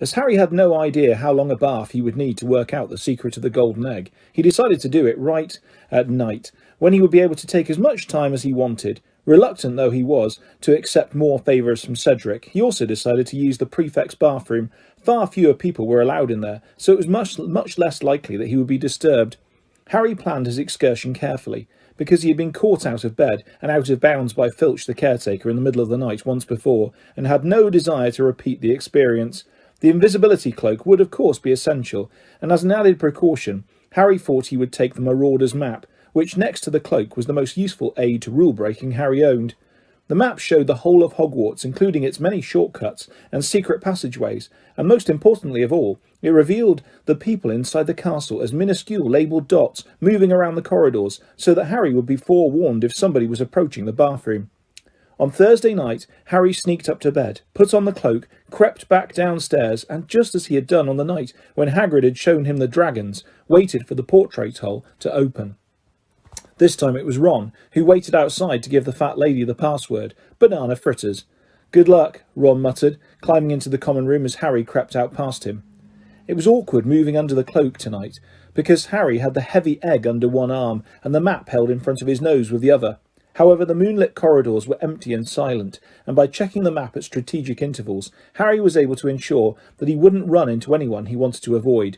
As Harry had no idea how long a bath he would need to work out the secret of the golden egg, he decided to do it right at night, when he would be able to take as much time as he wanted. Reluctant though he was to accept more favours from Cedric, he also decided to use the prefect's bathroom. Far fewer people were allowed in there, so it was much less likely that he would be disturbed. Harry planned his excursion carefully, because he had been caught out of bed and out of bounds by Filch the caretaker in the middle of the night once before, and had no desire to repeat the experience. The invisibility cloak would of course be essential, and as an added precaution, Harry thought he would take the Marauder's map, which next to the cloak was the most useful aid to rule-breaking Harry owned. The map showed the whole of Hogwarts, including its many shortcuts and secret passageways, and most importantly of all, it revealed the people inside the castle as minuscule labelled dots moving around the corridors, so that Harry would be forewarned if somebody was approaching the bathroom. On Thursday night, Harry sneaked up to bed, put on the cloak, crept back downstairs, and just as he had done on the night when Hagrid had shown him the dragons, waited for the portrait hole to open. This time it was Ron, who waited outside to give the fat lady the password, banana fritters. "Good luck," Ron muttered, climbing into the common room as Harry crept out past him. It was awkward moving under the cloak tonight, because Harry had the heavy egg under one arm and the map held in front of his nose with the other. However, the moonlit corridors were empty and silent, and by checking the map at strategic intervals, Harry was able to ensure that he wouldn't run into anyone he wanted to avoid.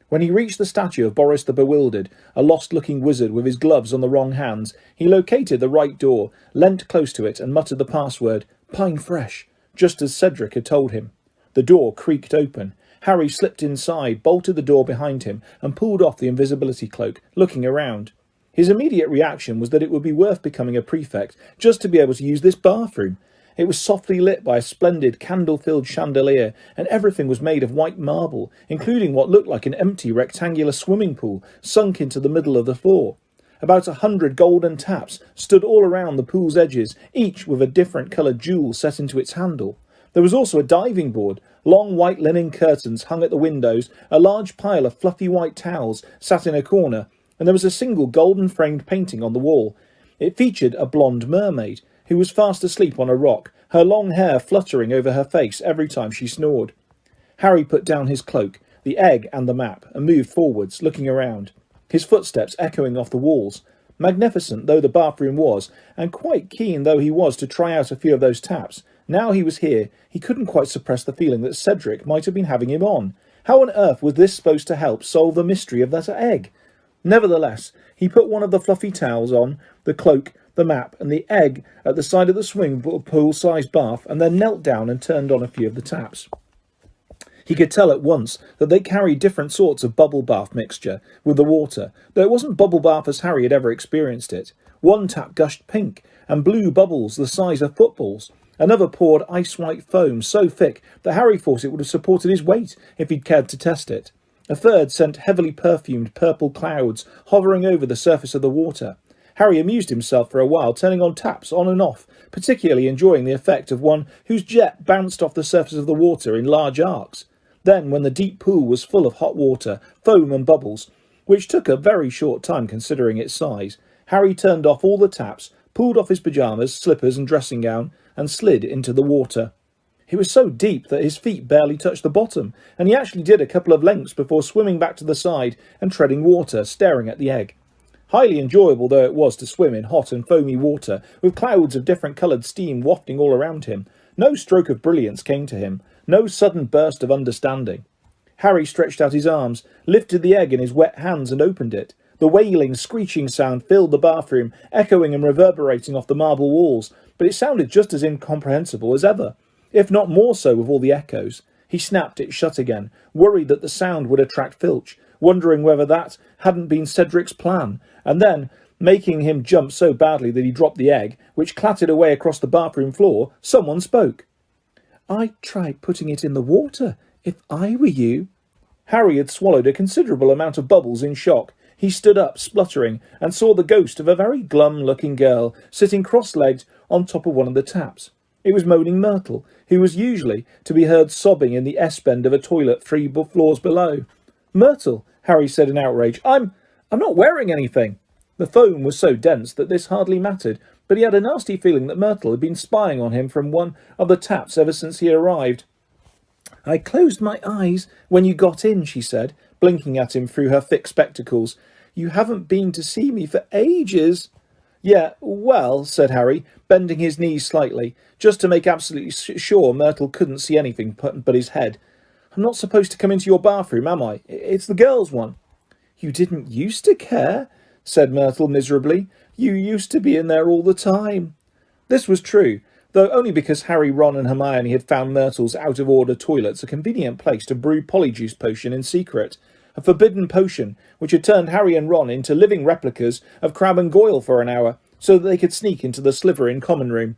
When he reached the statue of Boris the Bewildered, a lost-looking wizard with his gloves on the wrong hands, he located the right door, leant close to it and muttered the password, "Pine Fresh," just as Cedric had told him. The door creaked open. Harry slipped inside, bolted the door behind him, and pulled off the invisibility cloak, looking around. His immediate reaction was that it would be worth becoming a prefect just to be able to use this bathroom. It was softly lit by a splendid candle-filled chandelier, and everything was made of white marble, including what looked like an empty rectangular swimming pool sunk into the middle of the floor. About 100 golden taps stood all around the pool's edges, each with a different coloured jewel set into its handle. There was also a diving board. Long white linen curtains hung at the windows, a large pile of fluffy white towels sat in a corner, and there was a single golden-framed painting on the wall. It featured a blonde mermaid, who was fast asleep on a rock, her long hair fluttering over her face every time she snored. Harry put down his cloak, the egg and the map, and moved forwards, looking around, his footsteps echoing off the walls. Magnificent though the bathroom was, and quite keen though he was to try out a few of those taps, now he was here, he couldn't quite suppress the feeling that Cedric might have been having him on. How on earth was this supposed to help solve the mystery of that egg? Nevertheless, he put one of the fluffy towels on, the cloak, the map, and the egg at the side of the swimming pool-sized bath, and then knelt down and turned on a few of the taps. He could tell at once that they carried different sorts of bubble bath mixture with the water, though it wasn't bubble bath as Harry had ever experienced it. One tap gushed pink, and blew bubbles the size of footballs. Another poured ice-white foam so thick that Harry thought it would have supported his weight if he'd cared to test it. A third sent heavily perfumed purple clouds hovering over the surface of the water. Harry amused himself for a while, turning on taps on and off, particularly enjoying the effect of one whose jet bounced off the surface of the water in large arcs. Then, when the deep pool was full of hot water, foam and bubbles, which took a very short time considering its size, Harry turned off all the taps, pulled off his pyjamas, slippers and dressing gown, and slid into the water. It was so deep that his feet barely touched the bottom, and he actually did a couple of lengths before swimming back to the side and treading water, staring at the egg. Highly enjoyable though it was to swim in hot and foamy water, with clouds of different coloured steam wafting all around him, no stroke of brilliance came to him, no sudden burst of understanding. Harry stretched out his arms, lifted the egg in his wet hands and opened it. The wailing, screeching sound filled the bathroom, echoing and reverberating off the marble walls, but it sounded just as incomprehensible as ever, if not more so with all the echoes. He snapped it shut again, worried that the sound would attract Filch, wondering whether that hadn't been Cedric's plan, and then, making him jump so badly that he dropped the egg, which clattered away across the bathroom floor, someone spoke. "I'd try putting it in the water, if I were you." Harry had swallowed a considerable amount of bubbles in shock. He stood up, spluttering, and saw the ghost of a very glum-looking girl sitting cross-legged on top of one of the taps. It was moaning Myrtle, who was usually to be heard sobbing in the S-bend of a toilet 3 floors below. "Myrtle," Harry said in outrage, I'm not wearing anything." The foam was so dense that this hardly mattered, but he had a nasty feeling that Myrtle had been spying on him from one of the taps ever since he arrived. I closed my eyes when you got in, she said, blinking at him through her thick spectacles. You haven't been to see me for ages. Yeah, well, said Harry, bending his knees slightly, just to make absolutely sure Myrtle couldn't see anything but his head. I'm not supposed to come into your bathroom, am I? It's the girls' one. You didn't used to care, said Myrtle miserably. You used to be in there all the time. This was true, though only because Harry, Ron and Hermione had found Myrtle's out-of-order toilets a convenient place to brew Polyjuice Potion in secret, a forbidden potion which had turned Harry and Ron into living replicas of Crabbe and Goyle for an hour, so that they could sneak into the Slytherin common room.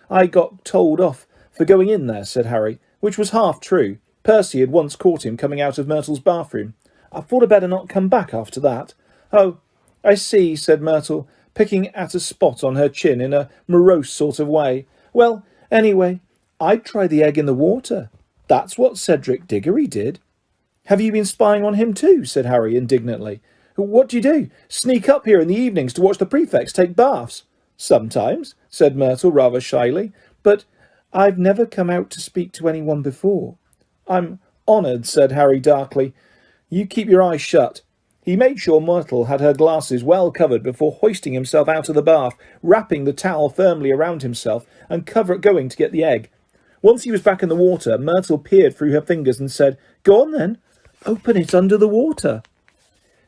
I got told off for going in there, said Harry, which was half true. Percy had once caught him coming out of Myrtle's bathroom. I thought I'd better not come back after that. Oh, I see, said Myrtle, picking at a spot on her chin in a morose sort of way. Well, anyway, I'd try the egg in the water. That's what Cedric Diggory did. Have you been spying on him too? Said Harry indignantly. What do you do? Sneak up here in the evenings to watch the prefects take baths? Sometimes, said Myrtle rather shyly, but I've never come out to speak to anyone before. I'm honoured, said Harry darkly. You keep your eyes shut. He made sure Myrtle had her glasses well covered before hoisting himself out of the bath, wrapping the towel firmly around himself and going to get the egg. Once he was back in the water, Myrtle peered through her fingers and said, Go on then, open it under the water.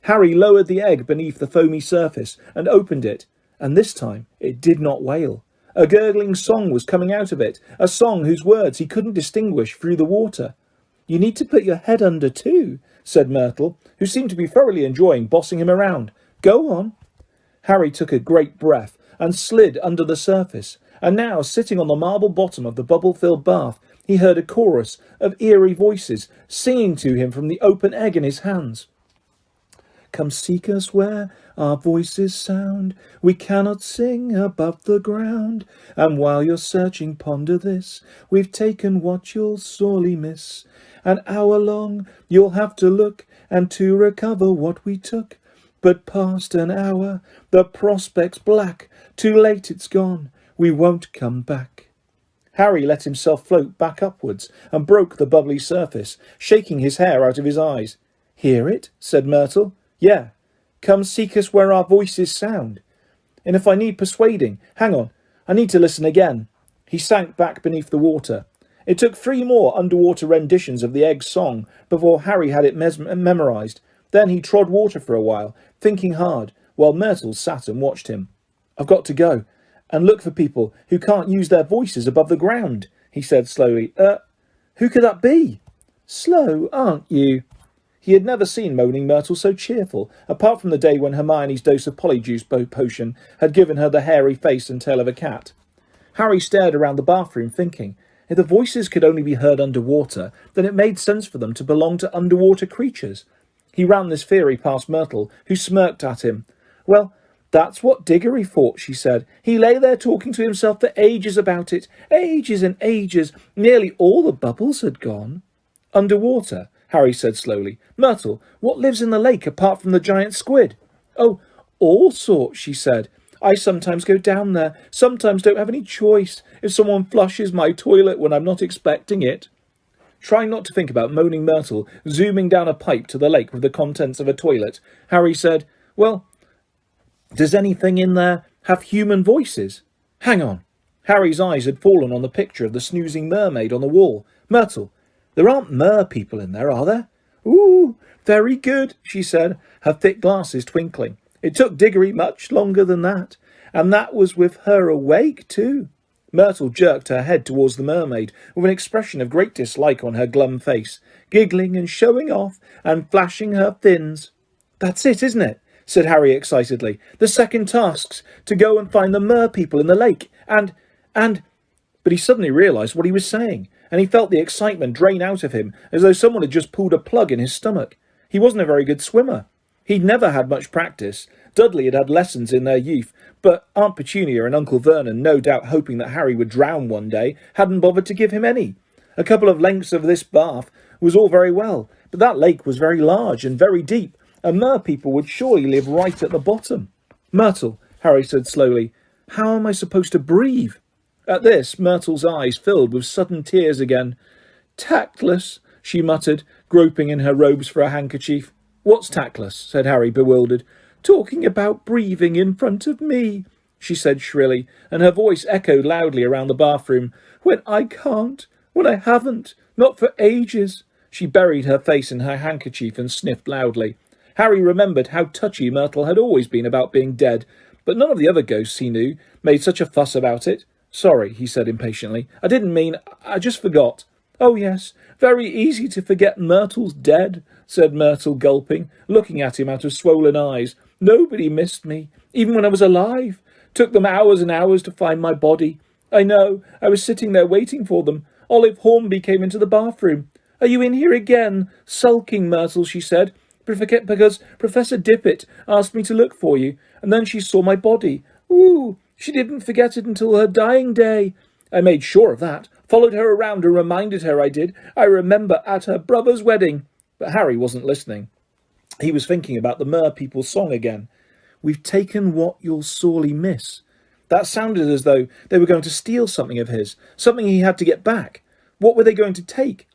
Harry lowered the egg beneath the foamy surface and opened it, and this time it did not wail. A gurgling song was coming out of it, a song whose words he couldn't distinguish through the water. You need to put your head under too, said Myrtle, who seemed to be thoroughly enjoying bossing him around. Go on. Harry took a great breath and slid under the surface, and now, sitting on the marble bottom of the bubble-filled bath, he heard a chorus of eerie voices singing to him from the open egg in his hands. Come seek us where our voices sound, we cannot sing above the ground, and while you're searching ponder this, we've taken what you'll sorely miss. An hour long you'll have to look, and to recover what we took. But past an hour, the prospect's black, too late it's gone, we won't come back. Harry let himself float back upwards, and broke the bubbly surface, shaking his hair out of his eyes. Hear it? Said Myrtle. Yeah. Come seek us where our voices sound. And if I need persuading, hang on, I need to listen again. He sank back beneath the water. It took 3 more underwater renditions of the egg's song before Harry had it memorised. Then he trod water for a while, thinking hard, while Myrtle sat and watched him. I've got to go and look for people who can't use their voices above the ground, he said slowly. Who could that be? Slow, aren't you? He had never seen Moaning Myrtle so cheerful, apart from the day when Hermione's dose of Polyjuice potion had given her the hairy face and tail of a cat. Harry stared around the bathroom, thinking, if the voices could only be heard underwater, then it made sense for them to belong to underwater creatures. He ran this theory past Myrtle, who smirked at him. Well, that's what Diggory thought, she said. He lay there talking to himself for ages about it. Ages and ages. Nearly all the bubbles had gone. Underwater, Harry said slowly. Myrtle, what lives in the lake apart from the giant squid? Oh, all sorts, she said. I sometimes go down there, sometimes don't have any choice if someone flushes my toilet when I'm not expecting it. Trying not to think about Moaning Myrtle zooming down a pipe to the lake with the contents of a toilet, Harry said, Well, does anything in there have human voices? Hang on. Harry's eyes had fallen on the picture of the snoozing mermaid on the wall. Myrtle, there aren't mer people in there, are there? Ooh, very good, she said, her thick glasses twinkling. It took Diggory much longer than that, and that was with her awake too. Myrtle jerked her head towards the mermaid with an expression of great dislike on her glum face, giggling and showing off and flashing her fins. That's it, isn't it? Said Harry excitedly. The second task's to go and find the mer people in the lake, and... But he suddenly realised what he was saying, and he felt the excitement drain out of him as though someone had just pulled a plug in his stomach. He wasn't a very good swimmer. He'd never had much practice. Dudley had had lessons in their youth, but Aunt Petunia and Uncle Vernon, no doubt hoping that Harry would drown one day, hadn't bothered to give him any. A couple of lengths of this bath was all very well, but that lake was very large and very deep, and mer people would surely live right at the bottom. Myrtle, Harry said slowly, how am I supposed to breathe? At this, Myrtle's eyes filled with sudden tears again. Tactless, she muttered, groping in her robes for a handkerchief. What's tactless? Said Harry, bewildered. Talking about breathing in front of me, she said shrilly, and her voice echoed loudly around the bathroom. When I can't, when I haven't, not for ages. She buried her face in her handkerchief and sniffed loudly. Harry remembered how touchy Myrtle had always been about being dead, but none of the other ghosts he knew made such a fuss about it. Sorry, he said impatiently. I didn't mean, I just forgot. Oh, yes, very easy to forget Myrtle's dead, said Myrtle, gulping, looking at him out of swollen eyes. Nobody missed me, even when I was alive. Took them hours and hours to find my body. I know, I was sitting there waiting for them. Olive Hornby came into the bathroom. Are you in here again? Sulking, Myrtle, she said. Because Professor Dippet asked me to look for you, and then she saw my body. Ooh, she didn't forget it until her dying day. I made sure of that. Followed her around and reminded her I did. I remember at her brother's wedding. But Harry wasn't listening. He was thinking about the Mer People's song again. We've taken what you'll sorely miss. That sounded as though they were going to steal something of his, something he had to get back. What were they going to take?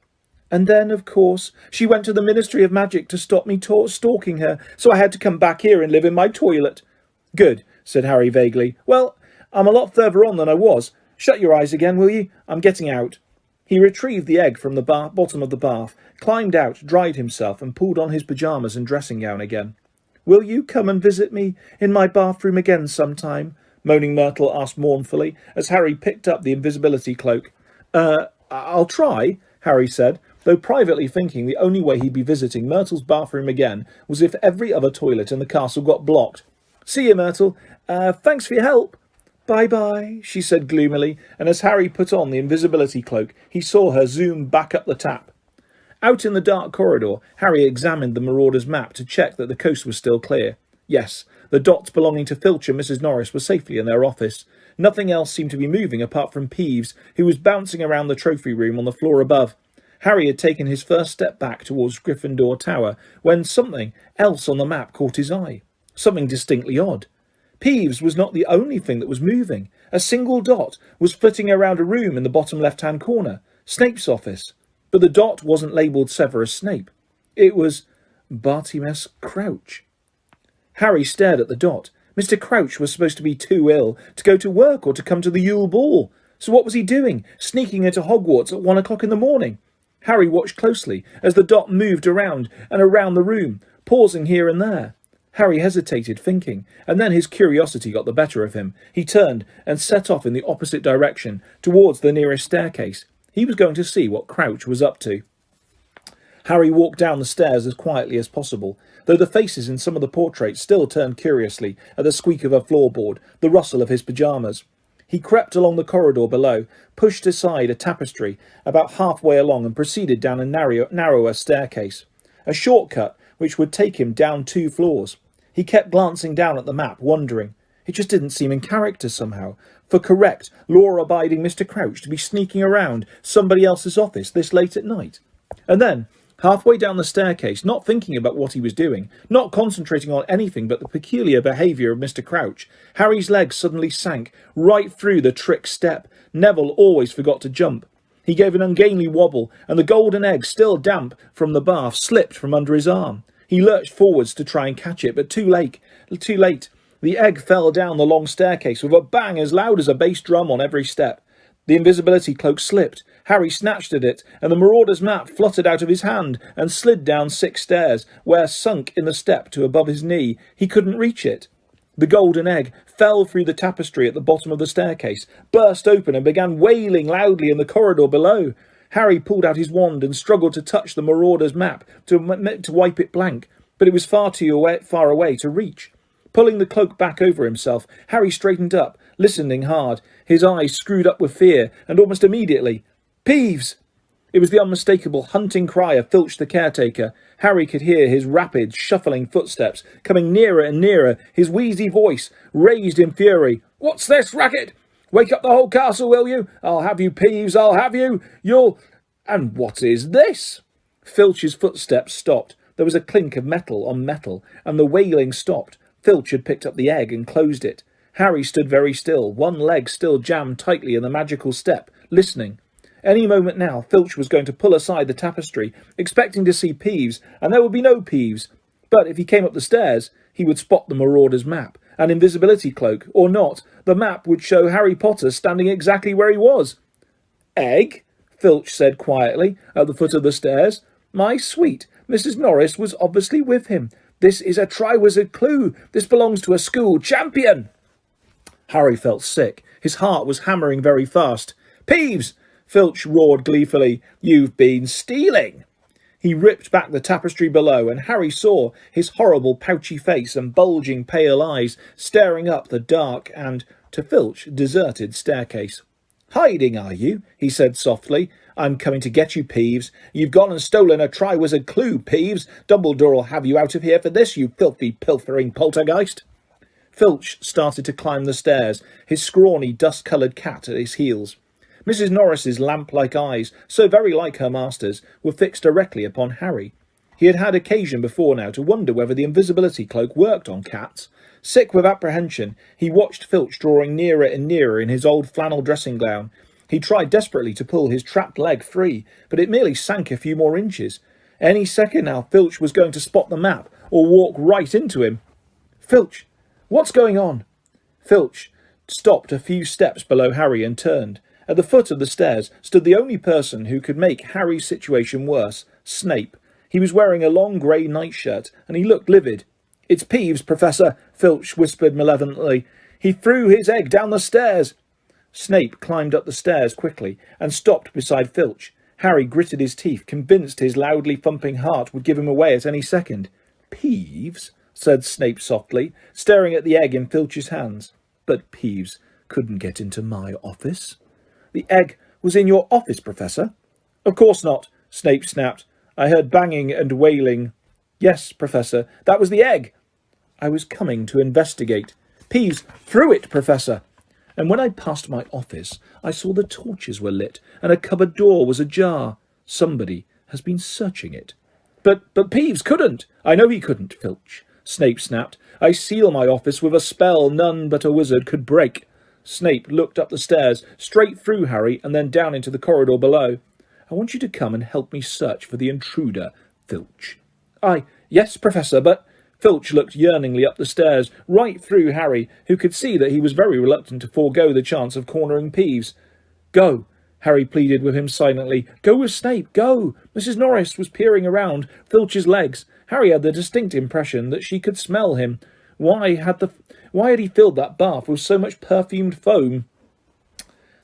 And then, of course, she went to the Ministry of Magic to stop me stalking her, so I had to come back here and live in my toilet. Good, said Harry vaguely. Well, I'm a lot further on than I was. Shut your eyes again, will you? I'm getting out. He retrieved the egg from the bottom of the bath, climbed out, dried himself, and pulled on his pyjamas and dressing gown again. Will you come and visit me in my bathroom again sometime? Moaning Myrtle asked mournfully, as Harry picked up the invisibility cloak. I'll try, Harry said, though privately thinking the only way he'd be visiting Myrtle's bathroom again was if every other toilet in the castle got blocked. See you, Myrtle. Thanks for your help. Bye-bye, she said gloomily, and as Harry put on the invisibility cloak, he saw her zoom back up the tap. Out in the dark corridor, Harry examined the Marauder's map to check that the coast was still clear. Yes, the dots belonging to Filch and Mrs. Norris were safely in their office. Nothing else seemed to be moving apart from Peeves, who was bouncing around the trophy room on the floor above. Harry had taken his first step back towards Gryffindor Tower when something else on the map caught his eye. Something distinctly odd. Peeves was not the only thing that was moving. A single dot was flitting around a room in the bottom left-hand corner. Snape's office. But the dot wasn't labelled Severus Snape. It was Bartimaeus Crouch. Harry stared at the dot. Mr. Crouch was supposed to be too ill to go to work or to come to the Yule Ball. So what was he doing, sneaking into Hogwarts at 1 o'clock in the morning? Harry watched closely as the dot moved around and around the room, pausing here and there. Harry hesitated, thinking, and then his curiosity got the better of him. He turned and set off in the opposite direction, towards the nearest staircase. He was going to see what Crouch was up to. Harry walked down the stairs as quietly as possible, though the faces in some of the portraits still turned curiously at the squeak of a floorboard, the rustle of his pyjamas. He crept along the corridor below, pushed aside a tapestry about halfway along and proceeded down a narrower staircase. A shortcut which would take him down 2 floors. He kept glancing down at the map, wondering. It just didn't seem in character somehow, for correct, law-abiding Mr. Crouch to be sneaking around somebody else's office this late at night. And then, halfway down the staircase, not thinking about what he was doing, not concentrating on anything but the peculiar behaviour of Mr. Crouch, Harry's legs suddenly sank right through the trick step. Neville always forgot to jump. He gave an ungainly wobble, and the golden egg, still damp from the bath, slipped from under his arm. He lurched forwards to try and catch it, but too late. The egg fell down the long staircase with a bang as loud as a bass drum on every step. The invisibility cloak slipped. Harry snatched at it, and the Marauder's map fluttered out of his hand and slid down 6 stairs, where, sunk in the step to above his knee, he couldn't reach it. The golden egg fell through the tapestry at the bottom of the staircase, burst open and began wailing loudly in the corridor below. Harry pulled out his wand and struggled to touch the Marauder's map to wipe it blank, but it was far away to reach. Pulling the cloak back over himself, Harry straightened up, listening hard, his eyes screwed up with fear, and almost immediately, Peeves! It was the unmistakable hunting cry of Filch the caretaker. Harry could hear his rapid, shuffling footsteps coming nearer and nearer, his wheezy voice raised in fury. What's this racket? Wake up the whole castle, will you? I'll have you, Peeves, I'll have you. You'll... And what is this? Filch's footsteps stopped. There was a clink of metal on metal, and the wailing stopped. Filch had picked up the egg and closed it. Harry stood very still, one leg still jammed tightly in the magical step, listening. Any moment now, Filch was going to pull aside the tapestry, expecting to see Peeves, and there would be no Peeves. But if he came up the stairs, he would spot the marauder's map, an invisibility cloak, or not. The map would show Harry Potter standing exactly where he was. "Egg?" Filch said quietly, at the foot of the stairs. "My sweet, Mrs. Norris was obviously with him. This is a Triwizard clue. This belongs to a school champion." Harry felt sick. His heart was hammering very fast. "Peeves!" Filch roared gleefully. "You've been stealing!" He ripped back the tapestry below, and Harry saw his horrible pouchy face and bulging pale eyes staring up the dark and, to Filch, deserted staircase. "Hiding, are you?" he said softly. "I'm coming to get you, Peeves. You've gone and stolen a Triwizard clue, Peeves. Dumbledore'll have you out of here for this, you filthy, pilfering poltergeist." Filch started to climb the stairs, his scrawny, dust-coloured cat at his heels. Mrs. Norris's lamp-like eyes, so very like her master's, were fixed directly upon Harry. He had had occasion before now to wonder whether the invisibility cloak worked on cats. Sick with apprehension, he watched Filch drawing nearer and nearer in his old flannel dressing gown. He tried desperately to pull his trapped leg free, but it merely sank a few more inches. Any second now, Filch was going to spot the map, or walk right into him. "Filch, what's going on?" Filch stopped a few steps below Harry and turned. At the foot of the stairs stood the only person who could make Harry's situation worse, Snape. He was wearing a long grey nightshirt, and he looked livid. "It's Peeves, Professor," Filch whispered malevolently. "He threw his egg down the stairs." Snape climbed up the stairs quickly and stopped beside Filch. Harry gritted his teeth, convinced his loudly thumping heart would give him away at any second. "Peeves?" said Snape softly, staring at the egg in Filch's hands. "But Peeves couldn't get into my office." "The egg was in your office, Professor?" "Of course not," Snape snapped. "I heard banging and wailing." "Yes, Professor, that was the egg." "I was coming to investigate." "Peeves threw it, Professor." "And when I passed my office, I saw the torches were lit and a cupboard door was ajar. Somebody has been searching it." But Peeves couldn't." "I know he couldn't, Filch," Snape snapped. "I seal my office with a spell none but a wizard could break." Snape looked up the stairs, straight through Harry, and then down into the corridor below. "I want you to come and help me search for the intruder, Filch." Yes, Professor, but..." Filch looked yearningly up the stairs, right through Harry, who could see that he was very reluctant to forego the chance of cornering Peeves. "Go," Harry pleaded with him silently. "Go with Snape, go!" Mrs. Norris was peering around Filch's legs. Harry had the distinct impression that she could smell him. Why had he filled that bath with so much perfumed foam?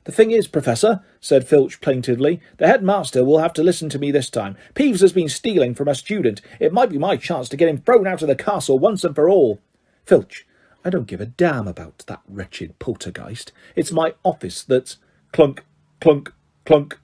"The thing is, Professor," said Filch plaintively, "the headmaster will have to listen to me this time. Peeves has been stealing from a student. It might be my chance to get him thrown out of the castle once and for all." "Filch, I don't give a damn about that wretched poltergeist. It's my office that's—" Clunk, clunk, clunk.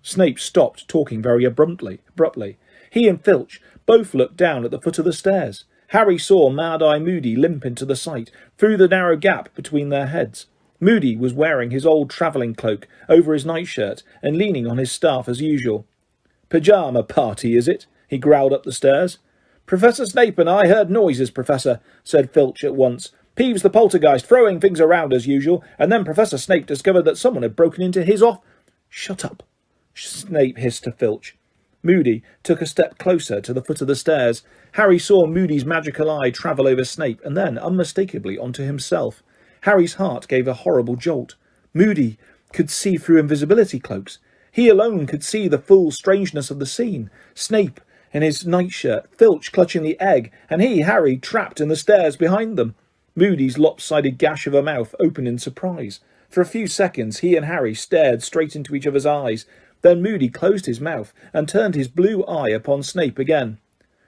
Snape stopped talking very abruptly. He and Filch both looked down at the foot of the stairs. Harry saw Mad-Eye Moody limp into the sight, through the narrow gap between their heads. Moody was wearing his old travelling cloak over his nightshirt and leaning on his staff as usual. "Pyjama party, is it?" he growled up the stairs. "Professor Snape and I heard noises, Professor," said Filch at once. "Peeves the poltergeist throwing things around as usual, and then Professor Snape discovered that someone had broken into his off—" "Shut up," Snape hissed to Filch. Moody took a step closer to the foot of the stairs. Harry saw Moody's magical eye travel over Snape and then, unmistakably, onto himself. Harry's heart gave a horrible jolt. Moody could see through invisibility cloaks. He alone could see the full strangeness of the scene. Snape in his nightshirt, Filch clutching the egg, and he, Harry, trapped in the stairs behind them. Moody's lopsided gash of a mouth opened in surprise. For a few seconds he and Harry stared straight into each other's eyes. Then Moody closed his mouth and turned his blue eye upon Snape again.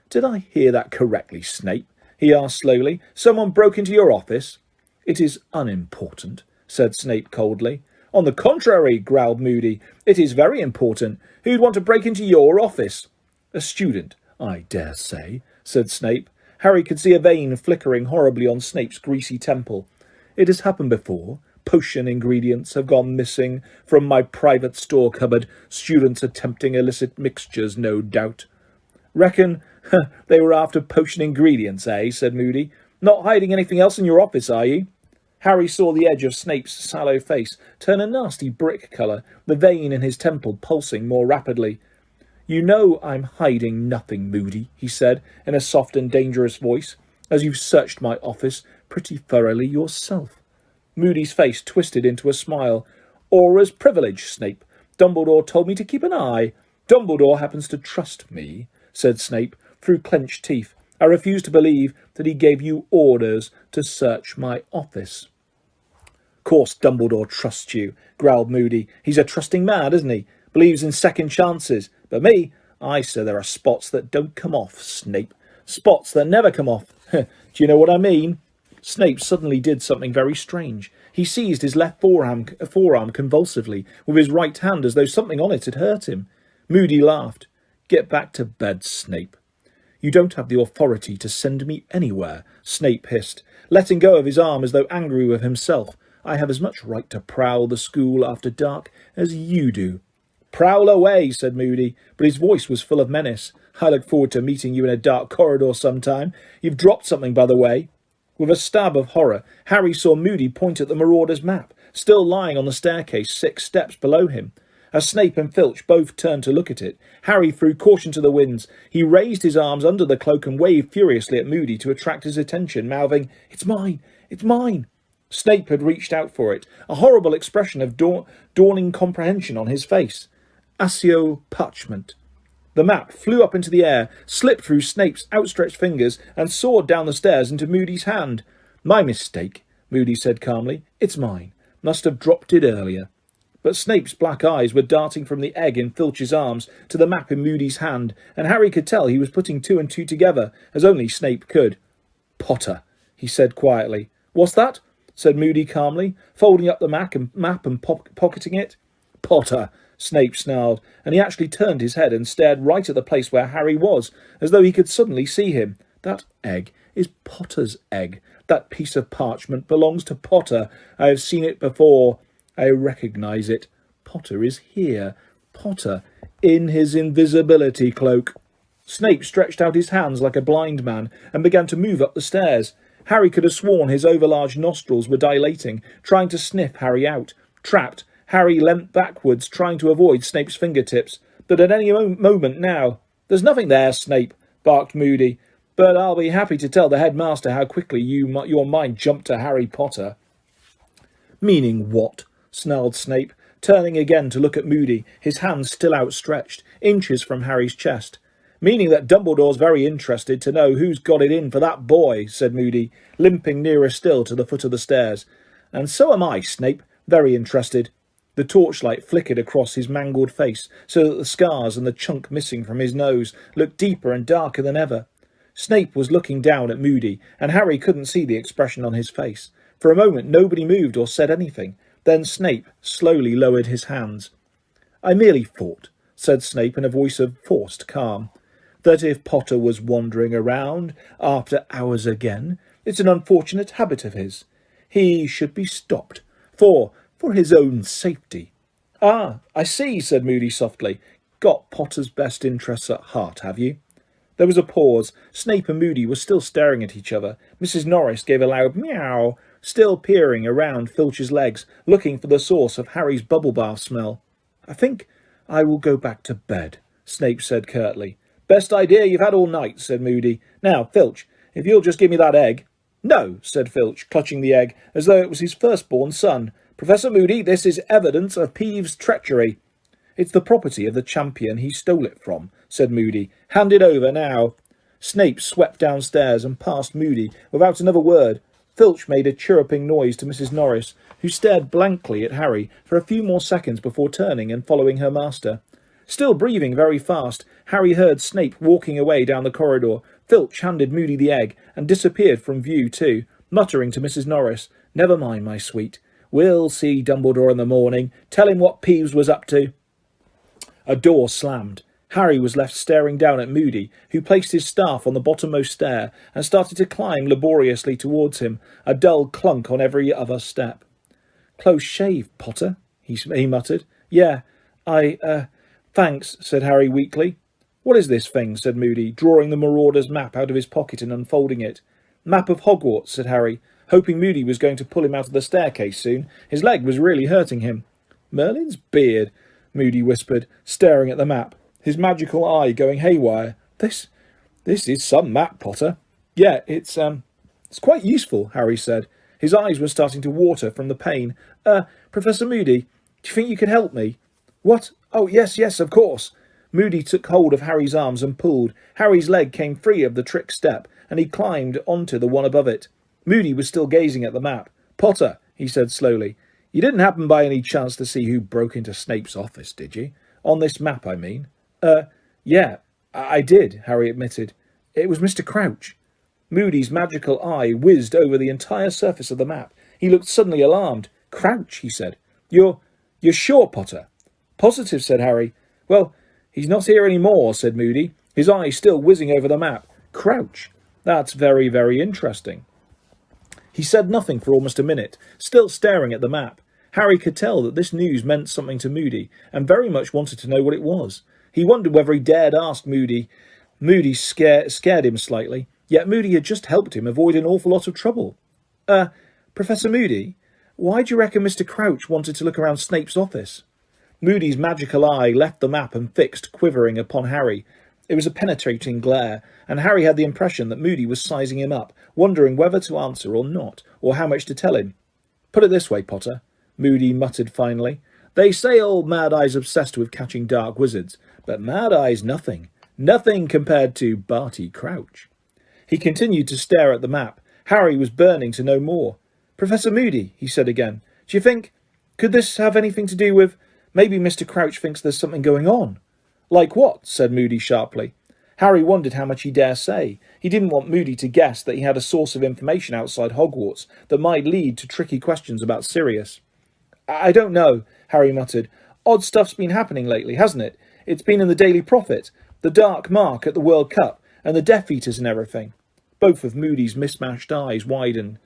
"Did I hear that correctly, Snape?" he asked slowly. "Someone broke into your office?" "It is unimportant," said Snape coldly. "On the contrary," growled Moody, "it is very important. Who'd want to break into your office?" "A student, I dare say," said Snape. Harry could see a vein flickering horribly on Snape's greasy temple. "It has happened before. Potion ingredients have gone missing from my private store cupboard. Students attempting illicit mixtures, no doubt." "Reckon they were after potion ingredients, eh?" said Moody. "Not hiding anything else in your office, are you?" Harry saw the edge of Snape's sallow face turn a nasty brick colour, the vein in his temple pulsing more rapidly. "You know I'm hiding nothing, Moody," he said, in a soft and dangerous voice, "as you've searched my office pretty thoroughly yourself." Moody's face twisted into a smile. "Aura's privilege, Snape. Dumbledore told me to keep an eye." "Dumbledore happens to trust me," said Snape, through clenched teeth. "I refuse to believe that he gave you orders to search my office." "Course Dumbledore trusts you," growled Moody. "He's a trusting man, isn't he? Believes in second chances. But me, I say there are spots that don't come off, Snape. Spots that never come off. Do you know what I mean?" Snape suddenly did something very strange. He seized his left forearm convulsively with his right hand as though something on it had hurt him. Moody laughed. "Get back to bed, Snape." "You don't have the authority to send me anywhere," Snape hissed, letting go of his arm as though angry with himself. "I have as much right to prowl the school after dark as you do." "Prowl away," said Moody, but his voice was full of menace. "I look forward to meeting you in a dark corridor sometime. You've dropped something, by the way." With a stab of horror, Harry saw Moody point at the Marauder's map, still lying on the staircase 6 steps below him. As Snape and Filch both turned to look at it, Harry threw caution to the winds. He raised his arms under the cloak and waved furiously at Moody to attract his attention, mouthing, "It's mine! It's mine!" Snape had reached out for it, a horrible expression of dawning comprehension on his face. Accio parchment. The map flew up into the air, slipped through Snape's outstretched fingers, and soared down the stairs into Moody's hand. "My mistake," Moody said calmly. "It's mine. Must have dropped it earlier." But Snape's black eyes were darting from the egg in Filch's arms to the map in Moody's hand, and Harry could tell he was putting 2 and 2 together, as only Snape could. "Potter," he said quietly. "What's that?" said Moody calmly, folding up the map and pocketing it. "Potter," Snape snarled, and he actually turned his head and stared right at the place where Harry was, as though he could suddenly see him. "That egg is Potter's egg. That piece of parchment belongs to Potter. I have seen it before. I recognise it. Potter is here. Potter, in his invisibility cloak." Snape stretched out his hands like a blind man and began to move up the stairs. Harry could have sworn his overlarge nostrils were dilating, trying to sniff Harry out. Trapped, Harry leant backwards, trying to avoid Snape's fingertips. But at any moment now... "There's nothing there, Snape," barked Moody. "But I'll be happy to tell the headmaster how quickly your mind jumped to Harry Potter." "Meaning what?" snarled Snape, turning again to look at Moody, his hands still outstretched, inches from Harry's chest. "Meaning that Dumbledore's very interested to know who's got it in for that boy," said Moody, limping nearer still to the foot of the stairs. "And so am I, Snape, very interested." The torchlight flickered across his mangled face, so that the scars and the chunk missing from his nose looked deeper and darker than ever. Snape was looking down at Moody, and Harry couldn't see the expression on his face. For a moment nobody moved or said anything. Then Snape slowly lowered his hands. "I merely thought," said Snape in a voice of forced calm, "that if Potter was wandering around after hours again, it's an unfortunate habit of his. He should be stopped, for his own safety." "Ah, I see," said Moody softly. "Got Potter's best interests at heart, have you?" There was a pause. Snape and Moody were still staring at each other. Mrs. Norris gave a loud meow, still peering around Filch's legs, looking for the source of Harry's bubble bath smell. "I think I will go back to bed," Snape said curtly. "Best idea you've had all night," said Moody. "Now, Filch, if you'll just give me that egg." "No," said Filch, clutching the egg, as though it was his firstborn son. "Professor Moody, this is evidence of Peeves' treachery." "It's the property of the champion he stole it from," said Moody. "Hand it over now." Snape swept downstairs and past Moody without another word. Filch made a chirruping noise to Mrs. Norris, who stared blankly at Harry for a few more seconds before turning and following her master. Still breathing very fast, Harry heard Snape walking away down the corridor. Filch handed Moody the egg and disappeared from view too, muttering to Mrs. Norris, "Never mind, my sweet. We'll see Dumbledore in the morning. Tell him what Peeves was up to." A door slammed. Harry was left staring down at Moody, who placed his staff on the bottommost stair and started to climb laboriously towards him, a dull clunk on every other step. "Close shave, Potter," he muttered. "Yeah, thanks," said Harry weakly. "What is this thing?" said Moody, drawing the Marauder's map out of his pocket and unfolding it. "Map of Hogwarts," said Harry. hoping Moody was going to pull him out of the staircase soon. His leg was really hurting him. Merlin's beard, Moody whispered, staring at the map, his magical eye going haywire. This is some map, Potter. Yeah, it's quite useful, Harry said. His eyes were starting to water from the pain. Professor Moody, do you think you could help me? What? Oh, yes, of course. Moody took hold of Harry's arms and pulled. Harry's leg came free of the trick step, and he climbed onto the one above it. Moody was still gazing at the map. Potter, he said slowly, you didn't happen by any chance to see who broke into Snape's office, did you? On this map, I mean. Yeah, I did, Harry admitted. It was Mr. Crouch. Moody's magical eye whizzed over the entire surface of the map. He looked suddenly alarmed. Crouch, he said. You're sure, Potter? Positive, said Harry. Well, he's not here any more, said Moody, his eyes still whizzing over the map. Crouch. That's very, very interesting. He said nothing for almost a minute, still staring at the map. Harry could tell that this news meant something to Moody, and very much wanted to know what it was. He wondered whether he dared ask Moody. Moody scared him slightly, yet Moody had just helped him avoid an awful lot of trouble. Professor Moody, why do you reckon Mr. Crouch wanted to look around Snape's office? Moody's magical eye left the map and fixed, quivering, upon Harry. It was a penetrating glare, and Harry had the impression that Moody was sizing him up, wondering whether to answer or not, or how much to tell him. Put it this way, Potter, Moody muttered finally. They say old Mad Eye's obsessed with catching dark wizards, but Mad Eye's nothing. Nothing compared to Barty Crouch. He continued to stare at the map. Harry was burning to know more. Professor Moody, he said again, do you think... could this have anything to do with... maybe Mr. Crouch thinks there's something going on? Like what? Said Moody sharply. Harry wondered how much he dare say. He didn't want Moody to guess that he had a source of information outside Hogwarts that might lead to tricky questions about Sirius. I don't know, Harry muttered. Odd stuff's been happening lately, hasn't it? It's been in the Daily Prophet, the Dark Mark at the World Cup, and the Death Eaters and everything. Both of Moody's mismatched eyes widened.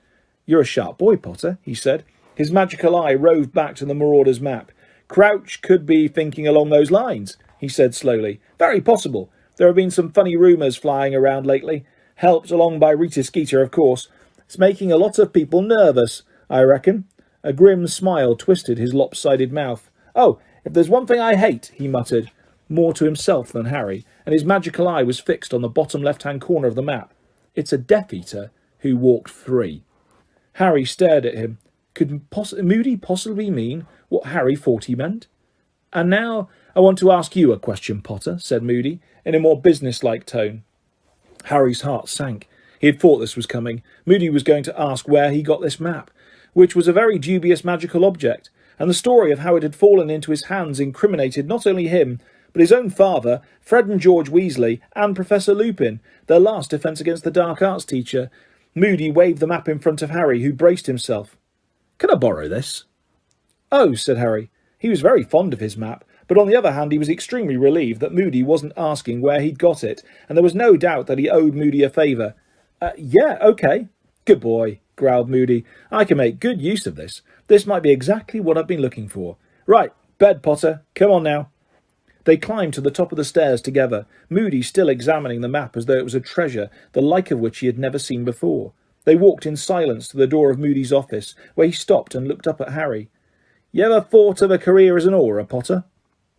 You're a sharp boy, Potter, he said. His magical eye roved back to the Marauder's map. Crouch could be thinking along those lines, he said slowly. Very possible. There have been some funny rumours flying around lately. Helped along by Rita Skeeter, of course. It's making a lot of people nervous, I reckon. A grim smile twisted his lopsided mouth. Oh, if there's one thing I hate, he muttered, more to himself than Harry, and his magical eye was fixed on the bottom left-hand corner of the map. It's a Death Eater who walked free. Harry stared at him. Could Moody possibly mean what Harry thought he meant? And now I want to ask you a question, Potter, said Moody, in a more business-like tone. Harry's heart sank. He had thought this was coming. Moody was going to ask where he got this map, which was a very dubious magical object, and the story of how it had fallen into his hands incriminated not only him, but his own father, Fred and George Weasley, and Professor Lupin, their last defence against the dark arts teacher. Moody waved the map in front of Harry, who braced himself. Can I borrow this? Oh, said Harry. He was very fond of his map, but on the other hand he was extremely relieved that Moody wasn't asking where he'd got it, and there was no doubt that he owed Moody a favour. Yeah, OK. Good boy, growled Moody. I can make good use of this. This might be exactly what I've been looking for. Right, bed, Potter. Come on now. They climbed to the top of the stairs together, Moody still examining the map as though it was a treasure, the like of which he had never seen before. They walked in silence to the door of Moody's office, where he stopped and looked up at Harry. You ever thought of a career as an auror, Potter?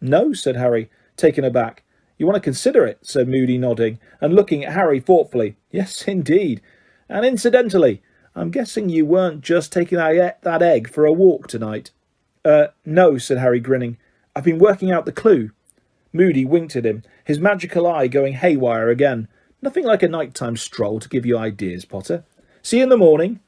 No, said Harry, taken aback. You want to consider it, said Moody, nodding, and looking at Harry thoughtfully. Yes, indeed. And incidentally, I'm guessing you weren't just taking that egg for a walk tonight. No, said Harry, grinning. I've been working out the clue. Moody winked at him, his magical eye going haywire again. Nothing like a nighttime stroll to give you ideas, Potter. See you in the morning.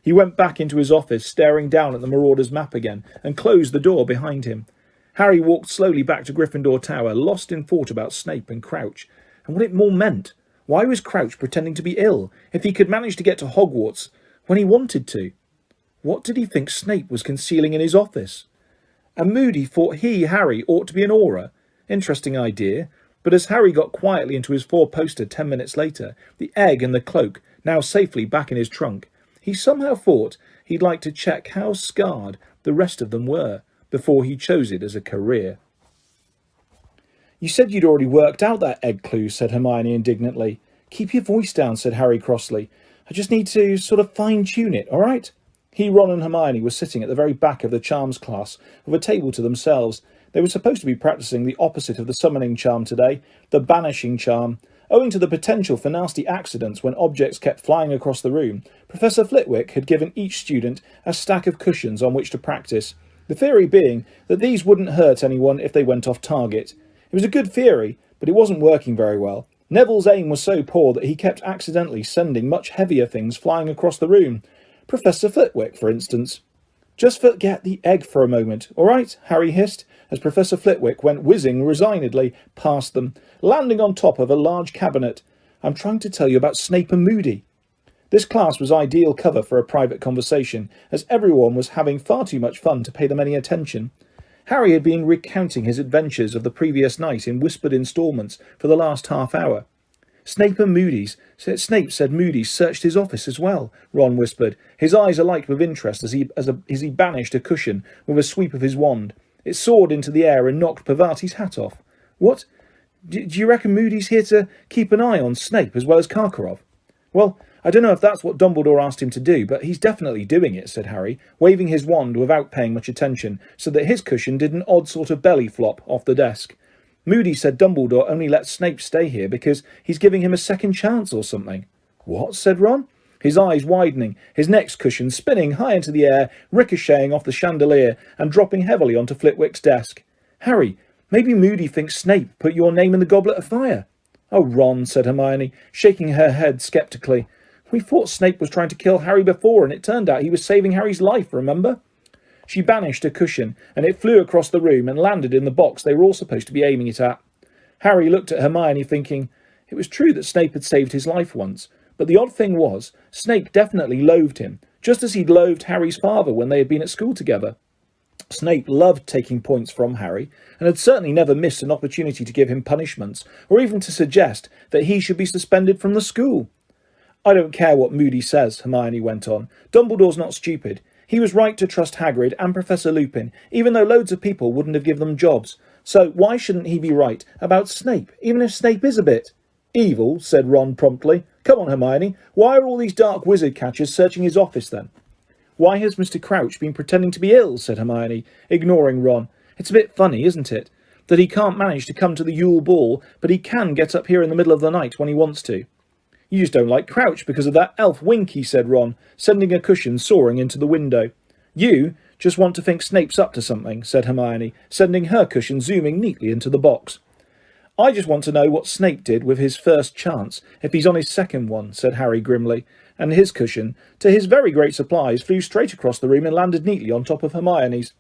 He went back into his office, staring down at the Marauder's map again, and closed the door behind him. Harry walked slowly back to Gryffindor Tower, lost in thought about Snape and Crouch, and what it all meant. Why was Crouch pretending to be ill, if he could manage to get to Hogwarts when he wanted to? What did he think Snape was concealing in his office? And Moody thought he, Harry, ought to be an auror. Interesting idea, but as Harry got quietly into his four-poster 10 minutes later, the egg and the cloak now safely back in his trunk, he somehow thought he'd like to check how scarred the rest of them were before he chose it as a career. You said you'd already worked out that egg clue, said Hermione indignantly. Keep your voice down, said Harry crossly. I just need to sort of fine-tune it, all right? Ron and Hermione were sitting at the very back of the charms class, with a table to themselves. They were supposed to be practicing the opposite of the summoning charm today, the banishing charm. Owing to the potential for nasty accidents when objects kept flying across the room, Professor Flitwick had given each student a stack of cushions on which to practice, the theory being that these wouldn't hurt anyone if they went off target. It was a good theory, but it wasn't working very well. Neville's aim was so poor that he kept accidentally sending much heavier things flying across the room. Professor Flitwick, for instance. Just forget the egg for a moment, all right? Harry hissed, as Professor Flitwick went whizzing resignedly past them, landing on top of a large cabinet. I'm trying to tell you about Snape and Moody. This class was ideal cover for a private conversation, as everyone was having far too much fun to pay them any attention. Harry had been recounting his adventures of the previous night in whispered instalments for the last half hour. Snape and Moody's. Snape said Moody's searched his office as well, Ron whispered, his eyes alight with interest as he banished a cushion with a sweep of his wand. It soared into the air and knocked Parvati's hat off. What? Do you reckon Moody's here to keep an eye on Snape as well as Karkaroff? Well, I don't know if that's what Dumbledore asked him to do, but he's definitely doing it, said Harry, waving his wand without paying much attention, so that his cushion did an odd sort of belly flop off the desk. Moody said Dumbledore only let Snape stay here because he's giving him a second chance or something. What? Said Ron, his eyes widening, his next cushion spinning high into the air, ricocheting off the chandelier and dropping heavily onto Flitwick's desk. Harry, maybe Moody thinks Snape put your name in the goblet of fire. Oh, Ron, said Hermione, shaking her head sceptically. We thought Snape was trying to kill Harry before, and it turned out he was saving Harry's life, remember? She banished a cushion, and it flew across the room and landed in the box they were all supposed to be aiming it at. Harry looked at Hermione, thinking, it was true that Snape had saved his life once, but the odd thing was, Snape definitely loathed him, just as he'd loathed Harry's father when they had been at school together. Snape loved taking points from Harry, and had certainly never missed an opportunity to give him punishments, or even to suggest that he should be suspended from the school. I don't care what Moody says, Hermione went on. Dumbledore's not stupid. He was right to trust Hagrid and Professor Lupin, even though loads of people wouldn't have given them jobs. So why shouldn't he be right about Snape, even if Snape is a bit evil, said Ron promptly. Come on, Hermione. Why are all these dark wizard catchers searching his office then? Why has Mr. Crouch been pretending to be ill, said Hermione, ignoring Ron. It's a bit funny, isn't it, that he can't manage to come to the Yule Ball, but he can get up here in the middle of the night when he wants to. You just don't like Crouch because of that elf Winky, said Ron, sending a cushion soaring into the window. You just want to think Snape's up to something, said Hermione, sending her cushion zooming neatly into the box. I just want to know what Snape did with his first chance, if he's on his second one, said Harry grimly, and his cushion, to his very great surprise, flew straight across the room and landed neatly on top of Hermione's.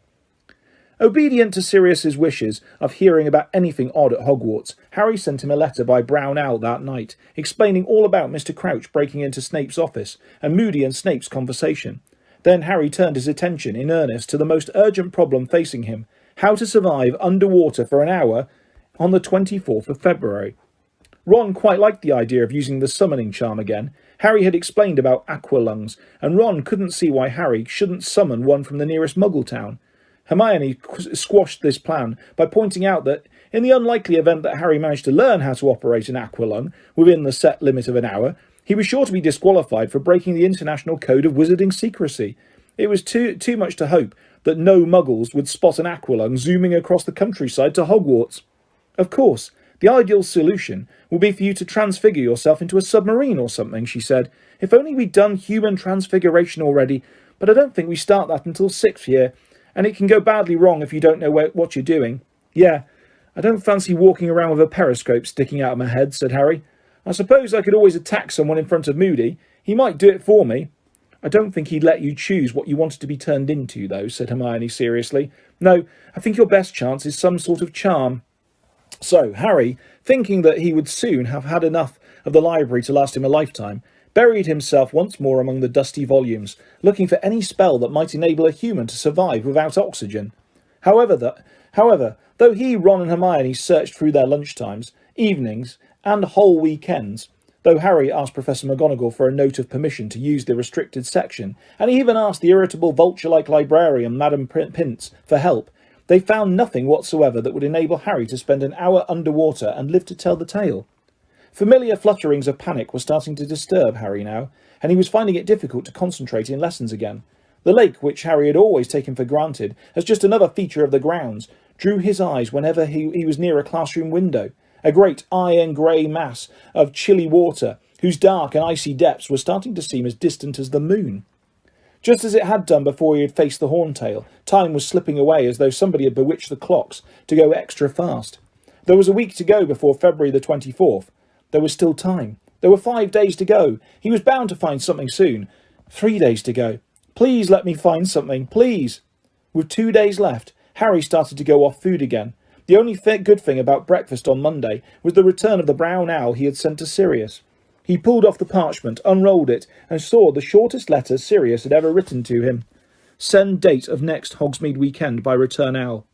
Obedient to Sirius's wishes of hearing about anything odd at Hogwarts, Harry sent him a letter by Brown Owl that night, explaining all about Mr. Crouch breaking into Snape's office, and Moody and Snape's conversation. Then Harry turned his attention in earnest to the most urgent problem facing him, how to survive underwater for an hour on the 24th of February. Ron quite liked the idea of using the summoning charm again. Harry had explained about aqualungs, and Ron couldn't see why Harry shouldn't summon one from the nearest Muggle town. Hermione squashed this plan by pointing out that, in the unlikely event that Harry managed to learn how to operate an aqualung within the set limit of an hour, he was sure to be disqualified for breaking the International Code of Wizarding Secrecy. It was too much to hope that no Muggles would spot an aqualung zooming across the countryside to Hogwarts. Of course, the ideal solution would be for you to transfigure yourself into a submarine or something, she said. If only we'd done human transfiguration already, but I don't think we start that until 6th year. And it can go badly wrong if you don't know what you're doing. Yeah, I don't fancy walking around with a periscope sticking out of my head, said Harry. I suppose I could always attack someone in front of Moody. He might do it for me. I don't think he'd let you choose what you wanted to be turned into, though, said Hermione seriously. No, I think your best chance is some sort of charm. So Harry, thinking that he would soon have had enough of the library to last him a lifetime, buried himself once more among the dusty volumes, looking for any spell that might enable a human to survive without oxygen. However, though he, Ron and Hermione searched through their lunchtimes, evenings, and whole weekends, though Harry asked Professor McGonagall for a note of permission to use the restricted section, and even asked the irritable vulture-like librarian Madame Pince for help, they found nothing whatsoever that would enable Harry to spend an hour underwater and live to tell the tale. Familiar flutterings of panic were starting to disturb Harry now, and he was finding it difficult to concentrate in lessons again. The lake, which Harry had always taken for granted as just another feature of the grounds, drew his eyes whenever he was near a classroom window, a great iron-grey mass of chilly water, whose dark and icy depths were starting to seem as distant as the moon. Just as it had done before he had faced the horntail, time was slipping away as though somebody had bewitched the clocks to go extra fast. There was a week to go before February the 24th. There was still time. There were 5 days to go. He was bound to find something soon. 3 days to go. Please let me find something, please. With 2 days left, Harry started to go off food again. The only good thing about breakfast on Monday was the return of the brown owl he had sent to Sirius. He pulled off the parchment, unrolled it, and saw the shortest letter Sirius had ever written to him. Send date of next Hogsmeade weekend by return owl.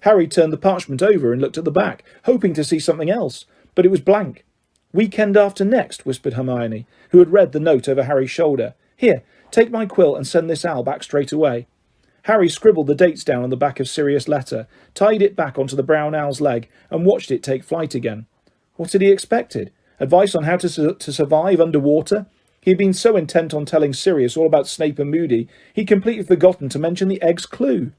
Harry turned the parchment over and looked at the back, hoping to see something else, but it was blank. Weekend after next, whispered Hermione, who had read the note over Harry's shoulder. Here, take my quill and send this owl back straight away. Harry scribbled the dates down on the back of Sirius' letter, tied it back onto the brown owl's leg, and watched it take flight again. What had he expected? Advice on how to survive underwater? He had been so intent on telling Sirius all about Snape and Moody, he'd completely forgotten to mention the egg's clue.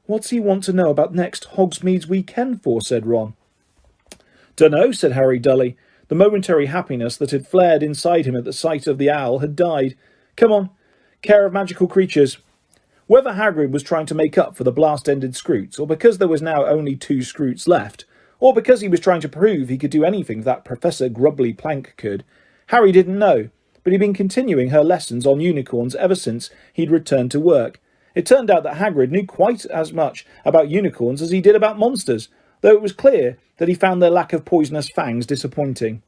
What's he want to know about next Hogsmeade's weekend for? Said Ron. Dunno, said Harry dully. The momentary happiness that had flared inside him at the sight of the owl had died. Come on, care of magical creatures. Whether Hagrid was trying to make up for the blast-ended Scroots, or because there was now only 2 Scroots left, or because he was trying to prove he could do anything that Professor Grubbly Plank could, Harry didn't know, but he'd been continuing her lessons on unicorns ever since he'd returned to work. It turned out that Hagrid knew quite as much about unicorns as he did about monsters, though it was clear that he found their lack of poisonous fangs disappointing.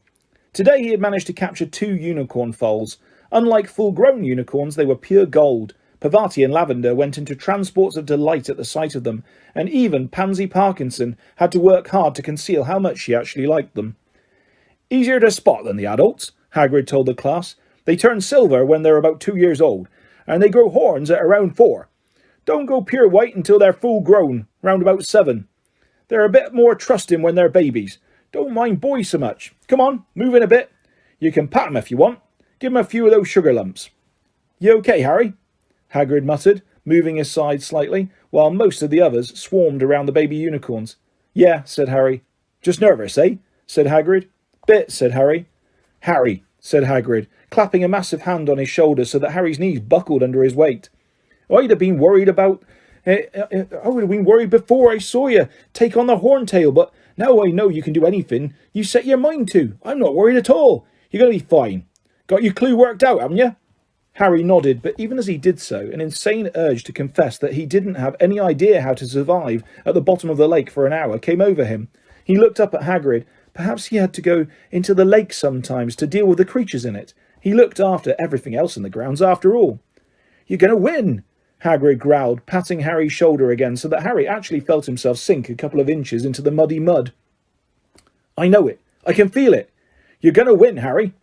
Today he had managed to capture 2 unicorn foals. Unlike full-grown unicorns, they were pure gold. Parvati and Lavender went into transports of delight at the sight of them, and even Pansy Parkinson had to work hard to conceal how much she actually liked them. Easier to spot than the adults, Hagrid told the class. They turn silver when they're about 2 years old, and they grow horns at around 4. Don't go pure white until they're full grown, round about 7. They're a bit more trusting when they're babies. Don't mind boys so much. Come on, move in a bit. You can pat 'em if you want. Give 'em a few of those sugar lumps. You okay, Harry? Hagrid muttered, moving aside slightly, while most of the others swarmed around the baby unicorns. Yeah, said Harry. Just nervous, eh? Said Hagrid. Bit, said Harry. Harry, said Hagrid, clapping a massive hand on his shoulder so that Harry's knees buckled under his weight. I'd have been worried before I saw you take on the horntail, but now I know you can do anything you set your mind to. I'm not worried at all. You're going to be fine. Got your clue worked out, haven't you? Harry nodded, but even as he did so, an insane urge to confess that he didn't have any idea how to survive at the bottom of the lake for an hour came over him. He looked up at Hagrid. Perhaps he had to go into the lake sometimes to deal with the creatures in it. He looked after everything else in the grounds after all. You're going to win, Hagrid growled, patting Harry's shoulder again so that Harry actually felt himself sink a couple of inches into the muddy mud. I know it. I can feel it. You're going to win, Harry.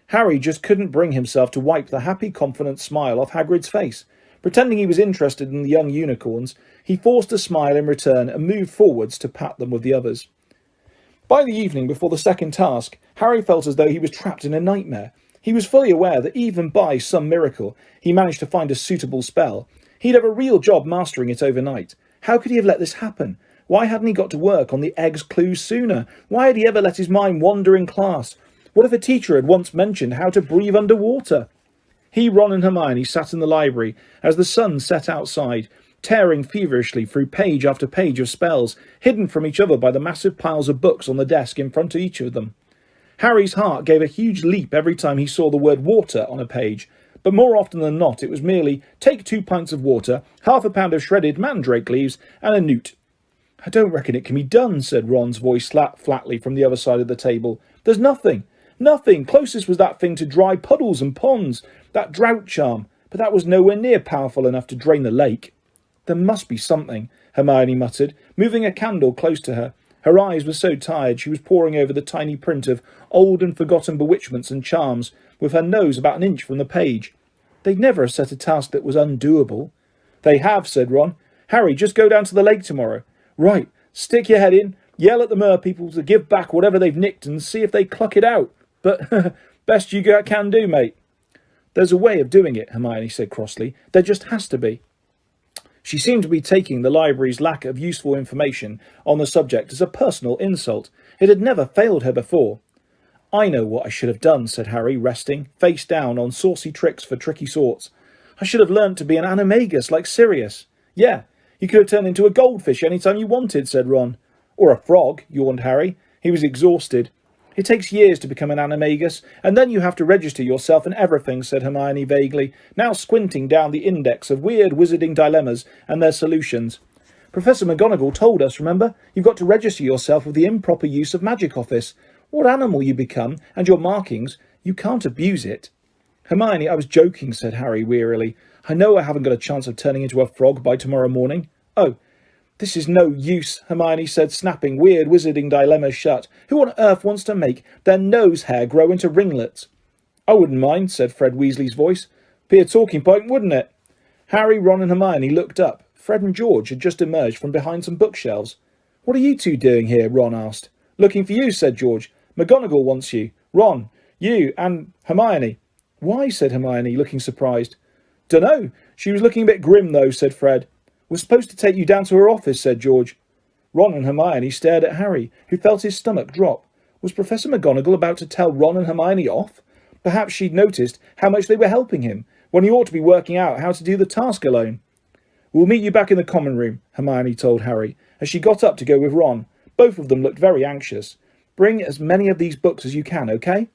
Harry just couldn't bring himself to wipe the happy, confident smile off Hagrid's face. Pretending he was interested in the young unicorns, he forced a smile in return and moved forwards to pat them with the others. By the evening before the second task, Harry felt as though he was trapped in a nightmare. He was fully aware that even by some miracle he managed to find a suitable spell, he'd have a real job mastering it overnight. How could he have let this happen? Why hadn't he got to work on the egg's clue sooner? Why had he ever let his mind wander in class? What if a teacher had once mentioned how to breathe underwater? He, Ron and Hermione sat in the library as the sun set outside, tearing feverishly through page after page of spells, hidden from each other by the massive piles of books on the desk in front of each of them. Harry's heart gave a huge leap every time he saw the word water on a page, but more often than not it was merely, take 2 pints of water, half a pound of shredded mandrake leaves, and a newt. I don't reckon it can be done, said Ron's voice slapped flatly from the other side of the table. There's nothing. Nothing. Closest was that thing to dry puddles and ponds, that drought charm, but that was nowhere near powerful enough to drain the lake. There must be something, Hermione muttered, moving a candle close to her. Her eyes were so tired she was poring over the tiny print of old and forgotten bewitchments and charms, with her nose about an inch from the page. They'd never have set a task that was undoable. They have, said Ron. Harry, just go down to the lake tomorrow. Right, stick your head in, Yell at the mer-people to give back whatever they've nicked and see if they cluck it out. But best you can do, mate." "There's a way of doing it," Hermione said crossly. "There just has to be." She seemed to be taking the library's lack of useful information on the subject as a personal insult. It had never failed her before. "I know what I should have done," said Harry, resting, face down on saucy tricks for tricky sorts. "I should have learnt to be an animagus like Sirius." "Yeah, you could have turned into a goldfish any time you wanted," said Ron. "Or a frog," yawned Harry. He was exhausted. "It takes years to become an animagus, and then you have to register yourself and everything," said Hermione vaguely, now squinting down the index of weird wizarding dilemmas and their solutions. "Professor McGonagall told us, remember? You've got to register yourself with the improper use of Magic Office. What animal you become, and your markings, you can't abuse it." "Hermione, I was joking," said Harry wearily. "I know I haven't got a chance of turning into a frog by tomorrow morning." "Oh, this is no use," Hermione said, snapping weird wizarding dilemmas shut. "Who on earth wants to make their nose hair grow into ringlets?" "I wouldn't mind," said Fred Weasley's voice. "Be a talking point, wouldn't it?" Harry, Ron and Hermione looked up. Fred and George had just emerged from behind some bookshelves. "What are you two doing here?" Ron asked. "Looking for you," said George. "McGonagall wants you. Ron, you and Hermione." "Why?" said Hermione, looking surprised. "Dunno. She was looking a bit grim, though," said Fred. "We're supposed to take you down to her office," said George. Ron and Hermione stared at Harry, who felt his stomach drop. Was Professor McGonagall about to tell Ron and Hermione off? Perhaps she'd noticed how much they were helping him, when he ought to be working out how to do the task alone. "We'll meet you back in the common room," Hermione told Harry, as she got up to go with Ron. Both of them looked very anxious. "Bring as many of these books as you can, okay?"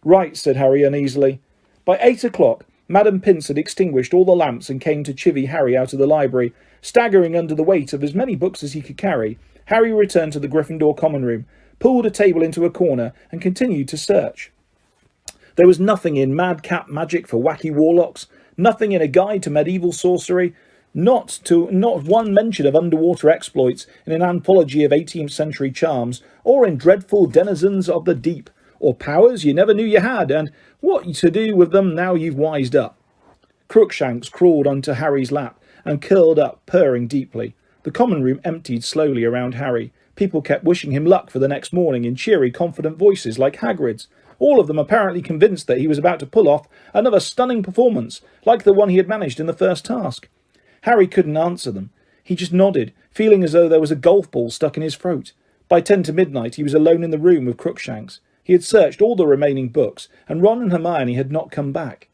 "Right," said Harry uneasily. By 8 o'clock, Madame Pince had extinguished all the lamps and came to chivvy Harry out of the library. Staggering under the weight of as many books as he could carry, Harry returned to the Gryffindor common room, pulled a table into a corner, and continued to search. There was nothing in madcap magic for wacky warlocks, nothing in a guide to medieval sorcery, not one mention of underwater exploits in an anthology of 18th century charms, or in dreadful denizens of the deep, or powers you never knew you had, and what to do with them now you've wised up. Crookshanks crawled onto Harry's lap and curled up, purring deeply. The common room emptied slowly around Harry. People kept wishing him luck for the next morning in cheery, confident voices like Hagrid's, all of them apparently convinced that he was about to pull off another stunning performance, like the one he had managed in the first task. Harry couldn't answer them. He just nodded, feeling as though there was a golf ball stuck in his throat. By 10 to midnight he was alone in the room with Crookshanks. He had searched all the remaining books, and Ron and Hermione had not come back.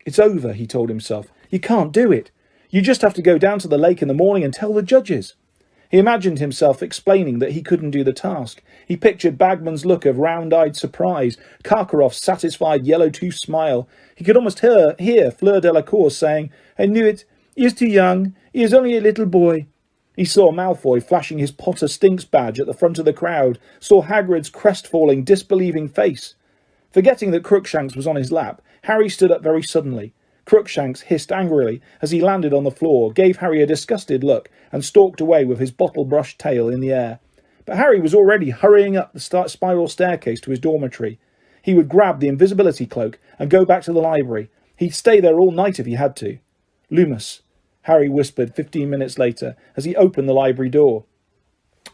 "It's over," he told himself. "You can't do it. You just have to go down to the lake in the morning and tell the judges." He imagined himself explaining that he couldn't do the task. He pictured Bagman's look of round-eyed surprise, Karkaroff's satisfied yellow-toothed smile. He could almost hear Fleur Delacour saying, "I knew it. He is too young. He is only a little boy." He saw Malfoy flashing his Potter Stinks badge at the front of the crowd, saw Hagrid's crestfallen, disbelieving face. Forgetting that Crookshanks was on his lap, Harry stood up very suddenly. Crookshanks hissed angrily as he landed on the floor, gave Harry a disgusted look, and stalked away with his bottle-brushed tail in the air. But Harry was already hurrying up the spiral staircase to his dormitory. He would grab the invisibility cloak and go back to the library. He'd stay there all night if he had to. "Lumos," Harry whispered 15 minutes later as he opened the library door.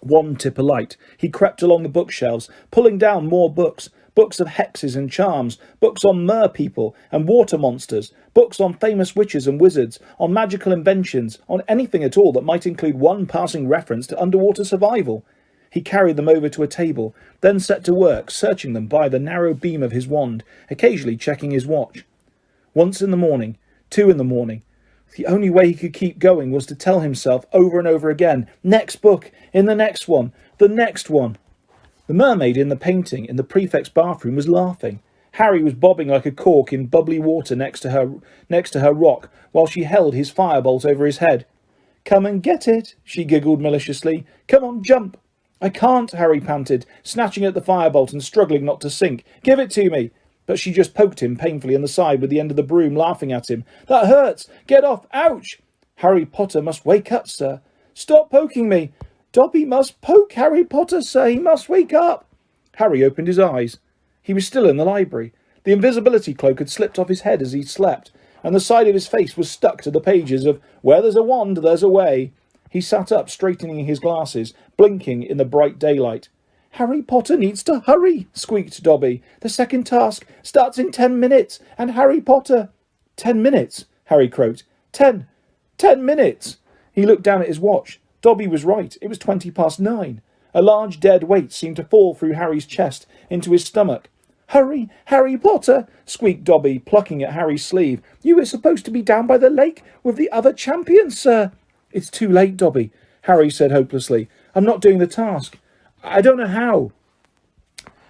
One tip of light, he crept along the bookshelves, pulling down more books. Books of hexes and charms, books on mer-people and water monsters, books on famous witches and wizards, on magical inventions, on anything at all that might include one passing reference to underwater survival. He carried them over to a table, then set to work searching them by the narrow beam of his wand, occasionally checking his watch. Once in the morning, 2 in the morning. The only way he could keep going was to tell himself over and over again, "Next book, in the next one, the next one." The mermaid in the painting in the prefect's bathroom was laughing. Harry was bobbing like a cork in bubbly water next to her rock, while she held his firebolt over his head. "Come and get it," she giggled maliciously. "Come on, jump." "I can't," Harry panted, snatching at the firebolt and struggling not to sink. "Give it to me." But she just poked him painfully in the side with the end of the broom, laughing at him. "That hurts. Get off. Ouch." "Harry Potter must wake up, sir." "Stop poking me." "Dobby must poke Harry Potter, sir. He must wake up." Harry opened his eyes. He was still in the library. The invisibility cloak had slipped off his head as he slept, and the side of his face was stuck to the pages of "Where there's a wand, there's a way." He sat up, straightening his glasses, blinking in the bright daylight. "Harry Potter needs to hurry," squeaked Dobby. "The second task starts in 10 minutes, and Harry Potter—" 10 minutes, Harry croaked. 10 minutes. He looked down at his watch. Dobby was right. It was 9:20. A large dead weight seemed to fall through Harry's chest into his stomach. "Hurry, Harry Potter," squeaked Dobby, plucking at Harry's sleeve. "You were supposed to be down by the lake with the other champions, sir." "It's too late, Dobby," Harry said hopelessly. "I'm not doing the task. I don't know how."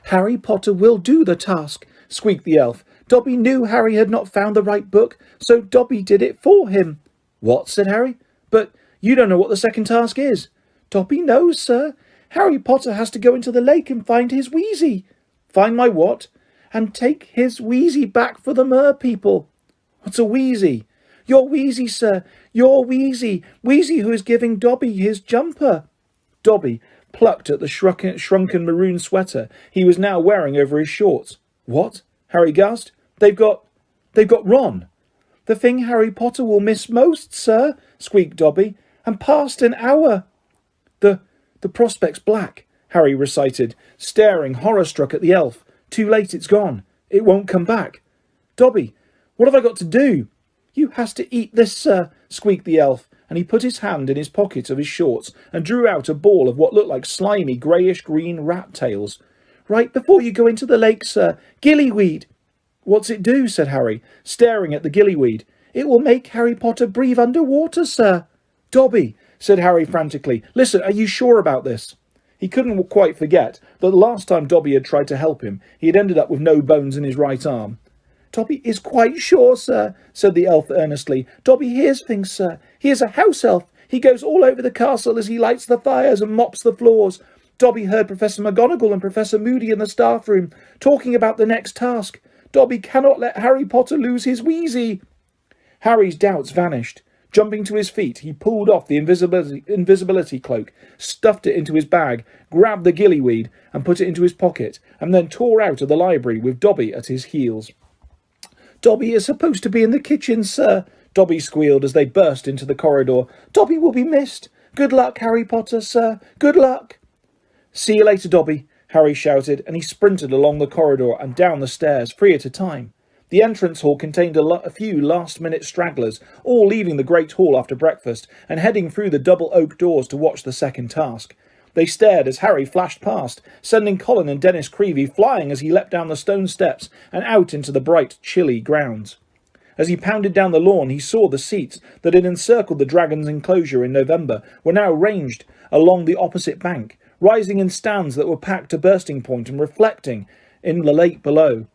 "Harry Potter will do the task," squeaked the elf. "Dobby knew Harry had not found the right book, so Dobby did it for him." "What?" said Harry. "But you don't know what the second task is." "Dobby knows, sir. Harry Potter has to go into the lake and find his Wheezy." "Find my what?" "And take his Wheezy back for the Mer people." "What's a Wheezy?" "Your Wheezy, sir. Your Wheezy. Wheezy who is giving Dobby his jumper." Dobby plucked at the shrunken maroon sweater he was now wearing over his shorts. "What?" Harry gasped. They've got Ron." "The thing Harry Potter will miss most, sir," squeaked Dobby. "And past an hour." The prospect's black," Harry recited, staring horror-struck at the elf. "Too late, it's gone. It won't come back." "Dobby, what have I got to do?" "You has to eat this, sir," squeaked the elf, and he put his hand in his pocket of his shorts and drew out a ball of what looked like slimy greyish-green rat tails. "Right before you go into the lake, sir. Gillyweed." "What's it do?" said Harry, staring at the gillyweed. "It will make Harry Potter breathe underwater, sir." "Dobby," said Harry frantically. "Listen, are you sure about this?" He couldn't quite forget that the last time Dobby had tried to help him, he had ended up with no bones in his right arm. "Dobby is quite sure, sir," said the elf earnestly. "Dobby hears things, sir. He is a house elf. He goes all over the castle as he lights the fires and mops the floors. Dobby heard Professor McGonagall and Professor Moody in the staff room talking about the next task. Dobby cannot let Harry Potter lose his Wheezy." Harry's doubts vanished. Jumping to his feet, he pulled off the invisibility cloak, stuffed it into his bag, grabbed the gillyweed and put it into his pocket, and then tore out of the library with Dobby at his heels. "Dobby is supposed to be in the kitchen, sir," Dobby squealed as they burst into the corridor. "Dobby will be missed. Good luck, Harry Potter, sir. Good luck." "See you later, Dobby," Harry shouted, and he sprinted along the corridor and down the stairs, 3 at a time. The entrance hall contained a few last-minute stragglers, all leaving the great hall after breakfast and heading through the double oak doors to watch the second task. They stared as Harry flashed past, sending Colin and Dennis Creevey flying as he leapt down the stone steps and out into the bright, chilly grounds. As he pounded down the lawn, he saw the seats that had encircled the dragon's enclosure in November were now ranged along the opposite bank, rising in stands that were packed to bursting point and reflecting in the lake below.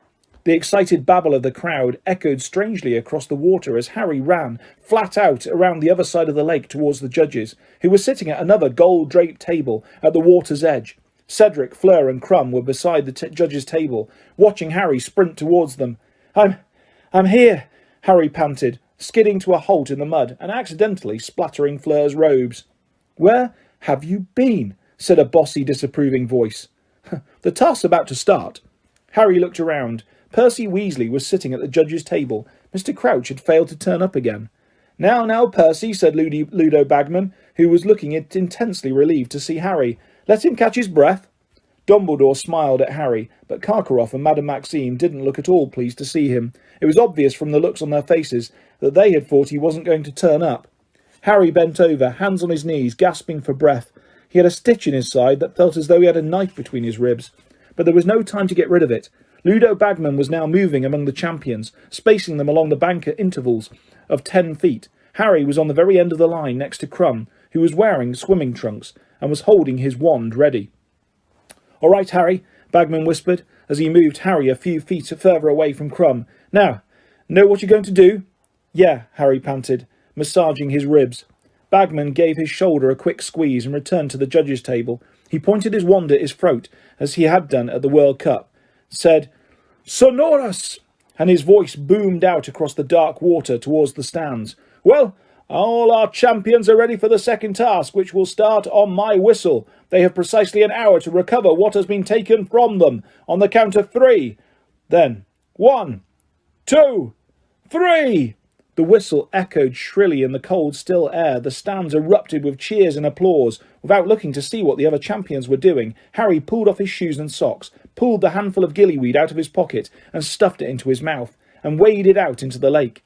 The excited babble of the crowd echoed strangely across the water as Harry ran flat out around the other side of the lake towards the judges, who were sitting at another gold-draped table at the water's edge. Cedric, Fleur and Crumb were beside the judges' table, watching Harry sprint towards them. I'm here," Harry panted, skidding to a halt in the mud and accidentally splattering Fleur's robes. "Where have you been?" said a bossy, disapproving voice. "The task's about to start." Harry looked around. Percy Weasley was sitting at the judges' table. Mr. Crouch had failed to turn up again. Now, Percy," said Ludo Bagman, who was looking intensely relieved to see Harry. "Let him catch his breath." Dumbledore smiled at Harry, but Karkaroff and Madame Maxime didn't look at all pleased to see him. It was obvious from the looks on their faces that they had thought he wasn't going to turn up. Harry bent over, hands on his knees, gasping for breath. He had a stitch in his side that felt as though he had a knife between his ribs. But there was no time to get rid of it. Ludo Bagman was now moving among the champions, spacing them along the bank at intervals of 10 feet. Harry was on the very end of the line next to Crumb, who was wearing swimming trunks and was holding his wand ready. "All right, Harry," Bagman whispered, as he moved Harry a few feet further away from Crumb. "Now, know what you're going to do?" "Yeah," Harry panted, massaging his ribs. Bagman gave his shoulder a quick squeeze and returned to the judges' table. He pointed his wand at his throat, as he had done at the World Cup, said, "Sonorous!" and his voice boomed out across the dark water towards the stands. "Well, all our champions are ready for the second task, which will start on my whistle. They have precisely an hour to recover what has been taken from them. On the count of 3. Then 1, 2, 3. The whistle echoed shrilly in the cold, still air. The stands erupted with cheers and applause. Without looking to see what the other champions were doing, Harry pulled off his shoes and socks, pulled the handful of gillyweed out of his pocket and stuffed it into his mouth, and waded out into the lake.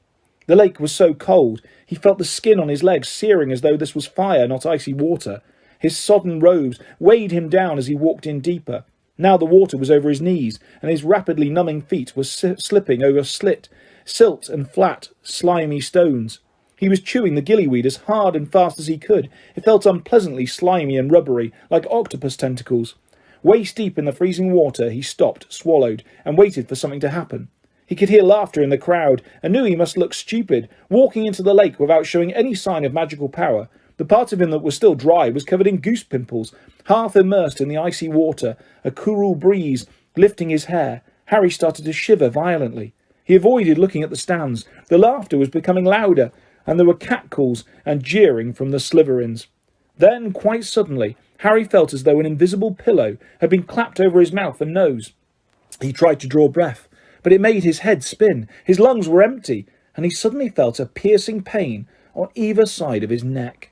The lake was so cold, he felt the skin on his legs searing as though this was fire, not icy water. His sodden robes weighed him down as he walked in deeper. Now the water was over his knees, and his rapidly numbing feet were slipping over silt and flat, slimy stones. He was chewing the gillyweed as hard and fast as he could. It felt unpleasantly slimy and rubbery, like octopus tentacles. Waist deep in the freezing water, he stopped, swallowed, and waited for something to happen. He could hear laughter in the crowd, and knew he must look stupid, walking into the lake without showing any sign of magical power. The part of him that was still dry was covered in goose pimples, half immersed in the icy water, a cool breeze lifting his hair. Harry started to shiver violently. He avoided looking at the stands. The laughter was becoming louder, and there were catcalls and jeering from the Slytherins. Then, quite suddenly, Harry felt as though an invisible pillow had been clapped over his mouth and nose. He tried to draw breath, but it made his head spin. His lungs were empty, and he suddenly felt a piercing pain on either side of his neck.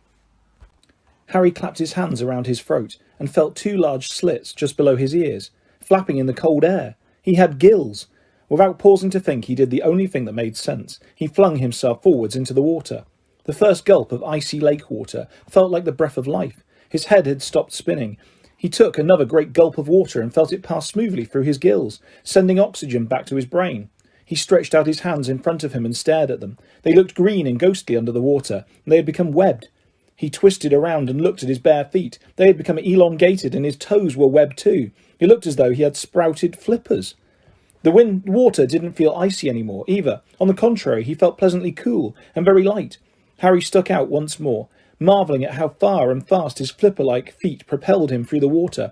Harry clapped his hands around his throat and felt two large slits just below his ears, flapping in the cold air. He had gills. Without pausing to think, he did the only thing that made sense. He flung himself forwards into the water. The first gulp of icy lake water felt like the breath of life. His head had stopped spinning. He took another great gulp of water and felt it pass smoothly through his gills, sending oxygen back to his brain. He stretched out his hands in front of him and stared at them. They looked green and ghostly under the water, and they had become webbed. He twisted around and looked at his bare feet. They had become elongated, and his toes were webbed too. It looked as though he had sprouted flippers. The water didn't feel icy anymore, either. On the contrary, he felt pleasantly cool and very light. Harry stuck out once more, marvelling at how far and fast his flipper-like feet propelled him through the water,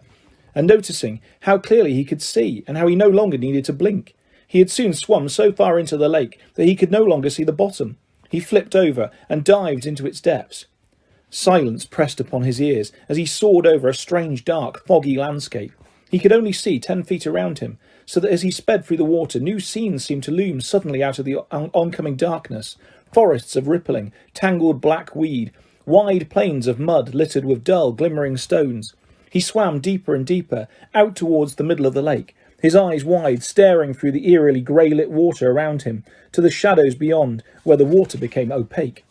and noticing how clearly he could see, and how he no longer needed to blink. He had soon swum so far into the lake that he could no longer see the bottom. He flipped over and dived into its depths. Silence pressed upon his ears as he soared over a strange, dark, foggy landscape. He could only see 10 feet around him, so that as he sped through the water, new scenes seemed to loom suddenly out of the oncoming darkness. Forests of rippling, tangled black weed, wide plains of mud littered with dull, glimmering stones. He swam deeper and deeper, out towards the middle of the lake, his eyes wide, staring through the eerily grey-lit water around him, to the shadows beyond, where the water became opaque.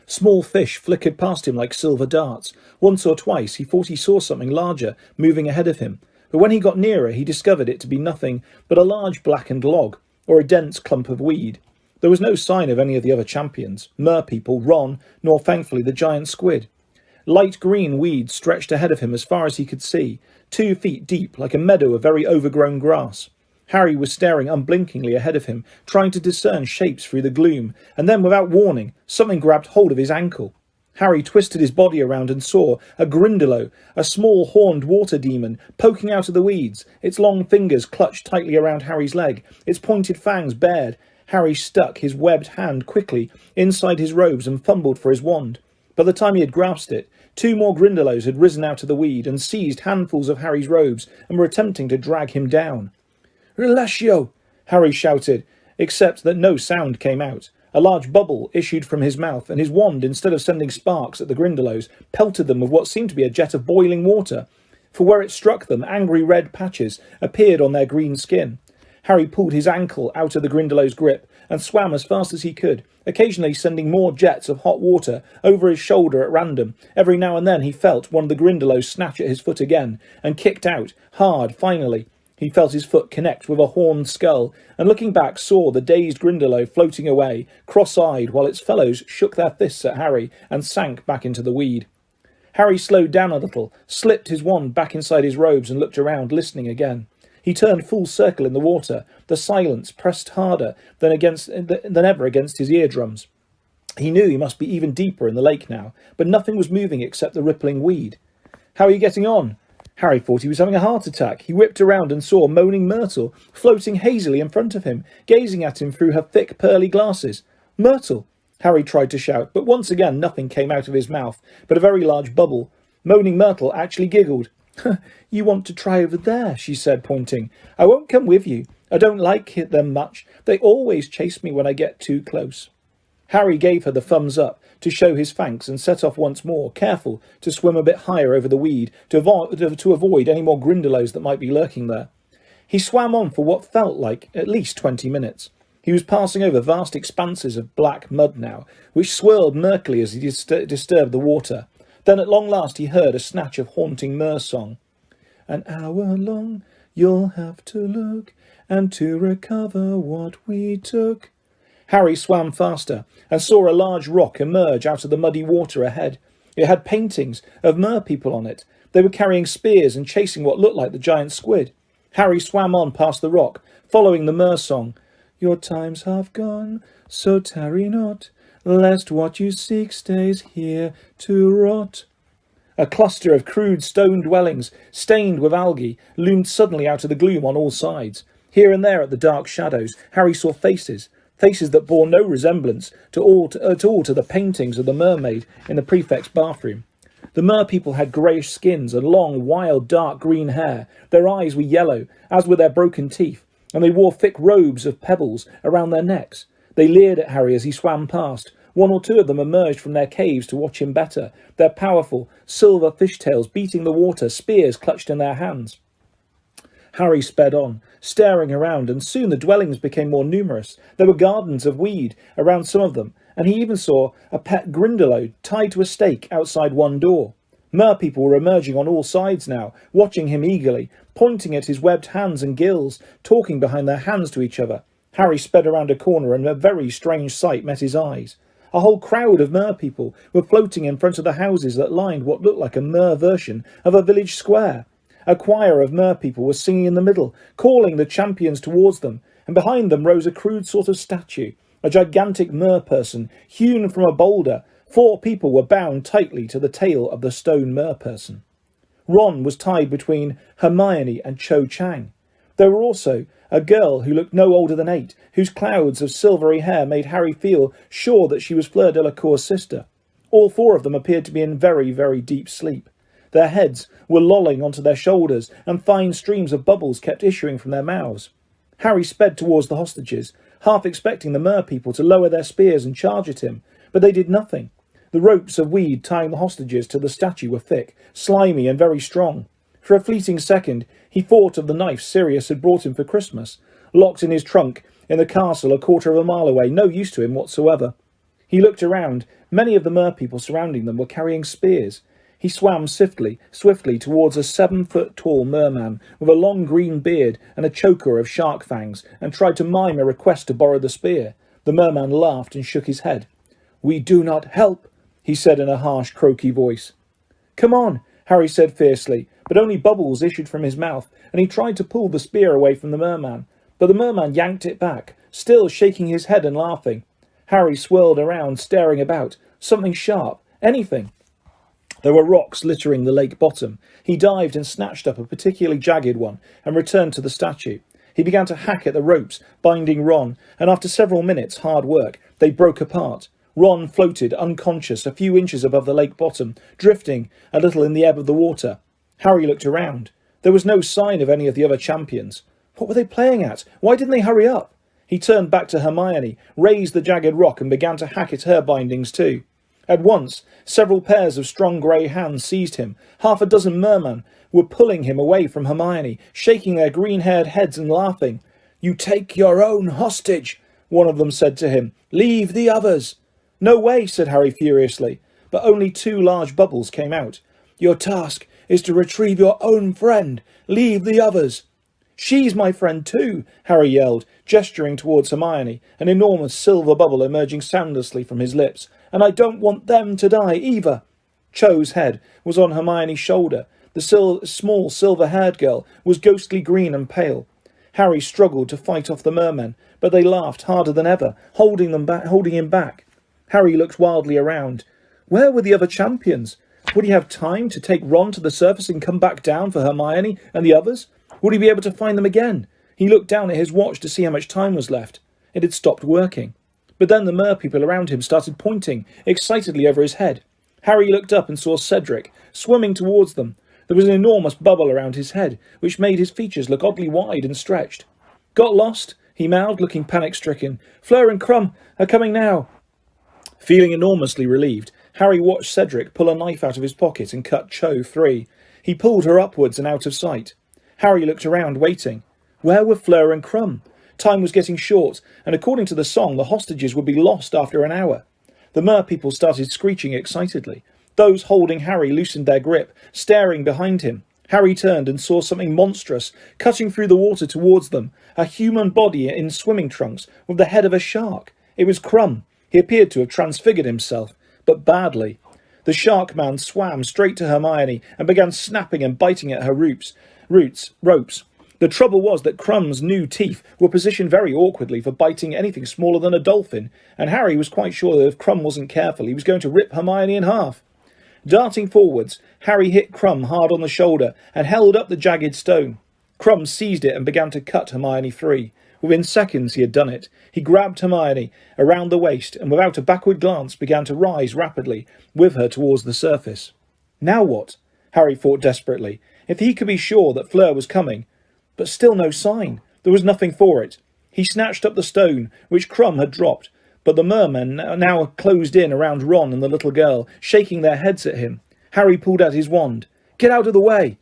Small fish flickered past him like silver darts. Once or twice he thought he saw something larger moving ahead of him, but when he got nearer he discovered it to be nothing but a large blackened log, or a dense clump of weed. There was no sign of any of the other champions, merpeople, Ron, nor thankfully the giant squid. Light green weed stretched ahead of him as far as he could see, 2 feet deep, like a meadow of very overgrown grass. Harry was staring unblinkingly ahead of him, trying to discern shapes through the gloom, and then, without warning, something grabbed hold of his ankle. Harry twisted his body around and saw a Grindylow, a small horned water demon, poking out of the weeds, its long fingers clutched tightly around Harry's leg, its pointed fangs bared. Harry stuck his webbed hand quickly inside his robes and fumbled for his wand. By the time he had grasped it, 2 more Grindylows had risen out of the weed and seized handfuls of Harry's robes and were attempting to drag him down. "Relatio!" Harry shouted, except that no sound came out. A large bubble issued from his mouth, and his wand, instead of sending sparks at the Grindylows, pelted them with what seemed to be a jet of boiling water. For where it struck them, angry red patches appeared on their green skin. Harry pulled his ankle out of the Grindylow's grip and swam as fast as he could, occasionally sending more jets of hot water over his shoulder at random. Every now and then he felt one of the Grindylows snatch at his foot again, and kicked out, hard, finally. He felt his foot connect with a horned skull, and looking back saw the dazed Grindylow floating away, cross-eyed, while its fellows shook their fists at Harry and sank back into the weed. Harry slowed down a little, slipped his wand back inside his robes and looked around, listening again. He turned full circle in the water. The silence pressed harder than ever against his eardrums. He knew he must be even deeper in the lake now, but nothing was moving except the rippling weed. "How are you getting on?" Harry thought he was having a heart attack. He whipped around and saw Moaning Myrtle floating hazily in front of him, gazing at him through her thick, pearly glasses. "Myrtle!" Harry tried to shout, but once again nothing came out of his mouth but a very large bubble. Moaning Myrtle actually giggled. "You want to try over there," she said, pointing. "I won't come with you. I don't like them much. They always chase me when I get too close." Harry gave her the thumbs up to show his thanks and set off once more, careful to swim a bit higher over the weed to avoid any more grindylows that might be lurking there. He swam on for what felt like at least 20 minutes. He was passing over vast expanses of black mud now, which swirled murkily as he disturbed the water. Then at long last he heard a snatch of haunting Mer song. An hour long you'll have to look, and to recover what we took. Harry swam faster and saw a large rock emerge out of the muddy water ahead. It had paintings of mer people on it. They were carrying spears and chasing what looked like the giant squid. Harry swam on past the rock, following the mer song. Your time's half gone, so tarry not, lest what you seek stays here to rot. A cluster of crude stone dwellings, stained with algae, loomed suddenly out of the gloom on all sides. Here and there at the dark shadows, Harry saw faces that bore no resemblance at all to the paintings of the mermaid in the prefect's bathroom. The mer people had greyish skins and long, wild, dark green hair. Their eyes were yellow, as were their broken teeth, and they wore thick robes of pebbles around their necks. They leered at Harry as he swam past. One or two of them emerged from their caves to watch him better, their powerful, silver fishtails beating the water, spears clutched in their hands. Harry sped on, staring around, and soon the dwellings became more numerous. There were gardens of weed around some of them, and he even saw a pet grindylow tied to a stake outside one door. Mer people were emerging on all sides now, watching him eagerly, pointing at his webbed hands and gills, talking behind their hands to each other. Harry sped around a corner, and a very strange sight met his eyes. A whole crowd of mer people were floating in front of the houses that lined what looked like a mer version of a village square. A choir of mer people was singing in the middle, calling the champions towards them, and behind them rose a crude sort of statue, a gigantic mer person, hewn from a boulder. 4 people were bound tightly to the tail of the stone mer person. Ron was tied between Hermione and Cho Chang. There were also a girl who looked no older than 8, whose clouds of silvery hair made Harry feel sure that she was Fleur Delacour's sister. All 4 of them appeared to be in very, very deep sleep. Their heads were lolling onto their shoulders, and fine streams of bubbles kept issuing from their mouths. Harry sped towards the hostages, half expecting the mer people to lower their spears and charge at him, but they did nothing. The ropes of weed tying the hostages to the statue were thick, slimy, and very strong. For a fleeting second, he thought of the knife Sirius had brought him for Christmas, locked in his trunk in the castle a quarter of a mile away, no use to him whatsoever. He looked around. Many of the mer people surrounding them were carrying spears. He swam swiftly towards a 7-foot-tall merman with a long green beard and a choker of shark fangs, and tried to mime a request to borrow the spear. The merman laughed and shook his head. "We do not help," he said in a harsh, croaky voice. "Come on," Harry said fiercely, but only bubbles issued from his mouth, and he tried to pull the spear away from the merman. But the merman yanked it back, still shaking his head and laughing. Harry swirled around, staring about. Something sharp. Anything. There were rocks littering the lake bottom. He dived and snatched up a particularly jagged one and returned to the statue. He began to hack at the ropes, binding Ron, and after several minutes' hard work, they broke apart. Ron floated, unconscious, a few inches above the lake bottom, drifting a little in the ebb of the water. Harry looked around. There was no sign of any of the other champions. What were they playing at? Why didn't they hurry up? He turned back to Hermione, raised the jagged rock, and began to hack at her bindings too. At once, several pairs of strong grey hands seized him. 6 mermen were pulling him away from Hermione, shaking their green-haired heads and laughing. "You take your own hostage," one of them said to him. "Leave the others." "No way," said Harry furiously, but only 2 large bubbles came out. "Your task is to retrieve your own friend. Leave the others." "She's my friend too," Harry yelled, gesturing towards Hermione, an enormous silver bubble emerging soundlessly from his lips. "And I don't want them to die either." Cho's head was on Hermione's shoulder. The small silver-haired girl was ghostly green and pale. Harry struggled to fight off the mermen, but they laughed harder than ever, holding him back. Harry looked wildly around. Where were the other champions? Would he have time to take Ron to the surface and come back down for Hermione and the others? Would he be able to find them again? He looked down at his watch to see how much time was left. It had stopped working. But then the mer people around him started pointing excitedly over his head. Harry looked up and saw Cedric swimming towards them. There was an enormous bubble around his head, which made his features look oddly wide and stretched. "Got lost?" he mouthed, looking panic-stricken. "Fleur and Crumb are coming now." Feeling enormously relieved, Harry watched Cedric pull a knife out of his pocket and cut Cho free. He pulled her upwards and out of sight. Harry looked around, waiting. Where were Fleur and Crumb? Time was getting short, and according to the song, the hostages would be lost after an hour. The merpeople started screeching excitedly. Those holding Harry loosened their grip, staring behind him. Harry turned and saw something monstrous cutting through the water towards them, a human body in swimming trunks with the head of a shark. It was Crumb. He appeared to have transfigured himself, but badly. The shark man swam straight to Hermione and began snapping and biting at her ropes. The trouble was that Crumb's new teeth were positioned very awkwardly for biting anything smaller than a dolphin, and Harry was quite sure that if Crumb wasn't careful, he was going to rip Hermione in half. Darting forwards, Harry hit Crumb hard on the shoulder and held up the jagged stone. Crumb seized it and began to cut Hermione free. Within seconds he had done it. He grabbed Hermione around the waist and without a backward glance began to rise rapidly with her towards the surface. Now what? Harry thought desperately. If he could be sure that Fleur was coming. But still no sign. There was nothing for it. He snatched up the stone, which Crumb had dropped, but the mermen now closed in around Ron and the little girl, shaking their heads at him. Harry pulled out his wand. Get out of the way!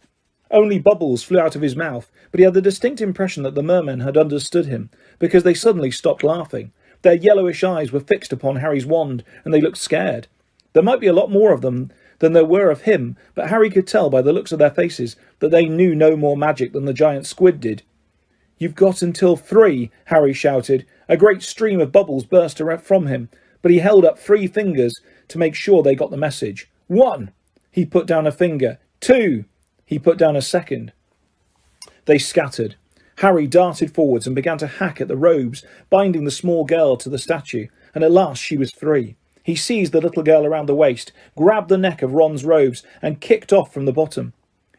Only bubbles flew out of his mouth, but he had the distinct impression that the mermen had understood him, because they suddenly stopped laughing. Their yellowish eyes were fixed upon Harry's wand, and they looked scared. There might be a lot more of them than there were of him, but Harry could tell by the looks of their faces that they knew no more magic than the giant squid did. You've got until 3, Harry shouted. A great stream of bubbles burst from him, but he held up 3 fingers to make sure they got the message. 1. He put down a finger. 2. He put down a second. They scattered. Harry darted forwards and began to hack at the robes, binding the small girl to the statue, and at last she was free. He seized the little girl around the waist, grabbed the neck of Ron's robes, and kicked off from the bottom.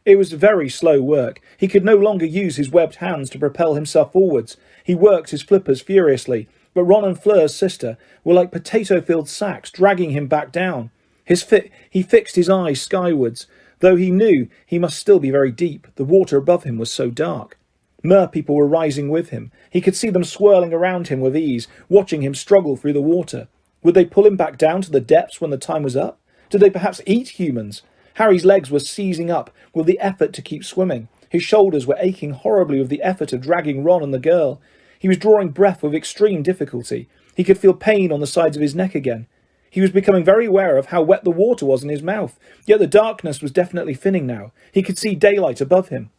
It was very slow work. He could no longer use his webbed hands to propel himself forwards. He worked his flippers furiously, but Ron and Fleur's sister were like potato-filled sacks, dragging him back down. He fixed his eyes skywards, though he knew he must still be very deep. The water above him was so dark. Merpeople were rising with him. He could see them swirling around him with ease, watching him struggle through the water. Would they pull him back down to the depths when the time was up? Did they perhaps eat humans? Harry's legs were seizing up with the effort to keep swimming. His shoulders were aching horribly with the effort of dragging Ron and the girl. He was drawing breath with extreme difficulty. He could feel pain on the sides of his neck again. He was becoming very aware of how wet the water was in his mouth, yet the darkness was definitely thinning now. He could see daylight above him.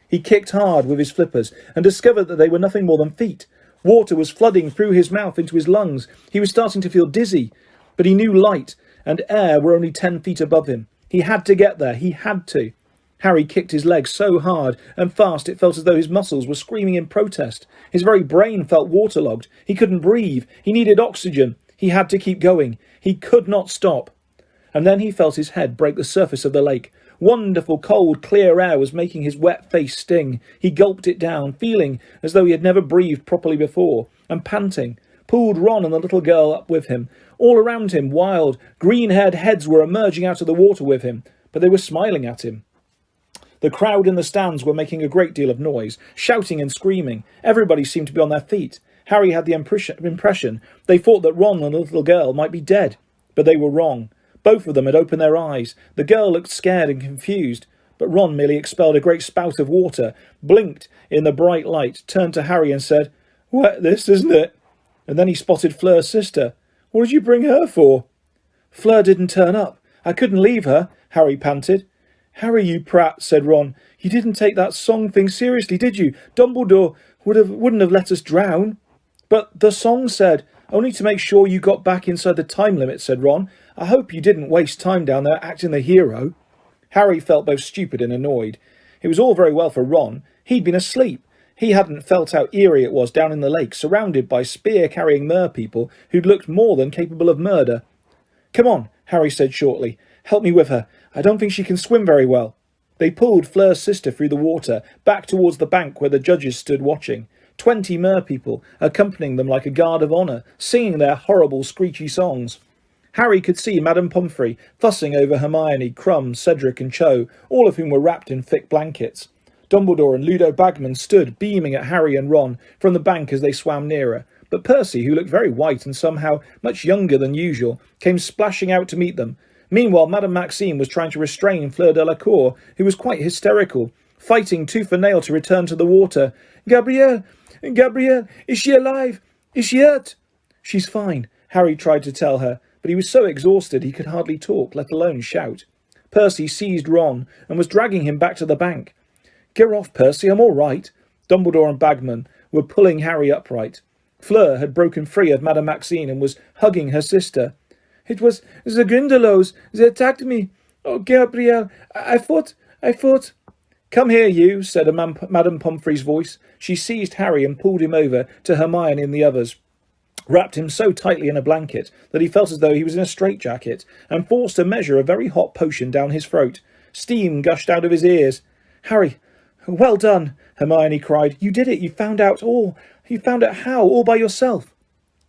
He kicked hard with his flippers and discovered that they were nothing more than feet. Water was flooding through his mouth into his lungs. He was starting to feel dizzy, but he knew light and air were only 10 feet above him. He had to get there. He had to. Harry kicked his legs so hard and fast it felt as though his muscles were screaming in protest. His very brain felt waterlogged. He couldn't breathe. He needed oxygen. He had to keep going. He could not stop. And then he felt his head break the surface of the lake. Wonderful, cold, clear air was making his wet face sting. He gulped it down, feeling as though he had never breathed properly before, and panting, pulled Ron and the little girl up with him. All around him, wild, green-haired heads were emerging out of the water with him, but they were smiling at him. The crowd in the stands were making a great deal of noise, shouting and screaming. Everybody seemed to be on their feet. Harry had the impression they thought that Ron and the little girl might be dead, but they were wrong. Both of them had opened their eyes. The girl looked scared and confused, but Ron merely expelled a great spout of water, blinked in the bright light, turned to Harry and said, "Wet this, isn't it?" And then he spotted Fleur's sister. "What did you bring her for?" "Fleur didn't turn up. I couldn't leave her," Harry panted. "Harry, you prat," said Ron. "You didn't take that song thing seriously, did you? Dumbledore wouldn't have let us drown." "But the song said, only to make sure you got back inside the time limit," said Ron. "I hope you didn't waste time down there acting the hero." Harry felt both stupid and annoyed. It was all very well for Ron. He'd been asleep. He hadn't felt how eerie it was down in the lake, surrounded by spear-carrying merpeople who'd looked more than capable of murder. "Come on," Harry said shortly. "Help me with her. I don't think she can swim very well." They pulled Fleur's sister through the water, back towards the bank where the judges stood watching. 20 merpeople accompanying them like a guard of honour, singing their horrible screechy songs. Harry could see Madame Pomfrey fussing over Hermione, Crumb, Cedric and Cho, all of whom were wrapped in thick blankets. Dumbledore and Ludo Bagman stood beaming at Harry and Ron from the bank as they swam nearer. but Percy, who looked very white and somehow much younger than usual, came splashing out to meet them. Meanwhile, Madame Maxime was trying to restrain Fleur Delacour, who was quite hysterical, fighting tooth and nail to return to the water. Gabrielle! Gabrielle! Is she alive? Is she hurt? She's fine, Harry tried to tell her, but he was so exhausted he could hardly talk, let alone shout. Percy seized Ron and was dragging him back to the bank. Get off, Percy, I'm all right. Dumbledore and Bagman were pulling Harry upright. Fleur had broken free of Madame Maxime and was hugging her sister. It was the Grindylows. They attacked me. Oh, Gabrielle, I fought. Come here, you, said Madame Pomfrey's voice. She seized Harry and pulled him over to Hermione and the others, wrapped him so tightly in a blanket that he felt as though he was in a straitjacket, and forced to measure a very hot potion down his throat. Steam gushed out of his ears. Harry, well done, Hermione cried. You did it. You found out all. You found out how, all by yourself.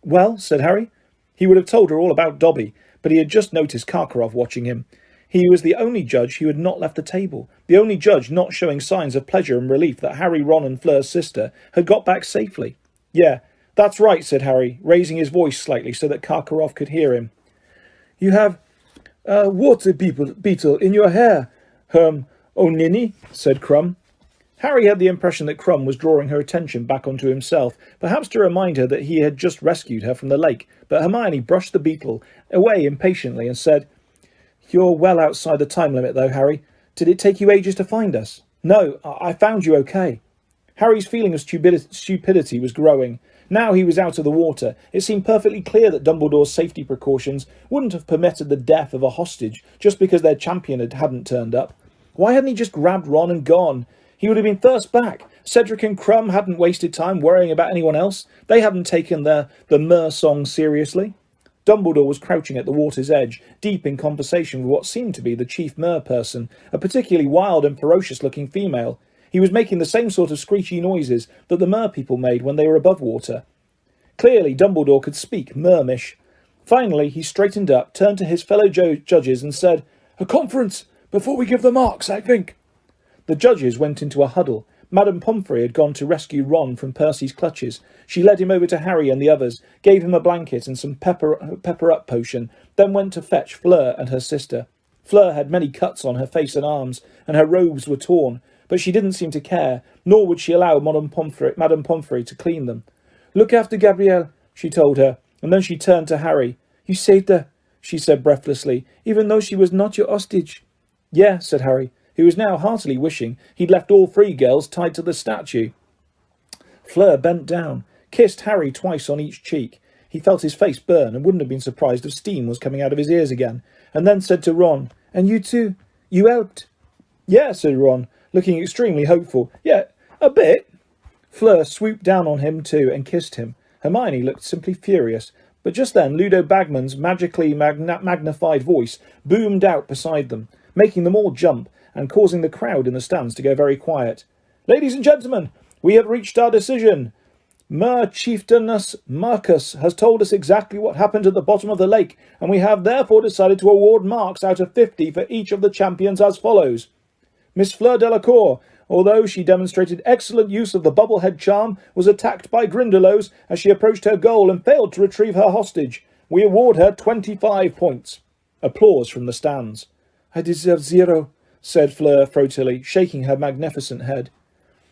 Well, said Harry. He would have told her all about Dobby, but he had just noticed Karkaroff watching him. He was the only judge who had not left the table, the only judge not showing signs of pleasure and relief that Harry, Ron and Fleur's sister had got back safely. Yeah, that's right, said Harry, raising his voice slightly so that Karkaroff could hear him. You have water beetle in your hair, oh ninny, said Crumb. Harry had the impression that Crumb was drawing her attention back onto himself, perhaps to remind her that he had just rescued her from the lake, but Hermione brushed the beetle away impatiently and said, You're well outside the time limit, though, Harry. Did it take you ages to find us? No, I found you okay. Harry's feeling of stupidity was growing. Now he was out of the water. It seemed perfectly clear that Dumbledore's safety precautions wouldn't have permitted the death of a hostage just because their champion hadn't turned up. Why hadn't he just grabbed Ron and gone? He would have been first back. Cedric and Crumb hadn't wasted time worrying about anyone else. They hadn't taken the Mer song seriously. Dumbledore was crouching at the water's edge, deep in conversation with what seemed to be the chief Mer person, a particularly wild and ferocious-looking female. He was making the same sort of screechy noises that the Mer people made when they were above water. Clearly, Dumbledore could speak Mermish. Finally, he straightened up, turned to his fellow judges and said, A conference, before we give the marks, I think. The judges went into a huddle. Madame Pomfrey had gone to rescue Ron from Percy's clutches. She led him over to Harry and the others, gave him a blanket and some pepper-up potion, then went to fetch Fleur and her sister. Fleur had many cuts on her face and arms, and her robes were torn, but she didn't seem to care, nor would she allow Madame Pomfrey to clean them. Look after Gabrielle, she told her, and then she turned to Harry. You saved her, she said breathlessly, even though she was not your hostage. Yeah, said Harry, who was now heartily wishing he'd left all three girls tied to the statue. Fleur bent down, kissed Harry twice on each cheek. He felt his face burn and wouldn't have been surprised if steam was coming out of his ears again, and then said to Ron, And you too? You helped? Yeah, said Ron, looking extremely hopeful. Yeah, a bit. Fleur swooped down on him too and kissed him. Hermione looked simply furious, but just then Ludo Bagman's magically magnified voice boomed out beside them, making them all jump and causing the crowd in the stands to go very quiet. Ladies and gentlemen, we have reached our decision. Mer Chieftainess Marcus has told us exactly what happened at the bottom of the lake, and we have therefore decided to award marks out of 50 for each of the champions as follows. Miss Fleur Delacour, although she demonstrated excellent use of the bubblehead charm, was attacked by Grindylows as she approached her goal and failed to retrieve her hostage. We award her 25 points. Applause from the stands. I deserve 0, said Fleur throatily, shaking her magnificent head.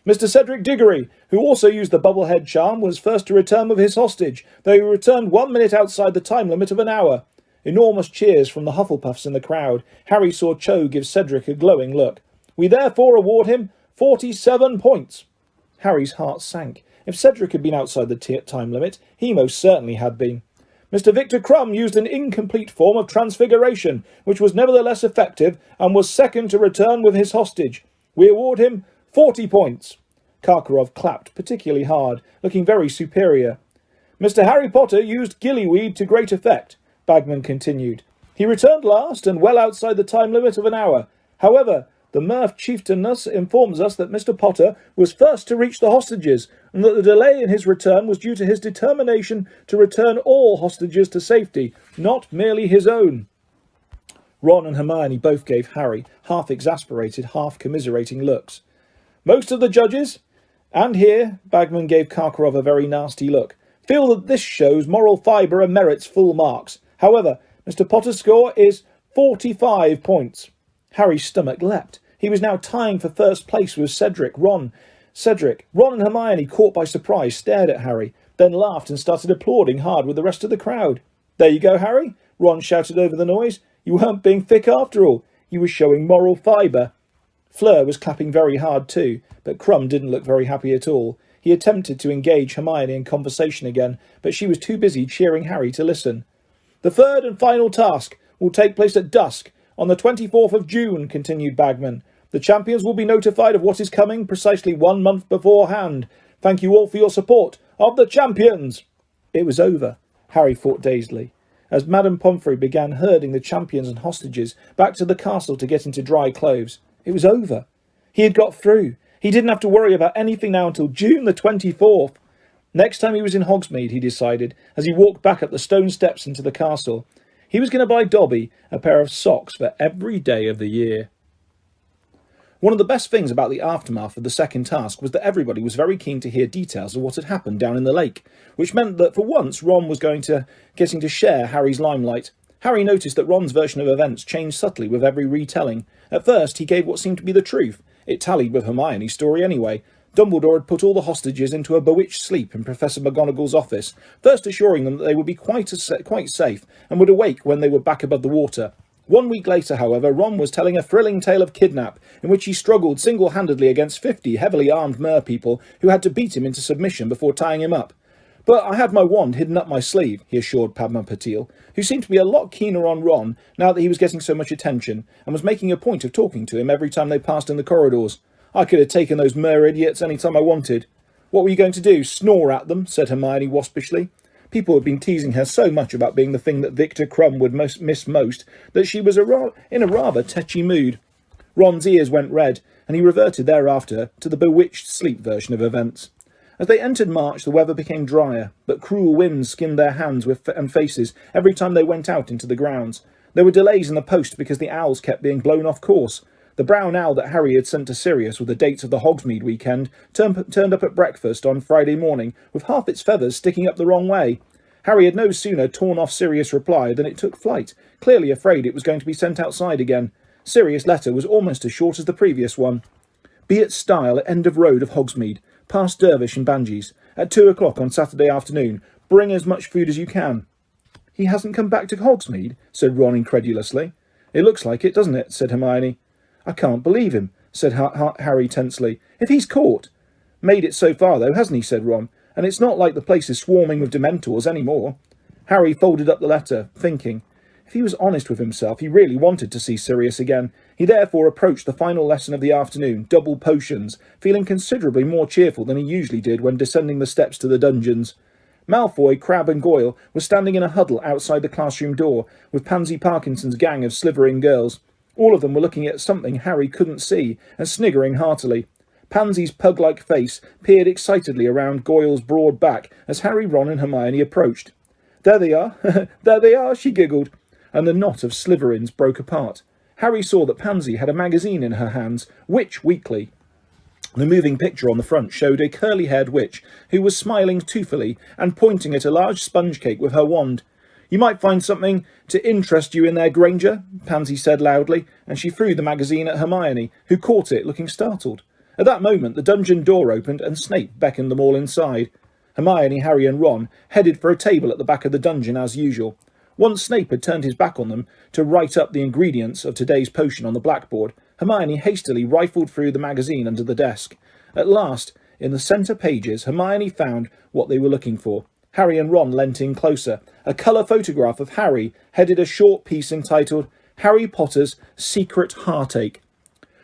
Mr. Cedric Diggory, who also used the bubblehead charm, was first to return with his hostage, though he returned 1 minute outside the time limit of an hour. Enormous cheers from the Hufflepuffs in the crowd. Harry saw Cho give Cedric a glowing look. We therefore award him 47 points. Harry's heart sank. If Cedric had been outside the time limit, he most certainly had been. Mr. Victor Crumb used an incomplete form of transfiguration, which was nevertheless effective, and was second to return with his hostage. We award him 40 points. Karkaroff clapped particularly hard, looking very superior. Mr. Harry Potter used gillyweed to great effect, Bagman continued. He returned last and well outside the time limit of an hour. However, the Merf Chieftainess informs us that Mr. Potter was first to reach the hostages, and that the delay in his return was due to his determination to return all hostages to safety, not merely his own. Ron and Hermione both gave Harry half-exasperated, half-commiserating looks. Most of the judges, and here Bagman gave Karkaroff a very nasty look, feel that this shows moral fibre and merits full marks. However, Mr. Potter's score is 45 points. Harry's stomach leapt. He was now tying for first place with Ron and Hermione, caught by surprise, stared at Harry, then laughed and started applauding hard with the rest of the crowd. "There you go, Harry," Ron shouted over the noise. "You weren't being thick after all. You were showing moral fibre." Fleur was clapping very hard too, but Crumb didn't look very happy at all. He attempted to engage Hermione in conversation again, but she was too busy cheering Harry to listen. "The third and final task will take place at dusk on the 24th of June, continued Bagman. "The champions will be notified of what is coming precisely 1 month beforehand. Thank you all for your support of the champions." It was over, Harry thought dazedly, as Madame Pomfrey began herding the champions and hostages back to the castle to get into dry clothes. It was over. He had got through. He didn't have to worry about anything now until June the 24th. Next time he was in Hogsmeade, he decided, as he walked back up the stone steps into the castle, he was going to buy Dobby a pair of socks for every day of the year. One of the best things about the aftermath of the second task was that everybody was very keen to hear details of what had happened down in the lake, which meant that for once Ron was getting to share Harry's limelight. Harry noticed that Ron's version of events changed subtly with every retelling. At first, he gave what seemed to be the truth. It tallied with Hermione's story anyway. Dumbledore had put all the hostages into a bewitched sleep in Professor McGonagall's office, first assuring them that they would be quite safe and would awake when they were back above the water. 1 week later, however, Ron was telling a thrilling tale of kidnap, in which he struggled single-handedly against 50 heavily armed merpeople who had to beat him into submission before tying him up. "But I had my wand hidden up my sleeve," he assured Padma Patil, who seemed to be a lot keener on Ron now that he was getting so much attention, and was making a point of talking to him every time they passed in the corridors. "I could have taken those mer-idiots any time I wanted." "What were you going to do, snore at them?" said Hermione waspishly. People had been teasing her so much about being the thing that Victor Crumb would miss most that she was in a rather tetchy mood. Ron's ears went red, and he reverted thereafter to the bewitched sleep version of events. As they entered March, the weather became drier, but cruel winds skinned their hands and faces every time they went out into the grounds. There were delays in the post because the owls kept being blown off course. The brown owl that Harry had sent to Sirius with the dates of the Hogsmeade weekend turned up at breakfast on Friday morning with half its feathers sticking up the wrong way. Harry had no sooner torn off Sirius' reply than it took flight, clearly afraid it was going to be sent outside again. Sirius' letter was almost as short as the previous one. "Be at Stile at end of road of Hogsmeade, past Dervish and Banshees, at 2 o'clock on Saturday afternoon. Bring as much food as you can." "He hasn't come back to Hogsmeade?" said Ron incredulously. "It looks like it, doesn't it?" said Hermione. "I can't believe him," said Harry tensely. "If he's caught—" "Made it so far, though, hasn't he?" said Ron. "And it's not like the place is swarming with Dementors any more." Harry folded up the letter, thinking. If he was honest with himself, he really wanted to see Sirius again. He therefore approached the final lesson of the afternoon, double potions, feeling considerably more cheerful than he usually did when descending the steps to the dungeons. Malfoy, Crabbe and Goyle were standing in a huddle outside the classroom door, with Pansy Parkinson's gang of slivering girls. All of them were looking at something Harry couldn't see, and sniggering heartily. Pansy's pug-like face peered excitedly around Goyle's broad back as Harry, Ron and Hermione approached. "There they are, there they are," she giggled, and the knot of Slytherins broke apart. Harry saw that Pansy had a magazine in her hands, Witch Weekly. The moving picture on the front showed a curly-haired witch who was smiling toothily and pointing at a large sponge cake with her wand. "You might find something to interest you in there, Granger," Pansy said loudly, and she threw the magazine at Hermione, who caught it, looking startled. At that moment, the dungeon door opened and Snape beckoned them all inside. Hermione, Harry and Ron headed for a table at the back of the dungeon as usual. Once Snape had turned his back on them to write up the ingredients of today's potion on the blackboard, Hermione hastily rifled through the magazine under the desk. At last, in the centre pages, Hermione found what they were looking for. Harry and Ron leant in closer. A colour photograph of Harry headed a short piece entitled Harry Potter's Secret Heartache.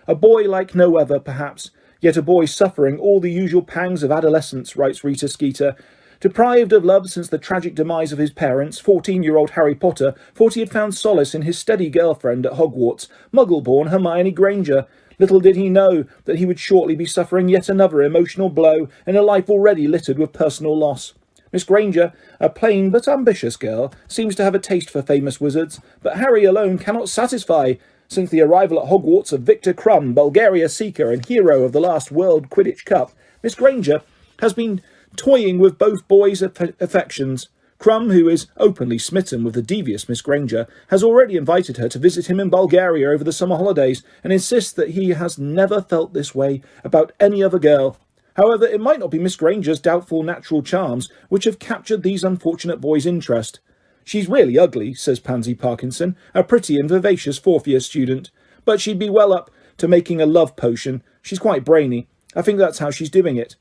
"A boy like no other, perhaps, yet a boy suffering all the usual pangs of adolescence," writes Rita Skeeter. "Deprived of love since the tragic demise of his parents, 14-year-old Harry Potter thought he had found solace in his steady girlfriend at Hogwarts, Muggle-born Hermione Granger. Little did he know that he would shortly be suffering yet another emotional blow in a life already littered with personal loss. Miss Granger, a plain but ambitious girl, seems to have a taste for famous wizards, but Harry alone cannot satisfy. Since the arrival at Hogwarts of Victor Crumb, Bulgaria seeker and hero of the last World Quidditch Cup, Miss Granger has been toying with both boys' affections. Crumb, who is openly smitten with the devious Miss Granger, has already invited her to visit him in Bulgaria over the summer holidays, and insists that he has never felt this way about any other girl. However, it might not be Miss Granger's doubtful natural charms which have captured these unfortunate boys' interest. She's really ugly, says Pansy Parkinson, a pretty and vivacious fourth-year student, but she'd be well up to making a love potion. She's quite brainy. I think that's how she's doing it.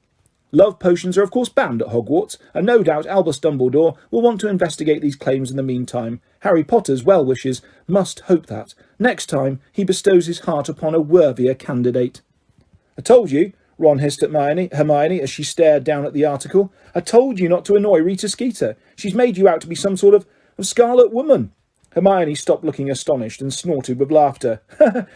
Love potions are of course banned at Hogwarts, and no doubt Albus Dumbledore will want to investigate these claims in the meantime. Harry Potter's well-wishers must hope that, next time, he bestows his heart upon a worthier candidate. I told you, Ron hissed at Hermione as she stared down at the article. I told you not to annoy Rita Skeeter. She's made you out to be some sort of Scarlet Woman. Hermione stopped looking astonished and snorted with laughter.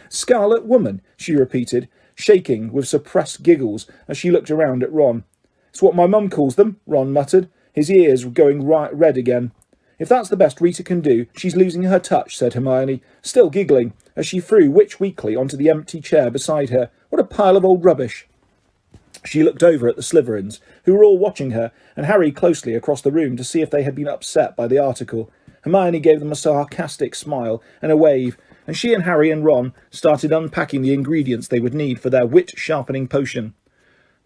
Scarlet Woman, she repeated, shaking with suppressed giggles as she looked around at Ron. It's what my mum calls them, Ron muttered, his ears going red again. If that's the best Rita can do, she's losing her touch, said Hermione, still giggling, as she threw Witch Weekly onto the empty chair beside her. What a pile of old rubbish. She looked over at the Slytherins, who were all watching her, and Harry closely across the room to see if they had been upset by the article. Hermione gave them a sarcastic smile and a wave, and she and Harry and Ron started unpacking the ingredients they would need for their wit-sharpening potion.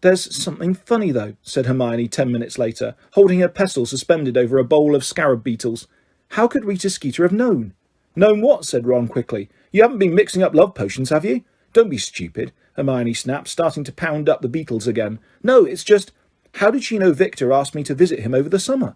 There's something funny, though, said Hermione 10 minutes later, holding her pestle suspended over a bowl of scarab beetles. How could Rita Skeeter have known? Known what? Said Ron quickly. You haven't been mixing up love potions, have you? Don't be stupid, Hermione snapped, starting to pound up the beetles again. No, it's just... How did she know Victor asked me to visit him over the summer?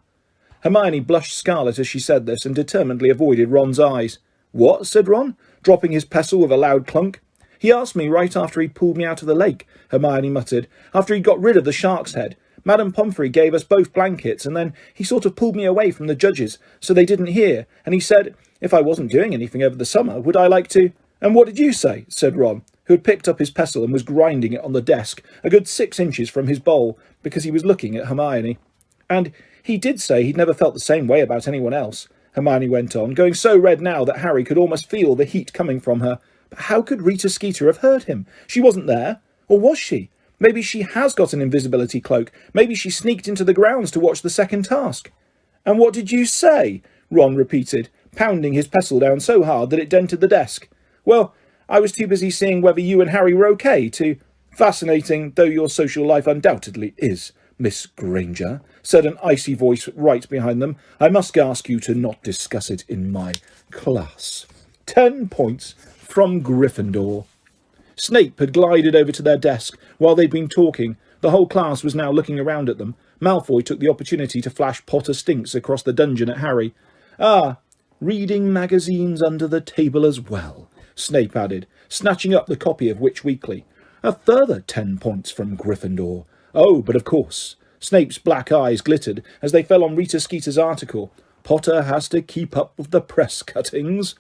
Hermione blushed scarlet as she said this and determinedly avoided Ron's eyes. What? Said Ron, dropping his pestle with a loud clunk. He asked me right after he'd pulled me out of the lake, Hermione muttered, after he'd got rid of the shark's head. Madame Pomfrey gave us both blankets, and then he sort of pulled me away from the judges, so they didn't hear, and he said, if I wasn't doing anything over the summer, would I like to... And what did you say? Said Ron, who had picked up his pestle and was grinding it on the desk, a good 6 inches from his bowl, because he was looking at Hermione. And he did say he'd never felt the same way about anyone else, Hermione went on, going so red now that Harry could almost feel the heat coming from her. But how could Rita Skeeter have heard him? She wasn't there. Or was she? Maybe she has got an invisibility cloak. Maybe she sneaked into the grounds to watch the second task. And what did you say? Ron repeated, pounding his pestle down so hard that it dented the desk. Well, I was too busy seeing whether you and Harry were okay to... Fascinating though your social life undoubtedly is, Miss Granger, said an icy voice right behind them. I must ask you to not discuss it in my class. 10 points from Gryffindor. Snape had glided over to their desk while they'd been talking. The whole class was now looking around at them. Malfoy took the opportunity to flash Potter stinks across the dungeon at Harry. Ah, reading magazines under the table as well, Snape added, snatching up the copy of Witch Weekly. A further 10 points from Gryffindor. Oh, but of course. Snape's black eyes glittered as they fell on Rita Skeeter's article. Potter has to keep up with the press cuttings.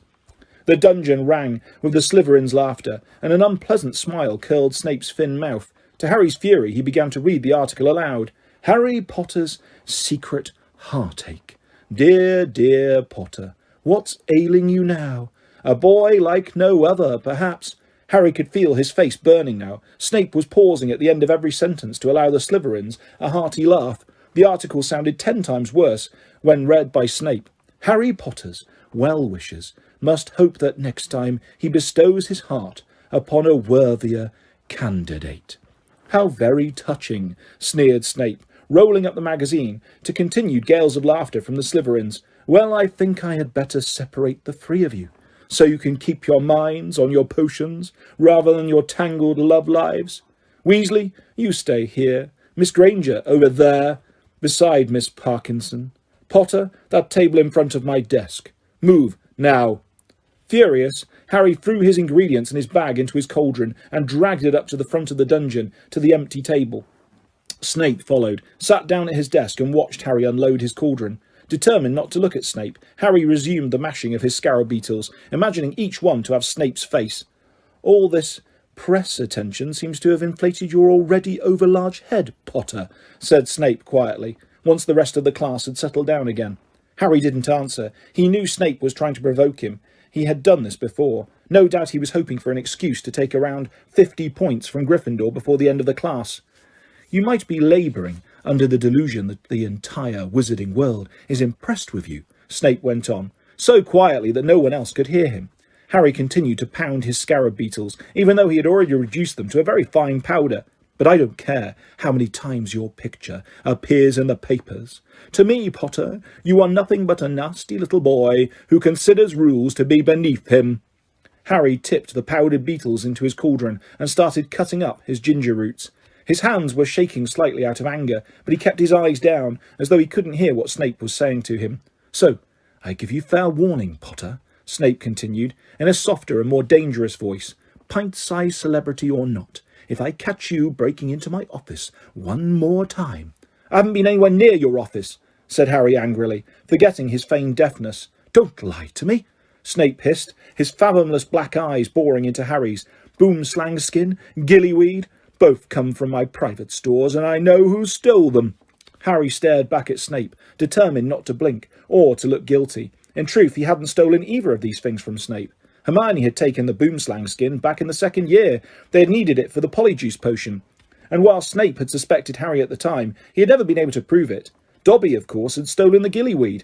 The dungeon rang with the Slytherin's laughter, and an unpleasant smile curled Snape's thin mouth. To Harry's fury, he began to read the article aloud. Harry Potter's secret heartache. Dear, dear Potter, what's ailing you now? A boy like no other, perhaps. Harry could feel his face burning now. Snape was pausing at the end of every sentence to allow the Slytherins a hearty laugh. The article sounded 10 times worse when read by Snape. Harry Potter's well-wishers must hope that next time he bestows his heart upon a worthier candidate. How very touching, sneered Snape, rolling up the magazine, to continued gales of laughter from the Slytherins. Well, I think I had better separate the 3 of you, so you can keep your minds on your potions, rather than your tangled love lives. Weasley, you stay here. Miss Granger, over there, beside Miss Parkinson. Potter, that table in front of my desk. Move, now. Furious, Harry threw his ingredients and his bag into his cauldron and dragged it up to the front of the dungeon, to the empty table. Snape followed, sat down at his desk and watched Harry unload his cauldron. Determined not to look at Snape, Harry resumed the mashing of his scarab beetles, imagining each one to have Snape's face. All this press attention seems to have inflated your already over-large head, Potter, said Snape quietly, once the rest of the class had settled down again. Harry didn't answer. He knew Snape was trying to provoke him. He had done this before. No doubt he was hoping for an excuse to take around 50 points from Gryffindor before the end of the class. You might be labouring under the delusion that the entire wizarding world is impressed with you," Snape went on, so quietly that no one else could hear him. Harry continued to pound his scarab beetles, even though he had already reduced them to a very fine powder. "But I don't care how many times your picture appears in the papers. To me, Potter, you are nothing but a nasty little boy who considers rules to be beneath him." Harry tipped the powdered beetles into his cauldron and started cutting up his ginger roots. His hands were shaking slightly out of anger, but he kept his eyes down, as though he couldn't hear what Snape was saying to him. "So, I give you fair warning, Potter," Snape continued, in a softer and more dangerous voice. "Pint-sized celebrity or not, if I catch you breaking into my office one more time—" "I haven't been anywhere near your office," said Harry angrily, forgetting his feigned deafness. "Don't lie to me," Snape hissed, his fathomless black eyes boring into Harry's. "Boomslang skin, gillyweed, both come from my private stores, and I know who stole them." Harry stared back at Snape, determined not to blink or to look guilty. In truth, he hadn't stolen either of these things from Snape. Hermione had taken the boomslang skin back in the second year. They had needed it for the polyjuice potion. And while Snape had suspected Harry at the time, he had never been able to prove it. Dobby, of course, had stolen the gillyweed.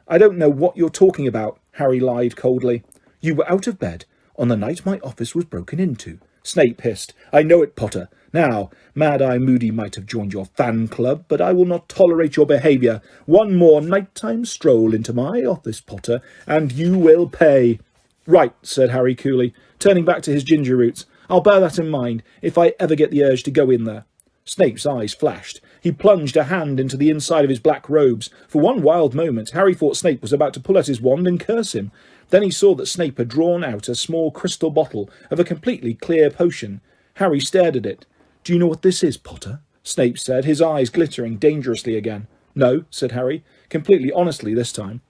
"I don't know what you're talking about," Harry lied coldly. "You were out of bed on the night my office was broken into," Snape hissed. "I know it, Potter. Now, Mad-Eye Moody might have joined your fan club, but I will not tolerate your behaviour. One more nighttime stroll into my office, Potter, and you will pay." "Right," said Harry coolly, turning back to his ginger roots. "I'll bear that in mind if I ever get the urge to go in there." Snape's eyes flashed. He plunged a hand into the inside of his black robes. For one wild moment, Harry thought Snape was about to pull out his wand and curse him. Then he saw that Snape had drawn out a small crystal bottle of a completely clear potion. Harry stared at it. "Do you know what this is, Potter?" Snape said, his eyes glittering dangerously again. "No," said Harry, completely honestly this time.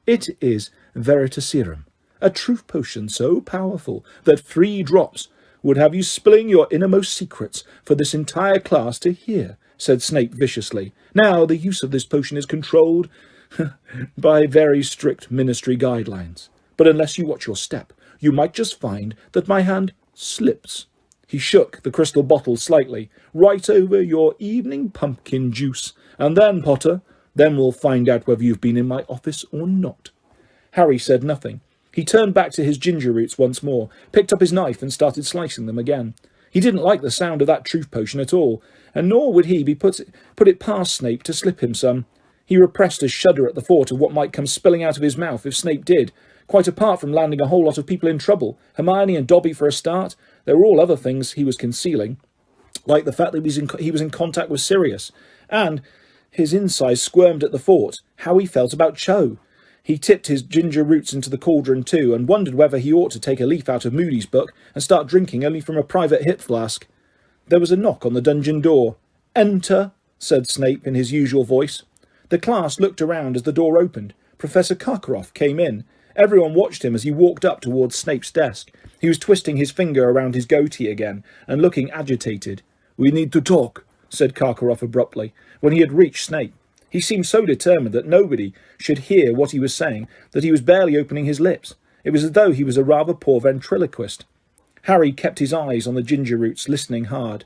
"It is Veritaserum, a truth potion so powerful that 3 drops would have you spilling your innermost secrets for this entire class to hear," said Snape viciously. "Now, the use of this potion is controlled by very strict ministry guidelines. But unless you watch your step, you might just find that my hand slips." He shook the crystal bottle slightly, "right over your evening pumpkin juice. And then, Potter, then we'll find out whether you've been in my office or not." Harry said nothing. He turned back to his ginger roots once more, picked up his knife and started slicing them again. He didn't like the sound of that truth potion at all, and nor would he be put it past Snape to slip him some. He repressed a shudder at the thought of what might come spilling out of his mouth if Snape did. Quite apart from landing a whole lot of people in trouble, Hermione and Dobby for a start, there were all other things he was concealing, like the fact that he was in contact with Sirius, and his insides squirmed at the thought how he felt about Cho. He tipped his ginger roots into the cauldron too, and wondered whether he ought to take a leaf out of Moody's book and start drinking only from a private hip flask. There was a knock on the dungeon door. "Enter," said Snape in his usual voice. The class looked around as the door opened. Professor Karkaroff came in. Everyone watched him as he walked up towards Snape's desk. He was twisting his finger around his goatee again and looking agitated. "We need to talk," said Karkaroff abruptly, when he had reached Snape. He seemed so determined that nobody should hear what he was saying that he was barely opening his lips. It was as though he was a rather poor ventriloquist. Harry kept his eyes on the ginger roots, listening hard.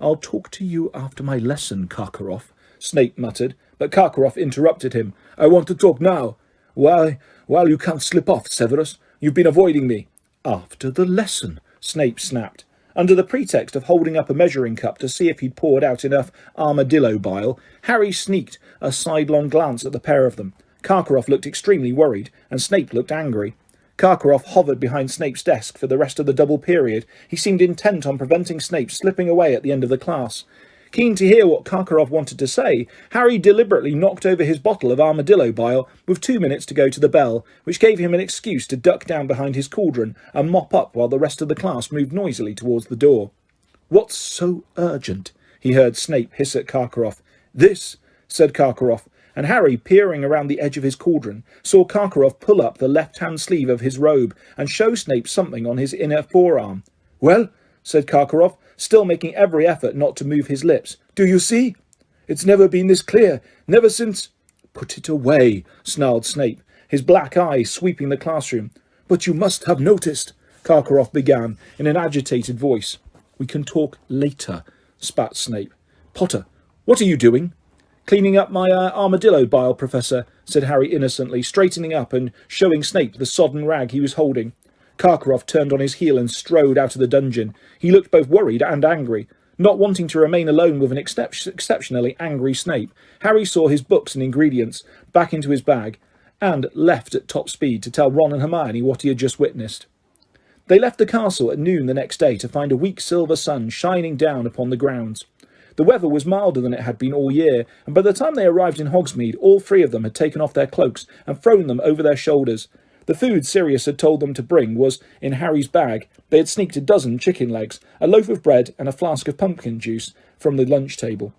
"I'll talk to you after my lesson, Karkaroff," Snape muttered, but Karkaroff interrupted him. "I want to talk now." Well, you can't slip off, Severus. You've been avoiding me." "After the lesson," Snape snapped. Under the pretext of holding up a measuring cup to see if he'd poured out enough armadillo bile, Harry sneaked a sidelong glance at the pair of them. Karkaroff looked extremely worried, and Snape looked angry. Karkaroff hovered behind Snape's desk for the rest of the double period. He seemed intent on preventing Snape slipping away at the end of the class. Keen to hear what Karkaroff wanted to say, Harry deliberately knocked over his bottle of armadillo bile with 2 minutes to go to the bell, which gave him an excuse to duck down behind his cauldron and mop up while the rest of the class moved noisily towards the door. "What's so urgent?" he heard Snape hiss at Karkaroff. "This," said Karkaroff, and Harry, peering around the edge of his cauldron, saw Karkaroff pull up the left-hand sleeve of his robe and show Snape something on his inner forearm. "Well," said Karkaroff, still making every effort not to move his lips. "Do you see? It's never been this clear, never since—" "Put it away," snarled Snape, his black eyes sweeping the classroom. "But you must have noticed," Karkaroff began in an agitated voice. "We can talk later," spat Snape. "Potter, what are you doing?" Cleaning up my armadillo bile, Professor, said Harry innocently, straightening up and showing Snape the sodden rag he was holding. Karkaroff turned on his heel and strode out of the dungeon. He looked both worried and angry. Not wanting to remain alone with an exceptionally angry Snape, Harry saw his books and ingredients back into his bag and left at top speed to tell Ron and Hermione what he had just witnessed. They left the castle at noon the next day to find a weak silver sun shining down upon the grounds. The weather was milder than it had been all year, and by the time they arrived in Hogsmeade, all three of them had taken off their cloaks and thrown them over their shoulders. The food Sirius had told them to bring was in Harry's bag. They had sneaked a dozen chicken legs, a loaf of bread and a flask of pumpkin juice from the lunch table.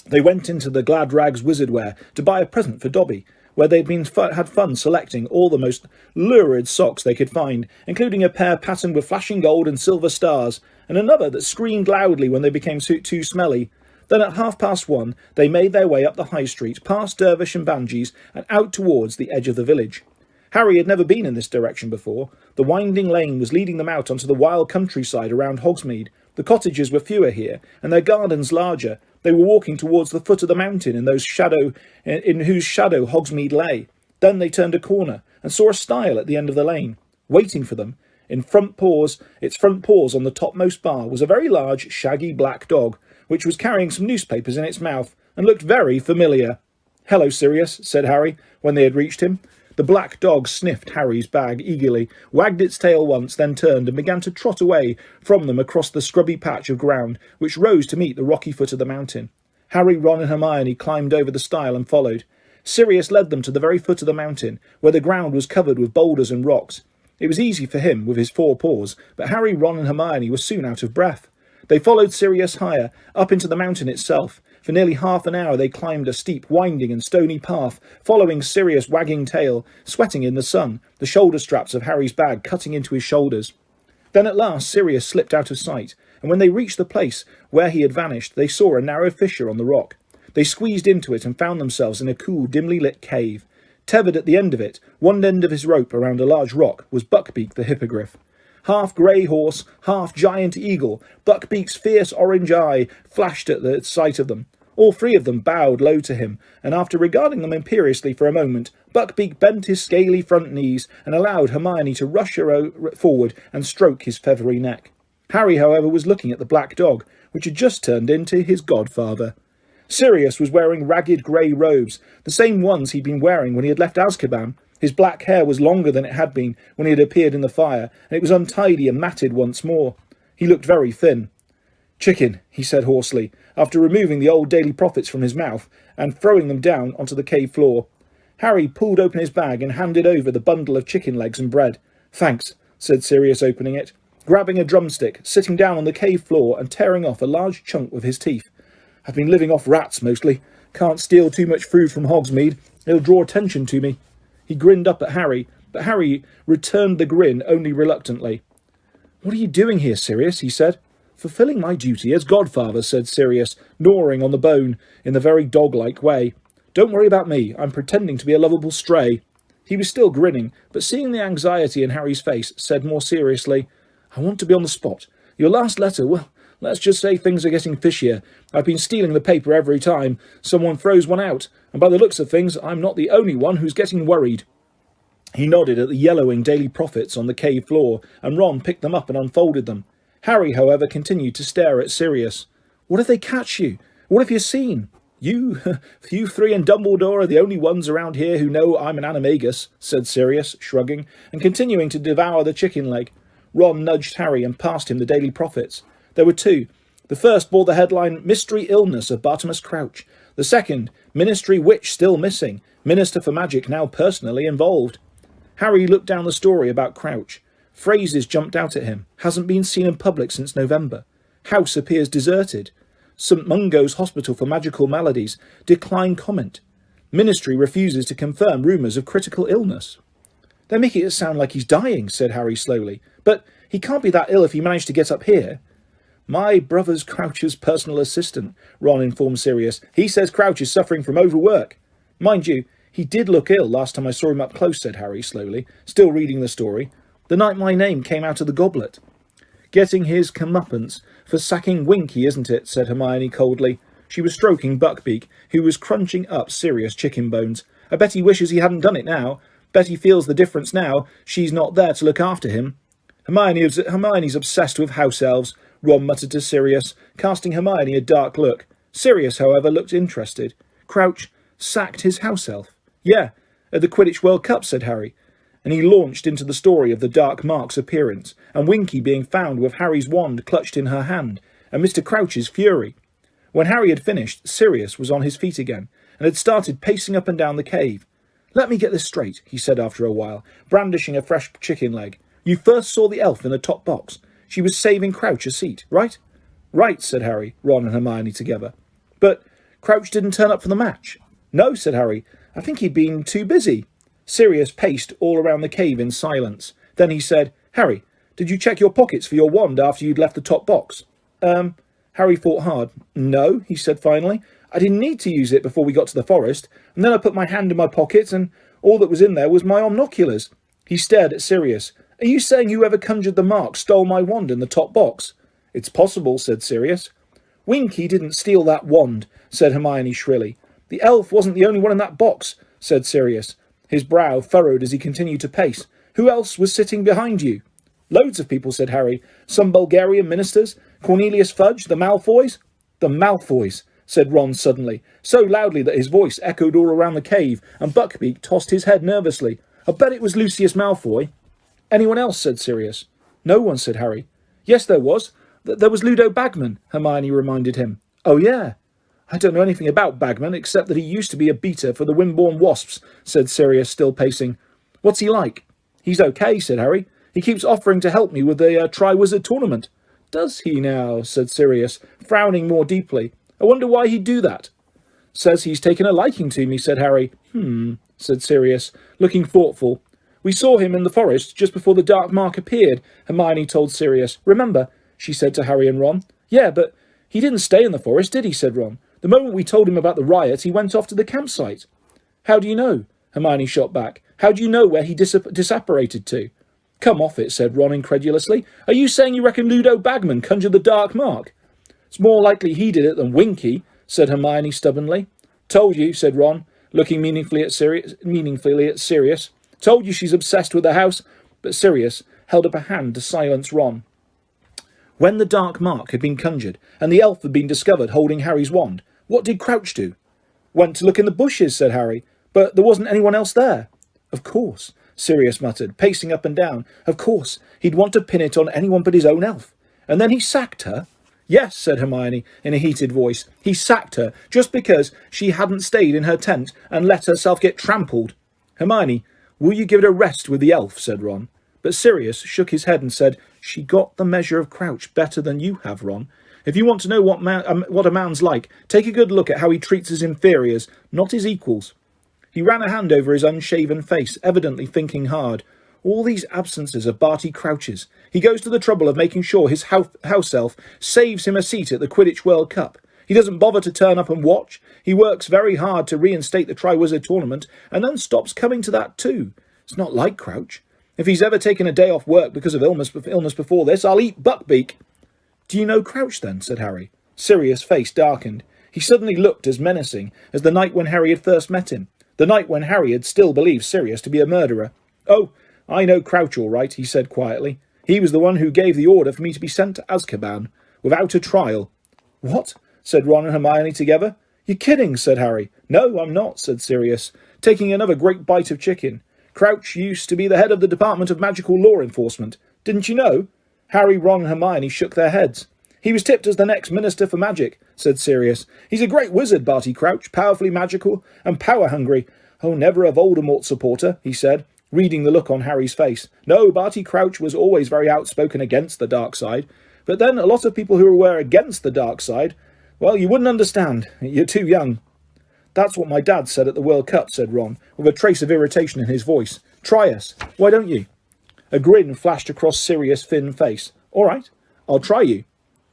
They went into the Glad Rags Wizardwear to buy a present for Dobby, where they'd had fun selecting all the most lurid socks they could find, including a pair patterned with flashing gold and silver stars, and another that screamed loudly when they became too smelly. Then at 1:30 they made their way up the high street, past Dervish and Banshees, and out towards the edge of the village. Harry had never been in this direction before. The winding lane was leading them out onto the wild countryside around Hogsmeade. The cottages were fewer here, and their gardens larger. They were walking towards the foot of the mountain in whose shadow Hogsmeade lay. Then they turned a corner and saw a stile at the end of the lane. Waiting for them, its front paws on the topmost bar, was a very large, shaggy black dog, which was carrying some newspapers in its mouth, and looked very familiar. "Hello, Sirius," said Harry, when they had reached him. The black dog sniffed Harry's bag eagerly, wagged its tail once, then turned and began to trot away from them across the scrubby patch of ground which rose to meet the rocky foot of the mountain. Harry, Ron and Hermione climbed over the stile and followed. Sirius led them to the very foot of the mountain, where the ground was covered with boulders and rocks. It was easy for him with his 4 paws, but Harry, Ron and Hermione were soon out of breath. They followed Sirius higher, up into the mountain itself. For nearly half an hour they climbed a steep, winding and stony path, following Sirius' wagging tail, sweating in the sun, the shoulder straps of Harry's bag cutting into his shoulders. Then at last Sirius slipped out of sight, and when they reached the place where he had vanished, they saw a narrow fissure on the rock. They squeezed into it and found themselves in a cool, dimly lit cave. Tethered at the end of it, one end of his rope around a large rock, was Buckbeak the hippogriff. Half grey horse, half giant eagle, Buckbeak's fierce orange eye flashed at the sight of them. All three of them bowed low to him, and after regarding them imperiously for a moment, Buckbeak bent his scaly front knees and allowed Hermione to rush her forward and stroke his feathery neck. Harry, however, was looking at the black dog, which had just turned into his godfather. Sirius was wearing ragged grey robes, the same ones he'd been wearing when he had left Azkaban. His black hair was longer than it had been when he had appeared in the fire, and it was untidy and matted once more. He looked very thin. "Chicken," he said hoarsely, after removing the old Daily Prophets from his mouth and throwing them down onto the cave floor. Harry pulled open his bag and handed over the bundle of chicken legs and bread. "Thanks," said Sirius, opening it, grabbing a drumstick, sitting down on the cave floor and tearing off a large chunk with his teeth. "I've been living off rats mostly. Can't steal too much food from Hogsmeade. It'll draw attention to me." He grinned up at Harry, but Harry returned the grin only reluctantly. "What are you doing here, Sirius?" he said. "Fulfilling my duty as godfather," said Sirius, gnawing on the bone in the very dog-like way. "Don't worry about me. I'm pretending to be a lovable stray." He was still grinning, but seeing the anxiety in Harry's face, said more seriously, "I want to be on the spot. Your last letter, well, let's just say things are getting fishier. I've been stealing the paper every time someone throws one out, and by the looks of things, I'm not the only one who's getting worried." He nodded at the yellowing Daily Prophets on the cave floor, and Ron picked them up and unfolded them. Harry, however, continued to stare at Sirius. "What if they catch you? What have you seen?" You three and Dumbledore are the only ones around here who know I'm an animagus," said Sirius, shrugging, and continuing to devour the chicken leg. Ron nudged Harry and passed him the Daily Prophets. There were 2. The first bore the headline, "Mystery Illness of Bartimus Crouch." The second, "Ministry Witch Still Missing. Minister for Magic Now Personally Involved." Harry looked down the story about Crouch. Phrases jumped out at him. "Hasn't been seen in public since November. House appears deserted. St. Mungo's Hospital for Magical Maladies. Decline comment. Ministry refuses to confirm rumours of critical illness." "They're making it sound like he's dying," said Harry slowly. "But he can't be that ill if he managed to get up here." "My brother's Crouch's personal assistant," Ron informed Sirius. "He says Crouch is suffering from overwork. Mind you, he did look ill last time I saw him up close," said Harry slowly, still reading the story. "The night my name came out of the goblet." "Getting his comeuppance for sacking Winky, isn't it?" said Hermione coldly. She was stroking Buckbeak, who was crunching up Sirius chicken bones. I bet he wishes he hadn't done it now. Bet he feels the difference now she's not there to look after him. Hermione's obsessed with house elves, Ron muttered to Sirius, casting Hermione a dark look. Sirius, however, looked interested. Crouch sacked his house elf. Yeah, at the Quidditch World Cup, said Harry. And he launched into the story of the Dark Mark's appearance, and Winky being found with Harry's wand clutched in her hand, and Mr. Crouch's fury. When Harry had finished, Sirius was on his feet again, and had started pacing up and down the cave. Let me get this straight, he said after a while, brandishing a fresh chicken leg. You first saw the elf in the top box. She was saving Crouch a seat, right? Right, said Harry, Ron and Hermione together. But Crouch didn't turn up for the match. No, said Harry. I think he'd been too busy. Sirius paced all around the cave in silence. Then he said, Harry, did you check your pockets for your wand after you'd left the top box? Harry thought hard. No, he said finally. I didn't need to use it before we got to the forest, and then I put my hand in my pocket, and all that was in there was my omnoculars. He stared at Sirius. Are you saying whoever conjured the mark stole my wand in the top box? It's possible, said Sirius. Winky didn't steal that wand, said Hermione shrilly. The elf wasn't the only one in that box, said Sirius. His brow furrowed as he continued to pace. Who else was sitting behind you? Loads of people, said Harry. Some Bulgarian ministers. Cornelius Fudge, the Malfoys. The Malfoys, said Ron suddenly, so loudly that his voice echoed all around the cave, and Buckbeak tossed his head nervously. I bet it was Lucius Malfoy. Anyone else, said Sirius. No one, said Harry. Yes, there was. There was Ludo Bagman, Hermione reminded him. Oh, yeah. I don't know anything about Bagman, except that he used to be a beater for the Wimborne Wasps, said Sirius, still pacing. What's he like? He's okay, said Harry. He keeps offering to help me with the Triwizard Tournament. Does he now? Said Sirius, frowning more deeply. I wonder why he'd do that. Says he's taken a liking to me, said Harry. Said Sirius, looking thoughtful. We saw him in the forest just before the Dark Mark appeared, Hermione told Sirius. Remember, she said to Harry and Ron. Yeah, but he didn't stay in the forest, did he? Said Ron. The moment we told him about the riot, he went off to the campsite. How do you know? Hermione shot back. How do you know where he disapparated to? Come off it, said Ron incredulously. Are you saying you reckon Ludo Bagman conjured the Dark Mark? It's more likely he did it than Winky, said Hermione stubbornly. Told you, said Ron, looking meaningfully at Sirius. Told you she's obsessed with the house. But Sirius held up a hand to silence Ron. When the Dark Mark had been conjured, and the elf had been discovered holding Harry's wand, what did Crouch do? Went to look in the bushes, said Harry, but there wasn't anyone else there. Of course, Sirius muttered, pacing up and down. Of course, he'd want to pin it on anyone but his own elf. And then he sacked her? Yes, said Hermione in a heated voice. He sacked her just because she hadn't stayed in her tent and let herself get trampled. Hermione, will you give it a rest with the elf? Said Ron. But Sirius shook his head and said, She got the measure of Crouch better than you have, Ron. If you want to know what a man's like, take a good look at how he treats his inferiors, not his equals. He ran a hand over his unshaven face, evidently thinking hard. All these absences of Barty Crouch's. He goes to the trouble of making sure his house elf saves him a seat at the Quidditch World Cup. He doesn't bother to turn up and watch. He works very hard to reinstate the Triwizard Tournament, and then stops coming to that too. It's not like Crouch. If he's ever taken a day off work because of illness before this, I'll eat Buckbeak. Do you know Crouch, then? Said Harry. Sirius' face darkened. He suddenly looked as menacing as the night when Harry had first met him, the night when Harry had still believed Sirius to be a murderer. Oh, I know Crouch all right, he said quietly. He was the one who gave the order for me to be sent to Azkaban, without a trial. What? Said Ron and Hermione together. You're kidding, said Harry. No, I'm not, said Sirius, taking another great bite of chicken. Crouch used to be the head of the Department of Magical Law Enforcement. Didn't you know? Harry, Ron and Hermione shook their heads. He was tipped as the next Minister for Magic, said Sirius. He's a great wizard, Barty Crouch, powerfully magical and power-hungry. Oh, never a Voldemort supporter, he said, reading the look on Harry's face. No, Barty Crouch was always very outspoken against the dark side. But then a lot of people who were against the dark side, well, you wouldn't understand. You're too young. That's what my dad said at the World Cup, said Ron, with a trace of irritation in his voice. Try us. Why don't you? A grin flashed across Sirius' thin face. All right, I'll try you.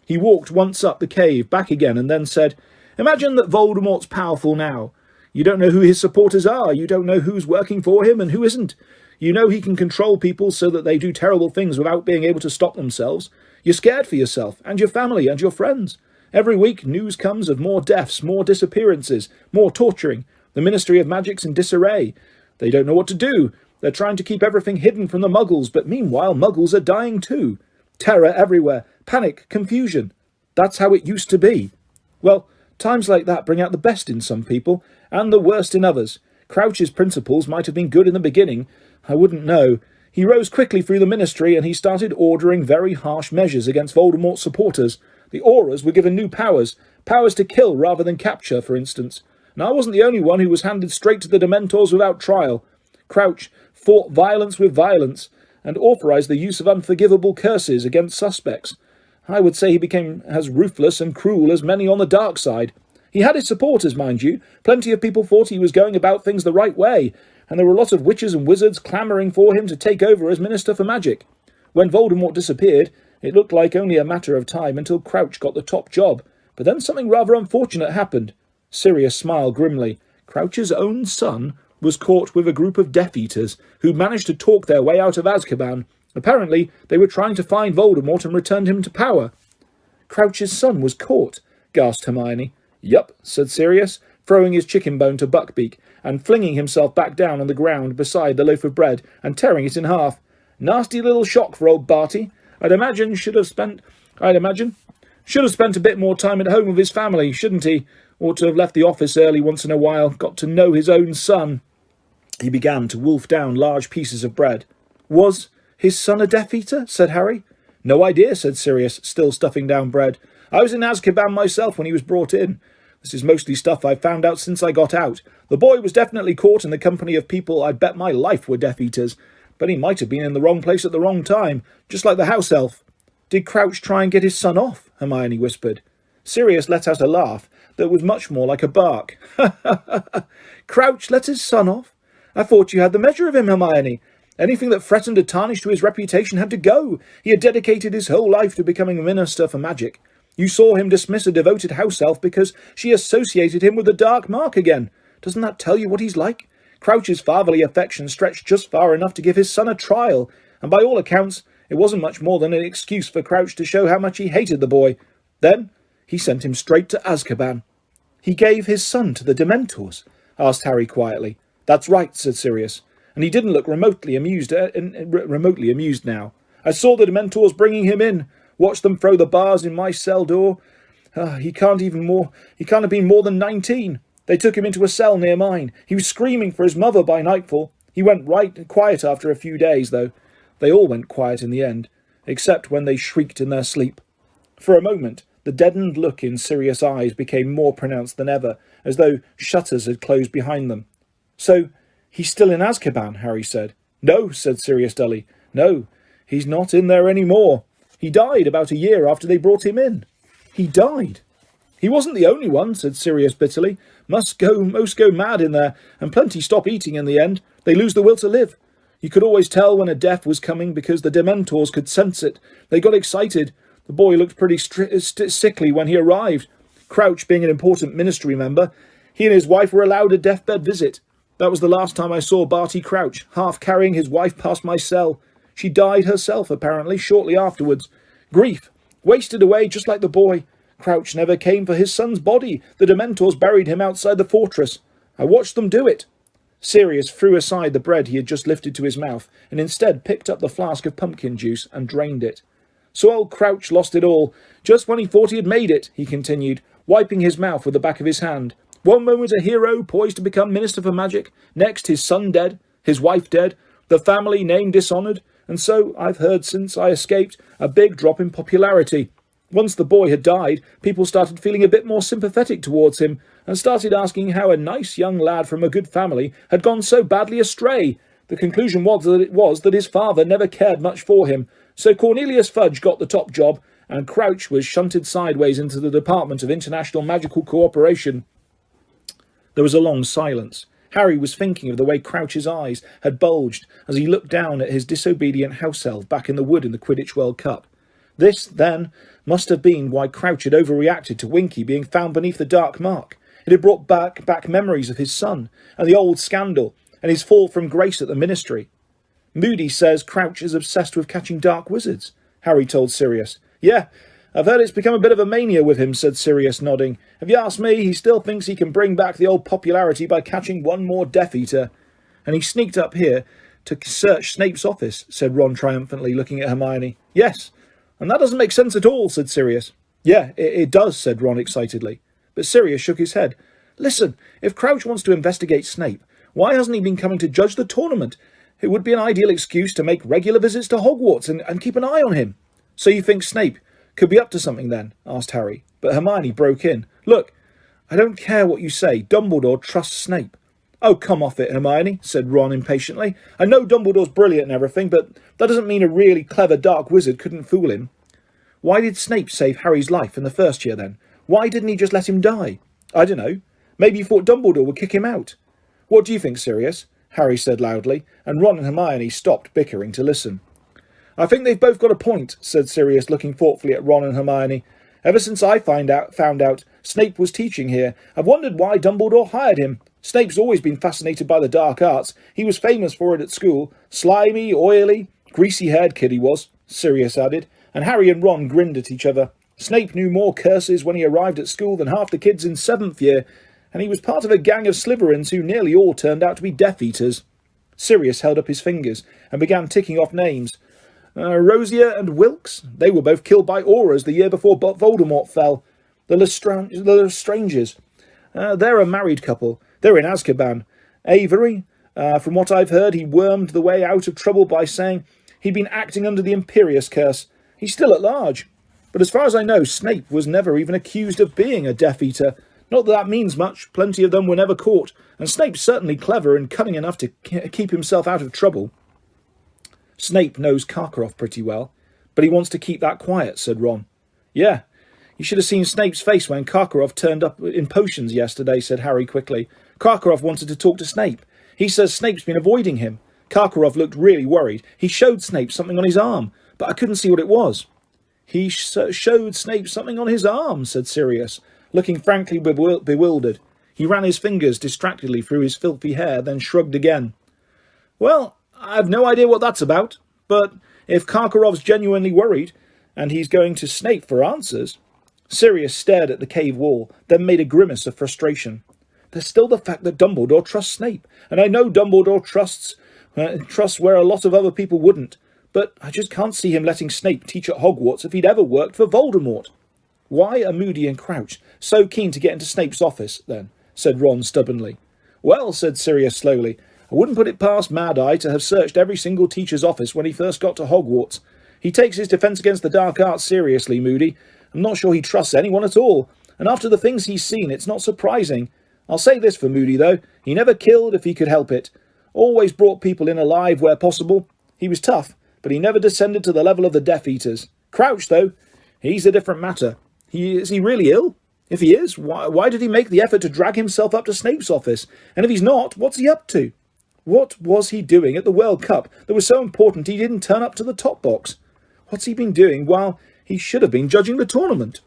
He walked once up the cave, back again, and then said, Imagine that Voldemort's powerful now. You don't know who his supporters are. You don't know who's working for him and who isn't. You know he can control people so that they do terrible things without being able to stop themselves. You're scared for yourself and your family and your friends. Every week news comes of more deaths, more disappearances, more torturing. The Ministry of Magic's in disarray. They don't know what to do. They're trying to keep everything hidden from the Muggles, but meanwhile Muggles are dying too. Terror everywhere, panic, confusion. That's how it used to be. Well, times like that bring out the best in some people, and the worst in others. Crouch's principles might have been good in the beginning. I wouldn't know. He rose quickly through the ministry, and he started ordering very harsh measures against Voldemort's supporters. The Aurors were given new powers to kill rather than capture, for instance. And I wasn't the only one who was handed straight to the Dementors without trial. Crouch fought violence with violence, and authorized the use of unforgivable curses against suspects. I would say he became as ruthless and cruel as many on the dark side. He had his supporters, mind you. Plenty of people thought he was going about things the right way, and there were a lot of witches and wizards clamouring for him to take over as Minister for Magic. When Voldemort disappeared, it looked like only a matter of time until Crouch got the top job. But then something rather unfortunate happened. Sirius smiled grimly. Crouch's own son was caught with a group of Death Eaters who managed to talk their way out of Azkaban. Apparently, they were trying to find Voldemort and return him to power. Crouch's son was caught, gasped Hermione. Yup, said Sirius, throwing his chicken bone to Buckbeak and flinging himself back down on the ground beside the loaf of bread and tearing it in half. Nasty little shock for old Barty. I'd imagine should have spent a bit more time at home with his family, shouldn't he? Ought to have left the office early once in a while, got to know his own son. He began to wolf down large pieces of bread. Was his son a Death Eater? Said Harry. No idea, said Sirius, still stuffing down bread. I was in Azkaban myself when he was brought in. This is mostly stuff I've found out since I got out. The boy was definitely caught in the company of people I'd bet my life were Death Eaters, but he might have been in the wrong place at the wrong time, just like the house elf. Did Crouch try and get his son off? Hermione whispered. Sirius let out a laugh that was much more like a bark. Crouch let his son off? I thought you had the measure of him, Hermione. Anything that threatened a tarnish to his reputation had to go. He had dedicated his whole life to becoming a minister for magic. You saw him dismiss a devoted house elf because she associated him with the dark mark again. Doesn't that tell you what he's like? Crouch's fatherly affection stretched just far enough to give his son a trial, and by all accounts, it wasn't much more than an excuse for Crouch to show how much he hated the boy. Then he sent him straight to Azkaban. He gave his son to the Dementors? Asked Harry quietly. That's right, said Sirius, and he didn't look remotely amused now. I saw the Dementors bringing him in, watched them throw the bars in my cell door. He can't have been more than 19. They took him into a cell near mine. He was screaming for his mother by nightfall. He went right quiet after a few days, though. They all went quiet in the end, except when they shrieked in their sleep. For a moment, the deadened look in Sirius' eyes became more pronounced than ever, as though shutters had closed behind them. So, he's still in Azkaban, Harry said. No, said Sirius dully. No, he's not in there any more. He died about a year after they brought him in. He died? He wasn't the only one, said Sirius bitterly. Most go mad in there, and plenty stop eating in the end. They lose the will to live. You could always tell when a death was coming because the Dementors could sense it. They got excited. The boy looked pretty sickly when he arrived. Crouch being an important ministry member, he and his wife were allowed a deathbed visit. That was the last time I saw Barty Crouch, half carrying his wife past my cell. She died herself, apparently, shortly afterwards. Grief, wasted away just like the boy. Crouch never came for his son's body. The Dementors buried him outside the fortress. I watched them do it. Sirius threw aside the bread he had just lifted to his mouth, and instead picked up the flask of pumpkin juice and drained it. So old Crouch lost it all, just when he thought he had made it, he continued, wiping his mouth with the back of his hand. One moment a hero poised to become Minister for Magic, next his son dead, his wife dead, the family name dishonoured, and so, I've heard since I escaped, a big drop in popularity. Once the boy had died, people started feeling a bit more sympathetic towards him, and started asking how a nice young lad from a good family had gone so badly astray. The conclusion was that his father never cared much for him, so Cornelius Fudge got the top job, and Crouch was shunted sideways into the Department of International Magical Cooperation. There was a long silence. Harry was thinking of the way Crouch's eyes had bulged as he looked down at his disobedient house elf back in the wood in the Quidditch World Cup. This, then, must have been why Crouch had overreacted to Winky being found beneath the dark mark. It had brought back memories of his son, and the old scandal, and his fall from grace at the ministry. Moody says Crouch is obsessed with catching dark wizards, Harry told Sirius. Yeah, I've heard it's become a bit of a mania with him, said Sirius, nodding. If you ask me, he still thinks he can bring back the old popularity by catching one more Death Eater. And he sneaked up here to search Snape's office, said Ron triumphantly, looking at Hermione. Yes, and that doesn't make sense at all, said Sirius. Yeah, it does, said Ron excitedly. But Sirius shook his head. Listen, if Crouch wants to investigate Snape, why hasn't he been coming to judge the tournament? It would be an ideal excuse to make regular visits to Hogwarts and keep an eye on him. So you think Snape could be up to something then? Asked Harry. But Hermione broke in. Look, I don't care what you say. Dumbledore trusts Snape. Oh, come off it, Hermione, said Ron impatiently. I know Dumbledore's brilliant and everything, but that doesn't mean a really clever dark wizard couldn't fool him. Why did Snape save Harry's life in the first year then? Why didn't he just let him die? I don't know. Maybe he thought Dumbledore would kick him out. What do you think, Sirius? Harry said loudly, and Ron and Hermione stopped bickering to listen. I think they've both got a point, said Sirius, looking thoughtfully at Ron and Hermione. Ever since I found out Snape was teaching here, I've wondered why Dumbledore hired him. Snape's always been fascinated by the dark arts. He was famous for it at school. Slimy, oily, greasy-haired kid he was, Sirius added, and Harry and Ron grinned at each other. Snape knew more curses when he arrived at school than half the kids in 7th year, and he was part of a gang of Slytherins who nearly all turned out to be Death Eaters. Sirius held up his fingers and began ticking off names. Rosier and Wilkes, they were both killed by auras the year before Voldemort fell. The Lestrangers, they're a married couple. They're in Azkaban. Avery, from what I've heard, he wormed the way out of trouble by saying he'd been acting under the Imperius curse. He's still at large. But as far as I know, Snape was never even accused of being a Death Eater. Not that that means much. Plenty of them were never caught, and Snape's certainly clever and cunning enough to keep himself out of trouble. Snape knows Karkaroff pretty well, but he wants to keep that quiet, said Ron. Yeah, you should have seen Snape's face when Karkaroff turned up in potions yesterday, said Harry quickly. Karkaroff wanted to talk to Snape. He says Snape's been avoiding him. Karkaroff looked really worried. He showed Snape something on his arm, but I couldn't see what it was. He showed Snape something on his arm, said Sirius, looking frankly bewildered. He ran his fingers distractedly through his filthy hair, then shrugged again. Well, I've no idea what that's about, but if Karkaroff's genuinely worried, and he's going to Snape for answers... Sirius stared at the cave wall, then made a grimace of frustration. There's still the fact that Dumbledore trusts Snape, and I know Dumbledore trusts where a lot of other people wouldn't, but I just can't see him letting Snape teach at Hogwarts if he'd ever worked for Voldemort. Why are Moody and Crouch so keen to get into Snape's office, then? Said Ron stubbornly. Well, said Sirius slowly, I wouldn't put it past Mad Eye to have searched every single teacher's office when he first got to Hogwarts. He takes his defence against the dark arts seriously, Moody. I'm not sure he trusts anyone at all, and after the things he's seen, it's not surprising. I'll say this for Moody, though. He never killed if he could help it. Always brought people in alive where possible. He was tough, but he never descended to the level of the Death Eaters. Crouch, though, he's a different matter. Is he really ill? If he is, why did he make the effort to drag himself up to Snape's office? And if he's not, what's he up to? What was he doing at the World Cup that was so important he didn't turn up to the top box? What's he been doing while he should have been judging the tournament?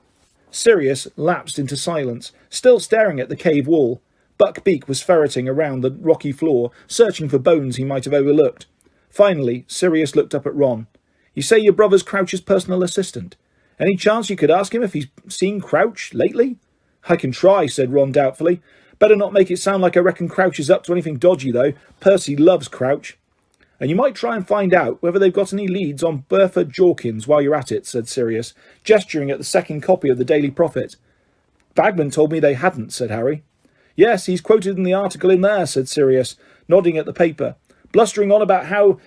Sirius lapsed into silence, still staring at the cave wall. Buckbeak was ferreting around the rocky floor, searching for bones he might have overlooked. Finally, Sirius looked up at Ron. You say your brother's Crouch's personal assistant. Any chance you could ask him if he's seen Crouch lately? I can try, said Ron doubtfully. Better not make it sound like I reckon Crouch is up to anything dodgy, though. Percy loves Crouch. And you might try and find out whether they've got any leads on Bertha Jorkins while you're at it, said Sirius, gesturing at the second copy of the Daily Prophet. Bagman told me they hadn't, said Harry. Yes, he's quoted in the article in there, said Sirius, nodding at the paper, blustering on about how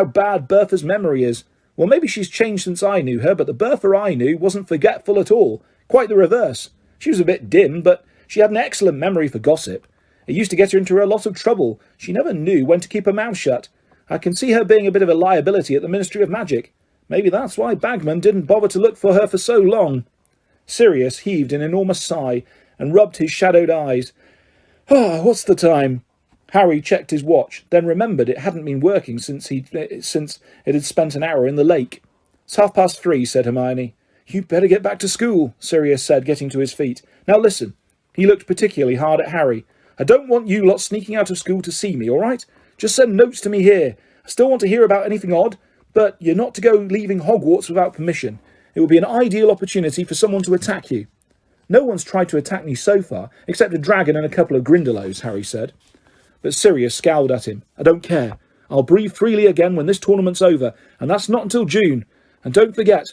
bad Bertha's memory is. Well, maybe she's changed since I knew her, but the Bertha I knew wasn't forgetful at all. Quite the reverse. She was a bit dim, but she had an excellent memory for gossip. It used to get her into a lot of trouble. She never knew when to keep her mouth shut. I can see her being a bit of a liability at the Ministry of Magic. Maybe that's why Bagman didn't bother to look for her for so long. Sirius heaved an enormous sigh and rubbed his shadowed eyes. What's the time? Harry checked his watch, then remembered it hadn't been working since it had spent an hour in the lake. It's 3:30, said Hermione. You'd better get back to school, Sirius said, getting to his feet. Now listen. He looked particularly hard at Harry. I don't want you lot sneaking out of school to see me, all right? Just send notes to me here. I still want to hear about anything odd, but you're not to go leaving Hogwarts without permission. It would be an ideal opportunity for someone to attack you. No one's tried to attack me so far, except a dragon and a couple of grindylows, Harry said. But Sirius scowled at him. I don't care. I'll breathe freely again when this tournament's over, and that's not until June. And don't forget,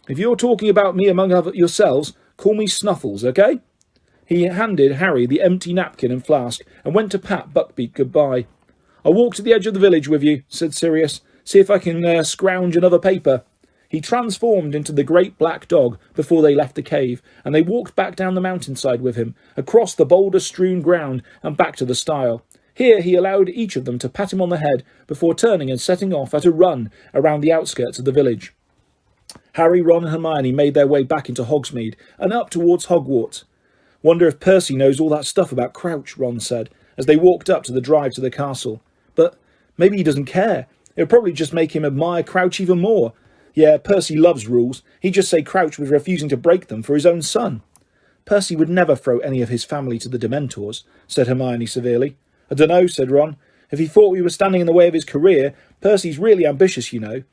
if you're talking about me among yourselves, call me Snuffles, okay? He handed Harry the empty napkin and flask, and went to pat Buckbeak goodbye. I'll walk to the edge of the village with you, said Sirius. See if I can scrounge another paper. He transformed into the great black dog before they left the cave, and they walked back down the mountainside with him, across the boulder-strewn ground and back to the stile. Here he allowed each of them to pat him on the head before turning and setting off at a run around the outskirts of the village. Harry, Ron and Hermione made their way back into Hogsmeade and up towards Hogwarts. Wonder if Percy knows all that stuff about Crouch, Ron said, as they walked up to the drive to the castle. But maybe he doesn't care. It would probably just make him admire Crouch even more. Yeah, Percy loves rules. He'd just say Crouch was refusing to break them for his own son. Percy would never throw any of his family to the Dementors, said Hermione severely. I dunno, said Ron. If he thought we were standing in the way of his career, Percy's really ambitious, you know.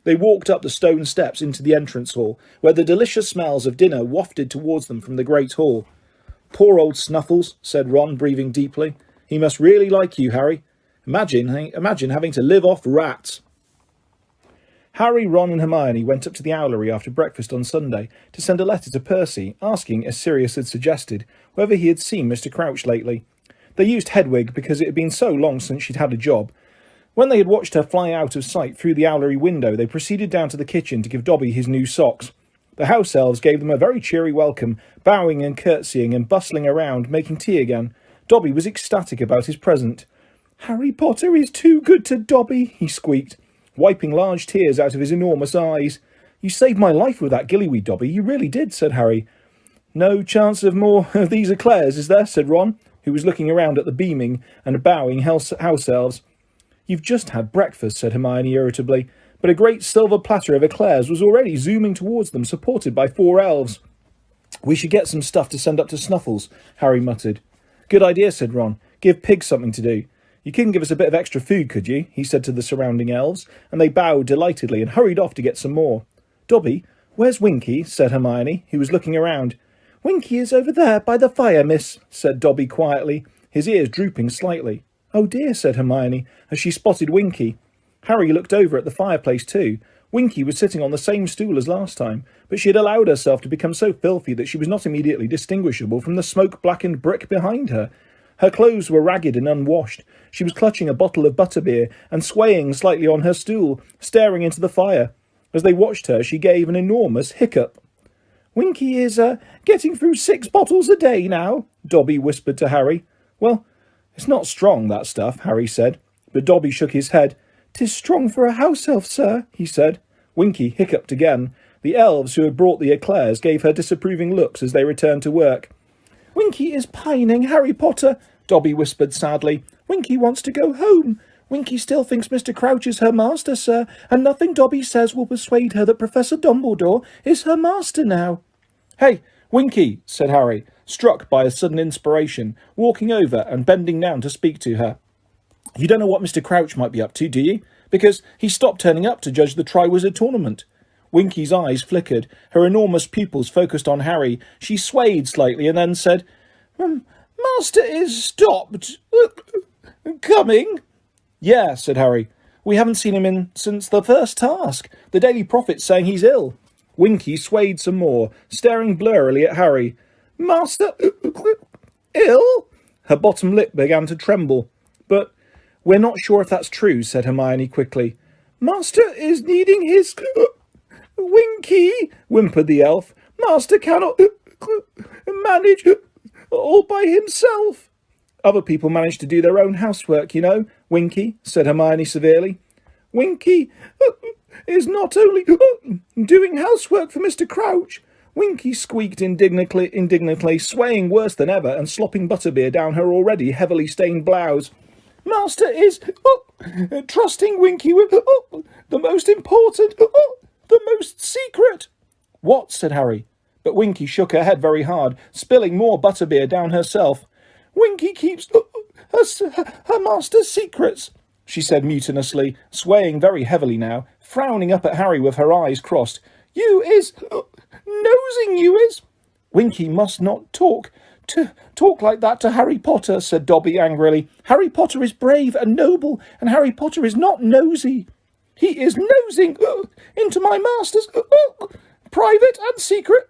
They walked up the stone steps into the entrance hall, where the delicious smells of dinner wafted towards them from the great hall. Poor old Snuffles, said Ron, breathing deeply. He must really like you, Harry. Imagine having to live off rats. Harry, Ron and Hermione went up to the owlery after breakfast on Sunday to send a letter to Percy, asking, as Sirius had suggested, whether he had seen Mr. Crouch lately. They used Hedwig because it had been so long since she'd had a job. When they had watched her fly out of sight through the owlery window, they proceeded down to the kitchen to give Dobby his new socks. The house elves gave them a very cheery welcome, bowing and curtsying and bustling around, making tea again. Dobby was ecstatic about his present. Harry Potter is too good to Dobby, he squeaked, wiping large tears out of his enormous eyes. You saved my life with that gillyweed, Dobby, you really did, said Harry. No chance of more of these eclairs, is there, said Ron, who was looking around at the beaming and bowing house elves. You've just had breakfast, said Hermione irritably, but a great silver platter of eclairs was already zooming towards them, supported by 4 elves. We should get some stuff to send up to Snuffles, Harry muttered. Good idea, said Ron. Give pigs something to do. You couldn't give us a bit of extra food, could you? He said to the surrounding elves, and they bowed delightedly and hurried off to get some more. Dobby, where's Winky? Said Hermione, who was looking around. Winky is over there by the fire, miss, said Dobby quietly, his ears drooping slightly. Oh dear, said Hermione, as she spotted Winky. Harry looked over at the fireplace too. Winky was sitting on the same stool as last time, but she had allowed herself to become so filthy that she was not immediately distinguishable from the smoke-blackened brick behind her. Her clothes were ragged and unwashed. She was clutching a bottle of butterbeer and swaying slightly on her stool, staring into the fire. As they watched her, she gave an enormous hiccup. Winky is, getting through 6 bottles a day now, Dobby whispered to Harry. Well, it's not strong, that stuff, Harry said, but Dobby shook his head. 'Tis strong for a house elf, sir, he said. Winky hiccuped again. The elves who had brought the eclairs gave her disapproving looks as they returned to work. Winky is pining, Harry Potter, Dobby whispered sadly. Winky wants to go home. Winky still thinks Mr. Crouch is her master, sir, and nothing Dobby says will persuade her that Professor Dumbledore is her master now. Hey, Winky, said Harry, struck by a sudden inspiration, walking over and bending down to speak to her. You don't know what Mr. Crouch might be up to, do you? Because he stopped turning up to judge the Triwizard Tournament. Winky's eyes flickered, her enormous pupils focused on Harry. She swayed slightly and then said, Master is stopped coming. Yeah, said Harry. We haven't seen him in since the first task. The Daily Prophet's saying he's ill. Winky swayed some more, staring blurrily at Harry. Master ill? Her bottom lip began to tremble. But we're not sure if that's true, said Hermione quickly. Master is needing his Winky, whimpered the elf. Master cannot manage all by himself. Other people manage to do their own housework, you know, Winky, said Hermione severely. Winky is not only doing housework for Mr. Crouch. Winky squeaked indignantly, swaying worse than ever and slopping butterbeer down her already heavily stained blouse. Master is trusting Winky with the most important, the most secret. What? Said Harry. But Winky shook her head very hard, spilling more butterbeer down herself. Winky keeps her master's secrets, she said mutinously, swaying very heavily now, frowning up at Harry with her eyes crossed. You is nosing, you is. Winky must not talk like that to Harry Potter, said Dobby angrily. Harry Potter is brave and noble, and Harry Potter is not nosy. He is nosing into my master's private and secret.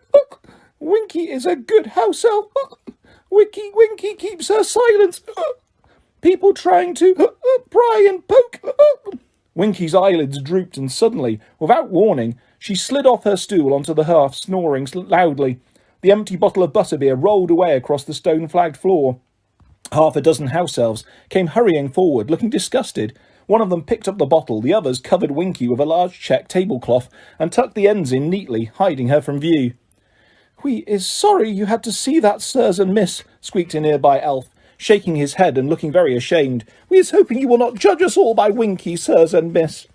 Winky is a good house elf. Winky keeps her silence. People trying to pry and poke. Winky's eyelids drooped, and suddenly, without warning, she slid off her stool onto the hearth, snoring loudly. The empty bottle of butterbeer rolled away across the stone-flagged floor. Half a dozen house elves came hurrying forward, looking disgusted. One of them picked up the bottle, the others covered Winky with a large check tablecloth and tucked the ends in neatly, hiding her from view. We is sorry you had to see that, sirs and miss, squeaked a nearby elf, shaking his head and looking very ashamed. We is hoping you will not judge us all by Winky, sirs and miss.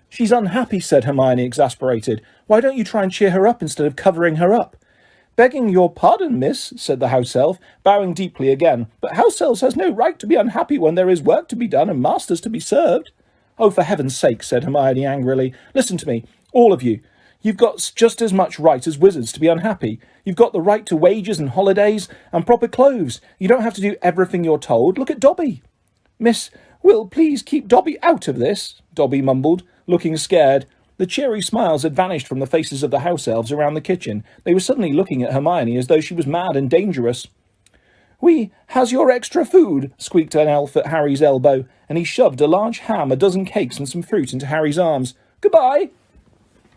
She's unhappy, said Hermione, exasperated. Why don't you try and cheer her up instead of covering her up? Begging your pardon, miss, said the house elf, bowing deeply again, but house elves has no right to be unhappy when there is work to be done and masters to be served. Oh, for heaven's sake, said Hermione angrily. Listen to me, all of you. You've got just as much right as wizards to be unhappy. You've got the right to wages and holidays and proper clothes. You don't have to do everything you're told. Look at Dobby. Miss, will please keep Dobby out of this, Dobby mumbled, looking scared. The cheery smiles had vanished from the faces of the house elves around the kitchen. They were suddenly looking at Hermione as though she was mad and dangerous. We has your extra food, squeaked an elf at Harry's elbow, and he shoved a large ham, a dozen cakes and some fruit into Harry's arms. Goodbye.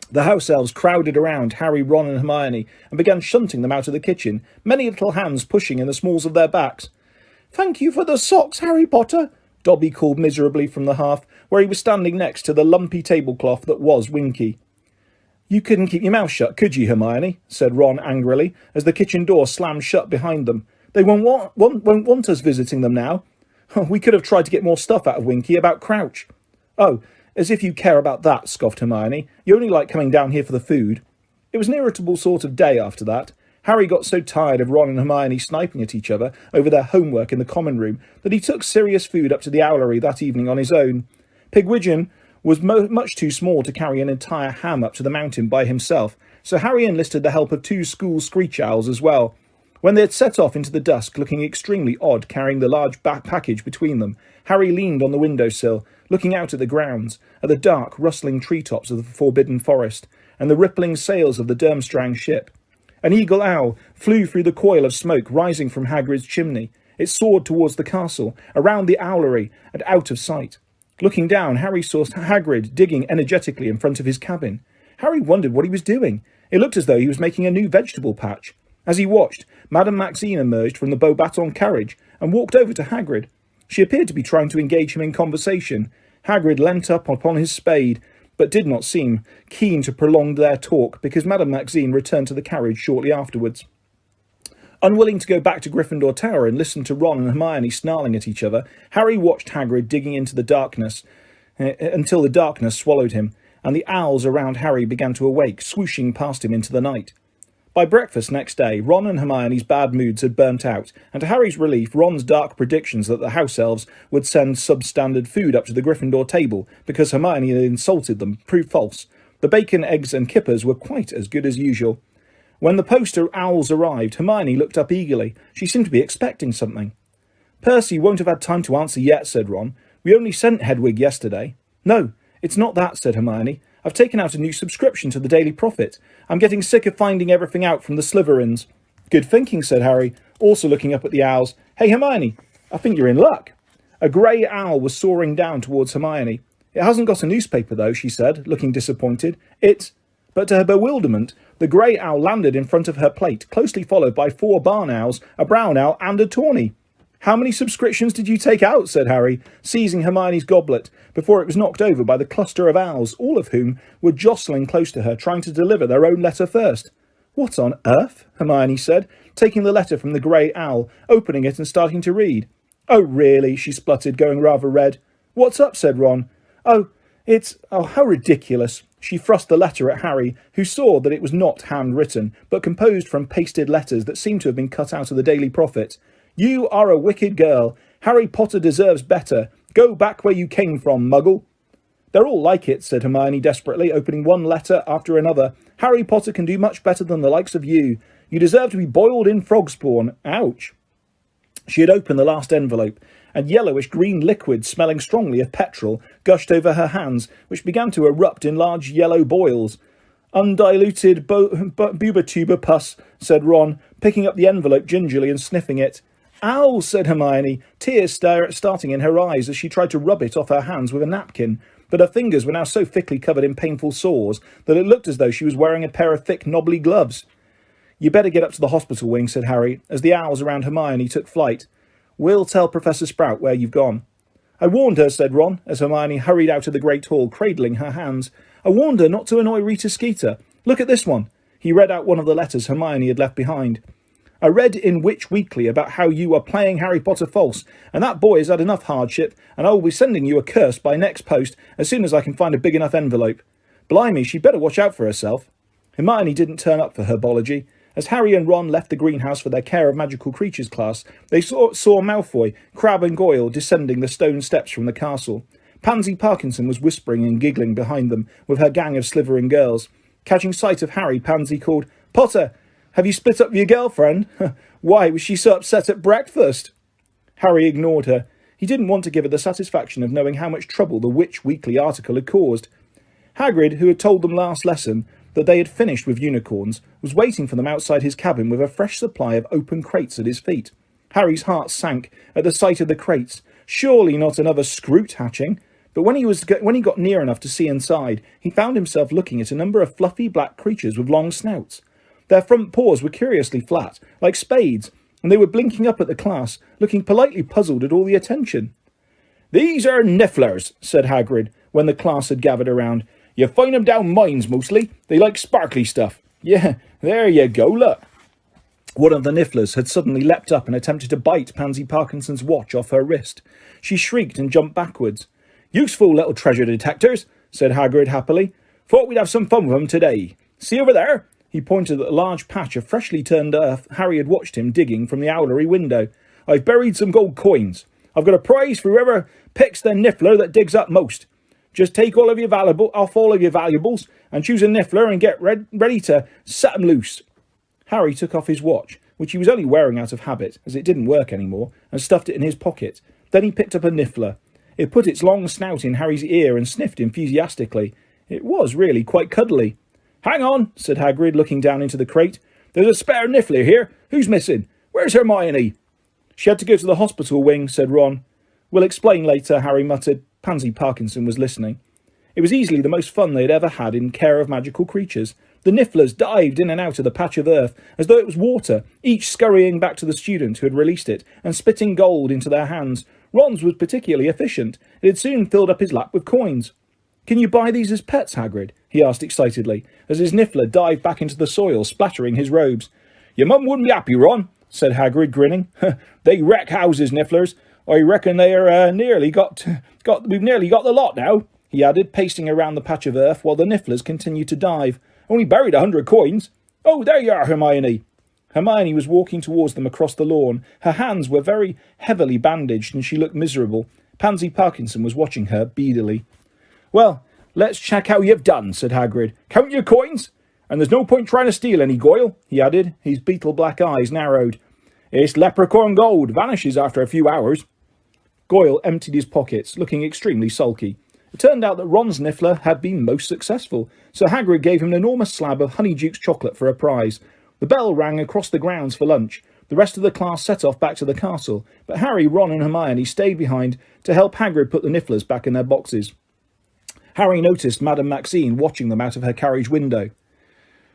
The house elves crowded around Harry, Ron and Hermione and began shunting them out of the kitchen, many little hands pushing in the smalls of their backs. Thank you for the socks, Harry Potter, Dobby called miserably from the hearth, where he was standing next to the lumpy tablecloth that was Winky. You couldn't keep your mouth shut, could you, Hermione? Said Ron angrily, as the kitchen door slammed shut behind them. They won't want us visiting them now. We could have tried to get more stuff out of Winky about Crouch. Oh, as if you care about that, scoffed Hermione. You only like coming down here for the food. It was an irritable sort of day after that. Harry got so tired of Ron and Hermione sniping at each other over their homework in the common room that he took serious food up to the owlery that evening on his own. Pigwidgeon was much too small to carry an entire ham up to the mountain by himself, so Harry enlisted the help of 2 school screech owls as well. When they had set off into the dusk, looking extremely odd, carrying the large package between them, Harry leaned on the windowsill, looking out at the grounds, at the dark, rustling treetops of the forbidden forest, and the rippling sails of the Durmstrang ship. An eagle owl flew through the coil of smoke rising from Hagrid's chimney. It soared towards the castle, around the owlery, and out of sight. Looking down, Harry saw Hagrid digging energetically in front of his cabin. Harry wondered what he was doing. It looked as though he was making a new vegetable patch. As he watched, Madame Maxine emerged from the Beauxbatons carriage and walked over to Hagrid. She appeared to be trying to engage him in conversation. Hagrid leant up upon his spade, but did not seem keen to prolong their talk because Madame Maxine returned to the carriage shortly afterwards. Unwilling to go back to Gryffindor Tower and listen to Ron and Hermione snarling at each other, Harry watched Hagrid digging into the darkness until the darkness swallowed him, and the owls around Harry began to awake, swooshing past him into the night. By breakfast next day, Ron and Hermione's bad moods had burnt out, and to Harry's relief, Ron's dark predictions that the house elves would send substandard food up to the Gryffindor table because Hermione had insulted them proved false. The bacon, eggs and kippers were quite as good as usual. When the poster owls arrived, Hermione looked up eagerly. She seemed to be expecting something. Percy won't have had time to answer yet, said Ron. We only sent Hedwig yesterday. No, it's not that, said Hermione. I've taken out a new subscription to the Daily Prophet. I'm getting sick of finding everything out from the Slytherins. Good thinking, said Harry, also looking up at the owls. Hey, Hermione, I think you're in luck. A grey owl was soaring down towards Hermione. It hasn't got a newspaper, though, she said, looking disappointed. But to her bewilderment, the grey owl landed in front of her plate, closely followed by 4 barn owls, a brown owl and a tawny. How many subscriptions did you take out? Said Harry, seizing Hermione's goblet, before it was knocked over by the cluster of owls, all of whom were jostling close to her, trying to deliver their own letter first. What on earth? Hermione said, taking the letter from the grey owl, opening it and starting to read. Oh, really? She spluttered, going rather red. What's up? Said Ron. Oh, how ridiculous. She thrust the letter at Harry, who saw that it was not handwritten, but composed from pasted letters that seemed to have been cut out of the Daily Prophet. You are a wicked girl. Harry Potter deserves better. Go back where you came from, Muggle. They're all like it, said Hermione desperately, opening one letter after another. Harry Potter can do much better than the likes of you. You deserve to be boiled in frog spawn. Ouch. She had opened the last envelope, and yellowish-green liquid smelling strongly of petrol gushed over her hands, which began to erupt in large yellow boils. Undiluted booba-tuber pus, said Ron, picking up the envelope gingerly and sniffing it. Ow, said Hermione, tears starting in her eyes as she tried to rub it off her hands with a napkin, but her fingers were now so thickly covered in painful sores that it looked as though she was wearing a pair of thick, knobbly gloves. You better get up to the hospital wing, said Harry, as the owls around Hermione took flight. We'll tell Professor Sprout where you've gone. I warned her, said Ron, as Hermione hurried out of the great hall, cradling her hands. I warned her not to annoy Rita Skeeter. Look at this one. He read out one of the letters Hermione had left behind. I read in Witch Weekly about how you are playing Harry Potter false, and that boy has had enough hardship, and I will be sending you a curse by next post as soon as I can find a big enough envelope. Blimey, she'd better watch out for herself. Hermione didn't turn up for herbology. As Harry and Ron left the greenhouse for their Care of Magical Creatures class, they saw Malfoy, Crabbe and Goyle descending the stone steps from the castle. Pansy Parkinson was whispering and giggling behind them with her gang of slithering girls. Catching sight of Harry, Pansy called, Potter, have you split up with your girlfriend? Why was she so upset at breakfast? Harry ignored her. He didn't want to give her the satisfaction of knowing how much trouble the Witch Weekly article had caused. Hagrid, who had told them last lesson that they had finished with unicorns, was waiting for them outside his cabin with a fresh supply of open crates at his feet. Harry's heart sank at the sight of the crates. Surely not another Scroot hatching. But when he got near enough to see inside, he found himself looking at a number of fluffy black creatures with long snouts. Their front paws were curiously flat, like spades, and they were blinking up at the class, looking politely puzzled at all the attention. These are nifflers, said Hagrid, when the class had gathered around. You find them down mines, mostly. They like sparkly stuff. Yeah, there you go, look. One of the nifflers had suddenly leapt up and attempted to bite Pansy Parkinson's watch off her wrist. She shrieked and jumped backwards. Useful little treasure detectors, said Hagrid happily. Thought we'd have some fun with them today. See over there? He pointed at a large patch of freshly turned earth Harry had watched him digging from the owlery window. I've buried some gold coins. I've got a prize for whoever picks the niffler that digs up most. Just take all of your valuables and choose a niffler and get ready to set 'em loose. Harry took off his watch, which he was only wearing out of habit, as it didn't work anymore, and stuffed it in his pocket. Then he picked up a niffler. It put its long snout in Harry's ear and sniffed enthusiastically. It was really quite cuddly. Hang on, said Hagrid, looking down into the crate. There's a spare niffler here. Who's missing? Where's Hermione? She had to go to the hospital wing, said Ron. We'll explain later, Harry muttered. Pansy Parkinson was listening. It was easily the most fun they had ever had in Care of Magical Creatures. The nifflers dived in and out of the patch of earth as though it was water, each scurrying back to the student who had released it and spitting gold into their hands. Ron's was particularly efficient. It had soon filled up his lap with coins. Can you buy these as pets, Hagrid? He asked excitedly, as his niffler dived back into the soil, splattering his robes. Your mum wouldn't be happy, Ron, said Hagrid, grinning. They wreck houses, nifflers. I reckon they're we've nearly got the lot now, he added, pacing around the patch of earth while the nifflers continued to dive. Only buried 100 coins. Oh, there you are, Hermione. Hermione was walking towards them across the lawn. Her hands were very heavily bandaged and she looked miserable. Pansy Parkinson was watching her beadily. Well, let's check how you've done, said Hagrid. Count your coins. And there's no point trying to steal any, Goyle, he added. His beetle black eyes narrowed. It's leprechaun gold. Vanishes after a few hours. Goyle emptied his pockets, looking extremely sulky. It turned out that Ron's niffler had been most successful, so Hagrid gave him an enormous slab of Honeydukes chocolate for a prize. The bell rang across the grounds for lunch. The rest of the class set off back to the castle, but Harry, Ron and Hermione stayed behind to help Hagrid put the nifflers back in their boxes. Harry noticed Madame Maxine watching them out of her carriage window.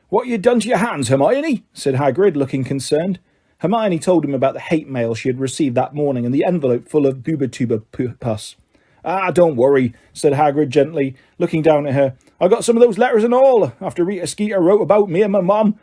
What you done to your hands, Hermione? Said Hagrid, looking concerned. Hermione told him about the hate mail she had received that morning and the envelope full of booba-tuber pus. Ah, don't worry, said Hagrid gently, looking down at her. I got some of those letters and all, after Rita Skeeter wrote about me and my mum.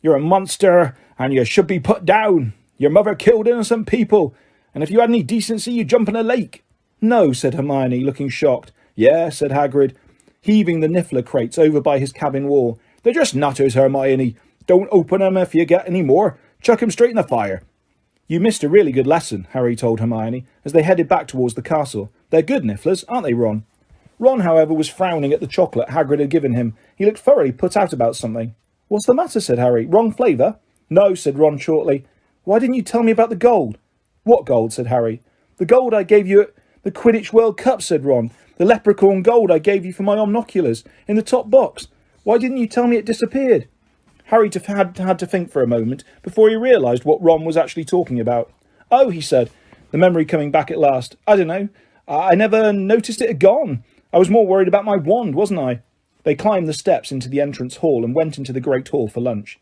You're a monster, and you should be put down. Your mother killed innocent people, and if you had any decency, you'd jump in a lake. No, said Hermione, looking shocked. Yeah, said Hagrid, heaving the niffler crates over by his cabin wall. They're just nutters, Hermione. Don't open 'em if you get any more. Chuck 'em straight in the fire. You missed a really good lesson, Harry told Hermione, as they headed back towards the castle. They're good nifflers, aren't they, Ron? Ron, however, was frowning at the chocolate Hagrid had given him. He looked thoroughly put out about something. "What's the matter?" said Harry. "Wrong flavour?" "No," said Ron shortly. "Why didn't you tell me about the gold?" "What gold?" said Harry. "The gold I gave you at the Quidditch World Cup," said Ron. "The leprechaun gold I gave you for my omnoculars in the top box. Why didn't you tell me it disappeared?" Harry had to think for a moment before he realised what Ron was actually talking about. "Oh," he said, the memory coming back at last. "I don't know. I never noticed it had gone. I was more worried about my wand, wasn't I?" They climbed the steps into the entrance hall and went into the Great Hall for lunch.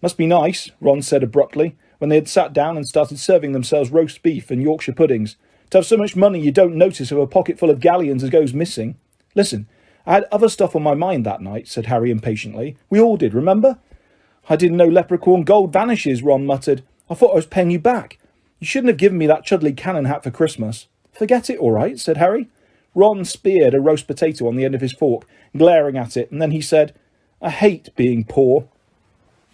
"Must be nice," Ron said abruptly, when they had sat down and started serving themselves roast beef and Yorkshire puddings, "to have so much money you don't notice if a pocket full of galleons goes missing." "Listen, I had other stuff on my mind that night," said Harry impatiently. "We all did, remember?" "I didn't know leprechaun gold vanishes," Ron muttered. "I thought I was paying you back. You shouldn't have given me that Chudley cannon hat for Christmas." "Forget it, all right," said Harry. Ron speared a roast potato on the end of his fork, glaring at it, and then he said, "I hate being poor."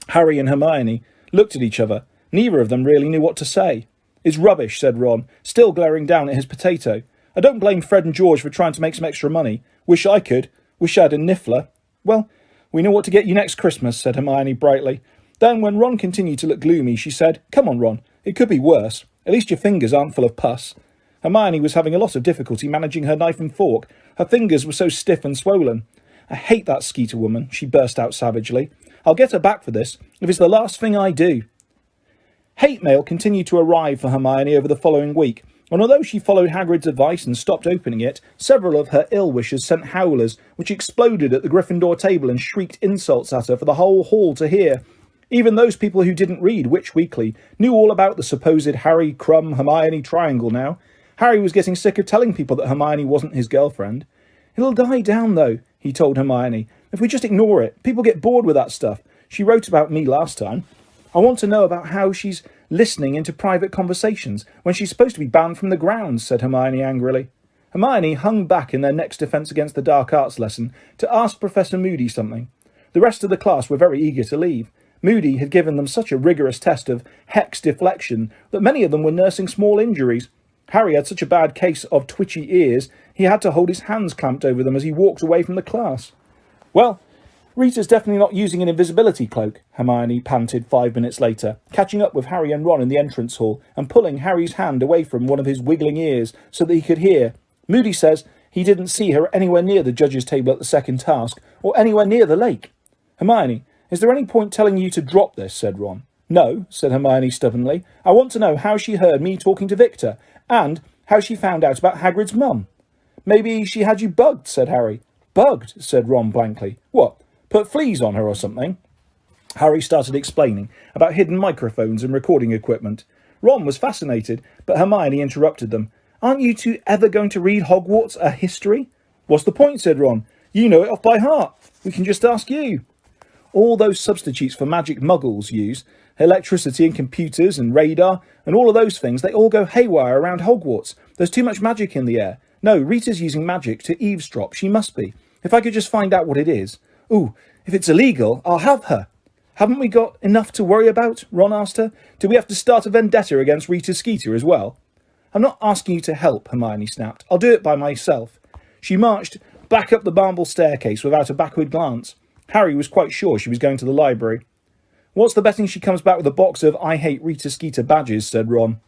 Harry and Hermione looked at each other. Neither of them really knew what to say. "It's rubbish," said Ron, still glaring down at his potato. "I don't blame Fred and George for trying to make some extra money. Wish I could. Wish I had a niffler." "Well, we know what to get you next Christmas," said Hermione brightly. Then, when Ron continued to look gloomy, she said, "Come on, Ron. It could be worse. At least your fingers aren't full of pus." Hermione was having a lot of difficulty managing her knife and fork. Her fingers were so stiff and swollen. "I hate that Skeeter woman," she burst out savagely. "I'll get her back for this, if it's the last thing I do." Hate mail continued to arrive for Hermione over the following week, and although she followed Hagrid's advice and stopped opening it, several of her ill-wishers sent howlers, which exploded at the Gryffindor table and shrieked insults at her for the whole hall to hear. Even those people who didn't read Witch Weekly knew all about the supposed Harry, Crumb, Hermione triangle now. Harry was getting sick of telling people that Hermione wasn't his girlfriend. "It'll die down, though," he told Hermione. "If we just ignore it, people get bored with that stuff. She wrote about me last time. I want to know about how she's listening into private conversations when she's supposed to be banned from the grounds," said Hermione angrily. Hermione hung back in their next Defence Against the Dark Arts lesson to ask Professor Moody something. The rest of the class were very eager to leave. Moody had given them such a rigorous test of hex deflection that many of them were nursing small injuries. Harry had such a bad case of twitchy ears, he had to hold his hands clamped over them as he walked away from the class. "Well, Rita's definitely not using an invisibility cloak," Hermione panted 5 minutes later, catching up with Harry and Ron in the entrance hall and pulling Harry's hand away from one of his wiggling ears so that he could hear. "Moody says he didn't see her anywhere near the judge's table at the second task, or anywhere near the lake." "Hermione, is there any point telling you to drop this?" said Ron. "No," said Hermione stubbornly. "I want to know how she heard me talking to Victor, and how she found out about Hagrid's mum." "Maybe she had you bugged," said Harry. "Bugged?" said Ron blankly. "What, put fleas on her or something?" Harry started explaining about hidden microphones and recording equipment. Ron was fascinated, but Hermione interrupted them. "Aren't you two ever going to read Hogwarts a history?" "What's the point?" said Ron. "You know it off by heart. We can just ask you." "All those substitutes for magic muggles use, electricity and computers and radar and all of those things, they all go haywire around Hogwarts. There's too much magic in the air. No, Rita's using magic to eavesdrop. She must be. If I could just find out what it is." "Ooh, if it's illegal, I'll have her." "Haven't we got enough to worry about?" Ron asked her. "Do we have to start a vendetta against Rita Skeeter as well?" "I'm not asking you to help," Hermione snapped. "I'll do it by myself." She marched back up the marble staircase without a backward glance. Harry was quite sure she was going to the library. "What's the betting she comes back with a box of I Hate Rita Skeeter badges?" said Ron.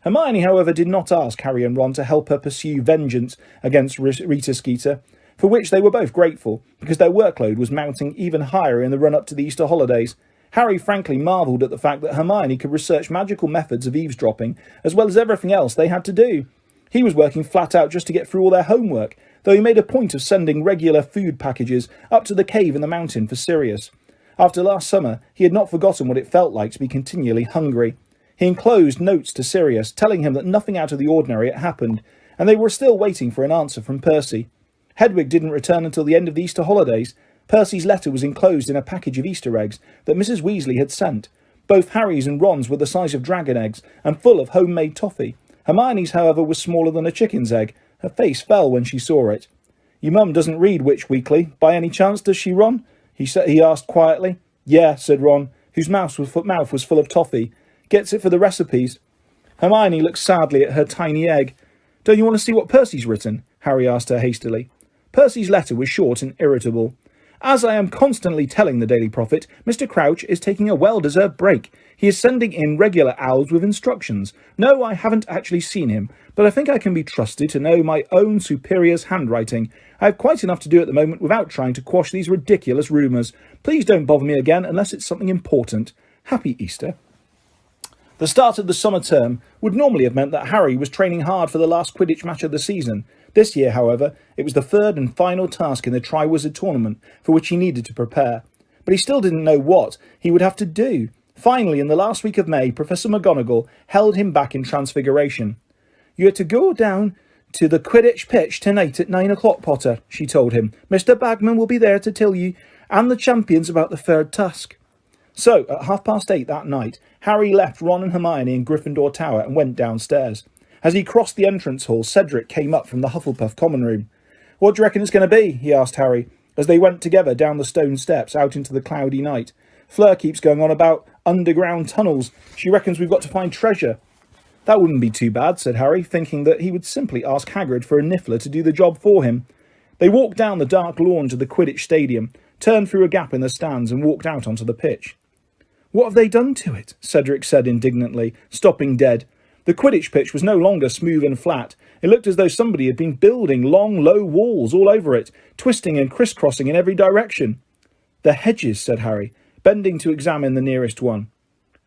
Hermione, however, did not ask Harry and Ron to help her pursue vengeance against Rita Skeeter, for which they were both grateful, because their workload was mounting even higher in the run-up to the Easter holidays. Harry frankly marvelled at the fact that Hermione could research magical methods of eavesdropping, as well as everything else they had to do. He was working flat out just to get through all their homework, though he made a point of sending regular food packages up to the cave in the mountain for Sirius. After last summer, he had not forgotten what it felt like to be continually hungry. He enclosed notes to Sirius, telling him that nothing out of the ordinary had happened, and they were still waiting for an answer from Percy. Hedwig didn't return until the end of the Easter holidays. Percy's letter was enclosed in a package of Easter eggs that Mrs. Weasley had sent. Both Harry's and Ron's were the size of dragon eggs, and full of homemade toffee. Hermione's, however, was smaller than a chicken's egg. Her face fell when she saw it. "Your mum doesn't read Witch Weekly, by any chance, does she, Ron?" he asked quietly. "Yeah," said Ron, whose mouth was full of toffee. "Gets it for the recipes." Hermione looked sadly at her tiny egg. "Don't you want to see what Percy's written?" Harry asked her hastily. Percy's letter was short and irritable. As I am constantly telling the Daily Prophet, Mr. Crouch is taking a well-deserved break. He is sending in regular owls with instructions. No, I haven't actually seen him, but I think I can be trusted to know my own superior's handwriting. I have quite enough to do at the moment without trying to quash these ridiculous rumours. Please don't bother me again unless it's something important. Happy Easter. The start of the summer term would normally have meant that Harry was training hard for the last Quidditch match of the season. This year, however, it was the third and final task in the Triwizard Tournament for which he needed to prepare. But he still didn't know what he would have to do. Finally, in the last week of May, Professor McGonagall held him back in Transfiguration. "You are to go down to the Quidditch pitch tonight at 9 o'clock, Potter," she told him. "Mr. Bagman will be there to tell you and the champions about the third task." So, at 8:30 that night, Harry left Ron and Hermione in Gryffindor Tower and went downstairs. As he crossed the entrance hall, Cedric came up from the Hufflepuff common room. "What do you reckon it's going to be?" he asked Harry, as they went together down the stone steps out into the cloudy night. "Fleur keeps going on about underground tunnels. She reckons we've got to find treasure." "That wouldn't be too bad," said Harry, thinking that he would simply ask Hagrid for a niffler to do the job for him. They walked down the dark lawn to the Quidditch stadium, turned through a gap in the stands and walked out onto the pitch. "What have they done to it?" Cedric said indignantly, stopping dead. The Quidditch pitch was no longer smooth and flat. It looked as though somebody had been building long, low walls all over it, twisting and crisscrossing in every direction. "The hedges," said Harry, bending to examine the nearest one.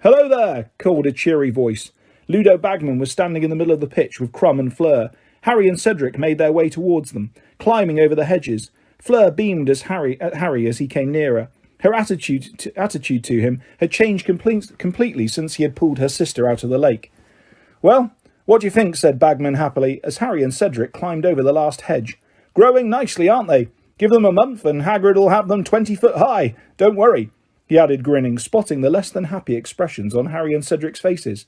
"Hello there," called a cheery voice. Ludo Bagman was standing in the middle of the pitch with Crumb and Fleur. Harry and Cedric made their way towards them, climbing over the hedges. Fleur beamed at Harry as he came nearer. Her attitude to him had changed completely since he had pulled her sister out of the lake. "Well, what do you think?" said Bagman happily, as Harry and Cedric climbed over the last hedge. "Growing nicely, aren't they? Give them a month and Hagrid will have them 20 foot high. Don't worry," he added, grinning, spotting the less than happy expressions on Harry and Cedric's faces.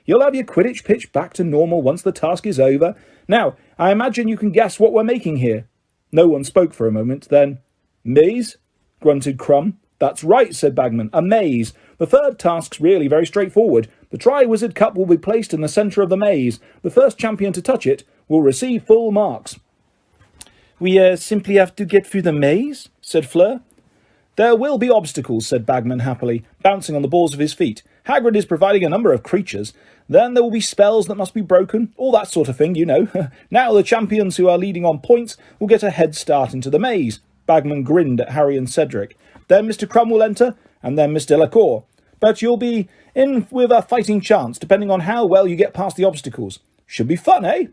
"You'll have your Quidditch pitch back to normal once the task is over. Now, I imagine you can guess what we're making here." No one spoke for a moment. Then, "Maze?" grunted Crumb. "That's right," said Bagman. "A maze. The third task's really very straightforward. The Triwizard Cup will be placed in the centre of the maze. The first champion to touch it will receive full marks." "We simply have to get through the maze?" said Fleur. "There will be obstacles," said Bagman happily, bouncing on the balls of his feet. "Hagrid is providing a number of creatures. Then there will be spells that must be broken, all that sort of thing, you know. Now the champions who are leading on points will get a head start into the maze." Bagman grinned at Harry and Cedric. "Then Mr. Crumb will enter, and then Miss Delacour. But you'll be in with a fighting chance, depending on how well you get past the obstacles. Should be fun, eh?"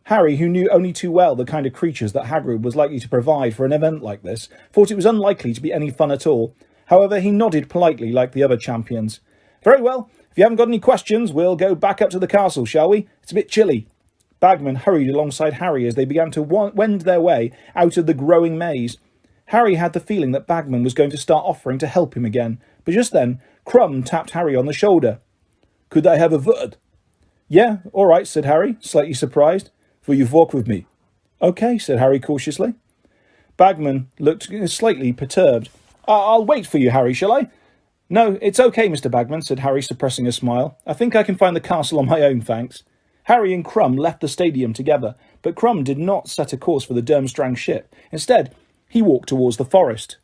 Harry, who knew only too well the kind of creatures that Hagrid was likely to provide for an event like this, thought it was unlikely to be any fun at all. However, he nodded politely like the other champions. "Very well. If you haven't got any questions, we'll go back up to the castle, shall we? It's a bit chilly." Bagman hurried alongside Harry as they began to wend their way out of the growing maze. Harry had the feeling that Bagman was going to start offering to help him again, but just then Crumb tapped Harry on the shoulder. "Could I have a word?" "Yeah, all right," said Harry, slightly surprised. "Will you walk with me?" "Okay," said Harry cautiously. Bagman looked slightly perturbed. I'll wait for you, Harry, shall I?" "No, it's okay, Mr. Bagman," said Harry, suppressing a smile. "I think I can find the castle on my own, thanks." Harry and Crumb left the stadium together, but Crumb did not set a course for the Durmstrang ship. Instead, he walked towards the forest.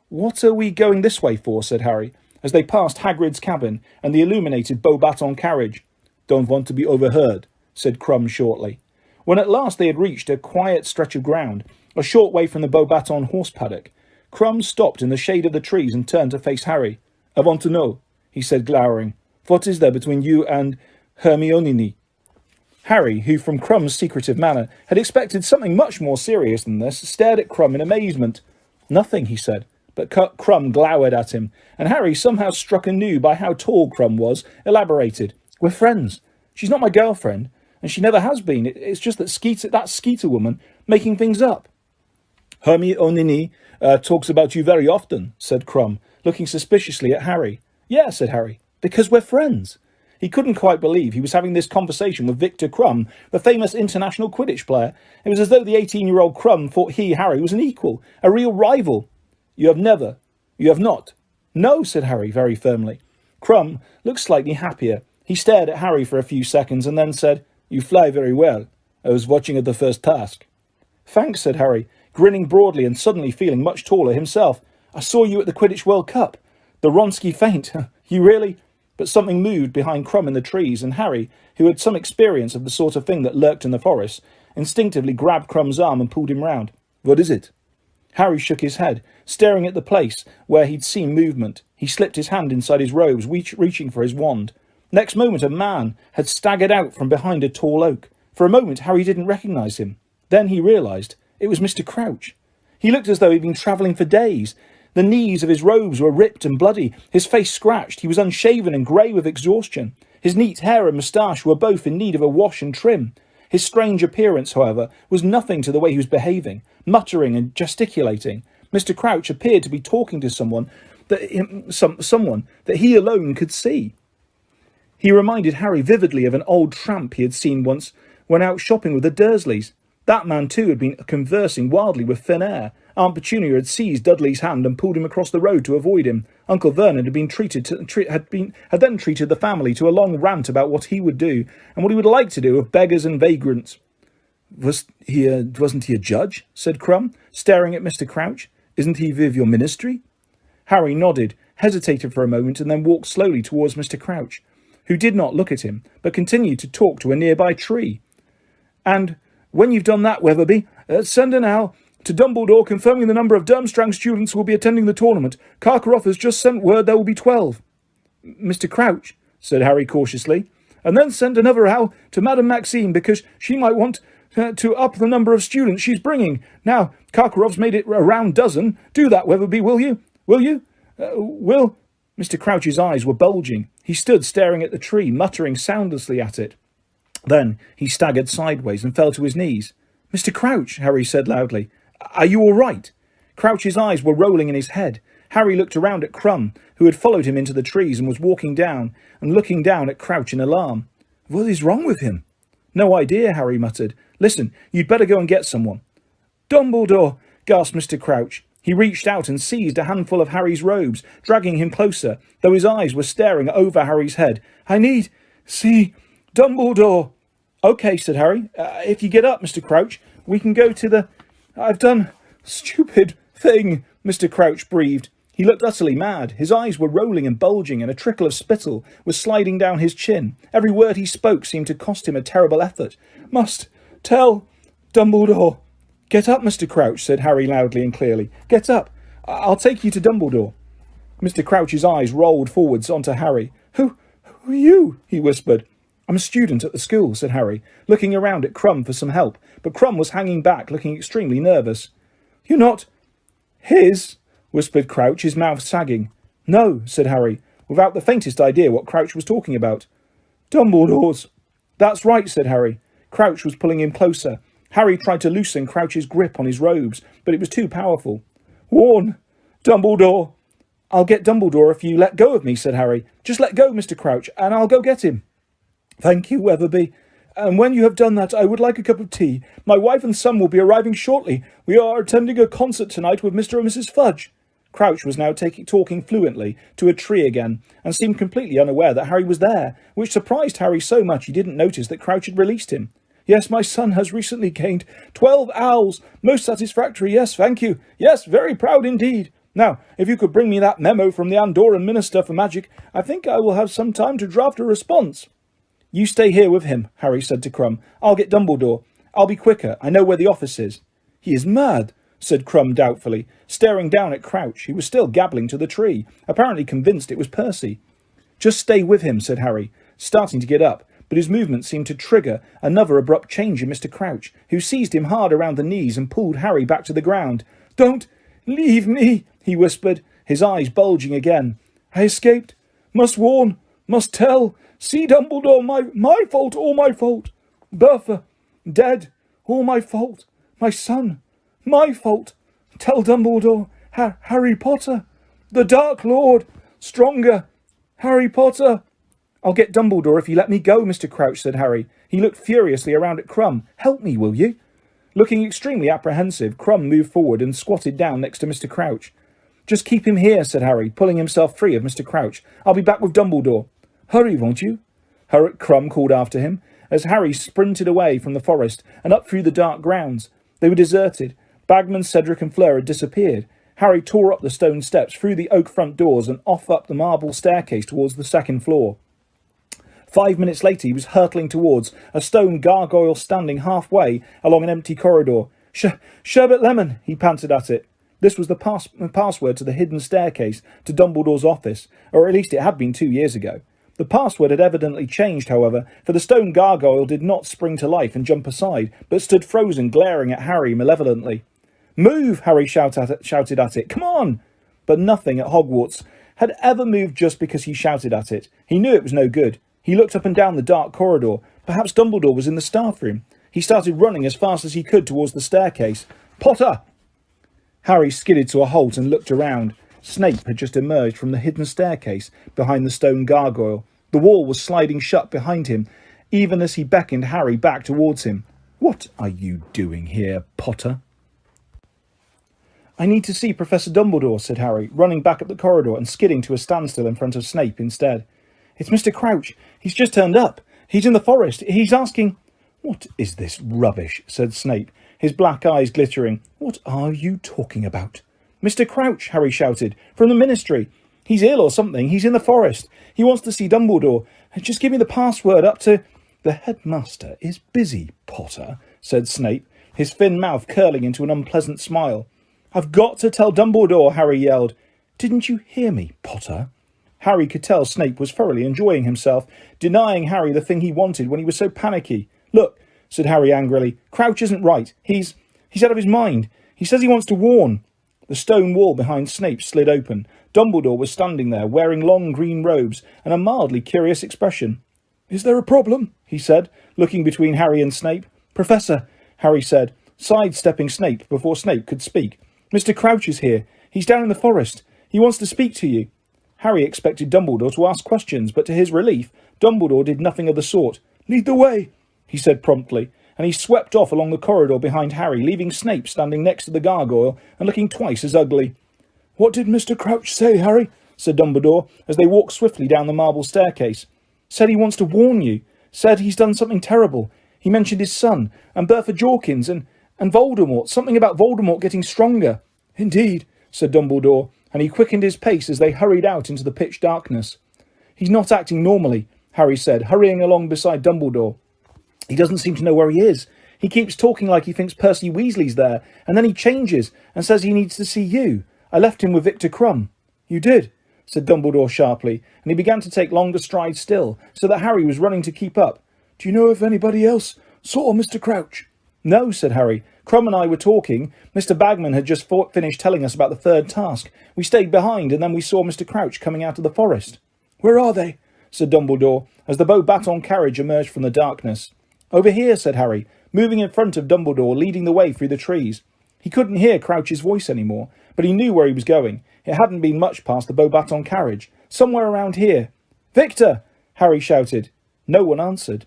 "What are we going this way for?" said Harry, as they passed Hagrid's cabin and the illuminated Beauxbatons carriage. "Don't want to be overheard," said Crumb shortly. When at last they had reached a quiet stretch of ground, a short way from the Beauxbatons horse paddock, Crumb stopped in the shade of the trees and turned to face Harry. "I want to know," he said, glowering. "What is there between you and Hermione?" Harry, who from Crumb's secretive manner had expected something much more serious than this, stared at Crumb in amazement. "Nothing," he said, but Crumb glowered at him, and Harry, somehow struck anew by how tall Crumb was, elaborated. "We're friends. She's not my girlfriend, and she never has been. It's just that Skeeter woman making things up." "Hermione talks about you very often," said Crumb, looking suspiciously at Harry. "Yeah," said Harry, "because we're friends." He couldn't quite believe he was having this conversation with Victor Crumb, the famous international Quidditch player. It was as though the 18-year-old Crumb thought he, Harry, was an equal, a real rival. You have not?" "No," said Harry very firmly. Crumb looked slightly happier. He stared at Harry for a few seconds and then said, "You fly very well. I was watching at the first task." "Thanks," said Harry, grinning broadly and suddenly feeling much taller himself. "I saw you at the Quidditch World Cup. The Wronski feint. You really—" But something moved behind Crumb in the trees, and Harry, who had some experience of the sort of thing that lurked in the forest, instinctively grabbed Crumb's arm and pulled him round. "What is it?" Harry shook his head, staring at the place where he'd seen movement. He slipped his hand inside his robes, reaching for his wand. Next moment, a man had staggered out from behind a tall oak. For a moment, Harry didn't recognise him. Then he realised it was Mr. Crouch. He looked as though he'd been travelling for days. The knees of his robes were ripped and bloody, his face scratched, he was unshaven and grey with exhaustion. His neat hair and moustache were both in need of a wash and trim. His strange appearance, however, was nothing to the way he was behaving, muttering and gesticulating. Mr. Crouch appeared to be talking to someone that he alone could see. He reminded Harry vividly of an old tramp he had seen once when out shopping with the Dursleys. That man, too, had been conversing wildly with thin air. Aunt Petunia had seized Dudley's hand and pulled him across the road to avoid him. Uncle Vernon had then treated the family to a long rant about what he would do and what he would like to do with beggars and vagrants. Wasn't he a judge?" said Crumb, staring at Mr. Crouch. "Isn't he with your ministry?" Harry nodded, hesitated for a moment, and then walked slowly towards Mr. Crouch, who did not look at him, but continued to talk to a nearby tree. "And when you've done that, Weatherby, send an owl to Dumbledore confirming the number of Durmstrang students who will be attending the tournament. Karkaroff has just sent word there will be 12. "Mr. Crouch," said Harry cautiously. "And then send another owl to Madame Maxime, because she might want to up the number of students she's bringing. Now, Karkaroff's made it a round dozen. Do that, Weatherby, will you? Will you? Will—" Mr. Crouch's eyes were bulging. He stood staring at the tree, muttering soundlessly at it. Then he staggered sideways and fell to his knees. "Mr. Crouch," Harry said loudly, "are you all right?" Crouch's eyes were rolling in his head. Harry looked around at Crumb, who had followed him into the trees and was walking down and looking down at Crouch in alarm. "What is wrong with him?" "No idea," Harry muttered. "Listen, you'd better go and get someone." "Dumbledore!" gasped Mr. Crouch. He reached out and seized a handful of Harry's robes, dragging him closer, though his eyes were staring over Harry's head. "I need see Dumbledore." "Okay," said Harry. If you get up, Mr. Crouch, we can go to the—" "I've done stupid thing," Mr. Crouch breathed. He looked utterly mad. His eyes were rolling and bulging, and a trickle of spittle was sliding down his chin. Every word he spoke seemed to cost him a terrible effort. "Must tell Dumbledore." "Get up, Mr. Crouch," said Harry loudly and clearly. "Get up. I'll take you to Dumbledore." Mr. Crouch's eyes rolled forwards onto Harry. Who are you?" he whispered. "I'm a student at the school," said Harry, looking around at Crumb for some help, but Crumb was hanging back, looking extremely nervous. "You're not his?" whispered Crouch, his mouth sagging. "No," said Harry, without the faintest idea what Crouch was talking about. "Dumbledore's." "That's right," said Harry. Crouch was pulling him closer. Harry tried to loosen Crouch's grip on his robes, but it was too powerful. "Warn Dumbledore." "I'll get Dumbledore if you let go of me," said Harry. "Just let go, Mr. Crouch, and I'll go get him." "Thank you, Weatherby. And when you have done that, I would like a cup of tea. My wife and son will be arriving shortly. We are attending a concert tonight with Mr. and Mrs. Fudge." Crouch was now talking fluently to a tree again, and seemed completely unaware that Harry was there, which surprised Harry so much he didn't notice that Crouch had released him. "Yes, my son has recently gained 12 owls. Most satisfactory, yes, thank you. Yes, very proud indeed. Now, if you could bring me that memo from the Andoran Minister for Magic, I think I will have some time to draft a response." "You stay here with him," Harry said to Crumb. "I'll get Dumbledore. I'll be quicker. I know where the office is." "He is mad," said Crumb doubtfully, staring down at Crouch, who was still gabbling to the tree, apparently convinced it was Percy. "Just stay with him," said Harry, starting to get up, but his movement seemed to trigger another abrupt change in Mr. Crouch, who seized him hard around the knees and pulled Harry back to the ground. "Don't leave me," he whispered, his eyes bulging again. "I escaped. Must warn. Must tell. See Dumbledore. My fault. All my fault. Bertha. Dead. All my fault. My son. My fault. Tell Dumbledore. Harry Potter. The Dark Lord. Stronger. Harry Potter." "I'll get Dumbledore if you let me go, Mr. Crouch," said Harry. He looked furiously around at Crumb. "Help me, will you?" Looking extremely apprehensive, Crumb moved forward and squatted down next to Mr. Crouch. "Just keep him here," said Harry, pulling himself free of Mr. Crouch. "I'll be back with Dumbledore." "Hurry, won't you?" Crumb called after him, as Harry sprinted away from the forest and up through the dark grounds. They were deserted. Bagman, Cedric and Fleur had disappeared. Harry tore up the stone steps, through the oak front doors and off up the marble staircase towards the second floor. 5 minutes later he was hurtling towards a stone gargoyle standing halfway along an empty corridor. Sherbet lemon, he panted at it. This was the password to the hidden staircase to Dumbledore's office, or at least it had been 2 years ago. The password had evidently changed, however, for the stone gargoyle did not spring to life and jump aside, but stood frozen, glaring at Harry malevolently. "Move!" Harry shouted at it. "Come on!" But nothing at Hogwarts had ever moved just because he shouted at it. He knew it was no good. He looked up and down the dark corridor. Perhaps Dumbledore was in the staff room. He started running as fast as he could towards the staircase. "Potter!" Harry skidded to a halt and looked around. Snape had just emerged from the hidden staircase behind the stone gargoyle. The wall was sliding shut behind him, even as he beckoned Harry back towards him. "What are you doing here, Potter?" "I need to see Professor Dumbledore," said Harry, running back up the corridor and skidding to a standstill in front of Snape instead. "It's Mr. Crouch. He's just turned up. He's in the forest. He's asking—" "What is this rubbish?" said Snape, his black eyes glittering. "What are you talking about?" "Mr. Crouch," Harry shouted, "from the Ministry. He's ill or something. He's in the forest. He wants to see Dumbledore. Just give me the password up to—" "The headmaster is busy, Potter," said Snape, his thin mouth curling into an unpleasant smile. "I've got to tell Dumbledore," Harry yelled. "Didn't you hear me, Potter?" Harry could tell Snape was thoroughly enjoying himself, denying Harry the thing he wanted when he was so panicky. "Look," said Harry angrily, "Crouch isn't right. He's out of his mind. He says he wants to warn." The stone wall behind Snape slid open. Dumbledore was standing there, wearing long green robes and a mildly curious expression. "Is there a problem?" he said, looking between Harry and Snape. "Professor," Harry said, sidestepping Snape before Snape could speak. "Mr. Crouch is here. He's down in the forest. He wants to speak to you." Harry expected Dumbledore to ask questions, but to his relief, Dumbledore did nothing of the sort. "Lead the way," he said promptly, and he swept off along the corridor behind Harry, leaving Snape standing next to the gargoyle and looking twice as ugly. "What did Mr. Crouch say, Harry?" said Dumbledore, as they walked swiftly down the marble staircase. "Said he wants to warn you. Said he's done something terrible. He mentioned his son, and Bertha Jorkins, and Voldemort. Something about Voldemort getting stronger." "Indeed," said Dumbledore, and he quickened his pace as they hurried out into the pitch darkness. "He's not acting normally," Harry said, hurrying along beside Dumbledore. "He doesn't seem to know where he is. He keeps talking like he thinks Percy Weasley's there, and then he changes and says he needs to see you. I left him with Victor Crumb." "You did?" said Dumbledore sharply, and he began to take longer strides still, so that Harry was running to keep up. "Do you know if anybody else saw Mr. Crouch?" "No," said Harry. "Crumb and I were talking. Mr. Bagman had just finished telling us about the third task. We stayed behind, and then we saw Mr. Crouch coming out of the forest." "Where are they?" said Dumbledore, as the Beauxbatons carriage emerged from the darkness. "Over here," said Harry, moving in front of Dumbledore, leading the way through the trees. He couldn't hear Crouch's voice anymore, but he knew where he was going. It hadn't been much past the Beauxbatons carriage. "Somewhere around here." "Victor!" Harry shouted. No one answered.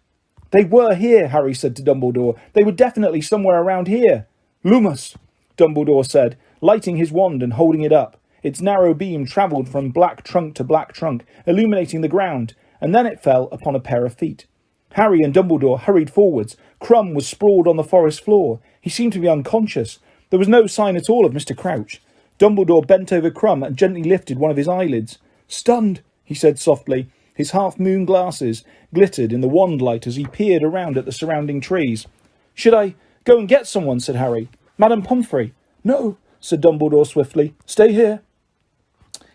"They were here," Harry said to Dumbledore. "They were definitely somewhere around here." "Lumos," Dumbledore said, lighting his wand and holding it up. Its narrow beam travelled from black trunk to black trunk, illuminating the ground, and then it fell upon a pair of feet. Harry and Dumbledore hurried forwards. Crumb was sprawled on the forest floor. He seemed to be unconscious. There was no sign at all of Mr. Crouch. Dumbledore bent over Crumb and gently lifted one of his eyelids. "Stunned," he said softly. His half-moon glasses glittered in the wand light as he peered around at the surrounding trees. "Should I go and get someone?" said Harry. "Madame Pomfrey?" "No," said Dumbledore swiftly. "Stay here."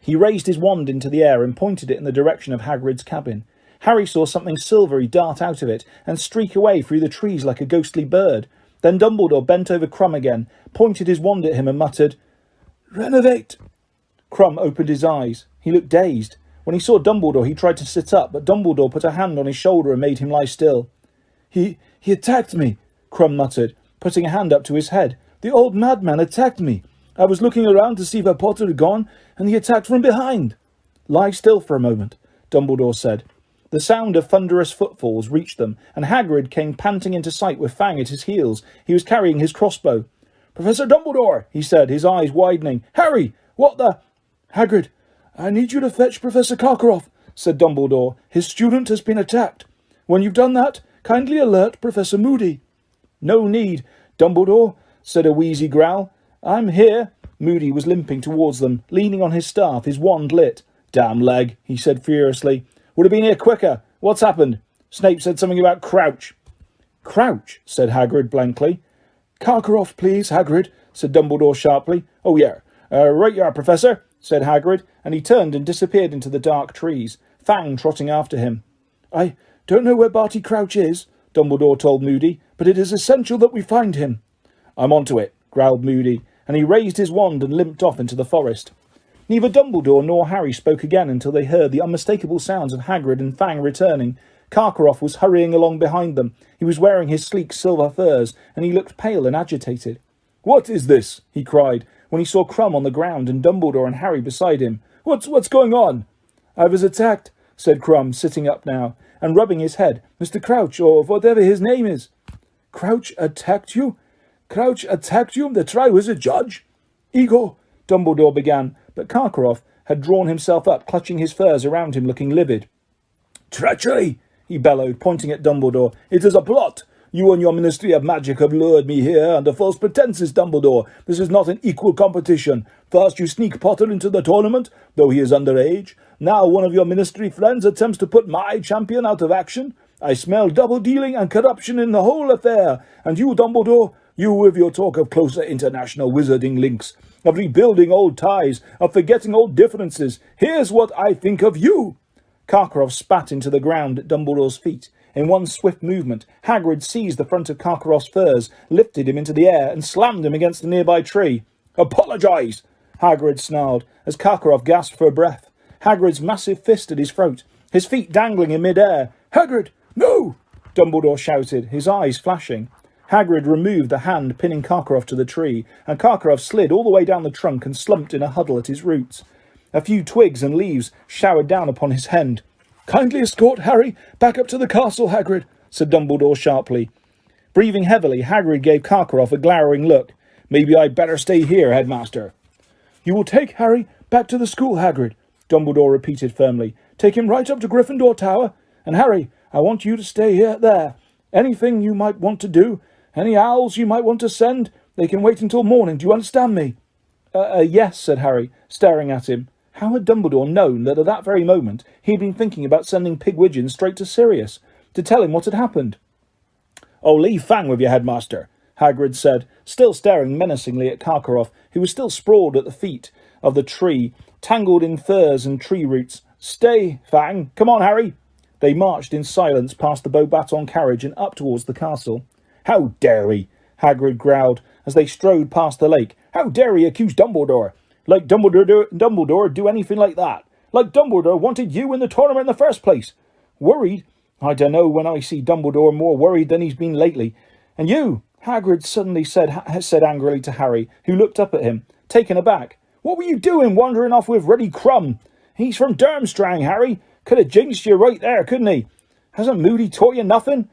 He raised his wand into the air and pointed it in the direction of Hagrid's cabin. Harry saw something silvery dart out of it and streak away through the trees like a ghostly bird. Then Dumbledore bent over Crumb again, pointed his wand at him and muttered, "Renovate." Crumb opened his eyes. He looked dazed. When he saw Dumbledore, he tried to sit up, but Dumbledore put a hand on his shoulder and made him lie still. He attacked me," Crumb muttered, putting a hand up to his head. "The old madman attacked me. I was looking around to see where Potter had gone, and he attacked from behind." "Lie still for a moment," Dumbledore said. The sound of thunderous footfalls reached them, and Hagrid came panting into sight with Fang at his heels. He was carrying his crossbow. "Professor Dumbledore," he said, his eyes widening. "Harry, what the—" "Hagrid, I need you to fetch Professor Karkaroff," said Dumbledore. "His student has been attacked. When you've done that, kindly alert Professor Moody." "No need, Dumbledore," said a wheezy growl. I'm here. Moody was limping towards them, leaning on his staff, his wand lit. Damn leg, he said furiously. Would have been here quicker. What's happened? Snape said something about Crouch. Crouch, said Hagrid blankly. Karkaroff, please, Hagrid, said Dumbledore sharply. Oh, yeah. Right you are, Professor, said Hagrid, and he turned and disappeared into the dark trees, Fang trotting after him. I don't know where Barty Crouch is, Dumbledore told Moody, but it is essential that we find him. I'm on to it, growled Moody, and he raised his wand and limped off into the forest. Neither Dumbledore nor Harry spoke again until they heard the unmistakable sounds of Hagrid and Fang returning. Karkaroff was hurrying along behind them. He was wearing his sleek silver furs, and he looked pale and agitated. What is this? He cried, when he saw Crumb on the ground and Dumbledore and Harry beside him. What's going on? I was attacked, said Crumb, sitting up now, and rubbing his head. Mr. Crouch, or whatever his name is. Crouch attacked you? Crouch attacked you? The Triwizard Judge? Ego, Dumbledore began, but Karkaroff had drawn himself up, clutching his furs around him, looking livid. Treachery, he bellowed, pointing at Dumbledore. It is a plot. You and your Ministry of Magic have lured me here under false pretenses, Dumbledore. This is not an equal competition. First you sneak Potter into the tournament, though he is underage. Now one of your Ministry friends attempts to put my champion out of action. I smell double-dealing and corruption in the whole affair. And you, Dumbledore, you with your talk of closer international wizarding links, of rebuilding old ties, of forgetting old differences. Here's what I think of you. Karkaroff spat into the ground at Dumbledore's feet. In one swift movement, Hagrid seized the front of Karkaroff's furs, lifted him into the air, and slammed him against a nearby tree. Apologise! Hagrid snarled, as Karkaroff gasped for breath. Hagrid's massive fist at his throat, his feet dangling in mid-air. Hagrid! No! Dumbledore shouted, his eyes flashing. Hagrid removed the hand pinning Karkaroff to the tree, and Karkaroff slid all the way down the trunk and slumped in a huddle at his roots. A few twigs and leaves showered down upon his head. Kindly escort Harry back up to the castle, Hagrid, said Dumbledore sharply. Breathing heavily, Hagrid gave Karkaroff a glowering look. Maybe I'd better stay here, Headmaster. You will take Harry back to the school, Hagrid, Dumbledore repeated firmly. Take him right up to Gryffindor Tower. And Harry, I want you to stay there. Anything you might want to do, any owls you might want to send, they can wait until morning. Do you understand me? Yes, said Harry, staring at him. How had Dumbledore known that at that very moment he had been thinking about sending Pigwidgeon straight to Sirius, to tell him what had happened? Oh, leave Fang with you, Headmaster, Hagrid said, still staring menacingly at Karkaroff, who was still sprawled at the feet of the tree, tangled in furs and tree roots. Stay, Fang. Come on, Harry. They marched in silence past the Beaubaton carriage and up towards the castle. How dare he? Hagrid growled as they strode past the lake. How dare he accuse Dumbledore? Like Dumbledore do anything like that. Like Dumbledore wanted you in the tournament in the first place. Worried? I don't know when I see Dumbledore more worried than he's been lately. And you, Hagrid suddenly said angrily to Harry, who looked up at him, taken aback. What were you doing wandering off with Ruddy Crumb? He's from Durmstrang, Harry. Could have jinxed you right there, couldn't he? Hasn't Moody taught you nothing?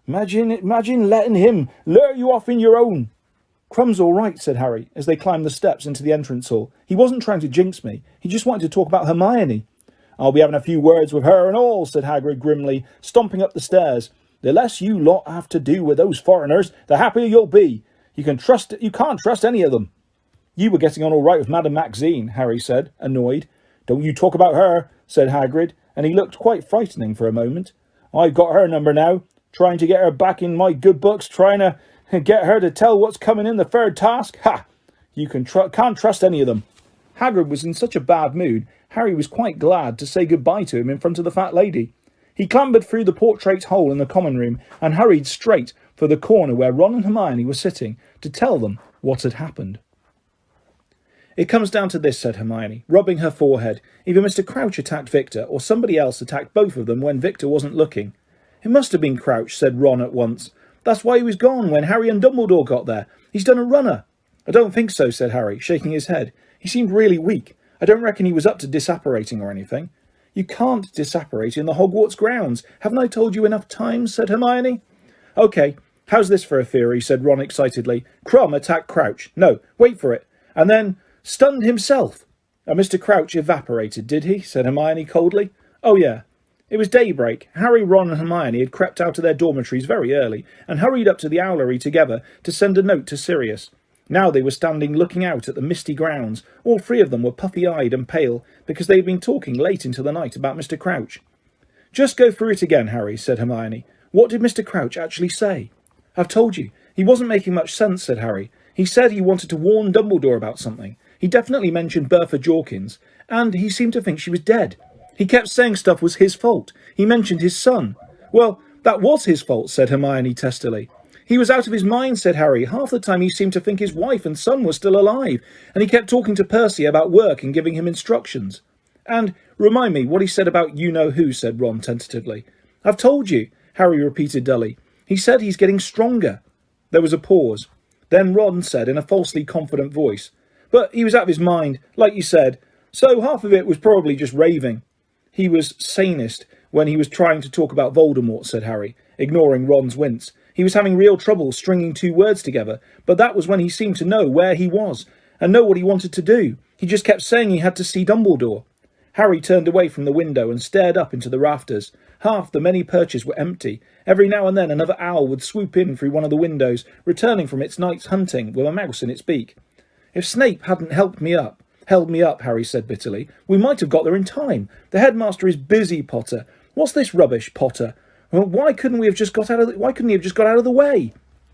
Imagine letting him lure you off in your own. Crumb's all right, said Harry, as they climbed the steps into the entrance hall. He wasn't trying to jinx me. He just wanted to talk about Hermione. I'll be having a few words with her and all, said Hagrid grimly, stomping up the stairs. The less you lot have to do with those foreigners, the happier you'll be. You can't trust any of them. You were getting on all right with Madame Maxine, Harry said, annoyed. Don't you talk about her, said Hagrid, and he looked quite frightening for a moment. I've got her number now, trying to get her back in my good books, trying to get her to tell what's coming in the third task. Ha! You can't trust any of them. Hagrid was in such a bad mood, Harry was quite glad to say goodbye to him in front of the fat lady. He clambered through the portrait hole in the common room and hurried straight for the corner where Ron and Hermione were sitting to tell them what had happened. It comes down to this, said Hermione, rubbing her forehead. Either Mr. Crouch attacked Victor, or somebody else attacked both of them when Victor wasn't looking. It must have been Crouch, said Ron at once. That's why he was gone when Harry and Dumbledore got there. He's done a runner. I don't think so, said Harry, shaking his head. He seemed really weak. I don't reckon he was up to disapparating or anything. You can't disapparate in the Hogwarts grounds. Haven't I told you enough times, said Hermione. OK, how's this for a theory, said Ron excitedly. Crumb attacked Crouch. No, wait for it. And then stunned himself. And Mr. Crouch evaporated, did he? Said Hermione coldly. Oh, yeah. It was daybreak. Harry, Ron and Hermione had crept out of their dormitories very early and hurried up to the owlery together to send a note to Sirius. Now they were standing looking out at the misty grounds. All three of them were puffy-eyed and pale, because they had been talking late into the night about Mr. Crouch. "Just go through it again, Harry," said Hermione. "What did Mr. Crouch actually say?" "I've told you. He wasn't making much sense," said Harry. "He said he wanted to warn Dumbledore about something. He definitely mentioned Bertha Jorkins, and he seemed to think she was dead. He kept saying stuff was his fault. He mentioned his son." "Well, that was his fault," said Hermione testily. "He was out of his mind," said Harry. "Half the time he seemed to think his wife and son were still alive, and he kept talking to Percy about work and giving him instructions." "And remind me what he said about you-know-who," said Ron tentatively. "I've told you," Harry repeated dully. "He said he's getting stronger." There was a pause. Then Ron said in a falsely confident voice, "But he was out of his mind, like you said, so half of it was probably just raving." "He was sanest when he was trying to talk about Voldemort," said Harry, ignoring Ron's wince. "He was having real trouble stringing two words together, but that was when he seemed to know where he was, and know what he wanted to do. He just kept saying he had to see Dumbledore." Harry turned away from the window and stared up into the rafters. Half the many perches were empty. Every now and then another owl would swoop in through one of the windows, returning from its night's hunting with a mouse in its beak. "If Snape hadn't held me up, Harry said bitterly, "we might have got there in time. The headmaster is busy, Potter. What's this rubbish, Potter? Why couldn't he have just got out of the way?"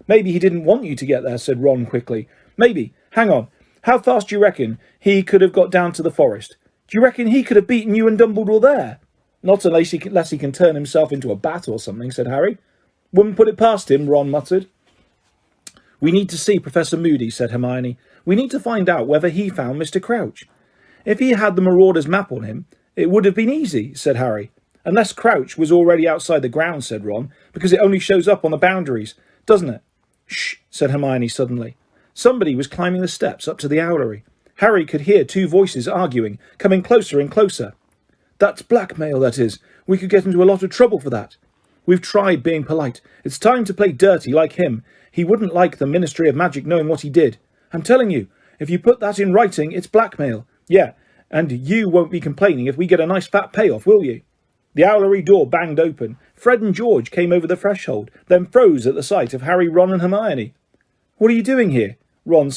"Maybe he didn't want you to get there," said Ron quickly. "Maybe. Hang on. How fast do you reckon he could have got down to the forest? Do you reckon he could have beaten you and Dumbledore there?" "Not unless he can turn himself into a bat or something," said Harry. "Wouldn't put it past him," Ron muttered. "We need to see Professor Moody," said Hermione. "We need to find out whether he found Mr. Crouch." "If he had the Marauder's map on him, it would have been easy," said Harry. "Unless Crouch was already outside the grounds," said Ron, "because it only shows up on the boundaries, doesn't it?" "Shh," said Hermione suddenly. Somebody was climbing the steps up to the owlery. Harry could hear two voices arguing, coming closer and closer. "That's blackmail, that is. We could get into a lot of trouble for that." "We've tried being polite. It's time to play dirty like him. He wouldn't like the Ministry of Magic knowing what he did. I'm telling you, if you put that in writing, it's blackmail. Yeah, and you won't be complaining if we get a nice fat payoff, will you?" The owlery door banged open. Fred and George came over the threshold, then froze at the sight of Harry, Ron and Hermione. "What are you doing here?" Ron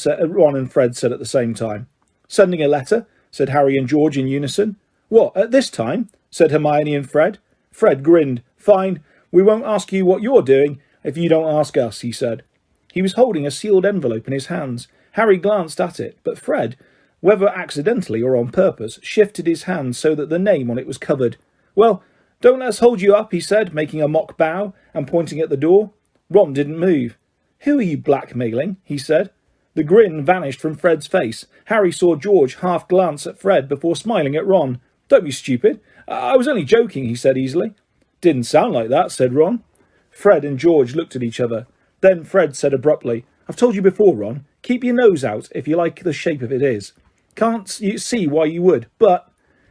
and Fred said at the same time. "Sending a letter," said Harry and George in unison. "What, at this time?" said Hermione and Fred. Fred grinned. "Fine, we won't ask you what you're doing if you don't ask us," he said. He was holding a sealed envelope in his hands. Harry glanced at it, but Fred, whether accidentally or on purpose, shifted his hand so that the name on it was covered. "Well, don't let us hold you up," he said, making a mock bow and pointing at the door. Ron didn't move. "Who are you blackmailing?" he said. The grin vanished from Fred's face. Harry saw George half glance at Fred before smiling at Ron. "Don't be stupid. I was only joking," he said easily. "Didn't sound like that," said Ron. Fred and George looked at each other. Then Fred said abruptly, "I've told you before, Ron, keep your nose out if you like the shape of it is. Can't see why you would, but—"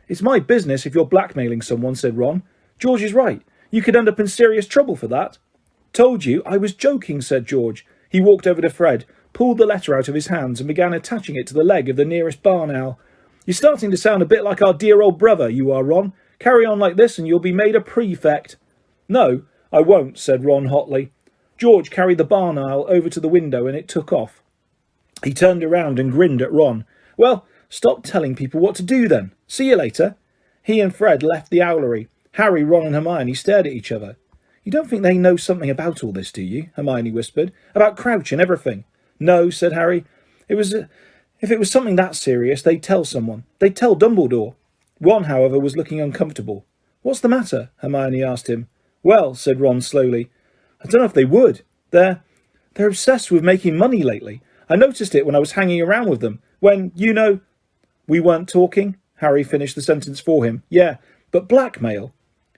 "It's my business if you're blackmailing someone," said Ron. "George is right. You could end up in serious trouble for that." "Told you I was joking," said George. He walked over to Fred, pulled the letter out of his hands and began attaching it to the leg of the nearest barn owl. "You're starting to sound a bit like our dear old brother, you are, Ron. Carry on like this and you'll be made a prefect." "No, I won't," said Ron hotly. George carried the barn owl over to the window and it took off. He turned around and grinned at Ron. "Well, stop telling people what to do then. See you later." He and Fred left the owlery. Harry, Ron and Hermione stared at each other. "You don't think they know something about all this, do you?" Hermione whispered. "About Crouch and everything?" "No," said Harry. If it was something that serious, they'd tell someone. They'd tell Dumbledore." Ron, however, was looking uncomfortable. "What's the matter?" Hermione asked him. "Well," said Ron slowly, "I don't know if they would. They're obsessed with making money lately. I noticed it when I was hanging around with them. When, you know—" "We weren't talking?" Harry finished the sentence for him. "Yeah, but blackmail."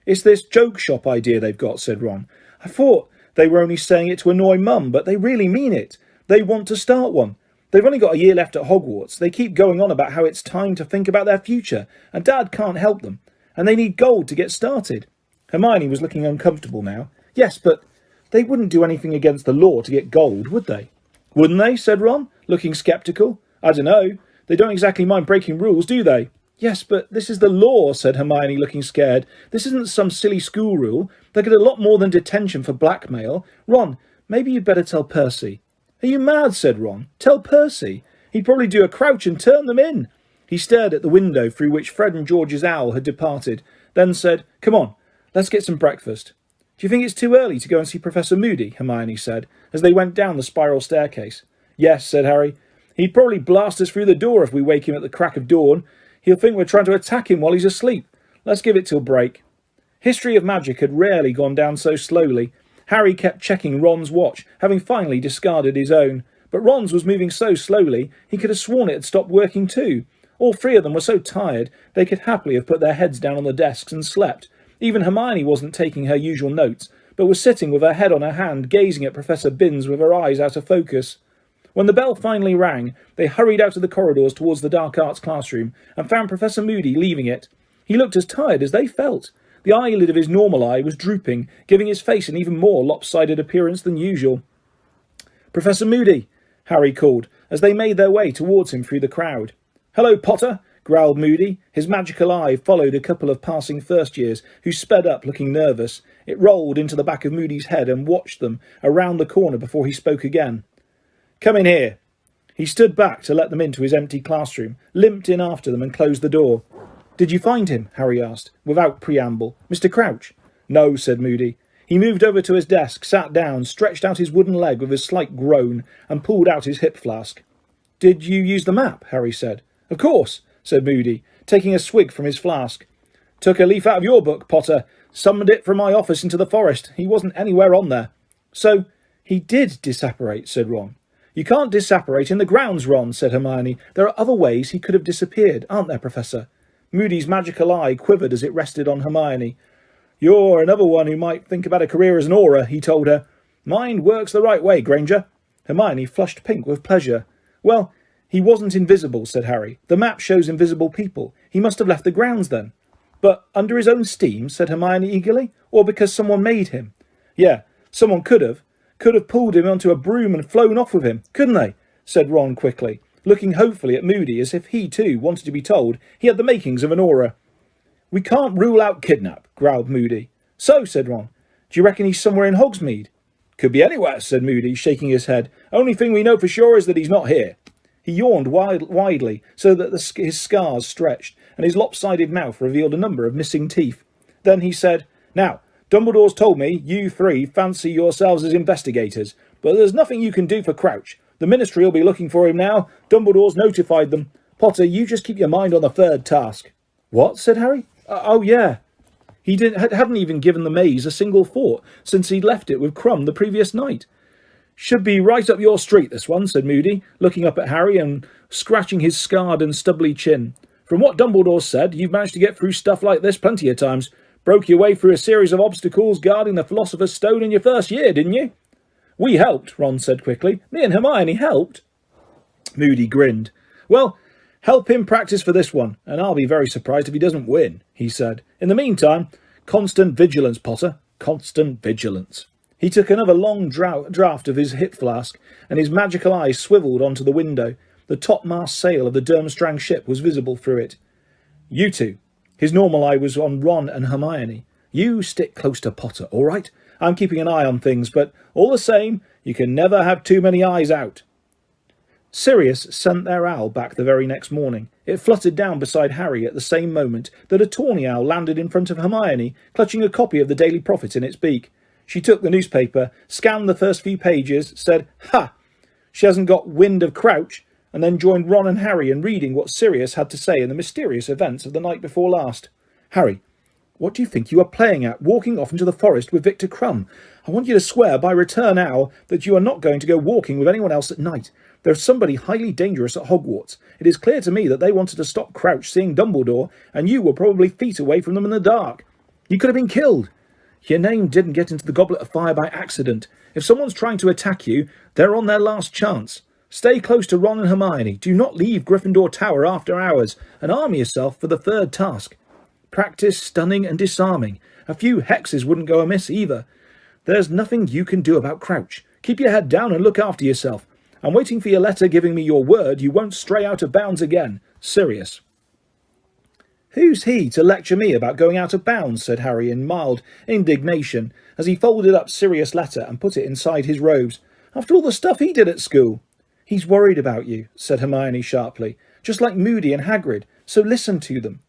"It's this joke shop idea they've got," said Ron. "I thought they were only saying it to annoy Mum, but they really mean it. They want to start one. They've only got a year left at Hogwarts. They keep going on about how it's time to think about their future, and Dad can't help them. And they need gold to get started." Hermione was looking uncomfortable now. "Yes, but they wouldn't do anything against the law to get gold, would they?" "Wouldn't they?" said Ron, looking sceptical. "I don't know. They don't exactly mind breaking rules, do they?" "Yes, but this is the law," said Hermione, looking scared. "This isn't some silly school rule. They'll get a lot more than detention for blackmail. Ron, maybe you'd better tell Percy." Are you mad? Said Ron. Tell Percy. He'd probably do a crouch and turn them in. He stared at the window through which Fred and George's owl had departed, then said, Come on, let's get some breakfast. Do you think it's too early to go and see Professor Moody? Hermione said, as they went down the spiral staircase. Yes, said Harry. He'd probably blast us through the door if we wake him at the crack of dawn. He'll think we're trying to attack him while he's asleep. Let's give it till break. History of Magic had rarely gone down so slowly. Harry kept checking Ron's watch, having finally discarded his own. But Ron's was moving so slowly, he could have sworn it had stopped working too. All three of them were so tired, they could happily have put their heads down on the desks and slept. Even Hermione wasn't taking her usual notes, but was sitting with her head on her hand, gazing at Professor Binns with her eyes out of focus. When the bell finally rang, they hurried out of the corridors towards the dark arts classroom, and found Professor Moody leaving it. He looked as tired as they felt. The eyelid of his normal eye was drooping, giving his face an even more lopsided appearance than usual. Professor Moody, Harry called, as they made their way towards him through the crowd. Hello, Potter, growled Moody. His magical eye followed a couple of passing first-years, who sped up looking nervous. It rolled into the back of Moody's head and watched them around the corner before he spoke again. Come in here. He stood back to let them into his empty classroom, limped in after them and closed the door. Did you find him? Harry asked, without preamble. Mr. Crouch? No, said Moody. He moved over to his desk, sat down, stretched out his wooden leg with a slight groan, and pulled out his hip flask. Did you use the map? Harry said. Of course, said Moody, taking a swig from his flask. Took a leaf out of your book, Potter. Summoned it from my office into the forest. He wasn't anywhere on there. So, he did disapparate, said Ron. You can't disapparate in the grounds, Ron, said Hermione. There are other ways he could have disappeared, aren't there, Professor? Moody's magical eye quivered as it rested on Hermione. You're another one who might think about a career as an aura, he told her. Mind works the right way, Granger. Hermione flushed pink with pleasure. Well, he wasn't invisible, said Harry. The map shows invisible people. He must have left the grounds then. But under his own steam, said Hermione eagerly, or because someone made him? Yeah, someone could have pulled him onto a broom and flown off with him, couldn't they? Said Ron quickly, looking hopefully at Moody as if he too wanted to be told he had the makings of an aura. We can't rule out kidnap, growled Moody. So, said Ron, do you reckon he's somewhere in Hogsmeade? Could be anywhere, said Moody, shaking his head. Only thing we know for sure is that he's not here. He yawned widely so that his scars stretched, and his lopsided mouth revealed a number of missing teeth. Then he said, Now, Dumbledore's told me you three fancy yourselves as investigators, but there's nothing you can do for Crouch. The Ministry will be looking for him now. Dumbledore's notified them. Potter, you just keep your mind on the third task. What? Said Harry. Oh, yeah. He hadn't even given the maze a single thought since he'd left it with Crumb the previous night. Should be right up your street, this one, said Moody, looking up at Harry and scratching his scarred and stubbly chin. From what Dumbledore said, you've managed to get through stuff like this plenty of times. Broke your way through a series of obstacles guarding the Philosopher's Stone in your first year, didn't you? We helped, Ron said quickly. Me and Hermione helped. Moody grinned. Well, help him practice for this one, and I'll be very surprised if he doesn't win, he said. In the meantime, constant vigilance, Potter. Constant vigilance. He took another long draught of his hip flask, and his magical eyes swivelled onto the window. The topmast sail of the Durmstrang ship was visible through it. You two. His normal eye was on Ron and Hermione. You stick close to Potter, all right? I'm keeping an eye on things, but all the same, you can never have too many eyes out. Sirius sent their owl back the very next morning. It fluttered down beside Harry at the same moment that a tawny owl landed in front of Hermione, clutching a copy of the Daily Prophet in its beak. She took the newspaper, scanned the first few pages, said, Ha! She hasn't got wind of Crouch, and then joined Ron and Harry in reading what Sirius had to say in the mysterious events of the night before last. Harry, what do you think you are playing at, walking off into the forest with Victor Crumb? I want you to swear by return owl that you are not going to go walking with anyone else at night. There is somebody highly dangerous at Hogwarts. It is clear to me that they wanted to stop Crouch seeing Dumbledore, and you were probably feet away from them in the dark. You could have been killed. Your name didn't get into the Goblet of Fire by accident. If someone's trying to attack you, they're on their last chance. Stay close to Ron and Hermione. Do not leave Gryffindor Tower after hours, and arm yourself for the third task. Practice stunning and disarming. A few hexes wouldn't go amiss either. There's nothing you can do about Crouch. Keep your head down and look after yourself. I'm waiting for your letter giving me your word you won't stray out of bounds again. Sirius. Who's he to lecture me about going out of bounds, said Harry in mild indignation, as he folded up Sirius' letter and put it inside his robes. after all the stuff he did at school. He's worried about you, said Hermione sharply, just like Moody and Hagrid, so listen to them.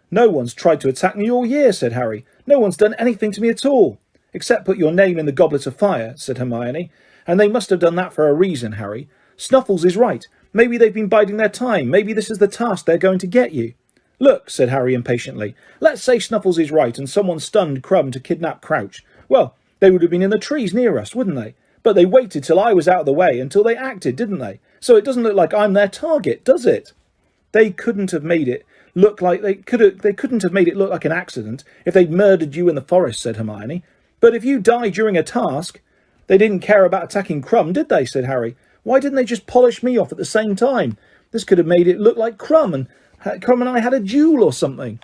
No one's tried to attack me all year, said Harry. No one's done anything to me at all. Except put your name in the goblet of fire, said Hermione. And they must have done that for a reason, Harry. Snuffles is right. Maybe they've been biding their time. Maybe this is the task they're going to get you. Look, said Harry impatiently. Let's say Snuffles is right and someone stunned Crumb to kidnap Crouch. Well, they would have been in the trees near us, wouldn't they? But they waited till I was out of the way until they acted, didn't they? So it doesn't look like I'm their target, does it? They couldn't have made it look like they couldn't have made it look like an accident if they'd murdered you in the forest, said Hermione. But if you die during a task, they didn't care about attacking Crumb, did they? Said Harry. Why didn't they just polish me off at the same time? This could have made it look like Crumb and I had a duel or something.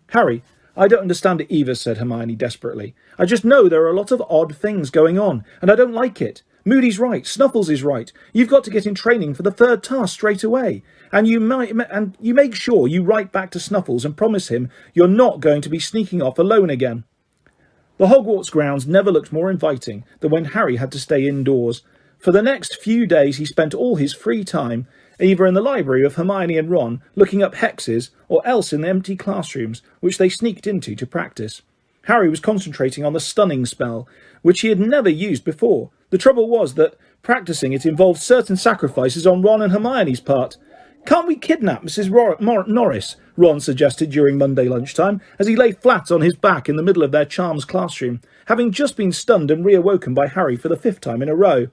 Harry, I don't understand it either, said Hermione desperately. I just know there are a lot of odd things going on, and I don't like it. Moody's right, Snuffles is right. You've got to get in training for the third task straight away. And you make sure you write back to Snuffles and promise him you're not going to be sneaking off alone again. The Hogwarts grounds never looked more inviting than when Harry had to stay indoors. For the next few days he spent all his free time either in the library with Hermione and Ron, looking up hexes, or else in the empty classrooms, which they sneaked into to practice. Harry was concentrating on the stunning spell, which he had never used before. The trouble was that practicing it involved certain sacrifices on Ron and Hermione's part. Can't we kidnap Mrs. Norris? Ron suggested during Monday lunchtime, as he lay flat on his back in the middle of their charms classroom, having just been stunned and reawoken by Harry for the 5th time in a row.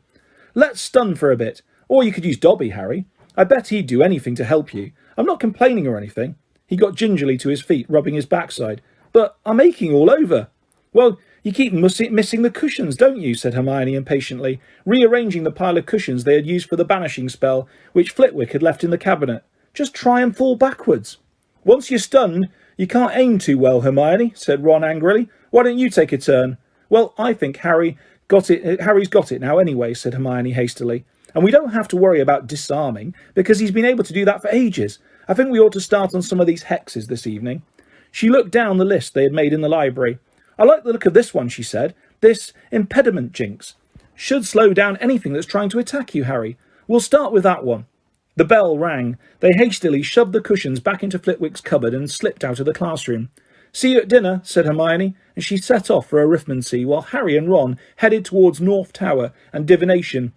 Let's stun for a bit. Or you could use Dobby, Harry. I bet he'd do anything to help you. I'm not complaining or anything. He got gingerly to his feet, rubbing his backside. But I'm aching all over. Well, you keep missing the cushions, don't you? Said Hermione impatiently, rearranging the pile of cushions they had used for the banishing spell, which Flitwick had left in the cabinet. Just try and fall backwards. Once you're stunned, you can't aim too well, Hermione, said Ron angrily. Why don't you take a turn? Well, I think Harry's got it now anyway, said Hermione hastily. And we don't have to worry about disarming, because he's been able to do that for ages. I think we ought to start on some of these hexes this evening. She looked down the list they had made in the library. I like the look of this one, she said. This impediment jinx. Should slow down anything that's trying to attack you, Harry. We'll start with that one. The bell rang. They hastily shoved the cushions back into Flitwick's cupboard and slipped out of the classroom. See you at dinner, said Hermione, and she set off for arithmancy while Harry and Ron headed towards North Tower and divination.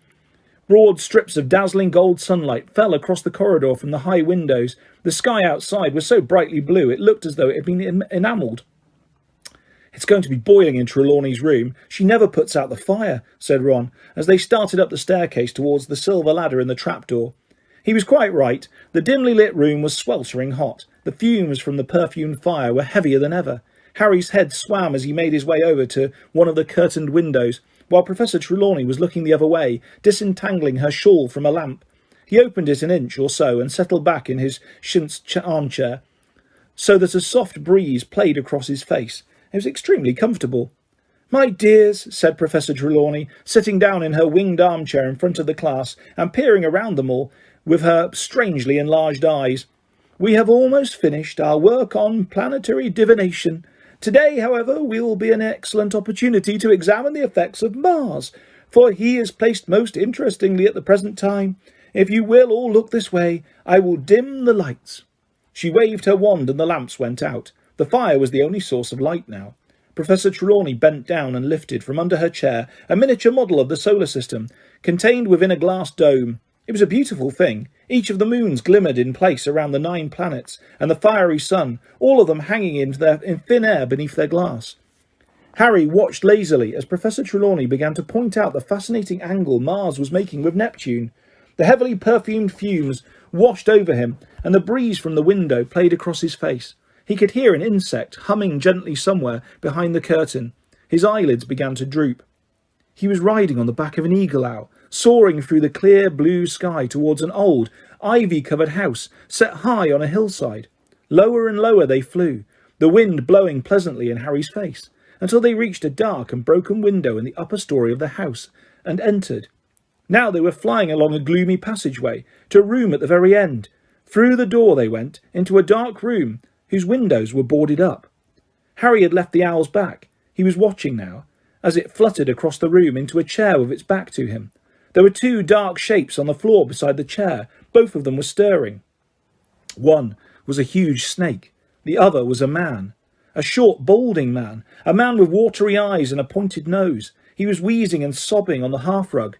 Broad strips of dazzling gold sunlight fell across the corridor from the high windows. The sky outside was so brightly blue it looked as though it had been enamelled. It's going to be boiling in Trelawney's room. She never puts out the fire, said Ron, as they started up the staircase towards the silver ladder in the trapdoor. He was quite right. The dimly lit room was sweltering hot. The fumes from the perfumed fire were heavier than ever. Harry's head swam as he made his way over to one of the curtained windows, while Professor Trelawney was looking the other way, disentangling her shawl from a lamp. He opened it an inch or so and settled back in his chintz armchair, so that a soft breeze played across his face. It was extremely comfortable. My dears, said Professor Trelawney, sitting down in her winged armchair in front of the class and peering around them all with her strangely enlarged eyes, we have almost finished our work on planetary divination. Today, however, will be an excellent opportunity to examine the effects of Mars, for he is placed most interestingly at the present time. If you will all look this way, I will dim the lights. She waved her wand and the lamps went out. The fire was the only source of light now. Professor Trelawney bent down and lifted from under her chair a miniature model of the solar system, contained within a glass dome. It was a beautiful thing. Each of the moons glimmered in place around the 9 planets, and the fiery sun, all of them hanging in thin air beneath their glass. Harry watched lazily as Professor Trelawney began to point out the fascinating angle Mars was making with Neptune. The heavily perfumed fumes washed over him, and the breeze from the window played across his face. He could hear an insect humming gently somewhere behind the curtain. His eyelids began to droop. He was riding on the back of an eagle-owl, soaring through the clear blue sky towards an old, ivy-covered house set high on a hillside. Lower and lower they flew, the wind blowing pleasantly in Harry's face, until they reached a dark and broken window in the upper story of the house, and entered. Now they were flying along a gloomy passageway, to a room at the very end. Through the door they went, into a dark room, whose windows were boarded up. Harry had left the owl's back. He was watching now, as it fluttered across the room into a chair with its back to him. There were two dark shapes on the floor beside the chair. Both of them were stirring. One was a huge snake. The other was a man. A short, balding man. A man with watery eyes and a pointed nose. He was wheezing and sobbing on the hearthrug.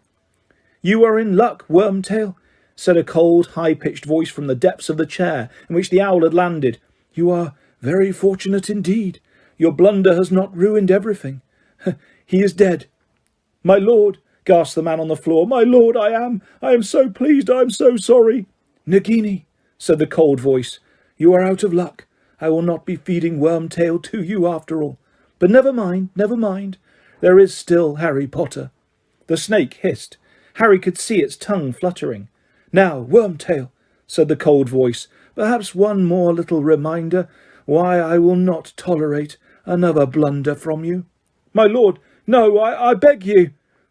"You are in luck, Wormtail," said a cold, high-pitched voice from the depths of the chair in which the owl had landed. "You are very fortunate indeed. Your blunder has not ruined everything. He is dead." "My lord," gasped the man on the floor. "My lord, I am so pleased, I am so sorry." "Nagini," said the cold voice, "you are out of luck. I will not be feeding Wormtail to you after all. But never mind, never mind. There is still Harry Potter." The snake hissed. Harry could see its tongue fluttering. "Now, Wormtail," said the cold voice, "perhaps one more little reminder why I will not tolerate another blunder from you." "My lord, no, I beg you."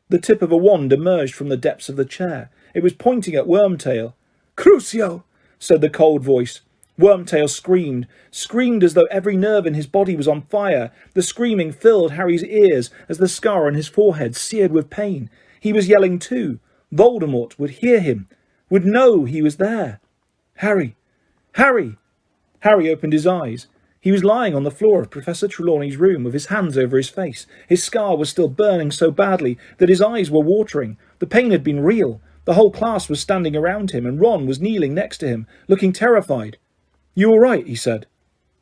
The tip of a wand emerged from the depths of the chair. It was pointing at Wormtail. "Crucio," said the cold voice. Wormtail screamed as though every nerve in his body was on fire. The screaming filled Harry's ears as the scar on his forehead seared with pain. He was yelling too. Voldemort would hear him, would know he was there. "Harry! Harry!" Harry opened his eyes. He was lying on the floor of Professor Trelawney's room with his hands over his face. His scar was still burning so badly that his eyes were watering. The pain had been real. The whole class was standing around him, and Ron was kneeling next to him, looking terrified. "You all right?" he said.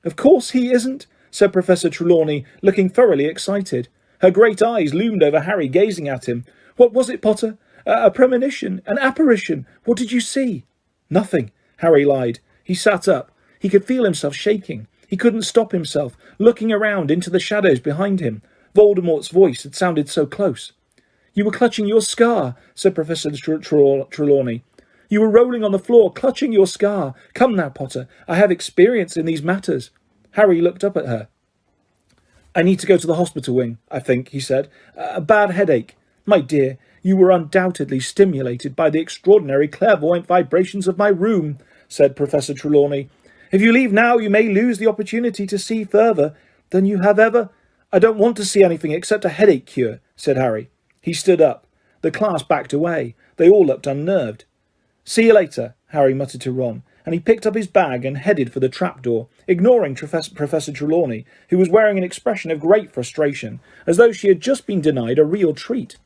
"Of course he isn't," said Professor Trelawney, looking thoroughly excited. Her great eyes loomed over Harry, gazing at him. "What was it, Potter? A premonition? An apparition? What did you see?" "Nothing," Harry lied. He sat up. He could feel himself shaking. He couldn't stop himself, looking around into the shadows behind him. Voldemort's voice had sounded so close. "You were clutching your scar," said Professor Trelawney. "You were rolling on the floor, clutching your scar. Come now, Potter, I have experience in these matters." Harry looked up at her. "I need to go to the hospital wing, I think," he said. "A bad headache." "My dear, you were undoubtedly stimulated by the extraordinary clairvoyant vibrations of my room," said Professor Trelawney. "If you leave now, you may lose the opportunity to see further than you have ever—" "I don't want to see anything except a headache cure," said Harry. He stood up. The class backed away. They all looked unnerved. "See you later," Harry muttered to Ron, and he picked up his bag and headed for the trapdoor, ignoring Professor Trelawney, who was wearing an expression of great frustration, as though she had just been denied a real treat.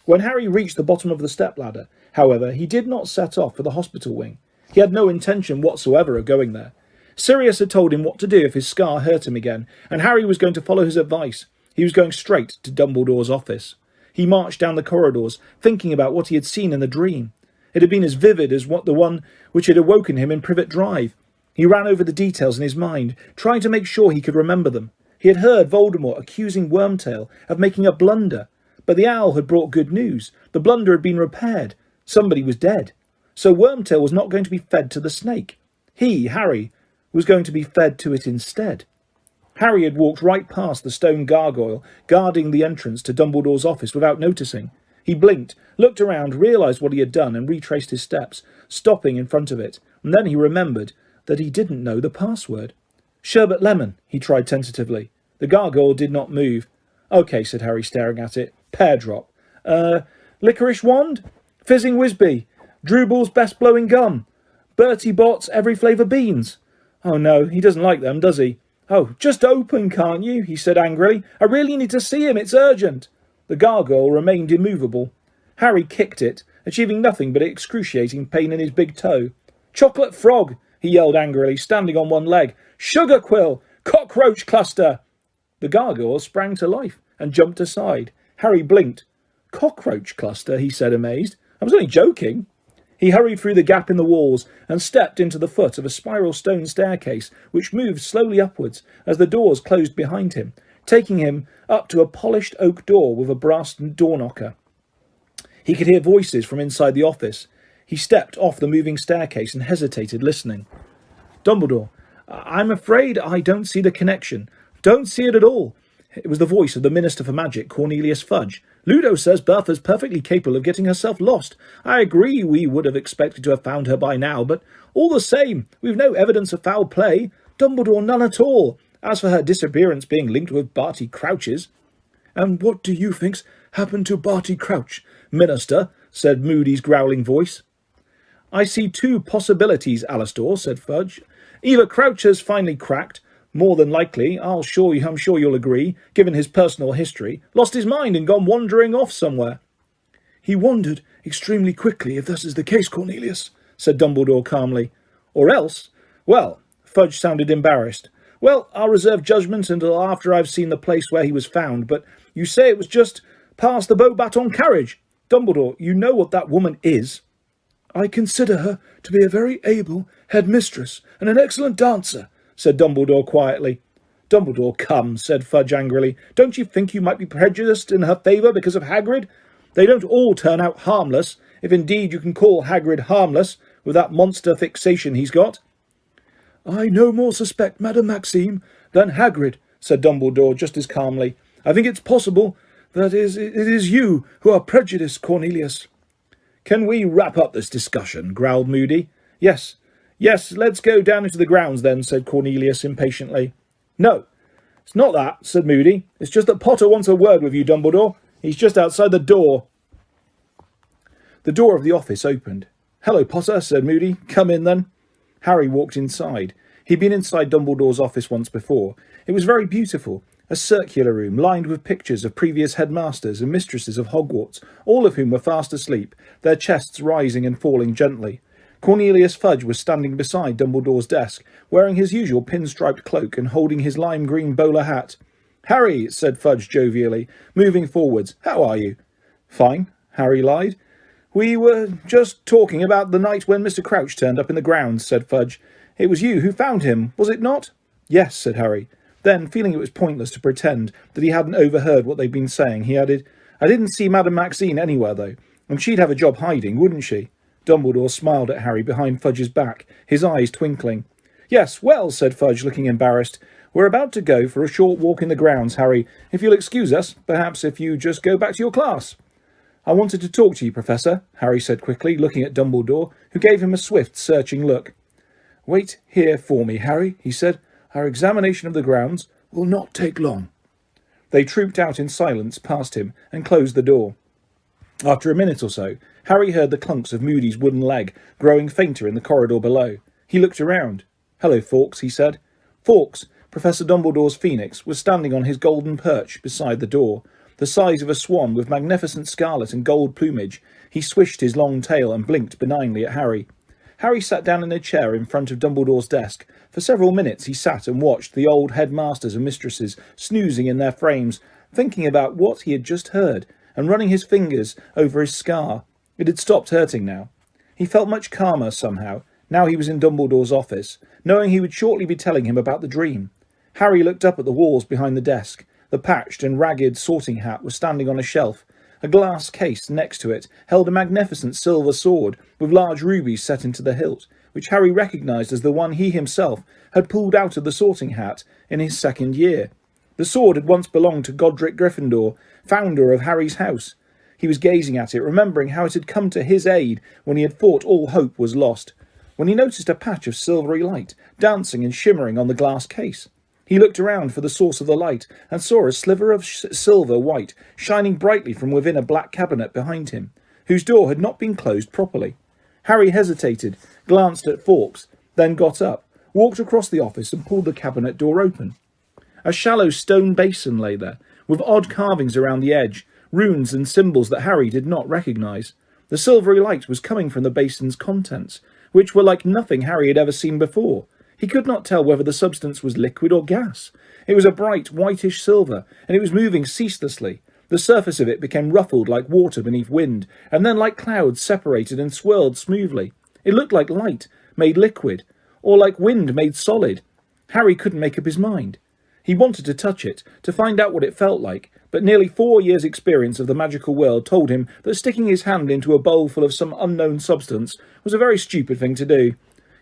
When Harry reached the bottom of the stepladder, however, he did not set off for the hospital wing. He had no intention whatsoever of going there. Sirius had told him what to do if his scar hurt him again, and Harry was going to follow his advice. He was going straight to Dumbledore's office. He marched down the corridors, thinking about what he had seen in the dream. It had been as vivid as the one which had awoken him in Privet Drive. He ran over the details in his mind, trying to make sure he could remember them. He had heard Voldemort accusing Wormtail of making a blunder, but the owl had brought good news. The blunder had been repaired. Somebody was dead. So Wormtail was not going to be fed to the snake. He, Harry, was going to be fed to it instead. Harry had walked right past the stone gargoyle, guarding the entrance to Dumbledore's office without noticing. He blinked, looked around, realised what he had done, and retraced his steps, stopping in front of it. And then he remembered that he didn't know the password. "Sherbet lemon," he tried tentatively. The gargoyle did not move. "OK," said Harry, staring at it. "Pear drop. Licorice wand? Fizzing Whizbee. Drubel's best blowing gum. Bertie Bott's every flavour beans. Oh no, he doesn't like them, does he? Oh, just open, can't you?" he said angrily. "I really need to see him, it's urgent." The gargoyle remained immovable. Harry kicked it, achieving nothing but excruciating pain in his big toe. "Chocolate frog," he yelled angrily, standing on one leg. "Sugar quill! Cockroach cluster!" The gargoyle sprang to life and jumped aside. Harry blinked. "Cockroach cluster," he said, amazed. "I was only joking." He hurried through the gap in the walls and stepped into the foot of a spiral stone staircase which moved slowly upwards as the doors closed behind him, taking him up to a polished oak door with a brass door knocker. He could hear voices from inside the office. He stepped off the moving staircase and hesitated, listening. "Dumbledore, I'm afraid I don't see the connection. Don't see it at all." It was the voice of the Minister for Magic, Cornelius Fudge. "Ludo says Bertha's perfectly capable of getting herself lost. I agree we would have expected to have found her by now, but all the same, we've no evidence of foul play. Dumbledore, none at all. As for her disappearance being linked with Barty Crouch's—" "And what do you think's happened to Barty Crouch, Minister?" said Moody's growling voice. I see two possibilities, Alastor, said Fudge. Either Crouch has finally cracked, more than likely, I'm sure you'll agree, given his personal history, lost his mind and gone wandering off somewhere. He wandered extremely quickly, if this is the case, Cornelius, said Dumbledore calmly. Or else, well, Fudge sounded embarrassed. Well, I'll reserve judgment until after I've seen the place where he was found, but you say it was just past the Beauxbatons carriage. Dumbledore, you know what that woman is. I consider her to be a very able headmistress and an excellent dancer, said Dumbledore quietly. Dumbledore, come, said Fudge angrily. Don't you think you might be prejudiced in her favour because of Hagrid? They don't all turn out harmless, if indeed you can call Hagrid harmless, with that monster fixation he's got. I no more suspect Madame Maxime than Hagrid, said Dumbledore just as calmly. I think it's possible that it is you who are prejudiced, Cornelius. Can we wrap up this discussion? Growled Moody. Yes, let's go down into the grounds then, said Cornelius impatiently. No, it's not that, said Moody. It's just that Potter wants a word with you, Dumbledore. He's just outside the door. The door of the office opened. Hello, Potter, said Moody. Come in, then. Harry walked inside. He'd been inside Dumbledore's office once before. It was very beautiful. A circular room lined with pictures of previous headmasters and mistresses of Hogwarts, all of whom were fast asleep, their chests rising and falling gently. Cornelius Fudge was standing beside Dumbledore's desk, wearing his usual pinstriped cloak and holding his lime-green bowler hat. Harry, said Fudge jovially, moving forwards. How are you? Fine, Harry lied. We were just talking about the night when Mr. Crouch turned up in the grounds, said Fudge. It was you who found him, was it not? Yes, said Harry. Then, feeling it was pointless to pretend that he hadn't overheard what they'd been saying, he added, I didn't see Madame Maxine anywhere, though, and she'd have a job hiding, wouldn't she? Dumbledore smiled at Harry behind Fudge's back, his eyes twinkling. Yes, well, said Fudge, looking embarrassed. We're about to go for a short walk in the grounds, Harry. If you'll excuse us, perhaps if you just go back to your class. I wanted to talk to you, Professor, Harry said quickly, looking at Dumbledore, who gave him a swift, searching look. Wait here for me, Harry, he said. Our examination of the grounds will not take long. They trooped out in silence past him and closed the door. After a minute or so, Harry heard the clunks of Moody's wooden leg growing fainter in the corridor below. He looked around. Hello, Fawkes, he said. Fawkes, Professor Dumbledore's phoenix, was standing on his golden perch beside the door. The size of a swan with magnificent scarlet and gold plumage, he swished his long tail and blinked benignly at Harry. Harry sat down in a chair in front of Dumbledore's desk. For several minutes he sat and watched the old headmasters and mistresses snoozing in their frames, thinking about what he had just heard, and running his fingers over his scar. It had stopped hurting now. He felt much calmer somehow, now he was in Dumbledore's office, knowing he would shortly be telling him about the dream. Harry looked up at the walls behind the desk. The patched and ragged sorting hat was standing on a shelf. A glass case next to it held a magnificent silver sword with large rubies set into the hilt, which Harry recognised as the one he himself had pulled out of the sorting hat in his second year. The sword had once belonged to Godric Gryffindor, founder of Harry's house. He was gazing at it, remembering how it had come to his aid when he had thought all hope was lost, when he noticed a patch of silvery light dancing and shimmering on the glass case. He looked around for the source of the light and saw a sliver of silver white shining brightly from within a black cabinet behind him, whose door had not been closed properly. Harry hesitated, glanced at Fawkes, then got up, walked across the office and pulled the cabinet door open. A shallow stone basin lay there, with odd carvings around the edge, runes and symbols that Harry did not recognise. The silvery light was coming from the basin's contents, which were like nothing Harry had ever seen before. He could not tell whether the substance was liquid or gas. It was a bright, whitish silver, and it was moving ceaselessly. The surface of it became ruffled like water beneath wind, and then like clouds separated and swirled smoothly. It looked like light made liquid, or like wind made solid. Harry couldn't make up his mind. He wanted to touch it, to find out what it felt like, but nearly 4 years' experience of the magical world told him that sticking his hand into a bowl full of some unknown substance was a very stupid thing to do.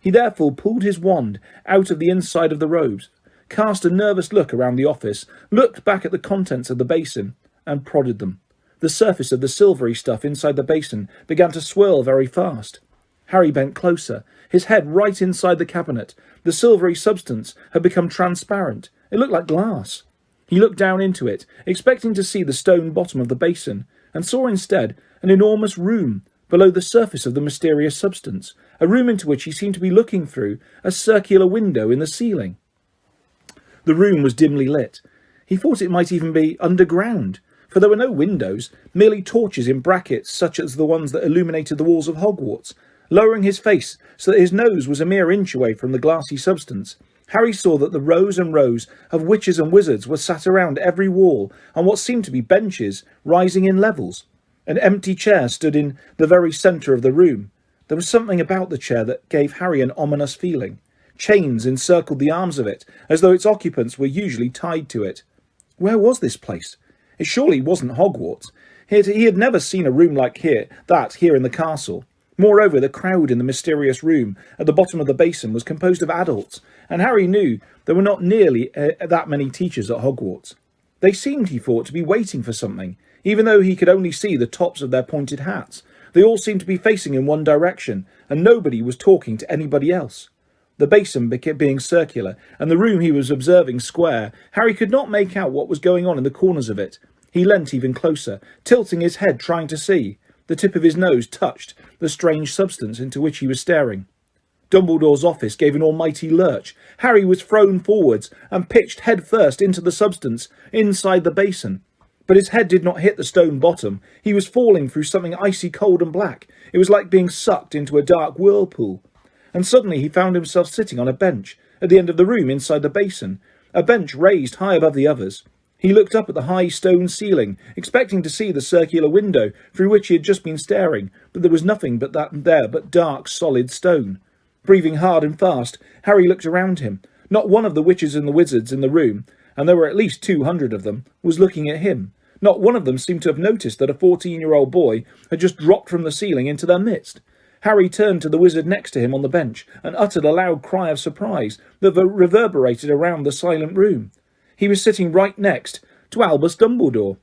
He therefore pulled his wand out of the inside of the robes, cast a nervous look around the office, looked back at the contents of the basin, and prodded them. The surface of the silvery stuff inside the basin began to swirl very fast. Harry bent closer, his head right inside the cabinet. The silvery substance had become transparent. It looked like glass. He looked down into it, expecting to see the stone bottom of the basin, and saw instead an enormous room below the surface of the mysterious substance, a room into which he seemed to be looking through a circular window in the ceiling. The room was dimly lit. He thought it might even be underground, for there were no windows, merely torches in brackets such as the ones that illuminated the walls of Hogwarts. Lowering his face so that his nose was a mere inch away from the glassy substance, Harry saw that the rows and rows of witches and wizards were sat around every wall on what seemed to be benches rising in levels. An empty chair stood in the very centre of the room. There was something about the chair that gave Harry an ominous feeling. Chains encircled the arms of it, as though its occupants were usually tied to it. Where was this place? It surely wasn't Hogwarts. He had never seen a room like that here in the castle. Moreover, the crowd in the mysterious room at the bottom of the basin was composed of adults, and Harry knew there were not nearly that many teachers at Hogwarts. They seemed, he thought, to be waiting for something, even though he could only see the tops of their pointed hats. They all seemed to be facing in one direction, and nobody was talking to anybody else. The basin being circular, and the room he was observing square, Harry could not make out what was going on in the corners of it. He leant even closer, tilting his head trying to see. The tip of his nose touched the strange substance into which he was staring. Dumbledore's office gave an almighty lurch. Harry was thrown forwards and pitched head first into the substance inside the basin. But his head did not hit the stone bottom. He was falling through something icy cold and black. It was like being sucked into a dark whirlpool. And suddenly he found himself sitting on a bench at the end of the room inside the basin, a bench raised high above the others. He looked up at the high stone ceiling, expecting to see the circular window through which he had just been staring, but there was nothing but dark, solid stone. Breathing hard and fast, Harry looked around him. Not one of the witches and the wizards in the room, and there were at least 200 of them, was looking at him. Not one of them seemed to have noticed that a 14-year-old boy had just dropped from the ceiling into their midst. Harry turned to the wizard next to him on the bench and uttered a loud cry of surprise that reverberated around the silent room. He was sitting right next to Albus Dumbledore.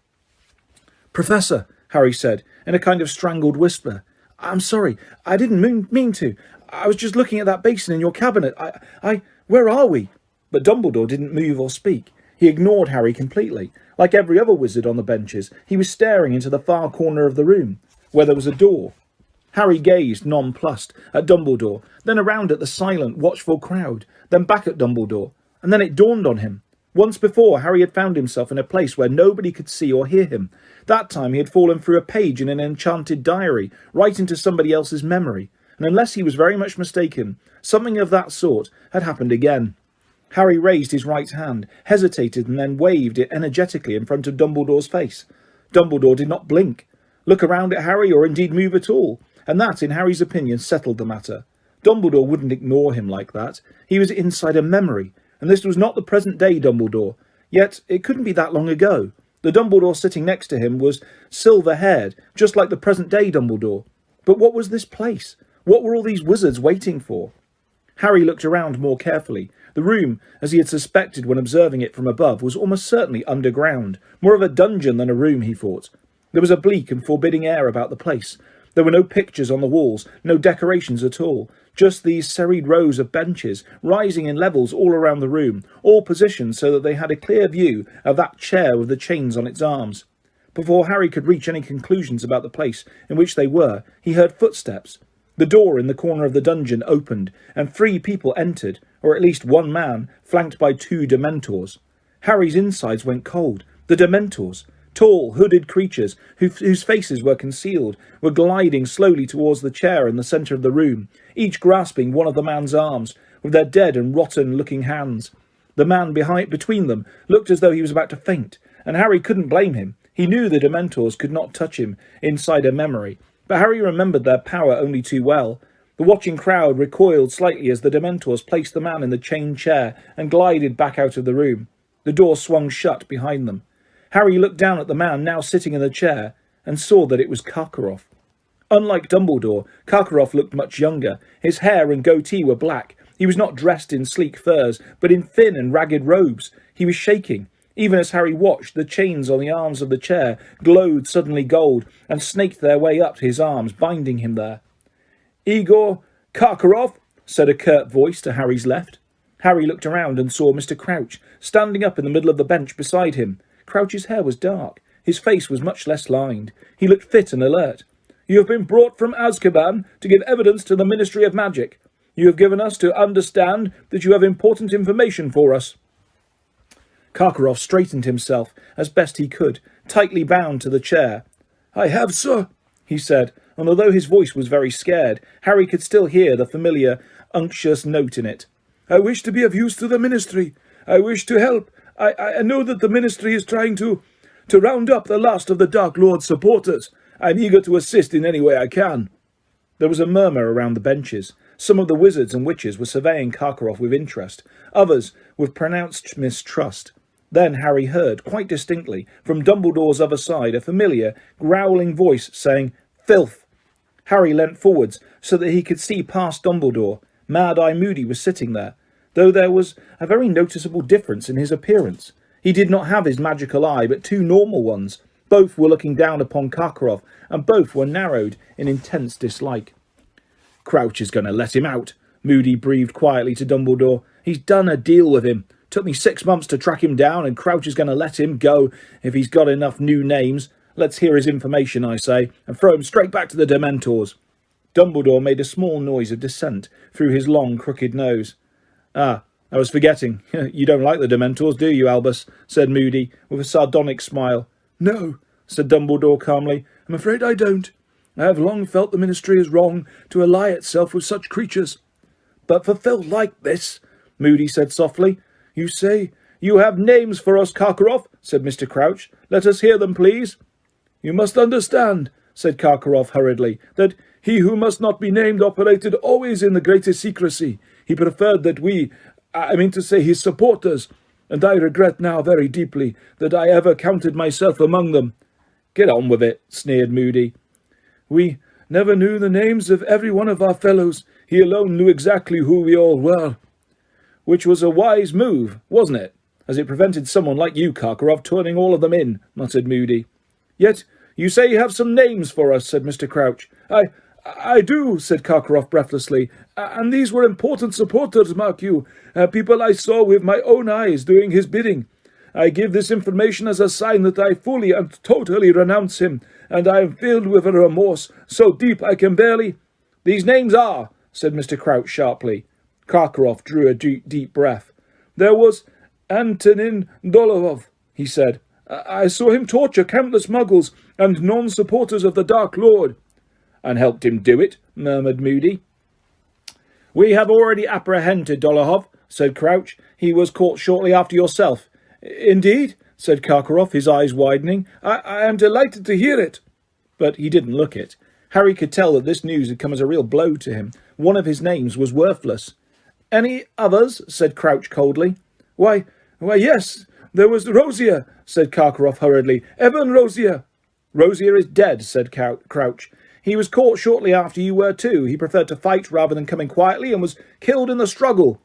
"Professor," Harry said, in a kind of strangled whisper, "I'm sorry, I didn't mean to. I was just looking at that basin in your cabinet. Where are we?" But Dumbledore didn't move or speak. He ignored Harry completely. Like every other wizard on the benches, he was staring into the far corner of the room, where there was a door. Harry gazed, nonplussed, at Dumbledore, then around at the silent, watchful crowd, then back at Dumbledore, and then it dawned on him. Once before, Harry had found himself in a place where nobody could see or hear him. That time he had fallen through a page in an enchanted diary, right into somebody else's memory, and unless he was very much mistaken, something of that sort had happened again. Harry raised his right hand, hesitated, and then waved it energetically in front of Dumbledore's face. Dumbledore did not blink, look around at Harry, or indeed move at all, and that, in Harry's opinion, settled the matter. Dumbledore wouldn't ignore him like that. He was inside a memory, and this was not the present-day Dumbledore. Yet it couldn't be that long ago. The Dumbledore sitting next to him was silver-haired, just like the present-day Dumbledore. But what was this place? What were all these wizards waiting for? Harry looked around more carefully. The room, as he had suspected when observing it from above, was almost certainly underground. More of a dungeon than a room, he thought. There was a bleak and forbidding air about the place. There were no pictures on the walls, no decorations at all, just these serried rows of benches, rising in levels all around the room, all positioned so that they had a clear view of that chair with the chains on its arms. Before Harry could reach any conclusions about the place in which they were, he heard footsteps. The door in the corner of the dungeon opened, and 3 people entered, or at least one man, flanked by 2 Dementors. Harry's insides went cold. The Dementors! Tall, hooded creatures, whose faces were concealed, were gliding slowly towards the chair in the centre of the room, each grasping one of the man's arms, with their dead and rotten-looking hands. The man between them looked as though he was about to faint, and Harry couldn't blame him. He knew the Dementors could not touch him inside a memory, but Harry remembered their power only too well. The watching crowd recoiled slightly as the Dementors placed the man in the chained chair and glided back out of the room. The door swung shut behind them. Harry looked down at the man now sitting in the chair and saw that it was Karkaroff. Unlike Dumbledore, Karkaroff looked much younger. His hair and goatee were black. He was not dressed in sleek furs, but in thin and ragged robes. He was shaking. Even as Harry watched, the chains on the arms of the chair glowed suddenly gold and snaked their way up to his arms, binding him there. "Igor Karkaroff," said a curt voice to Harry's left. Harry looked around and saw Mr. Crouch standing up in the middle of the bench beside him. Crouch's hair was dark. His face was much less lined. He looked fit and alert. "You have been brought from Azkaban to give evidence to the Ministry of Magic. You have given us to understand that you have important information for us." Karkaroff straightened himself as best he could, tightly bound to the chair. "I have, sir," he said, and although his voice was very scared, Harry could still hear the familiar, unctuous note in it. "I wish to be of use to the Ministry. I wish to help. I know that the Ministry is trying to round up the last of the Dark Lord's supporters. I'm eager to assist in any way I can." There was a murmur around the benches. Some of the wizards and witches were surveying Karkaroff with interest, others with pronounced mistrust. Then Harry heard, quite distinctly, from Dumbledore's other side, a familiar, growling voice saying, "Filth!" Harry leant forwards so that he could see past Dumbledore. Mad-Eye Moody was sitting there, though there was a very noticeable difference in his appearance. He did not have his magical eye, but two normal ones. Both were looking down upon Karkaroff, and both were narrowed in intense dislike. "Crouch is going to let him out," Moody breathed quietly to Dumbledore. "He's done a deal with him. Took me 6 months to track him down, and Crouch is going to let him go if he's got enough new names. Let's hear his information, I say, and throw him straight back to the Dementors." Dumbledore made a small noise of dissent through his long, crooked nose. "Ah, I was forgetting. You don't like the Dementors, do you, Albus?" said Moody, with a sardonic smile. "No," said Dumbledore calmly. "I'm afraid I don't. I have long felt the Ministry is wrong to ally itself with such creatures. But for filth like this," Moody said softly. "You say you have names for us, Karkaroff," said Mr. Crouch. "Let us hear them, please." "You must understand," said Karkaroff hurriedly, "that he who must not be named operated always in the greatest secrecy. He preferred that his supporters, and I regret now very deeply that I ever counted myself among them." "Get on with it," sneered Moody. "We never knew the names of every one of our fellows. He alone knew exactly who we all were." "Which was a wise move, wasn't it? As it prevented someone like you, Karkaroff, turning all of them in," muttered Moody. "Yet you say you have some names for us," said Mr. Crouch. I do," said Karkaroff breathlessly, "and these were important supporters, mark you, people I saw with my own eyes doing his bidding. I give this information as a sign that I fully and totally renounce him, and I am filled with a remorse so deep I can barely—" "These names are," said Mr. Crouch sharply. Karkaroff drew a deep breath. "There was Antonin Dolohov," he said. "I saw him torture countless muggles and non-supporters of the Dark Lord." "And helped him do it," murmured Moody. "We have already apprehended Dolohov," said Crouch. "He was caught shortly after yourself." "Indeed?" said Karkaroff, his eyes widening. I am delighted to hear it." But he didn't look it. Harry could tell that this news had come as a real blow to him. One of his names was worthless. "Any others?" said Crouch coldly. Why, yes, there was Rosier," said Karkaroff hurriedly. "Evan Rosier." "Rosier is dead," said Crouch. "He was caught shortly after you were too. He preferred to fight rather than coming quietly and was killed in the struggle."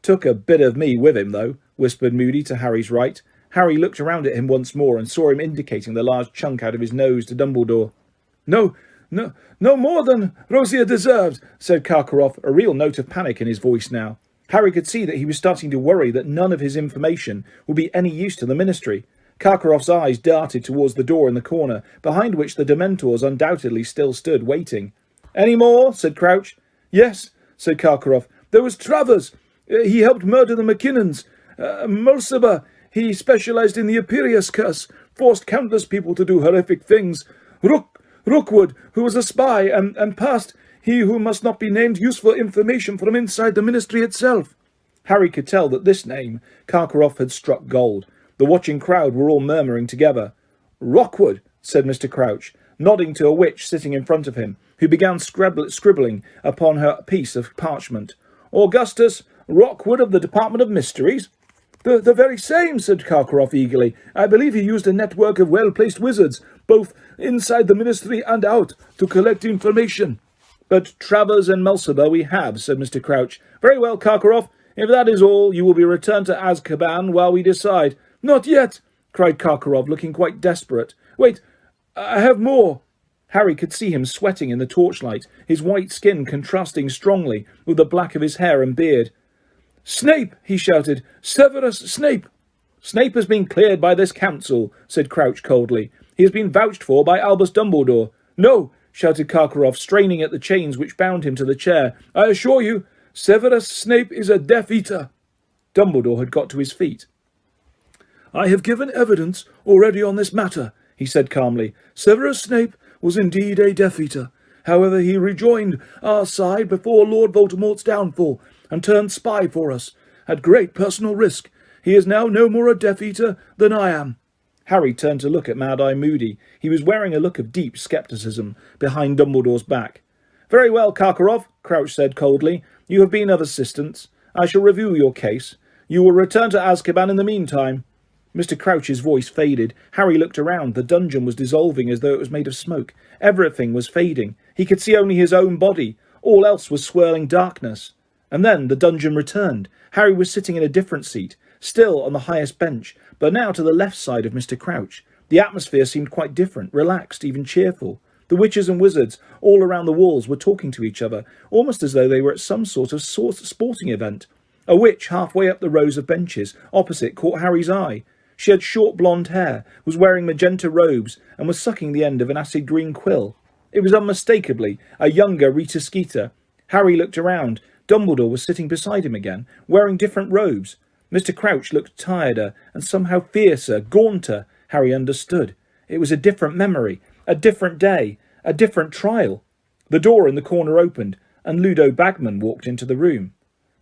"Took a bit of me with him, though," whispered Moody to Harry's right. Harry looked around at him once more and saw him indicating the large chunk out of his nose to Dumbledore. No more than Rosier deserved," said Karkaroff, a real note of panic in his voice now. Harry could see that he was starting to worry that none of his information would be any use to the Ministry. Karkaroff's eyes darted towards the door in the corner, behind which the Dementors undoubtedly still stood, waiting. "Any more?" said Crouch. "Yes," said Karkaroff. "There was Travers. He helped murder the McKinnons. Mulciber. He specialized in the Imperius curse, forced countless people to do horrific things. Rookwood, who was a spy, and passed, he who must not be named, useful information from inside the Ministry itself." Harry could tell that this name, Karkaroff, had struck gold. The watching crowd were all murmuring together. "Rookwood," said Mr. Crouch, nodding to a witch sitting in front of him, who began scribbling upon her piece of parchment. "Augustus Rookwood of the Department of Mysteries?" The very same," said Karkaroff eagerly. "I believe he used a network of well-placed wizards, both inside the Ministry and out, to collect information." "But Travers and Mulciber we have," said Mr. Crouch. "Very well, Karkaroff. If that is all, you will be returned to Azkaban while we decide." "Not yet," cried Karkaroff, looking quite desperate. "Wait, I have more." Harry could see him sweating in the torchlight, his white skin contrasting strongly with the black of his hair and beard. "Snape!" he shouted. "Severus Snape!" Snape has been cleared by this council, said Crouch coldly. He has been vouched for by Albus Dumbledore. No, shouted Karkaroff, straining at the chains which bound him to the chair. I assure you, Severus Snape is a Death Eater. Dumbledore had got to his feet. I have given evidence already on this matter, he said calmly. Severus Snape was indeed a Death Eater. However, he rejoined our side before Lord Voldemort's downfall and turned spy for us, at great personal risk. He is now no more a Death Eater than I am. Harry turned to look at Mad-Eye Moody. He was wearing a look of deep scepticism behind Dumbledore's back. Very well, Karkaroff, Crouch said coldly. You have been of assistance. I shall review your case. You will return to Azkaban in the meantime. Mr. Crouch's voice faded. Harry looked around. The dungeon was dissolving as though it was made of smoke. Everything was fading. He could see only his own body. All else was swirling darkness. And then the dungeon returned. Harry was sitting in a different seat, still on the highest bench, but now to the left side of Mr. Crouch. The atmosphere seemed quite different, relaxed, even cheerful. The witches and wizards all around the walls were talking to each other, almost as though they were at some sort of sporting event. A witch halfway up the rows of benches opposite caught Harry's eye. She had short blonde hair, was wearing magenta robes, and was sucking the end of an acid green quill. It was unmistakably a younger Rita Skeeter. Harry looked around. Dumbledore was sitting beside him again, wearing different robes. Mr. Crouch looked tireder and somehow fiercer, gaunter. Harry understood. It was a different memory, a different day, a different trial. The door in the corner opened, and Ludo Bagman walked into the room.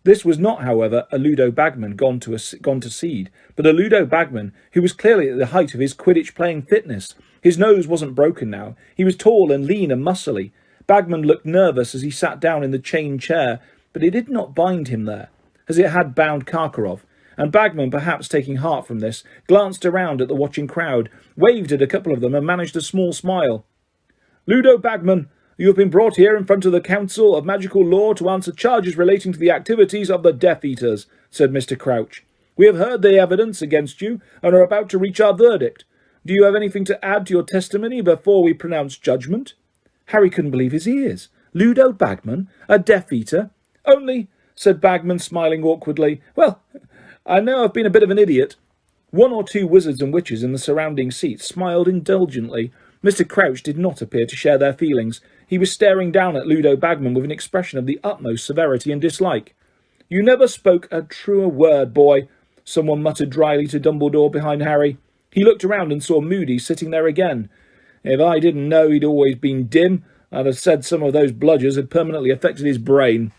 This was not, however, a Ludo Bagman gone to seed, but a Ludo Bagman who was clearly at the height of his Quidditch-playing fitness. His nose wasn't broken now. He was tall and lean and muscly. Bagman looked nervous as he sat down in the chain chair, but it did not bind him there, as it had bound Karkaroff, and Bagman, perhaps taking heart from this, glanced around at the watching crowd, waved at a couple of them, and managed a small smile. Ludo Bagman, you have been brought here in front of the Council of Magical Law to answer charges relating to the activities of the Death Eaters, said Mr. Crouch. We have heard the evidence against you, and are about to reach our verdict. Do you have anything to add to your testimony before we pronounce judgment? Harry couldn't believe his ears. Ludo Bagman, a Death Eater? Only, said Bagman, smiling awkwardly, well, I know I've been a bit of an idiot. One or two wizards and witches in the surrounding seats smiled indulgently. Mr. Crouch did not appear to share their feelings. He was staring down at Ludo Bagman with an expression of the utmost severity and dislike. You never spoke a truer word, boy, someone muttered dryly to Dumbledore behind Harry. He looked around and saw Moody sitting there again. If I didn't know he'd always been dim, I'd have said some of those bludgers had permanently affected his brain.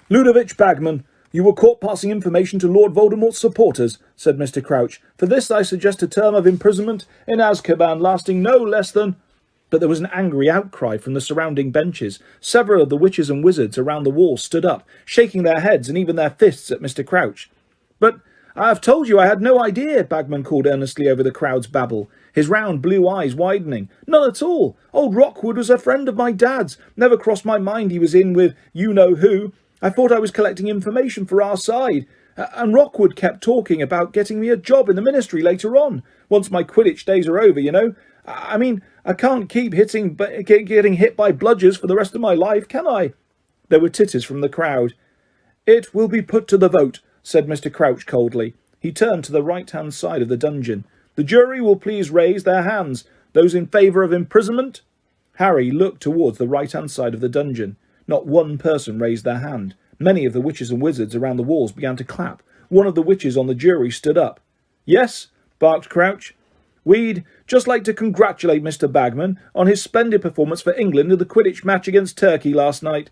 Ludovic Bagman, you were caught passing information to Lord Voldemort's supporters, said Mr. Crouch. For this I suggest a term of imprisonment in Azkaban lasting no less than... But there was an angry outcry from the surrounding benches. Several of the witches and wizards around the wall stood up, shaking their heads and even their fists at Mr. Crouch. But I have told you I had no idea, Bagman called earnestly over the crowd's babble, his round blue eyes widening. None at all. Old Rockwood was a friend of my dad's. Never crossed my mind he was in with you-know-who. I thought I was collecting information for our side. And Rockwood kept talking about getting me a job in the ministry later on, once my Quidditch days are over, you know. I mean, I can't keep getting hit by bludgers for the rest of my life, can I? There were titters from the crowd. It will be put to the vote, said Mr. Crouch coldly. He turned to the right-hand side of the dungeon. The jury will please raise their hands. Those in favour of imprisonment? Harry looked towards the right-hand side of the dungeon. Not one person raised their hand. Many of the witches and wizards around the walls began to clap. One of the witches on the jury stood up. Yes, barked Crouch. We'd just like to congratulate Mr. Bagman on his splendid performance for England in the Quidditch match against Turkey last night,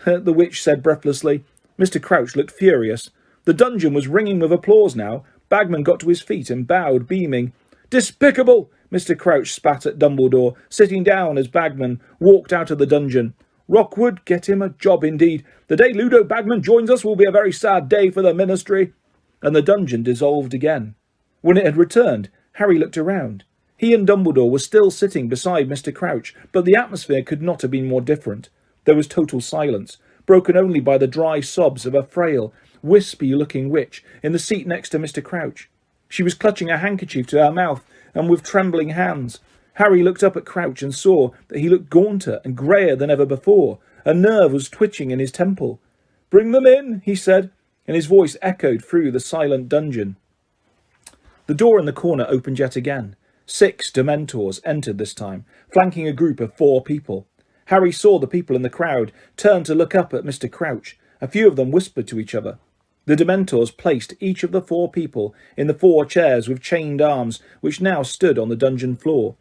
the witch said breathlessly. Mr. Crouch looked furious. The dungeon was ringing with applause now. Bagman got to his feet and bowed, beaming. Despicable! Mr. Crouch spat at Dumbledore, sitting down as Bagman walked out of the dungeon. Rockwood, get him a job indeed. The day Ludo Bagman joins us will be a very sad day for the ministry. And the dungeon dissolved again. When it had returned, Harry looked around. He and Dumbledore were still sitting beside Mr. Crouch, but the atmosphere could not have been more different. There was total silence, broken only by the dry sobs of a frail, wispy-looking witch in the seat next to Mr. Crouch. She was clutching a handkerchief to her mouth, and with trembling hands. Harry looked up at Crouch and saw that he looked gaunter and greyer than ever before. A nerve was twitching in his temple. Bring them in, he said, and his voice echoed through the silent dungeon. The door in the corner opened yet again. 6 Dementors entered this time, flanking a group of 4 people. Harry saw the people in the crowd turn to look up at Mr. Crouch. A few of them whispered to each other. The Dementors placed each of the 4 people in the 4 chairs with chained arms which now stood on the dungeon floor.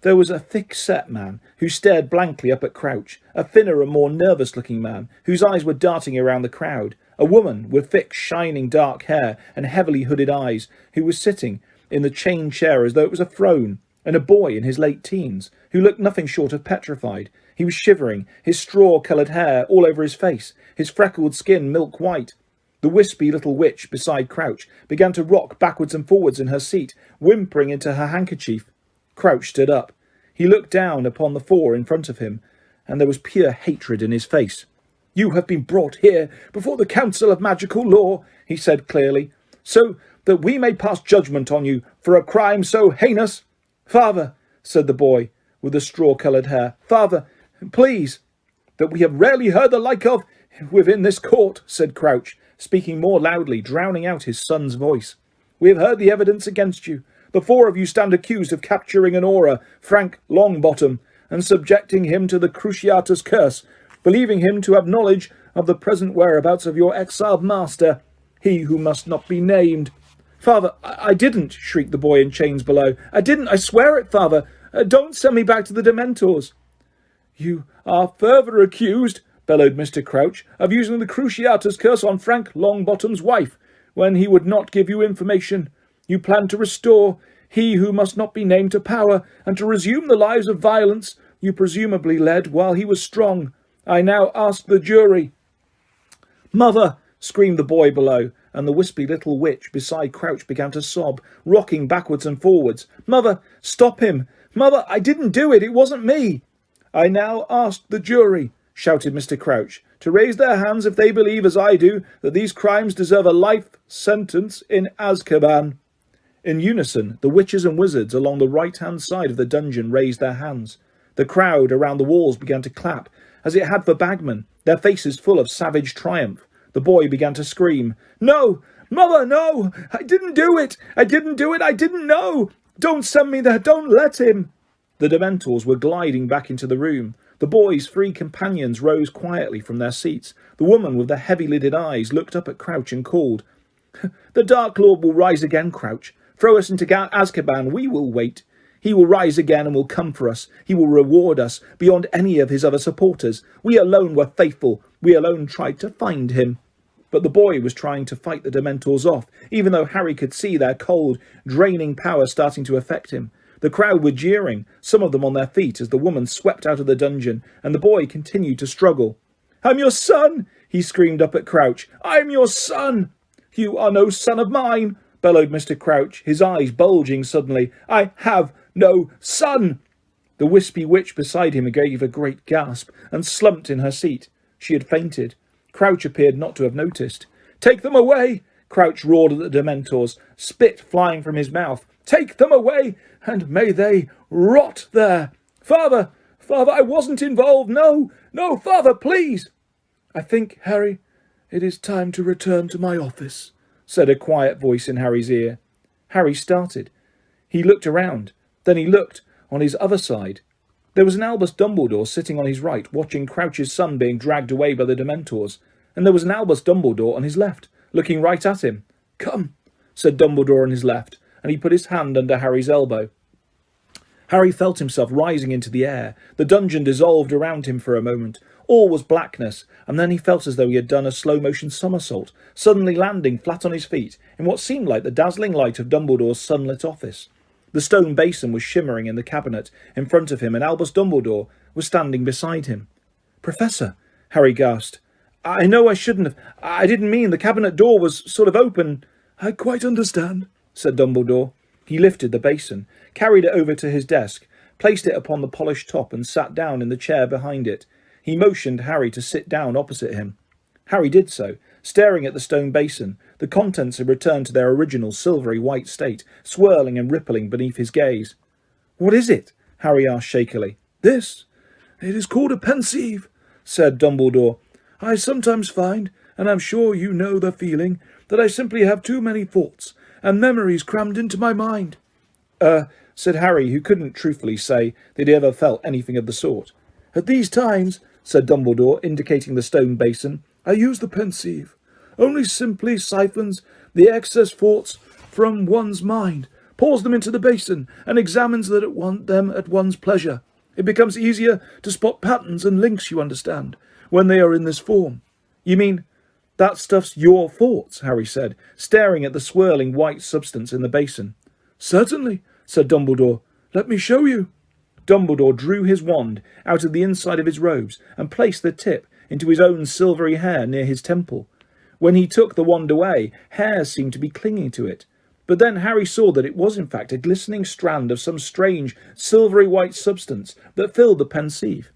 There was a thick-set man who stared blankly up at Crouch, a thinner and more nervous-looking man whose eyes were darting around the crowd, a woman with thick, shining dark hair and heavily hooded eyes who was sitting in the chained chair as though it was a throne, and a boy in his late teens who looked nothing short of petrified. He was shivering, his straw-coloured hair all over his face, his freckled skin milk-white. The wispy little witch beside Crouch began to rock backwards and forwards in her seat, whimpering into her handkerchief. Crouch stood up. He looked down upon the 4 in front of him, and there was pure hatred in his face. "You have been brought here before the Council of Magical Law," he said clearly, "so that we may pass judgment on you for a crime so heinous." "Father," said the boy with the straw-coloured hair, "Father, please." "That we have rarely heard the like of within this court," said Crouch, speaking more loudly, drowning out his son's voice. "We have heard the evidence against you. The 4 of you stand accused of capturing an aura, Frank Longbottom, and subjecting him to the Cruciatus curse, believing him to have knowledge of the present whereabouts of your exiled master, he who must not be named." "Father, I didn't," shrieked the boy in chains below. "I didn't, I swear it, Father. Don't send me back to the Dementors." "You are further accused," bellowed Mr. Crouch, "of using the Cruciatus curse on Frank Longbottom's wife, when he would not give you information. You plan to restore he who must not be named to power, and to resume the lives of violence you presumably led while he was strong. I now ask the jury." "Mother!" screamed the boy below, and the wispy little witch beside Crouch began to sob, rocking backwards and forwards. "Mother, stop him! Mother, I didn't do it! It wasn't me!" "I now ask the jury," shouted Mr. Crouch, "to raise their hands if they believe, as I do, that these crimes deserve a life sentence in Azkaban." In unison, the witches and wizards along the right-hand side of the dungeon raised their hands. The crowd around the walls began to clap, as it had for Bagman, their faces full of savage triumph. The boy began to scream, "No! Mother, no! I didn't do it! I didn't do it! I didn't know! Don't send me there! Don't let him!" The Dementors were gliding back into the room. The boy's 3 companions rose quietly from their seats. The woman with the heavy-lidded eyes looked up at Crouch and called, "The Dark Lord will rise again, Crouch. Throw us into Azkaban. We will wait. He will rise again and will come for us. He will reward us beyond any of his other supporters. We alone were faithful. We alone tried to find him." But the boy was trying to fight the Dementors off, even though Harry could see their cold, draining power starting to affect him. The crowd were jeering, some of them on their feet, as the woman swept out of the dungeon, and the boy continued to struggle. "I'm your son!" he screamed up at Crouch. "I'm your son!" "You are no son of mine!" bellowed Mr. Crouch, his eyes bulging suddenly. "I have no son!" The wispy witch beside him gave a great gasp and slumped in her seat. She had fainted. Crouch appeared not to have noticed. "Take them away!" Crouch roared at the Dementors, spit flying from his mouth. "Take them away, and may they rot there! Father! Father, I wasn't involved! No! No, Father, please!" "I think, Harry, it is time to return to my office," said a quiet voice in Harry's ear. Harry started. He looked around. Then he looked on his other side. There was an Albus Dumbledore sitting on his right, watching Crouch's son being dragged away by the Dementors, and there was an Albus Dumbledore on his left, looking right at him. "Come," said Dumbledore on his left, and he put his hand under Harry's elbow. Harry felt himself rising into the air. The dungeon dissolved around him for a moment. All was blackness, and then he felt as though he had done a slow-motion somersault, suddenly landing flat on his feet in what seemed like the dazzling light of Dumbledore's sunlit office. The stone basin was shimmering in the cabinet in front of him, and Albus Dumbledore was standing beside him. "Professor," Harry gasped, "I know I shouldn't have. I didn't mean the cabinet door was sort of open." "I quite understand," said Dumbledore. He lifted the basin, carried it over to his desk, placed it upon the polished top, and sat down in the chair behind it. He motioned Harry to sit down opposite him. Harry did so, staring at the stone basin. The contents had returned to their original silvery white state, swirling and rippling beneath his gaze. "What is it?" Harry asked shakily. "This. It is called a Pensieve," said Dumbledore. "I sometimes find, and I'm sure you know the feeling, that I simply have too many thoughts, and memories crammed into my mind." Said Harry, who couldn't truthfully say that he ever felt anything of the sort. "At these times," said Dumbledore, indicating the stone basin, "I use the Pensieve. Only simply siphons the excess thoughts from one's mind, pours them into the basin, and examines them at one's pleasure. It becomes easier to spot patterns and links, you understand, when they are in this form." "You mean that stuff's your thoughts?" Harry said, staring at the swirling white substance in the basin. "Certainly," said Dumbledore. "Let me show you." Dumbledore drew his wand out of the inside of his robes and placed the tip into his own silvery hair near his temple. When he took the wand away, hair seemed to be clinging to it. But then Harry saw that it was in fact a glistening strand of some strange silvery white substance that filled the Pensieve.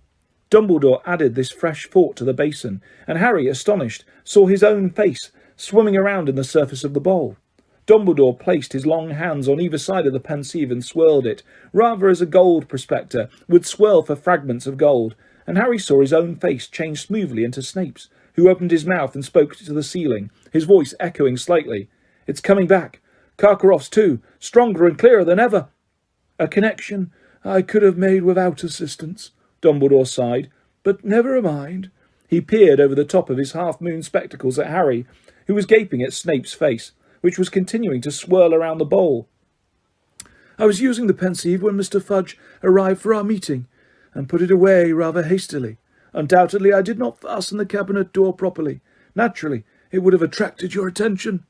Dumbledore added this fresh thought to the basin, and Harry, astonished, saw his own face swimming around in the surface of the bowl. Dumbledore placed his long hands on either side of the Pensieve and swirled it, rather as a gold prospector would swirl for fragments of gold, and Harry saw his own face change smoothly into Snape's, who opened his mouth and spoke to the ceiling, his voice echoing slightly. "It's coming back. Karkaroff's too, stronger and clearer than ever." "A connection I could have made without assistance," Dumbledore sighed, "but never mind." He peered over the top of his half-moon spectacles at Harry, who was gaping at Snape's face, which was continuing to swirl around the bowl. "I was using the Pensieve when Mr. Fudge arrived for our meeting, and put it away rather hastily. Undoubtedly I did not fasten the cabinet door properly. Naturally, it would have attracted your attention."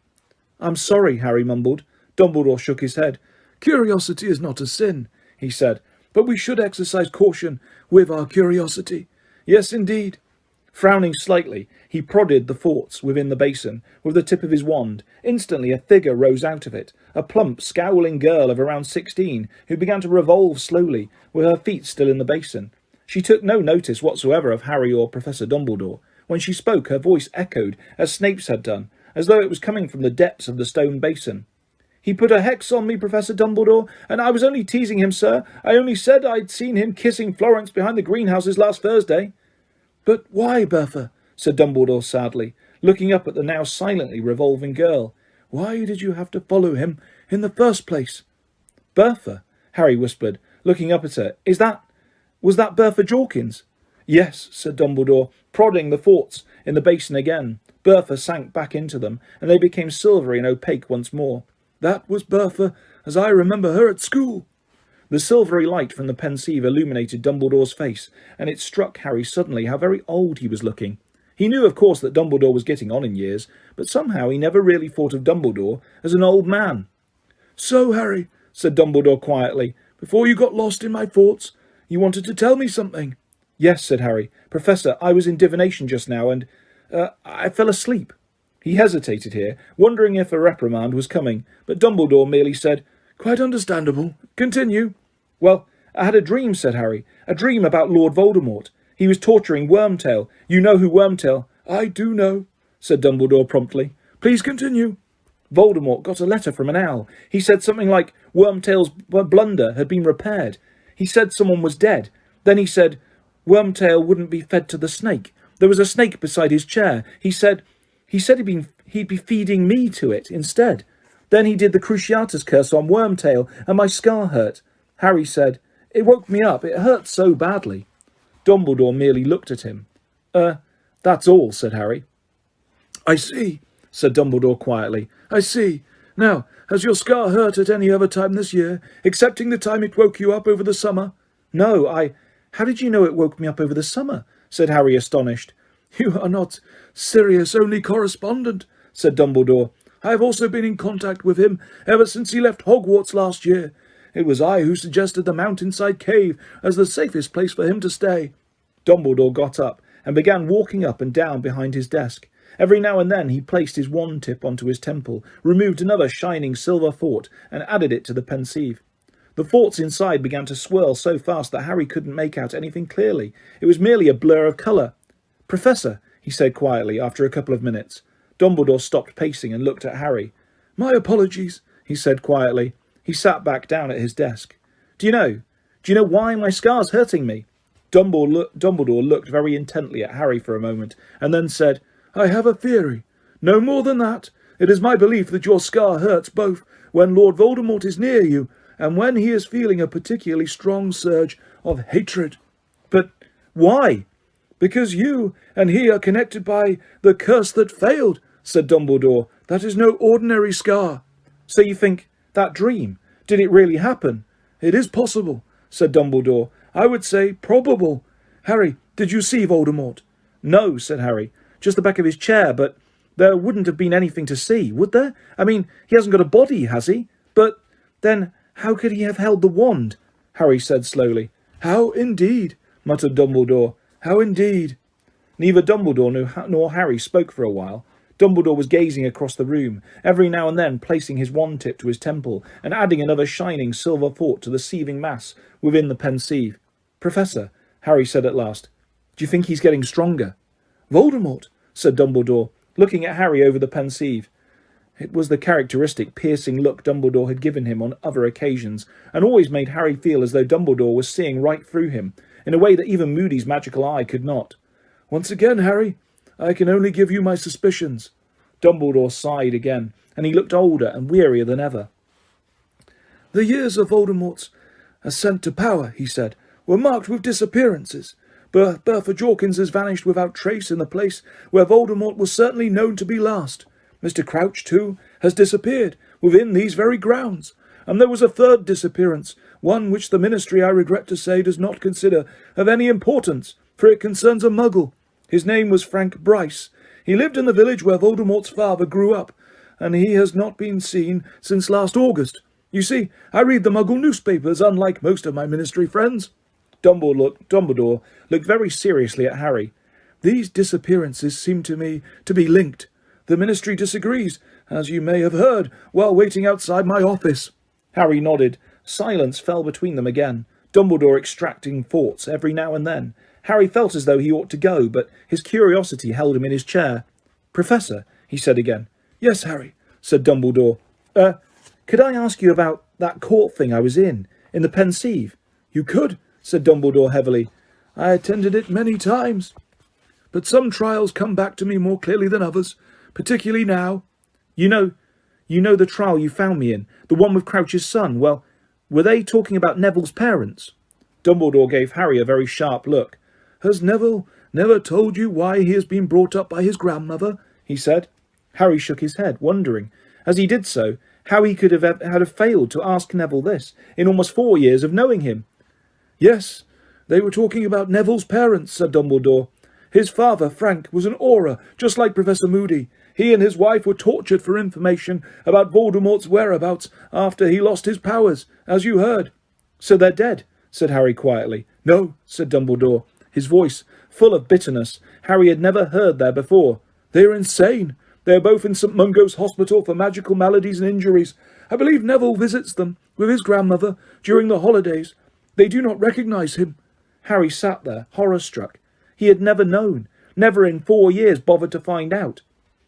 "I'm sorry," Harry mumbled. Dumbledore shook his head. "Curiosity is not a sin," he said, "but we should exercise caution with our curiosity. Yes, indeed." Frowning slightly, he prodded the thoughts within the basin with the tip of his wand. Instantly a figure rose out of it, a plump, scowling girl of around 16, who began to revolve slowly, with her feet still in the basin. She took no notice whatsoever of Harry or Professor Dumbledore. When she spoke, her voice echoed, as Snape's had done, as though it was coming from the depths of the stone basin. "He put a hex on me, Professor Dumbledore, and I was only teasing him, sir. I only said I'd seen him kissing Florence behind the greenhouses last Thursday." "But why, Bertha?" said Dumbledore sadly, looking up at the now silently revolving girl. "Why did you have to follow him in the first place?" "Bertha," Harry whispered, looking up at her. Was that Bertha Jorkins?" "Yes," said Dumbledore, prodding the thoughts in the basin again. Bertha sank back into them, and they became silvery and opaque once more. "That was Bertha, as I remember her at school." The silvery light from the Pensieve illuminated Dumbledore's face, and it struck Harry suddenly how very old he was looking. He knew, of course, that Dumbledore was getting on in years, but somehow he never really thought of Dumbledore as an old man. "So, Harry," said Dumbledore quietly, "before you got lost in my thoughts, you wanted to tell me something." "Yes," said Harry. "Professor, I was in divination just now, and I fell asleep." He hesitated here, wondering if a reprimand was coming, but Dumbledore merely said, "Quite understandable. Continue." "Well, I had a dream," said Harry. "A dream about Lord Voldemort. He was torturing Wormtail. You know who Wormtail—" "I do know," said Dumbledore promptly. "Please continue." "Voldemort got a letter from an owl. He said something like Wormtail's blunder had been repaired. He said someone was dead. Then he said Wormtail wouldn't be fed to the snake. There was a snake beside his chair. He said he'd be feeding me to it instead. Then he did the Cruciatus curse on Wormtail, and my scar hurt." Harry said, "It woke me up. It hurt so badly." Dumbledore merely looked at him. That's all," said Harry. "I see," said Dumbledore quietly. "I see. Now, has your scar hurt at any other time this year, excepting the time it woke you up over the summer?" "No, How did you know it woke me up over the summer?" said Harry, astonished. "You are not Sirius' only correspondent," said Dumbledore. "I have also been in contact with him ever since he left Hogwarts last year. It was I who suggested the mountainside cave as the safest place for him to stay." Dumbledore got up and began walking up and down behind his desk. Every now and then he placed his wand tip onto his temple, removed another shining silver thought, and added it to the Pensieve. The thoughts inside began to swirl so fast that Harry couldn't make out anything clearly. It was merely a blur of colour. "Professor," he said quietly after a couple of minutes. Dumbledore stopped pacing and looked at Harry. "My apologies," he said quietly. He sat back down at his desk. Do you know why my scar's hurting me?" Dumbledore looked very intently at Harry for a moment, and then said, "I have a theory. No more than that. It is my belief that your scar hurts both when Lord Voldemort is near you, and when he is feeling a particularly strong surge of hatred. But why? Because you and he are connected by the curse that failed, said Dumbledore. That is no ordinary scar. So you think that dream, did it really happen? It is possible, said Dumbledore. I would say probable. Harry, did you see Voldemort? No, said Harry. Just the back of his chair, but there wouldn't have been anything to see, would there? I mean, he hasn't got a body, has he? But then how could he have held the wand? Harry said slowly. How indeed, muttered Dumbledore. How indeed. Neither Dumbledore nor Harry spoke for a while. Dumbledore was gazing across the room, every now and then placing his wand tip to his temple and adding another shining silver thought to the seething mass within the Pensieve. Professor, Harry said at last, do you think he's getting stronger? Voldemort, said Dumbledore, looking at Harry over the Pensieve. It was the characteristic piercing look Dumbledore had given him on other occasions, and always made Harry feel as though Dumbledore was seeing right through him, in a way that even Moody's magical eye could not. Once again, Harry, I can only give you my suspicions. Dumbledore sighed again, and he looked older and wearier than ever. The years of Voldemort's ascent to power, he said, were marked with disappearances. Bertha Jorkins has vanished without trace in the place where Voldemort was certainly known to be last. Mr. Crouch, too, has disappeared within these very grounds. And there was a third disappearance, one which the Ministry, I regret to say, does not consider of any importance, for it concerns a muggle. His name was Frank Bryce. He lived in the village where Voldemort's father grew up, and he has not been seen since last August. You see, I read the muggle newspapers, unlike most of my Ministry friends. Dumbledore looked very seriously at Harry. These disappearances seem to me to be linked. The Ministry disagrees, as you may have heard, while waiting outside my office. Harry nodded. Silence fell between them again, Dumbledore extracting thoughts every now and then. Harry felt as though he ought to go, but his curiosity held him in his chair. Professor, he said again. Yes, Harry, said Dumbledore. Could I ask you about that court thing I was in the Pensieve? You could, said Dumbledore heavily. I attended it many times, but some trials come back to me more clearly than others, particularly now. You know the trial you found me in, the one with Crouch's son. Well, were they talking about Neville's parents? Dumbledore gave Harry a very sharp look. Has Neville never told you why he has been brought up by his grandmother? He said. Harry shook his head, wondering, as he did so, how he could have failed to ask Neville this, in almost 4 years of knowing him. Yes, they were talking about Neville's parents, said Dumbledore. His father, Frank, was an Auror, just like Professor Moody. He and his wife were tortured for information about Voldemort's whereabouts after he lost his powers, as you heard. So they're dead, said Harry quietly. No, said Dumbledore, his voice full of bitterness Harry had never heard there before. They are insane. They are both in St. Mungo's Hospital for Magical Maladies and Injuries. I believe Neville visits them with his grandmother during the holidays. They do not recognise him. Harry sat there, horror-struck. He had never known, never in 4 years bothered to find out.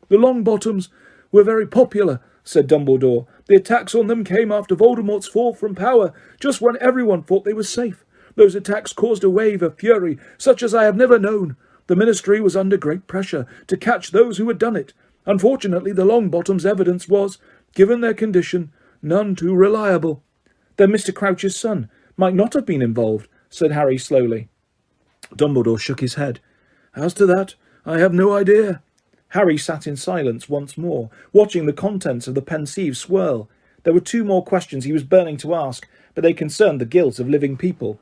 The Longbottoms were very popular, said Dumbledore. The attacks on them came after Voldemort's fall from power, just when everyone thought they were safe. Those attacks caused a wave of fury, such as I have never known. The Ministry was under great pressure to catch those who had done it. Unfortunately, the Longbottoms' evidence was, given their condition, none too reliable. Then Mr. Crouch's son might not have been involved, said Harry slowly. Dumbledore shook his head. As to that, I have no idea. Harry sat in silence once more, watching the contents of the Pensieve swirl. There were 2 more questions he was burning to ask, but they concerned the guilt of living people.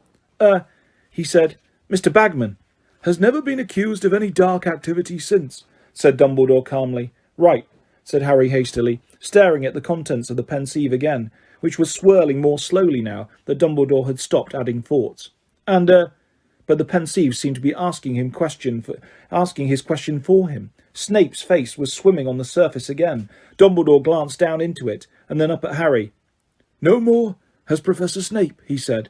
He said, Mr. Bagman has never been accused of any dark activity since, said Dumbledore calmly. Right, said Harry hastily, staring at the contents of the Pensieve again, which was swirling more slowly now that Dumbledore had stopped adding thoughts. And, but the Pensieve seemed to be asking his question for him. Snape's face was swimming on the surface again. Dumbledore glanced down into it, and then up at Harry. No more has Professor Snape, he said.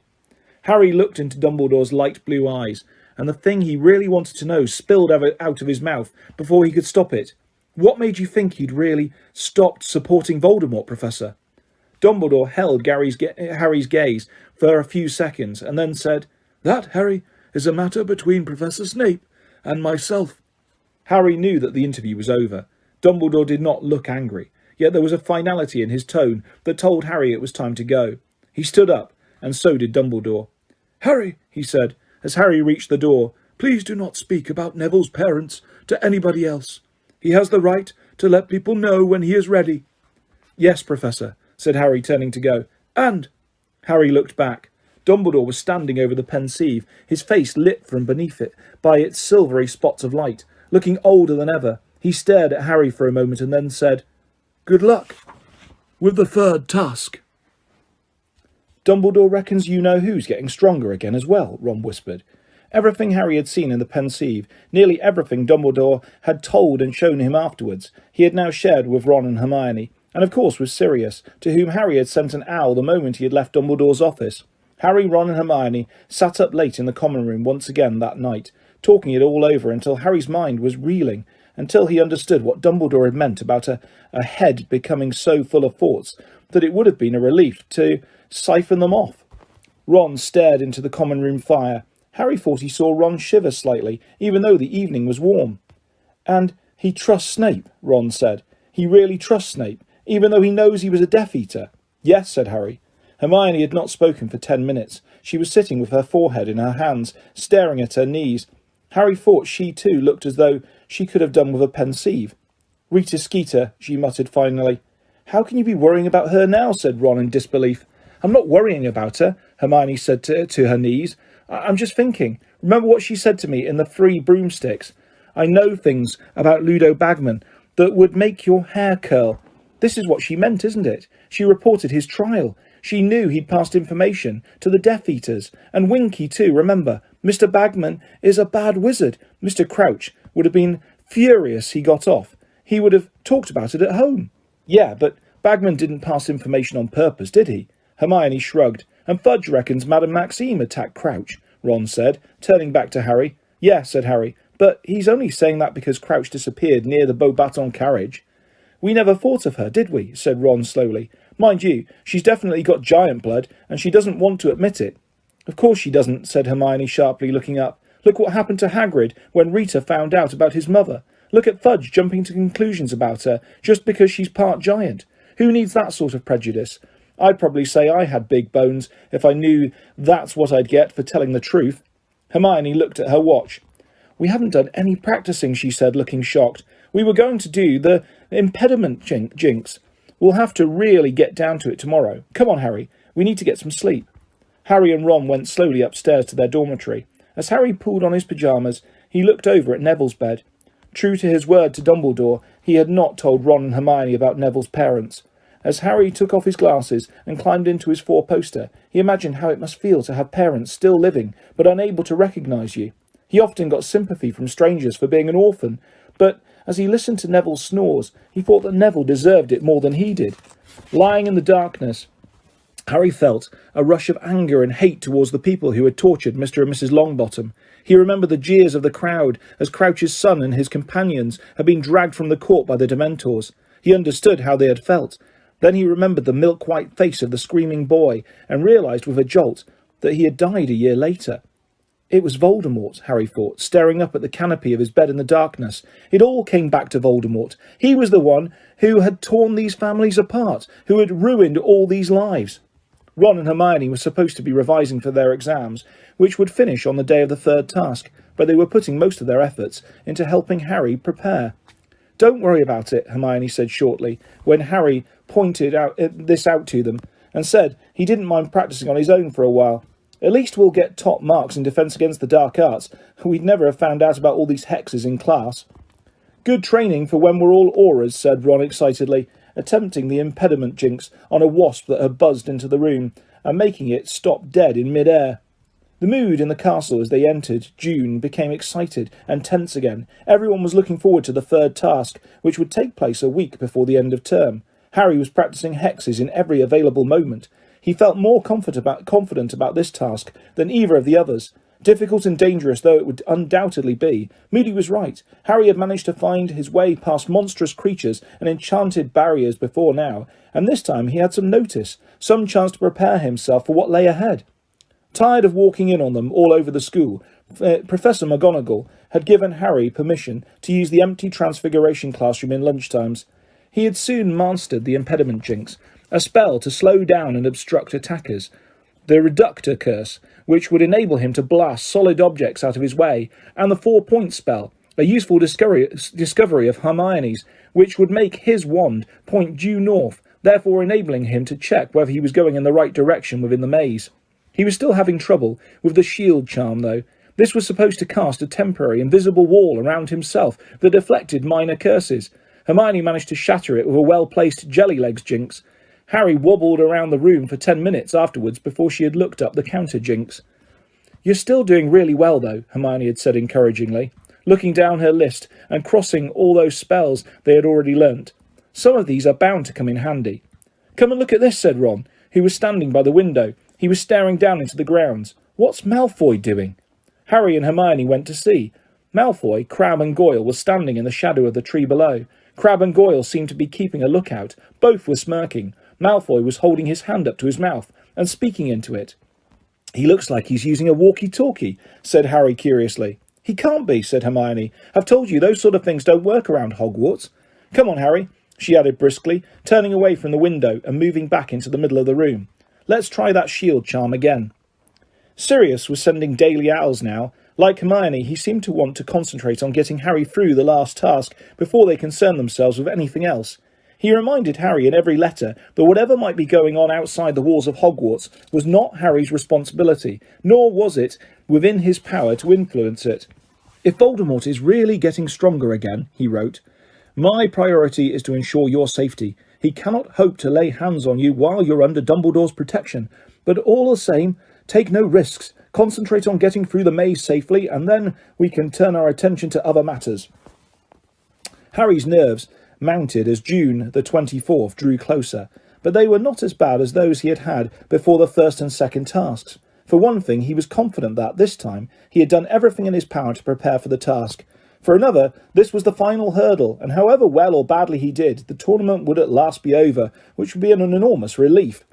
Harry looked into Dumbledore's light blue eyes, and the thing he really wanted to know spilled out of his mouth before he could stop it. What made you think he'd really stopped supporting Voldemort, Professor? Dumbledore held Harry's gaze for a few seconds, and then said, That, Harry, is a matter between Professor Snape and myself. Harry knew that the interview was over. Dumbledore did not look angry. yet there was a finality in his tone that told Harry it was time to go. He stood up, and so did Dumbledore. "Harry," he said, as Harry reached the door, "please do not speak about Neville's parents to anybody else. He has the right to let people know when he is ready." "Yes, Professor," said Harry, turning to go. "And—" Harry looked back. Dumbledore was standing over the Pensieve, his face lit from beneath it by its silvery spots of light, looking older than ever. He stared at Harry for a moment and then said, "Good luck with the third task." "Dumbledore reckons you know who's getting stronger again as well," Ron whispered. Everything Harry had seen in the Pensieve, nearly everything Dumbledore had told and shown him afterwards, he had now shared with Ron and Hermione, and of course with Sirius, to whom Harry had sent an owl the moment he had left Dumbledore's office. Harry, Ron and Hermione sat up late in the common room once again that night, talking it all over until Harry's mind was reeling, until he understood what Dumbledore had meant about a head becoming so full of thoughts that it would have been a relief to siphon them off. Ron stared into the common room fire. Harry thought he saw Ron shiver slightly, even though the evening was warm. "And he trusts Snape," Ron said. "He really trusts Snape, even though he knows he was a Death Eater." "Yes," said Harry. Hermione had not spoken for 10 minutes. She was sitting with her forehead in her hands, staring at her knees. Harry thought she too looked as though she could have done with a Pensieve. "Rita Skeeter," she muttered finally. "How can you be worrying about her now?" said Ron in disbelief. "I'm not worrying about her," Hermione said to her knees. "I'm just thinking. Remember what she said to me in the Three Broomsticks? I know things about Ludo Bagman that would make your hair curl. This is what she meant, isn't it? She reported his trial. She knew he'd passed information to the Death Eaters. And Winky too, remember. Mr. Bagman is a bad wizard. Mr. Crouch would have been furious he got off. He would have talked about it at home." "Yeah, but Bagman didn't pass information on purpose, did he?" Hermione shrugged. "And Fudge reckons Madame Maxime attacked Crouch," Ron said, turning back to Harry. "Yeah," said Harry, "but he's only saying that because Crouch disappeared near the Beauxbatons carriage." "We never thought of her, did we?" said Ron slowly. "Mind you, she's definitely got giant blood, and she doesn't want to admit it." "Of course she doesn't," said Hermione sharply, looking up. "Look what happened to Hagrid when Rita found out about his mother. Look at Fudge jumping to conclusions about her just because she's part giant. Who needs that sort of prejudice? I'd probably say I had big bones if I knew that's what I'd get for telling the truth." Hermione looked at her watch. "We haven't done any practicing," she said, looking shocked. "We were going to do the impediment jinx. We'll have to really get down to it tomorrow. Come on, Harry. We need to get some sleep." Harry and Ron went slowly upstairs to their dormitory. As Harry pulled on his pyjamas, he looked over at Neville's bed. True to his word to Dumbledore, he had not told Ron and Hermione about Neville's parents. As Harry took off his glasses and climbed into his four-poster, he imagined how it must feel to have parents still living, but unable to recognise you. He often got sympathy from strangers for being an orphan, but as he listened to Neville's snores, he thought that Neville deserved it more than he did. Lying in the darkness, Harry felt a rush of anger and hate towards the people who had tortured Mr. and Mrs. Longbottom. He remembered the jeers of the crowd as Crouch's son and his companions had been dragged from the court by the Dementors. He understood how they had felt. Then he remembered the milk-white face of the screaming boy and realised with a jolt that he had died a year later. It was Voldemort, Harry thought, staring up at the canopy of his bed in the darkness. It all came back to Voldemort. He was the one who had torn these families apart, who had ruined all these lives. Ron and Hermione were supposed to be revising for their exams, which would finish on the day of the third task, but they were putting most of their efforts into helping Harry prepare. "Don't worry about it," Hermione said shortly, when Harry pointed this out to them, and said he didn't mind practising on his own for a while. "At least we'll get top marks in Defence Against the Dark Arts. We'd never have found out about all these hexes in class." "Good training for when we're all auras," said Ron excitedly, attempting the impediment jinx on a wasp that had buzzed into the room, and making it stop dead in mid-air. The mood in the castle as they entered June became excited and tense again. Everyone was looking forward to the third task, which would take place a week before the end of term. Harry was practising hexes in every available moment. He felt more confident about this task than either of the others. Difficult and dangerous though it would undoubtedly be, Moody was right. Harry had managed to find his way past monstrous creatures and enchanted barriers before now, and this time he had some notice, some chance to prepare himself for what lay ahead. Tired of walking in on them all over the school, Professor McGonagall had given Harry permission to use the empty Transfiguration classroom in lunchtimes. He had soon mastered the impediment jinx, a spell to slow down and obstruct attackers, the reductor curse, which would enable him to blast solid objects out of his way, and the 4-point spell, a useful discovery of Hermione's, which would make his wand point due north, therefore enabling him to check whether he was going in the right direction within the maze. He was still having trouble with the shield charm, though. This was supposed to cast a temporary invisible wall around himself that deflected minor curses. Hermione managed to shatter it with a well-placed jelly-legs jinx. Harry wobbled around the room for 10 minutes afterwards before she had looked up the counter jinx. "You're still doing really well, though," Hermione had said encouragingly, looking down her list and crossing all those spells they had already learnt. "Some of these are bound to come in handy." "Come and look at this," said Ron, who was standing by the window. He was staring down into the grounds. "What's Malfoy doing?" Harry and Hermione went to see. Malfoy, Crabbe and Goyle were standing in the shadow of the tree below. Crabbe and Goyle seemed to be keeping a lookout. Both were smirking. Malfoy was holding his hand up to his mouth and speaking into it. "He looks like he's using a walkie-talkie," said Harry curiously. "He can't be," said Hermione. "I've told you those sort of things don't work around Hogwarts. Come on, Harry," she added briskly, turning away from the window and moving back into the middle of the room. "Let's try that shield charm again." Sirius was sending daily owls now. Like Hermione, he seemed to want to concentrate on getting Harry through the last task before they concerned themselves with anything else. He reminded Harry in every letter that whatever might be going on outside the walls of Hogwarts was not Harry's responsibility, nor was it within his power to influence it. "If Voldemort is really getting stronger again," he wrote, "my priority is to ensure your safety. He cannot hope to lay hands on you while you're under Dumbledore's protection, but all the same, take no risks. Concentrate on getting through the maze safely, and then we can turn our attention to other matters." Harry's nerves mounted as June the 24th drew closer, but they were not as bad as those he had had before the first and second tasks. For one thing, he was confident that, this time, he had done everything in his power to prepare for the task. For another, this was the final hurdle, and however well or badly he did, the tournament would at last be over, which would be an enormous relief.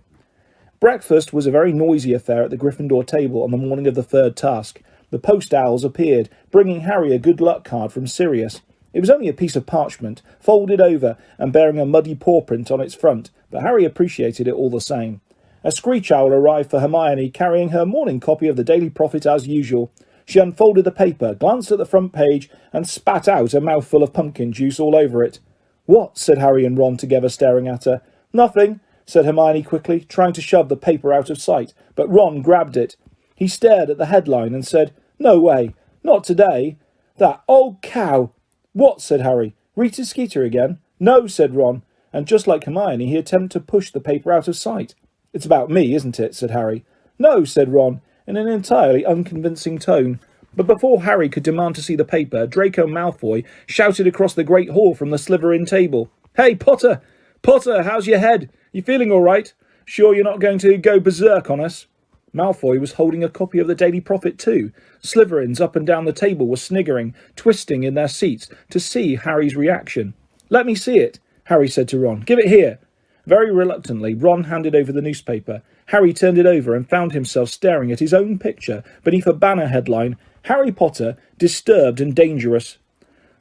Breakfast was a very noisy affair at the Gryffindor table on the morning of the third task. The post owls appeared, bringing Harry a good luck card from Sirius. It was only a piece of parchment, folded over and bearing a muddy paw print on its front, but Harry appreciated it all the same. A screech owl arrived for Hermione, carrying her morning copy of the Daily Prophet as usual. She unfolded the paper, glanced at the front page, and spat out a mouthful of pumpkin juice all over it. "What?" said Harry and Ron together, staring at her. "Nothing," said Hermione quickly, trying to shove the paper out of sight, but Ron grabbed it. He stared at the headline and said, "No way, not today. That old cow." "What?" said Harry. "Rita Skeeter again?" "No," said Ron, and just like Hermione, he attempted to push the paper out of sight. "It's about me, isn't it?" said Harry. "No," said Ron, in an entirely unconvincing tone. But before Harry could demand to see the paper, Draco Malfoy shouted across the Great Hall from the Slytherin table, "Hey, Potter! Potter, how's your head? You feeling all right? Sure you're not going to go berserk on us?" Malfoy was holding a copy of the Daily Prophet too. Slytherins up and down the table were sniggering, twisting in their seats to see Harry's reaction. "Let me see it," Harry said to Ron. "Give it here." Very reluctantly, Ron handed over the newspaper. Harry turned it over and found himself staring at his own picture beneath a banner headline, "Harry Potter, Disturbed and Dangerous."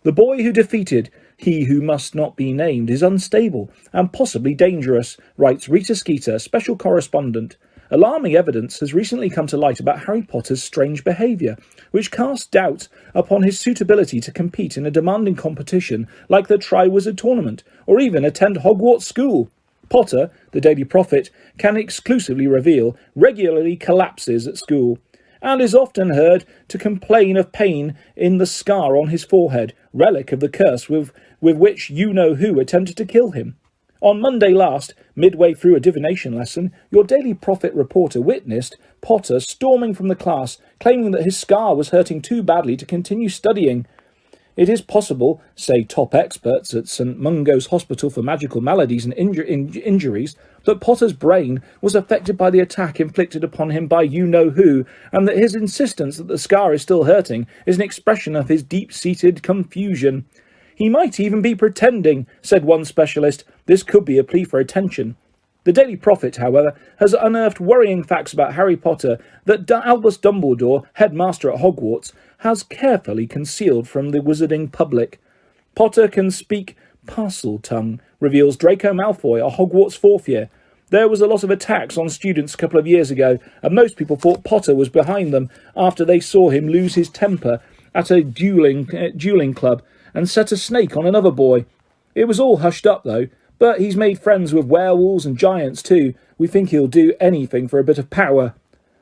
"The boy who defeated he who must not be named is unstable and possibly dangerous," writes Rita Skeeter, special correspondent. "Alarming evidence has recently come to light about Harry Potter's strange behaviour, which casts doubt upon his suitability to compete in a demanding competition like the Triwizard Tournament, or even attend Hogwarts School. Potter, the Daily Prophet, can exclusively reveal, regularly collapses at school, and is often heard to complain of pain in the scar on his forehead, relic of the curse with which you-know-who attempted to kill him. On Monday last, midway through a divination lesson, your Daily Prophet reporter witnessed Potter storming from the class, claiming that his scar was hurting too badly to continue studying. It is possible, say top experts at St. Mungo's Hospital for Magical Maladies and Injuries, that Potter's brain was affected by the attack inflicted upon him by you-know-who, and that his insistence that the scar is still hurting is an expression of his deep-seated confusion. He might even be pretending, said one specialist. This could be a plea for attention. The Daily Prophet, however, has unearthed worrying facts about Harry Potter that Albus Dumbledore, headmaster at Hogwarts, has carefully concealed from the wizarding public. Potter can speak Parseltongue reveals Draco Malfoy, a Hogwarts fourth year. There was a lot of attacks on students a couple of years ago, and most people thought Potter was behind them after they saw him lose his temper at a dueling club and set a snake on another boy. It was all hushed up, though, but he's made friends with werewolves and giants, too. We think he'll do anything for a bit of power.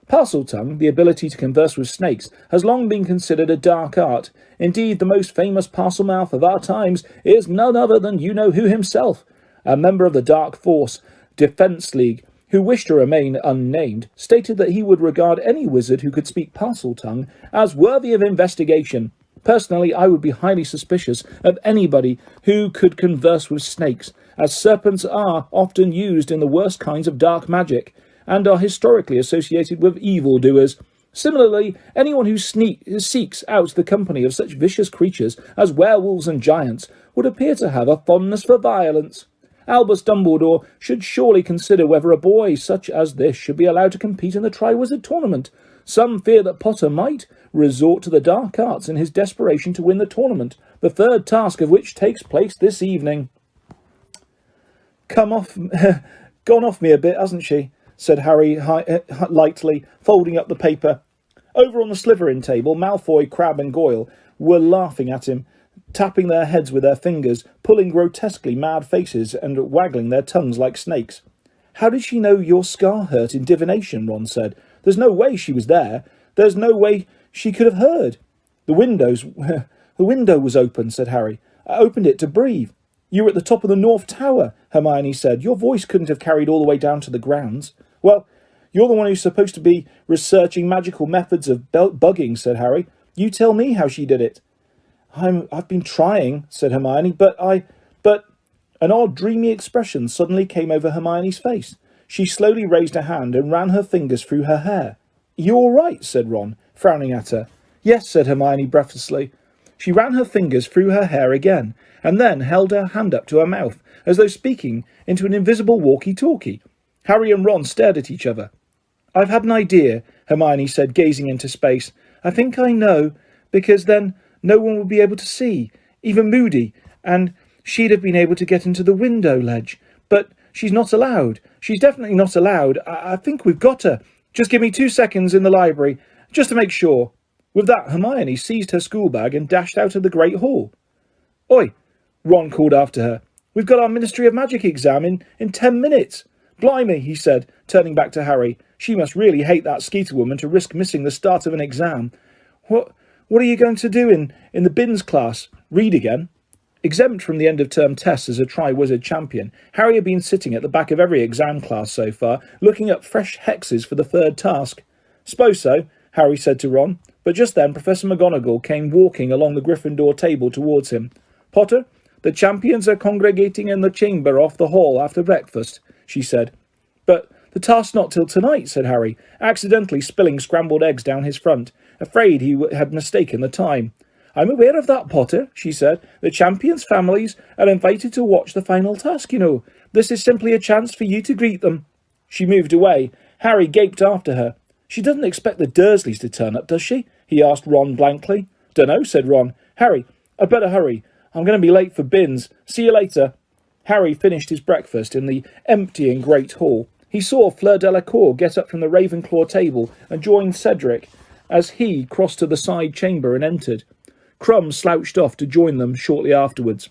Parseltongue, the ability to converse with snakes, has long been considered a dark art. Indeed, the most famous Parselmouth of our times is none other than you-know-who himself, a member of the Dark Force Defence League, who wished to remain unnamed, stated that he would regard any wizard who could speak Parseltongue as worthy of investigation. Personally, I would be highly suspicious of anybody who could converse with snakes, as serpents are often used in the worst kinds of dark magic, and are historically associated with evildoers. Similarly, anyone who seeks out the company of such vicious creatures as werewolves and giants would appear to have a fondness for violence. Albus Dumbledore should surely consider whether a boy such as this should be allowed to compete in the Triwizard Tournament. Some fear that Potter might resort to the dark arts in his desperation to win the tournament, the third task of which takes place this evening. Gone off me a bit, hasn't she? Said Harry lightly, folding up the paper. Over on the Slytherin table, Malfoy, Crabbe and Goyle were laughing at him, tapping their heads with their fingers, pulling grotesquely mad faces and waggling their tongues like snakes. How did she know your scar hurt in divination? Ron said. There's no way she was there. There's no way she could have heard. The window was open, said Harry. I opened it to breathe. You were at the top of the North Tower, Hermione said. Your voice couldn't have carried all the way down to the grounds. Well, you're the one who's supposed to be researching magical methods of bugging, said Harry. You tell me how she did it. I've been trying, said Hermione, but an odd, dreamy expression suddenly came over Hermione's face. She slowly raised a hand and ran her fingers through her hair. You all right? Said Ron, frowning at her. Yes, said Hermione breathlessly. She ran her fingers through her hair again, and then held her hand up to her mouth, as though speaking into an invisible walkie-talkie. Harry and Ron stared at each other. I've had an idea, Hermione said, gazing into space. I think I know, because then no one would be able to see, even Moody, and she'd have been able to get into the window ledge. But she's not allowed. She's definitely not allowed. I think we've got her. Just give me 2 seconds in the library, just to make sure. With that, Hermione seized her schoolbag and dashed out of the Great Hall. Oi, Ron called after her. We've got our Ministry of Magic exam in 10 minutes. Blimey, he said, turning back to Harry. She must really hate that Skeeter woman to risk missing the start of an exam. What are you going to do in the Bins class? Read again? Exempt from the end-of-term tests as a Triwizard champion, Harry had been sitting at the back of every exam class so far, looking up fresh hexes for the third task. Suppose so, Harry said to Ron, but just then Professor McGonagall came walking along the Gryffindor table towards him. Potter, the champions are congregating in the chamber off the hall after breakfast, she said. But the task's not till tonight, said Harry, accidentally spilling scrambled eggs down his front, afraid he had mistaken the time. I'm aware of that, Potter, she said. The champions' families are invited to watch the final task, you know. This is simply a chance for you to greet them. She moved away. Harry gaped after her. She doesn't expect the Dursleys to turn up, does she? He asked Ron blankly. Dunno, said Ron. Harry, I'd better hurry. I'm going to be late for Bins. See you later. Harry finished his breakfast in the emptying Great Hall. He saw Fleur Delacour get up from the Ravenclaw table and join Cedric as he crossed to the side chamber and entered. Crumb slouched off to join them shortly afterwards.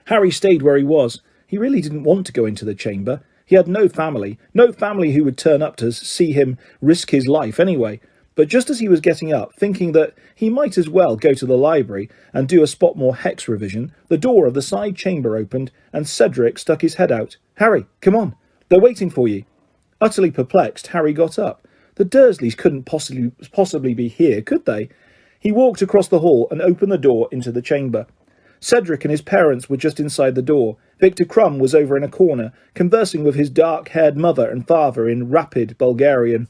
Harry stayed where he was. He really didn't want to go into the chamber. He had no family who would turn up to see him risk his life anyway. But just as he was getting up, thinking that he might as well go to the library and do a Spotmore hex revision, the door of the side chamber opened and Cedric stuck his head out. Harry, come on. They're waiting for you. Utterly perplexed, Harry got up. The Dursleys couldn't possibly be here, could they? He walked across the hall and opened the door into the chamber. Cedric and his parents were just inside the door. Victor Crumb was over in a corner, conversing with his dark-haired mother and father in rapid Bulgarian.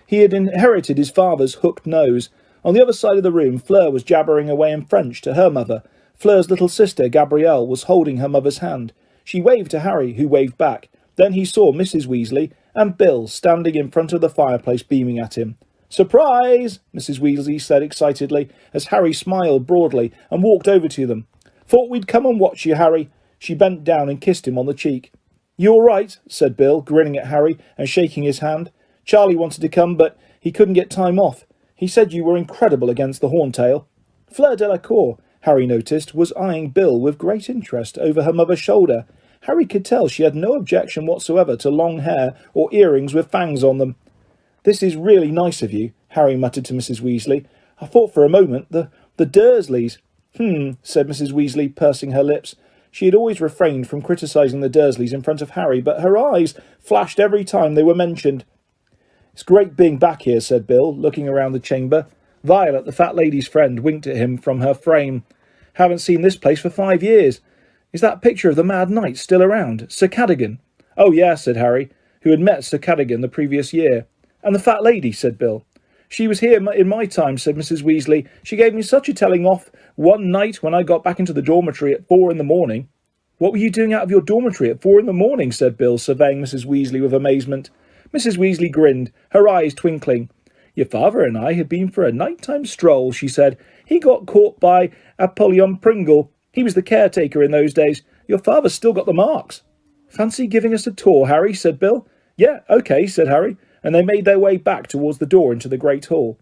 He had inherited his father's hooked nose. On the other side of the room, Fleur was jabbering away in French to her mother. Fleur's little sister, Gabrielle, was holding her mother's hand. She waved to Harry, who waved back. Then he saw Mrs. Weasley and Bill standing in front of the fireplace beaming at him. "Surprise!" Mrs. Weasley said excitedly, as Harry smiled broadly and walked over to them. Thought we'd come and watch you, Harry. She bent down and kissed him on the cheek. You all right? Said Bill, grinning at Harry and shaking his hand. Charlie wanted to come, but he couldn't get time off. He said you were incredible against the Horntail. Fleur Delacour, Harry noticed, was eyeing Bill with great interest over her mother's shoulder. Harry could tell she had no objection whatsoever to long hair or earrings with fangs on them. This is really nice of you, Harry muttered to Mrs. Weasley. I thought for a moment the Dursleys. Said Mrs. Weasley, pursing her lips. She had always refrained from criticising the Dursleys in front of Harry, but her eyes flashed every time they were mentioned. It's great being back here, said Bill, looking around the chamber. Violet, the fat lady's friend, winked at him from her frame. Haven't seen this place for 5 years. Is that picture of the Mad Knight still around? Sir Cadogan? Oh, yeah, said Harry, who had met Sir Cadogan the previous year. And the fat lady, said Bill. She was here in my time, said Mrs. Weasley. She gave me such a telling off one night when I got back into the dormitory at 4 a.m. What were you doing out of your dormitory at 4 a.m, said Bill, surveying Mrs. Weasley with amazement. Mrs. Weasley grinned, her eyes twinkling. Your father and I had been for a nighttime stroll, she said. He got caught by Apollyon Pringle. He was the caretaker in those days. Your father's still got the marks. Fancy giving us a tour, Harry, said Bill. Yeah, OK, said Harry, and they made their way back towards the door into the Great Hall.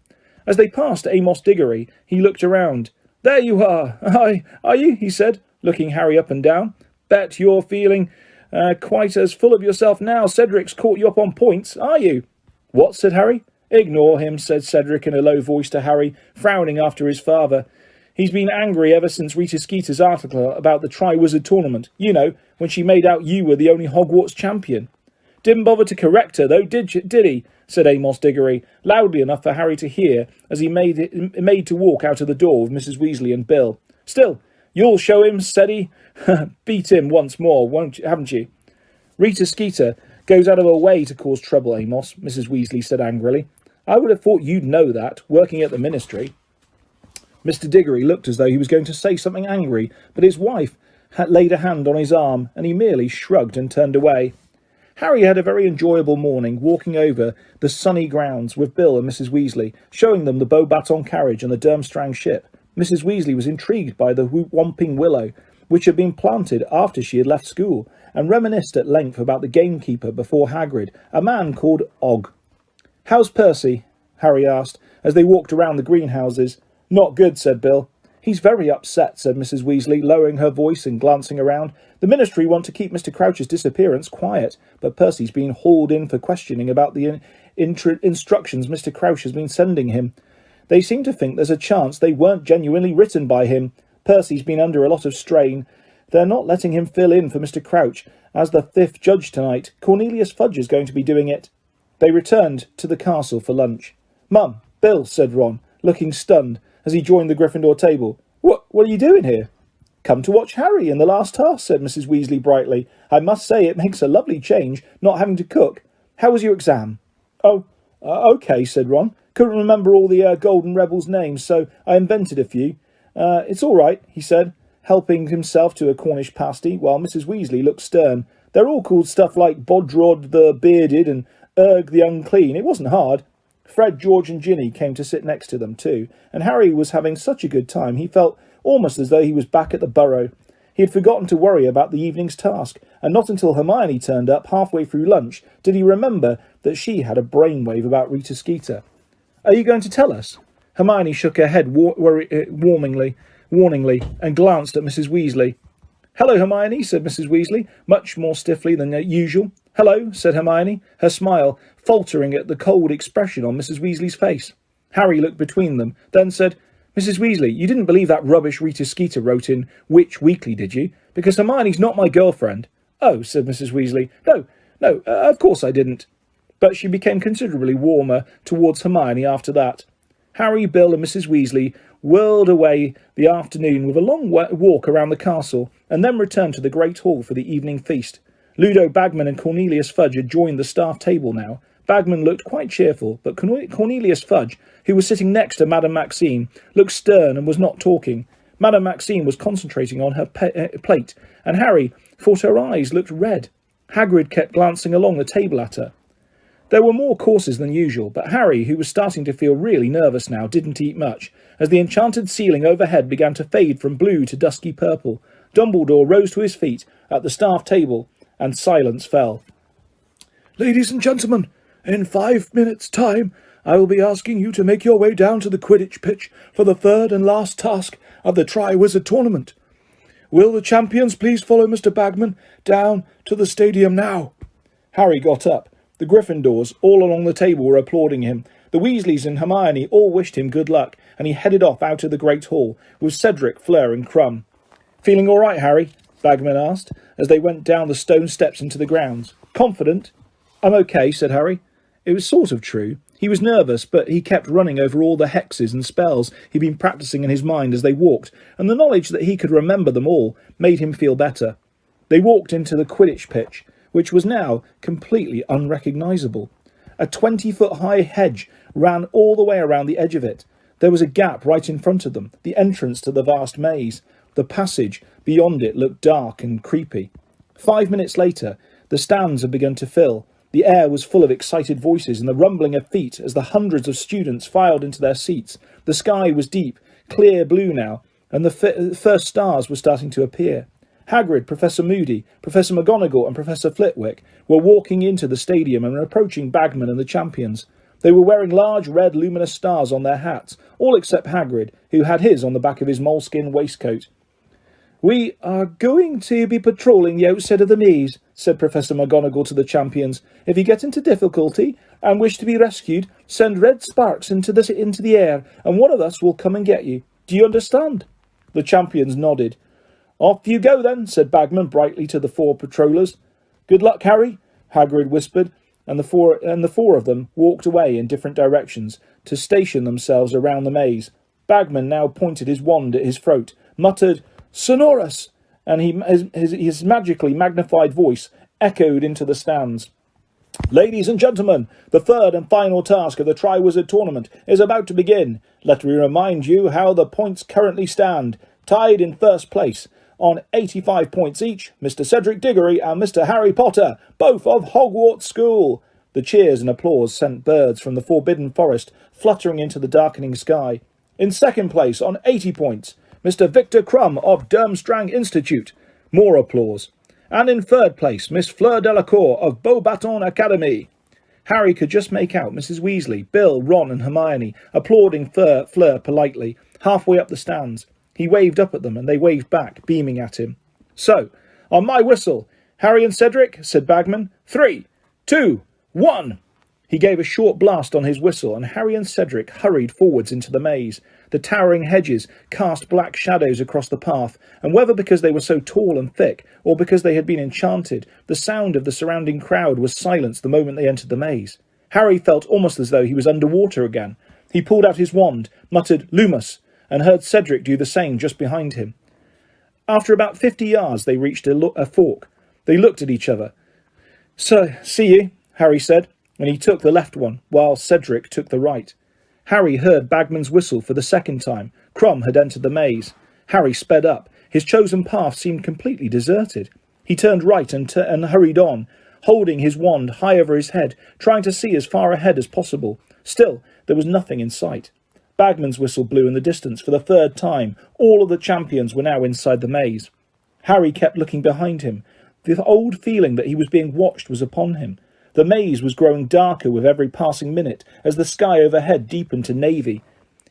As they passed Amos Diggory, he looked around. There you are. Hi, are you? He said, looking Harry up and down. Bet you're feeling quite as full of yourself now Cedric's caught you up on points, are you? What? Said Harry. Ignore him, said Cedric in a low voice to Harry, frowning after his father. He's been angry ever since Rita Skeeter's article about the Triwizard Tournament. You know, when she made out you were the only Hogwarts champion. Didn't bother to correct her, though, did he? Said Amos Diggory, loudly enough for Harry to hear, as he made to walk out of the door with Mrs. Weasley and Bill. Still, you'll show him, said he. Beat him once more, haven't you? Rita Skeeter goes out of her way to cause trouble, Amos, Mrs. Weasley said angrily. I would have thought you'd know that, working at the ministry. Mr. Diggory looked as though he was going to say something angry, but his wife had laid a hand on his arm, and he merely shrugged and turned away. Harry had a very enjoyable morning, walking over the sunny grounds with Bill and Mrs. Weasley, showing them the Beauxbatons carriage and the Durmstrang ship. Mrs. Weasley was intrigued by the Whomping Willow, which had been planted after she had left school, and reminisced at length about the gamekeeper before Hagrid, a man called Og. How's Percy? Harry asked, as they walked around the greenhouses. Not good, said Bill. He's very upset, said Mrs. Weasley, lowering her voice and glancing around. The ministry want to keep Mr. Crouch's disappearance quiet, but Percy's been hauled in for questioning about the instructions Mr. Crouch has been sending him. They seem to think there's a chance they weren't genuinely written by him. Percy's been under a lot of strain. They're not letting him fill in for Mr. Crouch as the 5th judge tonight. Cornelius Fudge is going to be doing it. They returned to the castle for lunch. Mum, Bill, said Ron, looking stunned as he joined the Gryffindor table. What are you doing here? Come to watch Harry in the last task, said Mrs. Weasley brightly. I must say it makes a lovely change, not having to cook. How was your exam? Oh, OK, said Ron. Couldn't remember all the Golden Rebels' names, so I invented a few. It's all right, he said, helping himself to a Cornish pasty, while Mrs. Weasley looked stern. They're all called stuff like Bodrod the Bearded and Erg the Unclean. It wasn't hard. Fred, George and Ginny came to sit next to them too, and Harry was having such a good time he felt almost as though he was back at the Burrow. He had forgotten to worry about the evening's task, and not until Hermione turned up halfway through lunch did he remember that she had a brainwave about Rita Skeeter. Are you going to tell us? Hermione shook her head warningly, and glanced at Mrs. Weasley. Hello, Hermione, said Mrs. Weasley, much more stiffly than usual. Hello, said Hermione, her smile faltering at the cold expression on Mrs. Weasley's face. Harry looked between them, then said, Mrs. Weasley, you didn't believe that rubbish Rita Skeeter wrote in Witch Weekly, did you? Because Hermione's not my girlfriend. Oh, said Mrs. Weasley. No, of course I didn't. But she became considerably warmer towards Hermione after that. Harry, Bill and Mrs. Weasley whirled away the afternoon with a long walk around the castle, and then returned to the Great Hall for the evening feast. Ludo Bagman and Cornelius Fudge had joined the staff table now. Bagman looked quite cheerful, but Cornelius Fudge, who was sitting next to Madame Maxime, looked stern and was not talking. Madame Maxime was concentrating on her plate, and Harry thought her eyes looked red. Hagrid kept glancing along the table at her. There were more courses than usual, but Harry, who was starting to feel really nervous now, didn't eat much, as the enchanted ceiling overhead began to fade from blue to dusky purple. Dumbledore rose to his feet at the staff table, and silence fell. Ladies and gentlemen, in 5 minutes' time, I will be asking you to make your way down to the Quidditch pitch for the third and last task of the Triwizard Tournament. Will the champions please follow Mr. Bagman down to the stadium now? Harry got up. The Gryffindors, all along the table, were applauding him. The Weasleys and Hermione all wished him good luck, and he headed off out of the Great Hall, with Cedric, Fleur and Crumb. "Feeling all right, Harry?" Bagman asked, as they went down the stone steps into the grounds. "Confident?" "I'm okay," said Harry. It was sort of true. He was nervous, but he kept running over all the hexes and spells he'd been practicing in his mind as they walked, and the knowledge that he could remember them all made him feel better. They walked into the Quidditch pitch, which was now completely unrecognisable. A 20-foot-high hedge ran all the way around the edge of it. There was a gap right in front of them, the entrance to the vast maze. The passage beyond it looked dark and creepy. 5 minutes later, the stands had begun to fill. The air was full of excited voices and the rumbling of feet as the hundreds of students filed into their seats. The sky was deep, clear blue now, and the first stars were starting to appear. Hagrid, Professor Moody, Professor McGonagall and Professor Flitwick were walking into the stadium and approaching Bagman and the champions. They were wearing large red luminous stars on their hats, all except Hagrid, who had his on the back of his moleskin waistcoat. "We are going to be patrolling the outside of the maze," said Professor McGonagall to the champions. "If you get into difficulty and wish to be rescued, send red sparks into the air, and one of us will come and get you. Do you understand?" The champions nodded. "Off you go then," said Bagman brightly to the 4 patrollers. "Good luck, Harry," Hagrid whispered, and the four of them walked away in different directions to station themselves around the maze. Bagman now pointed his wand at his throat, muttered, "Sonorous!" and his magically magnified voice echoed into the stands. "Ladies and gentlemen, the third and final task of the Triwizard Tournament is about to begin. Let me remind you how the points currently stand. Tied in first place, on 85 points each, Mr. Cedric Diggory and Mr. Harry Potter, both of Hogwarts School." The cheers and applause sent birds from the Forbidden Forest fluttering into the darkening sky. "In second place, on 80 points, Mr. Victor Crumb of Durmstrang Institute." More applause. "And in third place, Miss Fleur Delacour of Beauxbatons Academy." Harry could just make out Mrs. Weasley, Bill, Ron and Hermione applauding Fleur politely, halfway up the stands. He waved up at them, and they waved back, beaming at him. "So, on my whistle, Harry and Cedric," said Bagman. 3, 2, 1. He gave a short blast on his whistle, and Harry and Cedric hurried forwards into the maze. The towering hedges cast black shadows across the path, and whether because they were so tall and thick, or because they had been enchanted, the sound of the surrounding crowd was silenced the moment they entered the maze. Harry felt almost as though he was under water again. He pulled out his wand, muttered "Lumus," and heard Cedric do the same just behind him. After about 50 yards, they reached a fork. They looked at each other. "So, see you," Harry said, and he took the left one, while Cedric took the right. Harry heard Bagman's whistle for the second time. Crumb had entered the maze. Harry sped up. His chosen path seemed completely deserted. He turned right and hurried on, holding his wand high over his head, trying to see as far ahead as possible. Still, there was nothing in sight. Bagman's whistle blew in the distance for the third time. All of the champions were now inside the maze. Harry kept looking behind him. The old feeling that he was being watched was upon him. The maze was growing darker with every passing minute as the sky overhead deepened to navy.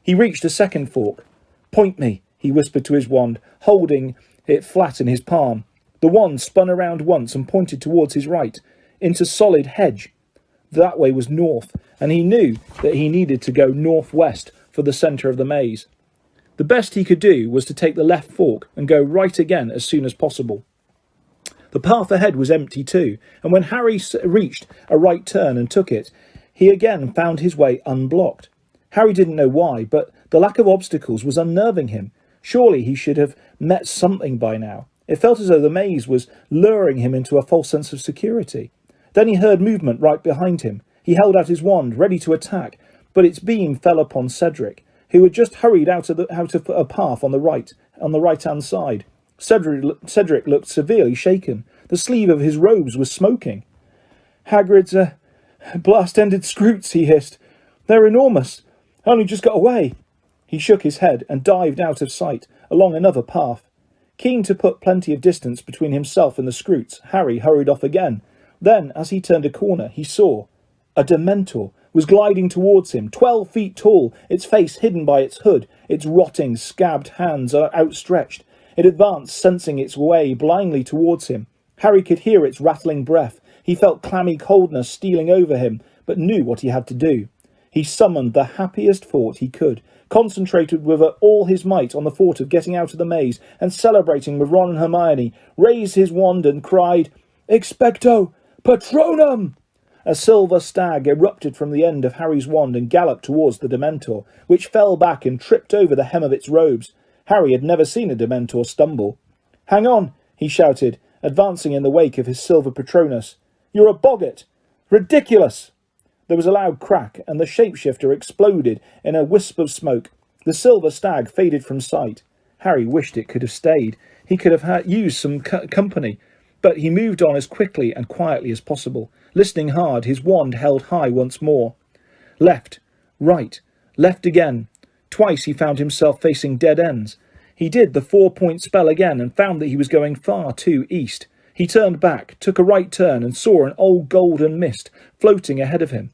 He reached a second fork. "Point me," he whispered to his wand, holding it flat in his palm. The wand spun around once and pointed towards his right, into solid hedge. That way was north, and he knew that he needed to go northwest for the centre of the maze. The best he could do was to take the left fork and go right again as soon as possible. The path ahead was empty too, and when Harry reached a right turn and took it, he again found his way unblocked. Harry didn't know why, but the lack of obstacles was unnerving him. Surely he should have met something by now. It felt as though the maze was luring him into a false sense of security. Then he heard movement right behind him. He held out his wand, ready to attack, but its beam fell upon Cedric, who had just hurried out of a path on the right-hand side. Cedric looked severely shaken. The sleeve of his robes was smoking. Hagrid's Blast-ended scroots, he hissed. They're enormous. I only just got away. He shook his head and dived out of sight, along another path. Keen to put plenty of distance between himself and the scroots, Harry hurried off again. Then, as he turned a corner, he saw a Dementor was gliding towards him, 12 feet tall, its face hidden by its hood, its rotting, scabbed hands outstretched. It advanced, sensing its way blindly towards him. Harry could hear its rattling breath. He felt clammy coldness stealing over him, but knew what he had to do. He summoned the happiest thought he could, concentrated with all his might on the thought of getting out of the maze and celebrating with Ron and Hermione, raised his wand and cried, "Expecto Patronum!" A silver stag erupted from the end of Harry's wand and galloped towards the Dementor, which fell back and tripped over the hem of its robes. Harry had never seen a Dementor stumble. "Hang on," he shouted, advancing in the wake of his silver Patronus. "You're a boggart! Ridiculous!" There was a loud crack, and the shapeshifter exploded in a wisp of smoke. The silver stag faded from sight. Harry wished it could have stayed. He could have used some company, but he moved on as quickly and quietly as possible, listening hard, his wand held high once more. Left, right, left again. Twice he found himself facing dead ends. He did the 4-point spell again and found that he was going far too east. He turned back, took a right turn, and saw an old golden mist floating ahead of him.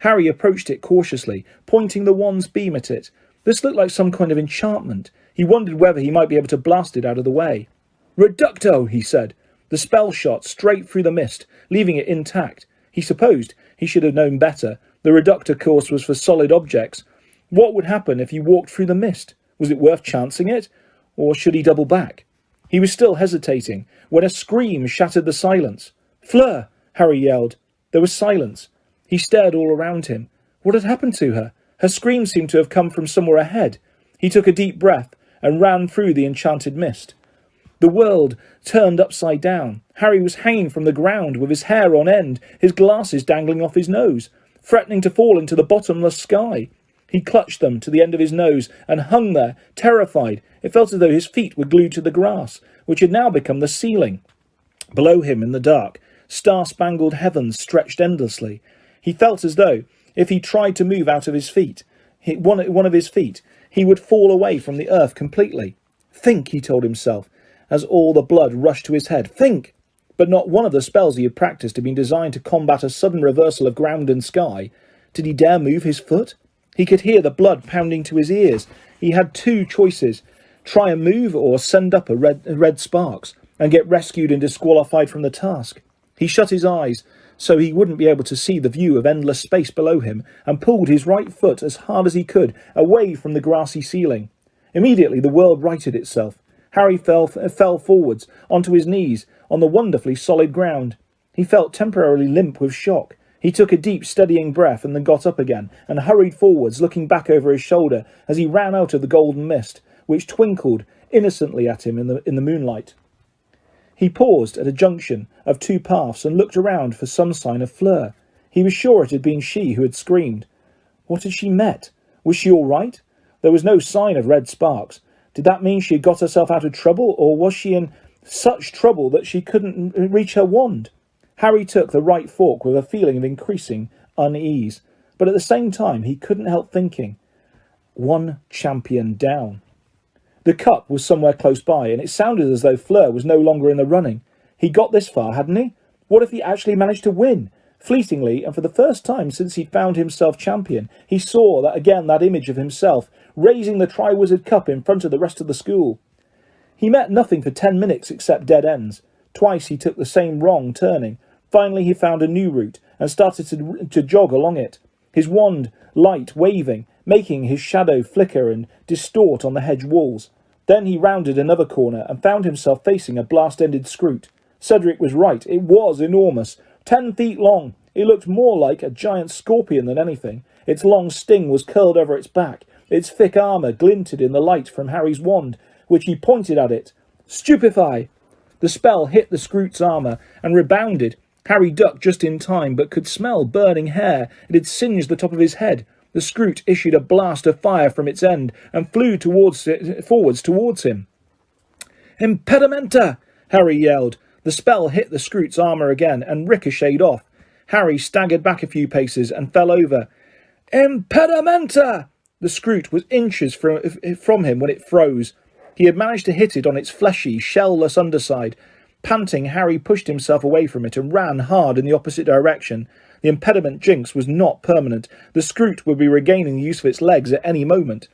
Harry approached it cautiously, pointing the wand's beam at it. This looked like some kind of enchantment. He wondered whether he might be able to blast it out of the way. "Reducto," he said. The spell shot straight through the mist, leaving it intact. He supposed he should have known better. The reductor course was for solid objects. What would happen if he walked through the mist? Was it worth chancing it? Or should he double back? He was still hesitating when a scream shattered the silence. "Fleur!" Harry yelled. There was silence. He stared all around him. What had happened to her? Her scream seemed to have come from somewhere ahead. He took a deep breath and ran through the enchanted mist. The world turned upside down. Harry was hanging from the ground with his hair on end, his glasses dangling off his nose, threatening to fall into the bottomless sky. He clutched them to the end of his nose and hung there, terrified. It felt as though his feet were glued to the grass, which had now become the ceiling. Below him, in the dark, star-spangled heavens stretched endlessly. He felt as though, if he tried to move out of his feet, one of his feet, he would fall away from the earth completely. "Think," he told himself, as all the blood rushed to his head. "Think!" But not one of the spells he had practiced had been designed to combat a sudden reversal of ground and sky. Did he dare move his foot? He could hear the blood pounding to his ears. He had two choices: try and move, or send up red sparks and get rescued and disqualified from the task. He shut his eyes so he wouldn't be able to see the view of endless space below him, and pulled his right foot as hard as he could away from the grassy ceiling. Immediately the world righted itself. Harry fell forwards onto his knees on the wonderfully solid ground. He felt temporarily limp with shock. He took a deep, steadying breath and then got up again and hurried forwards, looking back over his shoulder as he ran out of the golden mist, which twinkled innocently at him in the moonlight. He paused at a junction of two paths and looked around for some sign of Fleur. He was sure it had been she who had screamed. What had she met? Was she all right? There was no sign of red sparks. Did that mean she had got herself out of trouble, or was she in such trouble that she couldn't reach her wand? Harry took the right fork with a feeling of increasing unease, but at the same time he couldn't help thinking, one champion down. The cup was somewhere close by, and it sounded as though Fleur was no longer in the running. He got this far, hadn't he? What if he actually managed to win? Fleetingly, and for the first time since he found himself champion, he saw that image of himself, raising the Triwizard Cup in front of the rest of the school. He met nothing for 10 minutes except dead ends. Twice he took the same wrong turning. Finally he found a new route and started to jog along it, his wand light waving, making his shadow flicker and distort on the hedge walls. Then he rounded another corner and found himself facing a blast-ended scroot. Cedric was right. It was enormous. 10 feet long. It looked more like a giant scorpion than anything. Its long sting was curled over its back. Its thick armour glinted in the light from Harry's wand, which he pointed at it. "Stupefy!" The spell hit the scroot's armour and rebounded. Harry ducked just in time, but could smell burning hair. It had singed the top of his head. The scroot issued a blast of fire from its end and flew forwards towards him. "Impedimenta!" Harry yelled. The spell hit the scroot's armour again and ricocheted off. Harry staggered back a few paces and fell over. Impedimenta! The scroot was inches from him when it froze. He had managed to hit it on its fleshy, shell-less underside. Panting, Harry pushed himself away from it and ran hard in the opposite direction. The impediment jinx was not permanent. The scroot would be regaining the use of its legs at any moment.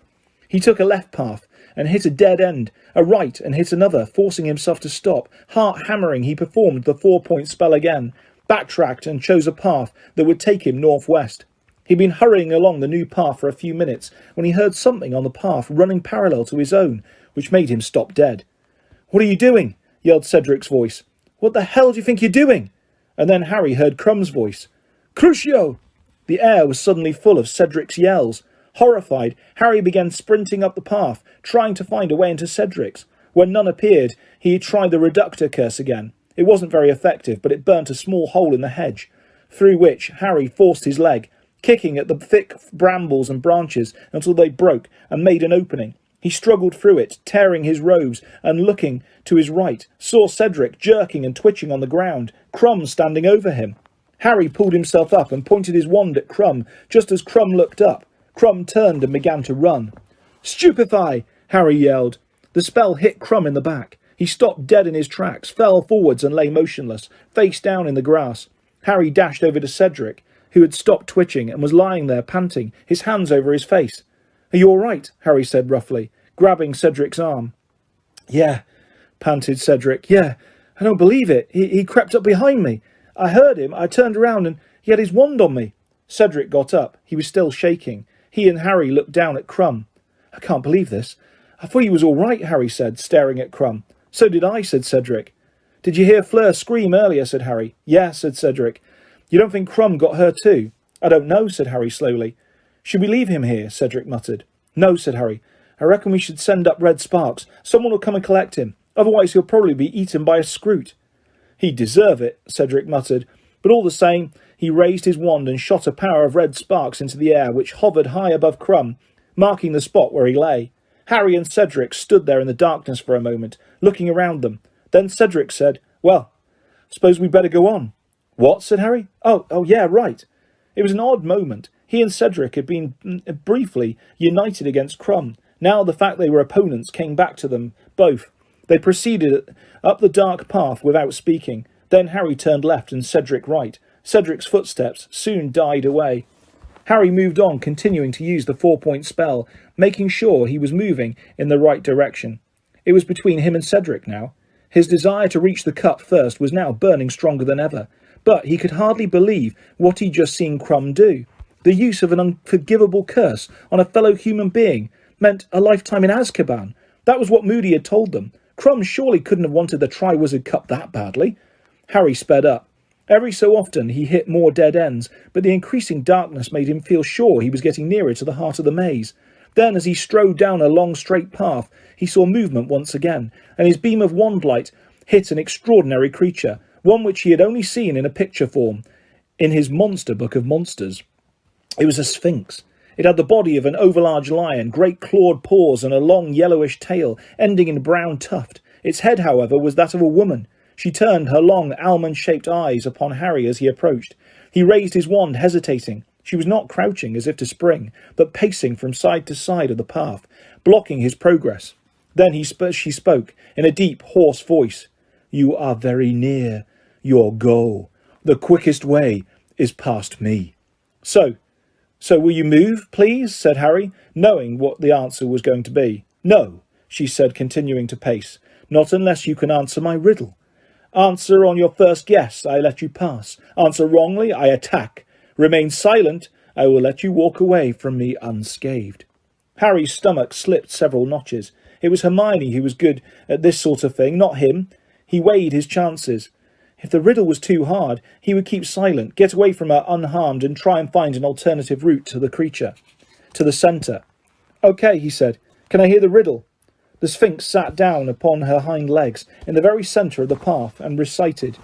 He took a left path and hit a dead end, a right and hit another, forcing himself to stop. Heart hammering, he performed the 4-point spell again, backtracked and chose a path that would take him northwest. He'd been hurrying along the new path for a few minutes when he heard something on the path running parallel to his own, which made him stop dead. "What are you doing?" yelled Cedric's voice. "What the hell do you think you're doing?" And then Harry heard Crumb's voice. "Crucio!" The air was suddenly full of Cedric's yells. Horrified, Harry began sprinting up the path, trying to find a way into Cedric's. When none appeared, he tried the reductor curse again. It wasn't very effective, but it burnt a small hole in the hedge, through which Harry forced his leg, kicking at the thick brambles and branches until they broke and made an opening. He struggled through it, tearing his robes, and looking to his right, saw Cedric jerking and twitching on the ground, Crumb standing over him. Harry pulled himself up and pointed his wand at Crumb, just as Crumb looked up. Crumb turned and began to run. "Stupefy!" Harry yelled. The spell hit Crumb in the back. He stopped dead in his tracks, fell forwards and lay motionless, face down in the grass. Harry dashed over to Cedric, who had stopped twitching and was lying there panting, his hands over his face. "Are you all right?" Harry said roughly, grabbing Cedric's arm. "Yeah," panted Cedric. "Yeah, I don't believe it. He crept up behind me. I heard him. I turned around and he had his wand on me." Cedric got up. He was still shaking. He and Harry looked down at Crumb. "I can't believe this. I thought he was all right," Harry said, staring at Crumb. "So did I," said Cedric. "Did you hear Fleur scream earlier?" said Harry. "Yeah," said Cedric. "You don't think Crumb got her too?" "I don't know," said Harry slowly. "Should we leave him here?" Cedric muttered. "No," said Harry. "I reckon we should send up red sparks. Someone will come and collect him. Otherwise he'll probably be eaten by a scroot." "He'd deserve it," Cedric muttered. But all the same, he raised his wand and shot a power of red sparks into the air, which hovered high above Crumb, marking the spot where he lay. Harry and Cedric stood there in the darkness for a moment, looking around them. Then Cedric said, "Well, suppose we'd better go on." "What?" said Harry. Oh, yeah, right." It was an odd moment. He and Cedric had been briefly united against Crumb. Now the fact they were opponents came back to them both. They proceeded up the dark path without speaking. Then Harry turned left and Cedric right. Cedric's footsteps soon died away. Harry moved on, continuing to use the 4-point spell, making sure he was moving in the right direction. It was between him and Cedric now. His desire to reach the cup first was now burning stronger than ever, but he could hardly believe what he'd just seen Crumb do. The use of an unforgivable curse on a fellow human being meant a lifetime in Azkaban. That was what Moody had told them. Crumb surely couldn't have wanted the Triwizard Cup that badly. Harry sped up. Every so often he hit more dead ends, but the increasing darkness made him feel sure he was getting nearer to the heart of the maze. Then, as he strode down a long straight path, he saw movement once again, and his beam of wand light hit an extraordinary creature, one which he had only seen in a picture form, in his monster book of monsters. It was a sphinx. It had the body of an overlarge lion, great clawed paws, and a long yellowish tail, ending in a brown tuft. Its head, however, was that of a woman. She turned her long, almond-shaped eyes upon Harry as he approached. He raised his wand, hesitating. She was not crouching as if to spring, but pacing from side to side of the path, blocking his progress. Then she spoke, in a deep, hoarse voice. "You are very near your goal. The quickest way is past me." So will you move, please?" said Harry, knowing what the answer was going to be. "No," she said, continuing to pace. "Not unless you can answer my riddle. Answer on your first guess, I let you pass. Answer wrongly, I attack. Remain silent, I will let you walk away from me unscathed." Harry's stomach slipped several notches. It was Hermione who was good at this sort of thing, not him. He weighed his chances. If the riddle was too hard, he would keep silent, get away from her unharmed, and try and find an alternative route to the creature, to the centre. "Okay," he said. "Can I hear the riddle?" The Sphinx sat down upon her hind legs in the very centre of the path and recited.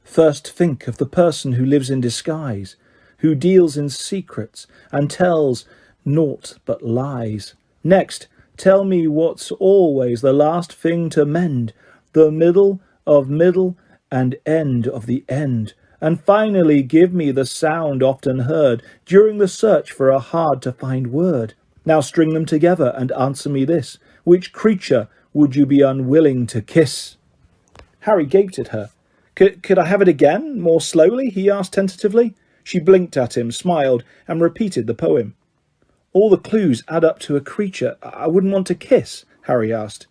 "First think of the person who lives in disguise, who deals in secrets and tells naught but lies. Next, tell me what's always the last thing to mend, the middle of middle and end of the end, and finally give me the sound often heard during the search for a hard-to-find word. Now string them together and answer me this. Which creature would you be unwilling to kiss?" Harry gaped at her. Could I have it again, more slowly?" he asked tentatively. She blinked at him, smiled, and repeated the poem. "All the clues add up to a creature I wouldn't want to kiss?" Harry asked.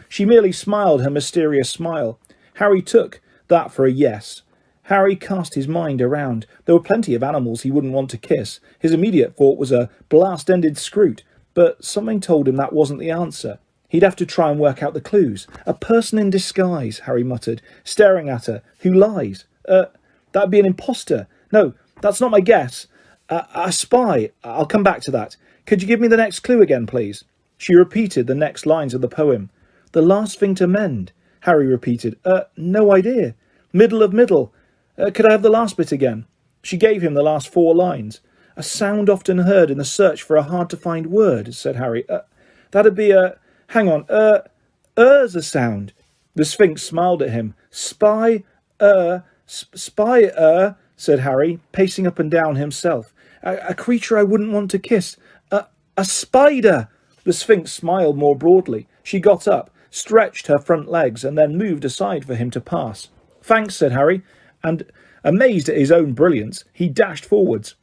She merely smiled her mysterious smile. Harry took that for a yes. Harry cast his mind around. There were plenty of animals he wouldn't want to kiss. His immediate thought was a blast-ended scroot, but something told him that wasn't the answer. He'd have to try and work out the clues. "A person in disguise," Harry muttered, staring at her. "Who lies? That'd be an imposter. No, that's not my guess. A spy. I'll come back to that. Could you give me the next clue again, please?" She repeated the next lines of the poem. "The last thing to mend," Harry repeated. No idea. Middle of middle. Could I have the last bit again?" She gave him the last 4 lines. "A sound often heard in the search for a hard-to-find word," said Harry. That'd be a... Hang on, a sound." The Sphinx smiled at him. Spy, said Harry, pacing up and down himself. A creature I wouldn't want to kiss. A spider." The Sphinx smiled more broadly. She got up, stretched her front legs, and then moved aside for him to pass. "Thanks," said Harry, and, amazed at his own brilliance, he dashed forwards.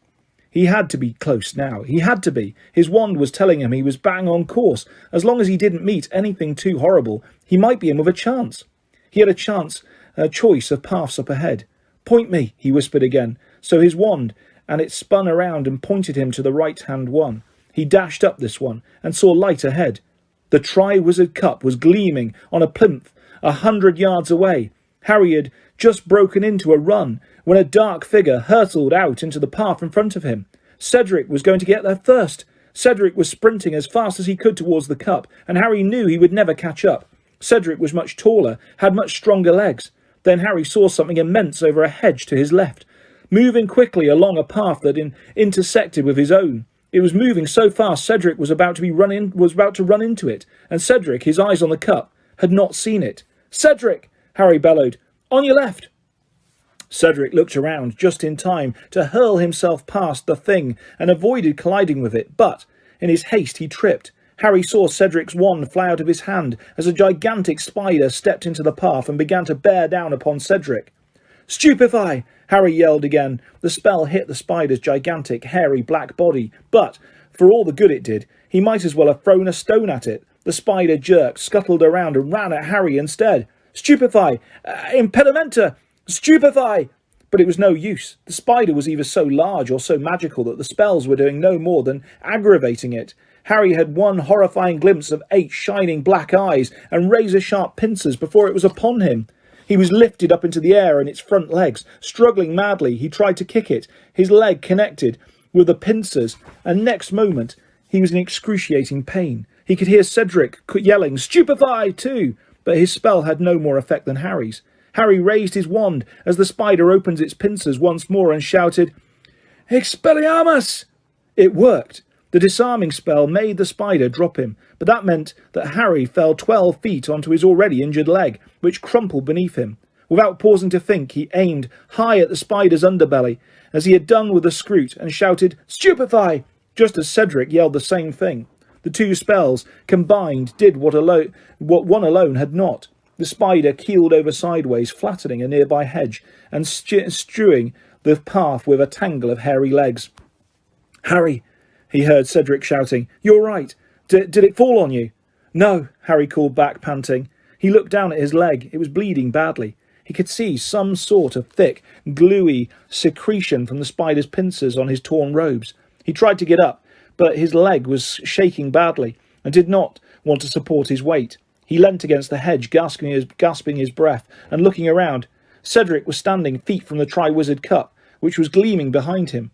He had to be close now. He had to be. His wand was telling him he was bang on course. As long as he didn't meet anything too horrible, he might be in with a chance. He had a choice of paths up ahead. "Point me," he whispered again. So his wand, and it spun around and pointed him to the right-hand one. He dashed up this one and saw light ahead. The Tri-Wizard Cup was gleaming on a plinth 100 yards away. Harry had just broken into a run when a dark figure hurtled out into the path in front of him. Cedric was going to get there first. Cedric was sprinting as fast as he could towards the cup, and Harry knew he would never catch up. Cedric was much taller, had much stronger legs. Then Harry saw something immense over a hedge to his left, moving quickly along a path that intersected with his own. It was moving so fast Cedric was about to run into it, and Cedric, his eyes on the cup, had not seen it. "Cedric!" Harry bellowed. "On your left!" Cedric looked around just in time to hurl himself past the thing and avoided colliding with it, but in his haste he tripped. Harry saw Cedric's wand fly out of his hand as a gigantic spider stepped into the path and began to bear down upon Cedric. "Stupefy!" Harry yelled again. The spell hit the spider's gigantic, hairy black body, but, for all the good it did, he might as well have thrown a stone at it. The spider jerked, scuttled around, and ran at Harry instead. "Stupefy! Impedimenta! Stupefy!" But it was no use. The spider was either so large or so magical that the spells were doing no more than aggravating it. Harry had one horrifying glimpse of 8 shining black eyes and razor-sharp pincers before it was upon him. He was lifted up into the air in its front legs. Struggling madly, he tried to kick it. His leg connected with the pincers, and next moment he was in excruciating pain. He could hear Cedric yelling, "Stupefy!" too, but his spell had no more effect than Harry's. Harry raised his wand as the spider opened its pincers once more and shouted, "Expelliarmus!" It worked. The disarming spell made the spider drop him, but that meant that Harry fell 12 feet onto his already injured leg, which crumpled beneath him. Without pausing to think, he aimed high at the spider's underbelly, as he had done with the scroot, and shouted, "Stupefy!" just as Cedric yelled the same thing. The 2 spells combined did what one alone had not. The spider keeled over sideways, flattening a nearby hedge, and strewing the path with a tangle of hairy legs. "Harry!" he heard Cedric shouting. "You're right. Did it fall on you?" "No," Harry called back, panting. He looked down at his leg. It was bleeding badly. He could see some sort of thick, gluey secretion from the spider's pincers on his torn robes. He tried to get up, but his leg was shaking badly and did not want to support his weight. He leant against the hedge, gasping his breath, and looking around. Cedric was standing feet from the Tri-Wizard Cup, which was gleaming behind him.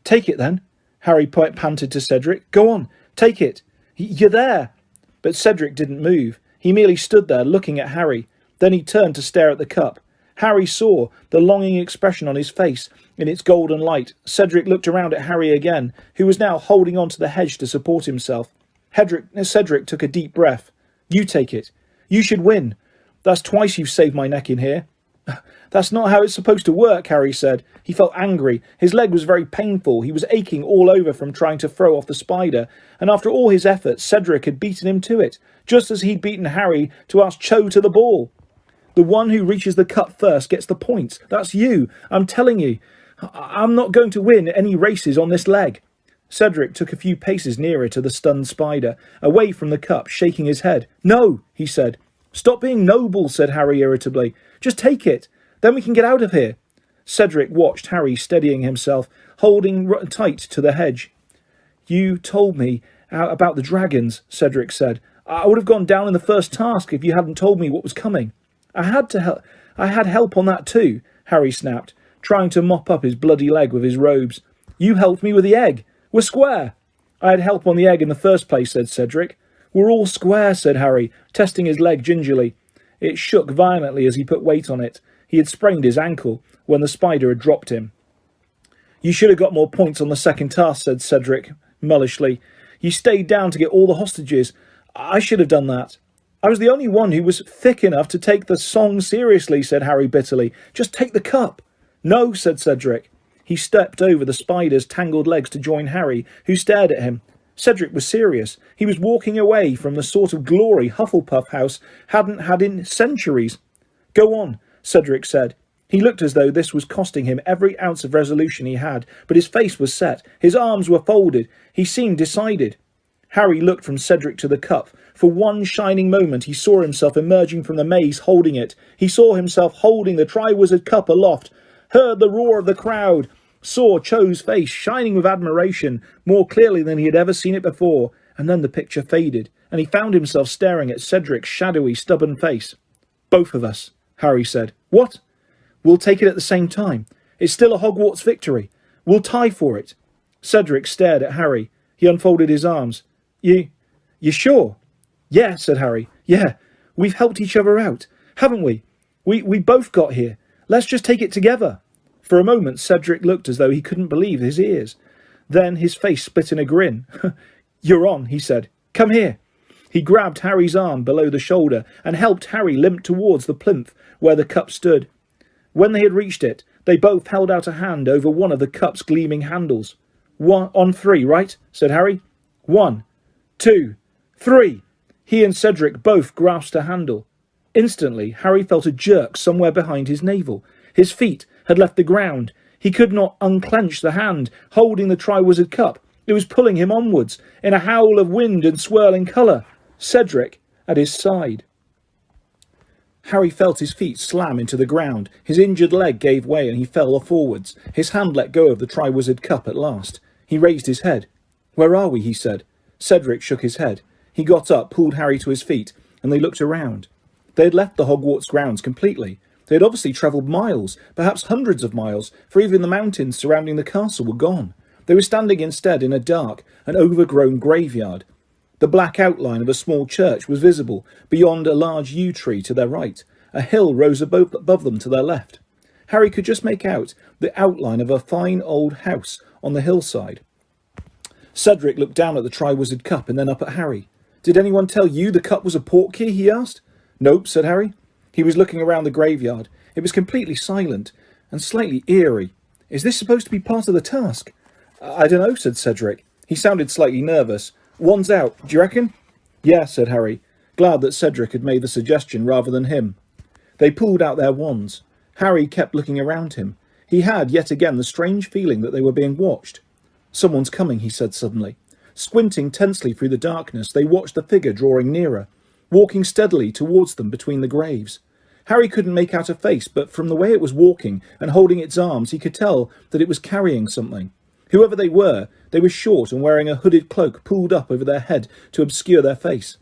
"Take it, then," Harry panted to Cedric. "Go on, take it. You're there." But Cedric didn't move. He merely stood there, looking at Harry. Then he turned to stare at the cup. Harry saw the longing expression on his face in its golden light. Cedric looked around at Harry again, who was now holding on to the hedge to support himself. Cedric took a deep breath. "You take it. You should win. That's twice you've saved my neck in here." That's not how it's supposed to work, Harry said. He felt angry. His leg was very painful. He was aching all over from trying to throw off the spider, and after all his efforts, Cedric had beaten him to it, just as he'd beaten Harry to ask Cho to the ball. The one who reaches the cup first gets the points. That's you. I'm telling you. I'm not going to win any races on this leg. Cedric took a few paces nearer to the stunned spider, away from the cup, shaking his head. No, he said. Stop being noble, said Harry irritably. Just take it. Then we can get out of here. Cedric watched Harry steadying himself, holding tight to the hedge. You told me about the dragons, Cedric said. I would have gone down in the first task if you hadn't told me what was coming. I had help on that too, Harry snapped, trying to mop up his bloody leg with his robes. You helped me with the egg. We're square. I had help on the egg in the first place, said Cedric. We're all square, said Harry, testing his leg gingerly. It shook violently as he put weight on it. He had sprained his ankle when the spider had dropped him. You should have got more points on the second task, said Cedric mullishly. You stayed down to get all the hostages. I should have done that. I was the only one who was thick enough to take the song seriously, said Harry bitterly. Just take the cup. No, said Cedric. He stepped over the spider's tangled legs to join Harry, who stared at him. Cedric was serious. He was walking away from the sort of glory Hufflepuff House hadn't had in centuries. Go on, Cedric said. He looked as though this was costing him every ounce of resolution he had, but his face was set. His arms were folded. He seemed decided. Harry looked from Cedric to the cup. For one shining moment he saw himself emerging from the maze holding it. He saw himself holding the Triwizard Cup aloft, heard the roar of the crowd, saw Cho's face shining with admiration more clearly than he had ever seen it before, and then the picture faded, and he found himself staring at Cedric's shadowy, stubborn face. Both of us, Harry said. What? We'll take it at the same time. It's still a Hogwarts victory. We'll tie for it. Cedric stared at Harry. He unfolded his arms. You sure? Yeah, said Harry. Yeah, we've helped each other out, haven't we? We both got here. Let's just take it together. For a moment, Cedric looked as though he couldn't believe his ears. Then his face split in a grin. You're on, he said. Come here. He grabbed Harry's arm below the shoulder and helped Harry limp towards the plinth where the cup stood. When they had reached it, they both held out a hand over one of the cup's gleaming handles. On three, right? Said Harry. 1, 2, 3. He and Cedric both grasped a handle. Instantly, Harry felt a jerk somewhere behind his navel. His feet had left the ground. He could not unclench the hand holding the Triwizard Cup. It was pulling him onwards, in a howl of wind and swirling colour. Cedric at his side. Harry felt his feet slam into the ground. His injured leg gave way and he fell forwards. His hand let go of the Triwizard Cup at last. He raised his head. Where are we? He said. Cedric shook his head. He got up, pulled Harry to his feet, and they looked around. They had left the Hogwarts grounds completely. They had obviously travelled miles, perhaps hundreds of miles, for even the mountains surrounding the castle were gone. They were standing instead in a dark and overgrown graveyard. The black outline of a small church was visible beyond a large yew tree to their right. A hill rose above them to their left. Harry could just make out the outline of a fine old house on the hillside. Cedric looked down at the Triwizard Cup and then up at Harry. Did anyone tell you the cup was a portkey? He asked. Nope, said Harry. He was looking around the graveyard. It was completely silent and slightly eerie. Is this supposed to be part of the task? I don't know, said Cedric. He sounded slightly nervous. One's out, do you reckon? Yeah, said Harry, glad that Cedric had made the suggestion rather than him. They pulled out their wands. Harry kept looking around him. He had yet again the strange feeling that they were being watched. Someone's coming, he said suddenly. Squinting tensely through the darkness, they watched the figure drawing nearer, walking steadily towards them between the graves. Harry couldn't make out a face, but from the way it was walking and holding its arms, he could tell that it was carrying something. Whoever they were short and wearing a hooded cloak pulled up over their head to obscure their face.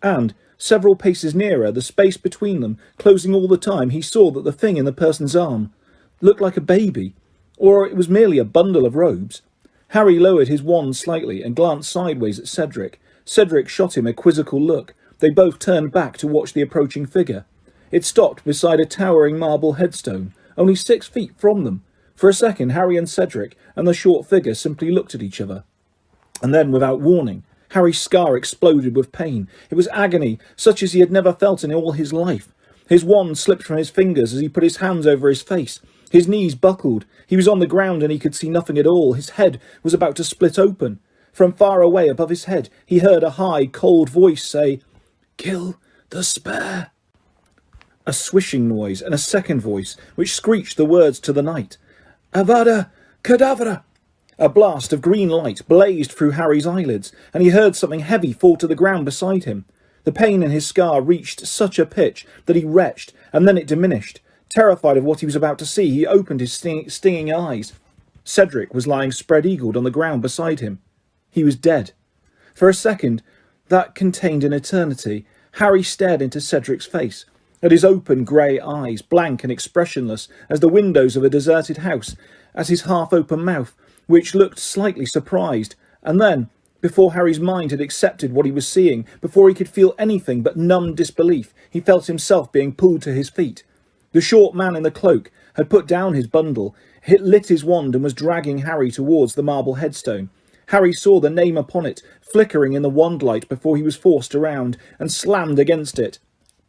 And, several paces nearer, the space between them closing all the time, he saw that the thing in the person's arm looked like a baby, or it was merely a bundle of robes. Harry lowered his wand slightly and glanced sideways at Cedric. Cedric shot him a quizzical look. They both turned back to watch the approaching figure. It stopped beside a towering marble headstone, only 6 feet from them. For a second, Harry and Cedric and the short figure simply looked at each other. And then, without warning, Harry's scar exploded with pain. It was agony, such as he had never felt in all his life. His wand slipped from his fingers as he put his hands over his face. His knees buckled. He was on the ground and he could see nothing at all. His head was about to split open. From far away above his head, he heard a high, cold voice say, "Kill the spare." A swishing noise and a second voice, which screeched the words to the night. "Avada Kedavra!" A blast of green light blazed through Harry's eyelids, and he heard something heavy fall to the ground beside him. The pain in his scar reached such a pitch that he retched, and then it diminished. Terrified of what he was about to see, he opened his stinging eyes. Cedric was lying spread-eagled on the ground beside him. He was dead. For a second, that contained an eternity, Harry stared into Cedric's face, at his open grey eyes, blank and expressionless as the windows of a deserted house, at his half-open mouth, which looked slightly surprised, and then, before Harry's mind had accepted what he was seeing, before he could feel anything but numb disbelief, he felt himself being pulled to his feet. The short man in the cloak had put down his bundle, lit his wand and was dragging Harry towards the marble headstone. Harry saw the name upon it, flickering in the wand light before he was forced around and slammed against it.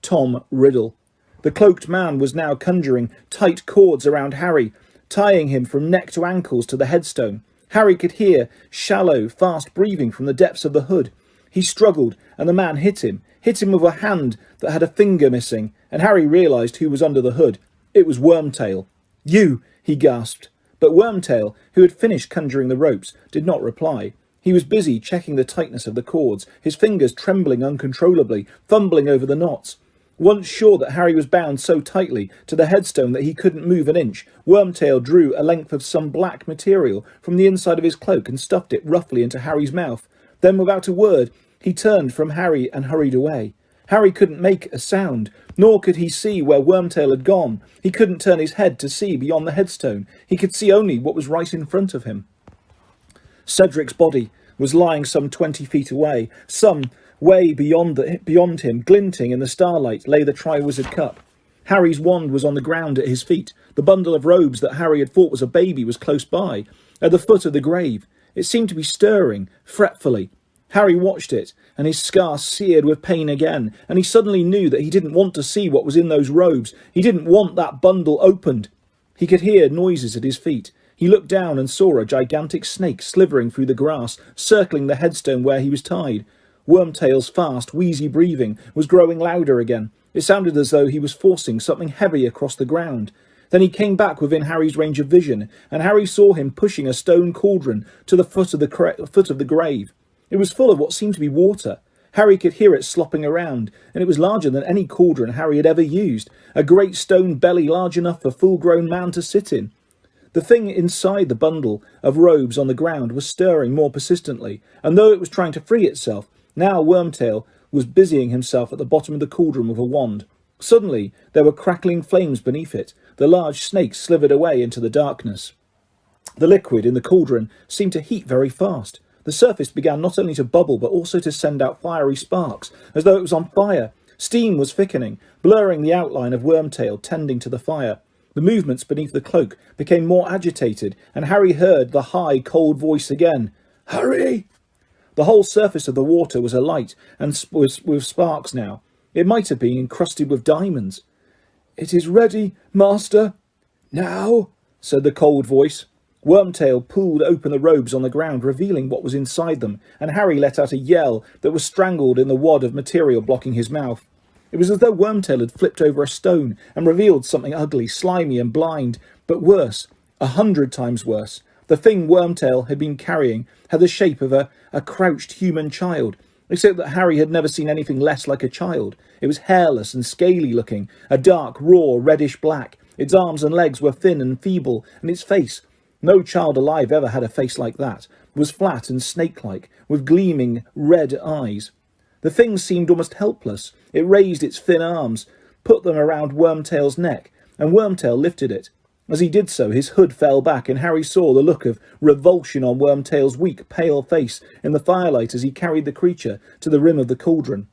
Tom Riddle. The cloaked man was now conjuring tight cords around Harry, tying him from neck to ankles to the headstone. Harry could hear shallow, fast breathing from the depths of the hood. He struggled, and the man hit him with a hand that had a finger missing, and Harry realised who was under the hood. It was Wormtail. "You!" he gasped. But Wormtail, who had finished conjuring the ropes, did not reply. He was busy checking the tightness of the cords, his fingers trembling uncontrollably, fumbling over the knots. Once sure that Harry was bound so tightly to the headstone that he couldn't move an inch, Wormtail drew a length of some black material from the inside of his cloak and stuffed it roughly into Harry's mouth. Then, without a word, he turned from Harry and hurried away. Harry couldn't make a sound, nor could he see where Wormtail had gone. He couldn't turn his head to see beyond the headstone. He could see only what was right in front of him. Cedric's body was lying some 20 feet away. Some way beyond him, glinting in the starlight, lay the Triwizard Cup. Harry's wand was on the ground at his feet. The bundle of robes that Harry had thought was a baby was close by, at the foot of the grave. It seemed to be stirring, fretfully. Harry watched it, and his scar seared with pain again, and he suddenly knew that he didn't want to see what was in those robes. He didn't want that bundle opened. He could hear noises at his feet. He looked down and saw a gigantic snake slithering through the grass, circling the headstone where he was tied. Wormtail's fast, wheezy breathing was growing louder again. It sounded as though he was forcing something heavy across the ground. Then he came back within Harry's range of vision, and Harry saw him pushing a stone cauldron to the foot of the grave. It was full of what seemed to be water. Harry could hear it slopping around, and it was larger than any cauldron Harry had ever used, a great stone belly large enough for a full-grown man to sit in. The thing inside the bundle of robes on the ground was stirring more persistently, and though it was trying to free itself, now Wormtail was busying himself at the bottom of the cauldron with a wand. Suddenly there were crackling flames beneath it. The large snake slithered away into the darkness. The liquid in the cauldron seemed to heat very fast. The surface began not only to bubble but also to send out fiery sparks, as though it was on fire. Steam was thickening, blurring the outline of Wormtail tending to the fire. The movements beneath the cloak became more agitated, and Harry heard the high, cold voice again. "Hurry!" The whole surface of the water was alight and was with sparks now. It might have been encrusted with diamonds. "It is ready, master." "Now," said the cold voice. Wormtail pulled open the robes on the ground, revealing what was inside them, and Harry let out a yell that was strangled in the wad of material blocking his mouth. It was as though Wormtail had flipped over a stone and revealed something ugly, slimy and blind, but worse, 100 times worse. The thing Wormtail had been carrying had the shape of a crouched human child, except that Harry had never seen anything less like a child. It was hairless and scaly looking, a dark, raw, reddish black. Its arms and legs were thin and feeble, and its face, no child alive ever had a face like that, was flat and snake-like, with gleaming red eyes. The thing seemed almost helpless. It raised its thin arms, put them around Wormtail's neck, and Wormtail lifted it. As he did so, his hood fell back, and Harry saw the look of revulsion on Wormtail's weak, pale face in the firelight as he carried the creature to the rim of the cauldron.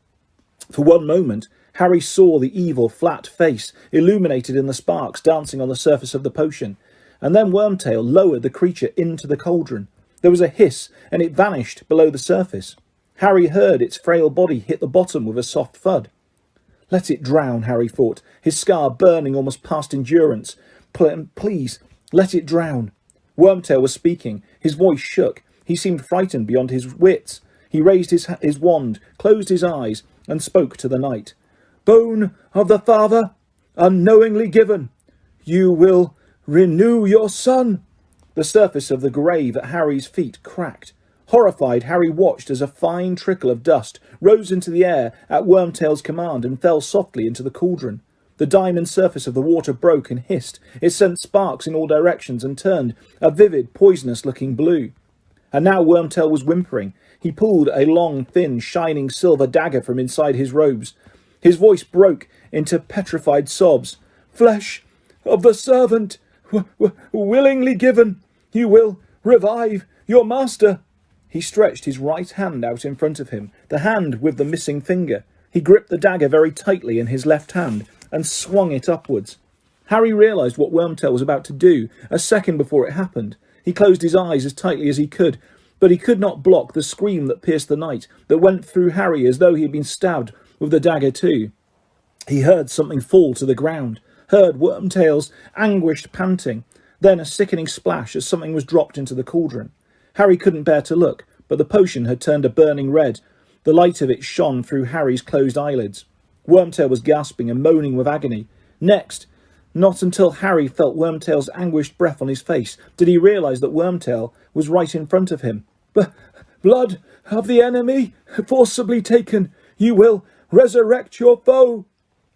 For one moment, Harry saw the evil, flat face, illuminated in the sparks dancing on the surface of the potion, and then Wormtail lowered the creature into the cauldron. There was a hiss, and it vanished below the surface. Harry heard its frail body hit the bottom with a soft thud. Let it drown, Harry thought, his scar burning almost past endurance. Please, let it drown. Wormtail was speaking. His voice shook. He seemed frightened beyond his wits. He raised his wand, closed his eyes, and spoke to the night. Bone of the father, unknowingly given, you will renew your son. The surface of the grave at Harry's feet cracked. Horrified, Harry watched as a fine trickle of dust rose into the air at Wormtail's command and fell softly into the cauldron. The diamond surface of the water broke and hissed. It sent sparks in all directions and turned a vivid, poisonous-looking blue. And now Wormtail was whimpering. He pulled a long, thin, shining silver dagger from inside his robes. His voice broke into petrified sobs. Flesh of the servant, willingly given, you will revive your master. He stretched his right hand out in front of him, the hand with the missing finger. He gripped the dagger very tightly in his left hand and swung it upwards. Harry realised what Wormtail was about to do a second before it happened. He closed his eyes as tightly as he could, but he could not block the scream that pierced the night, that went through Harry as though he had been stabbed with the dagger too. He heard something fall to the ground, heard Wormtail's anguished panting, then a sickening splash as something was dropped into the cauldron. Harry couldn't bear to look, but the potion had turned a burning red. The light of it shone through Harry's closed eyelids. Wormtail was gasping and moaning with agony. Next, not until Harry felt Wormtail's anguished breath on his face did he realise that Wormtail was right in front of him. Blood of the enemy, forcibly taken. You will resurrect your foe.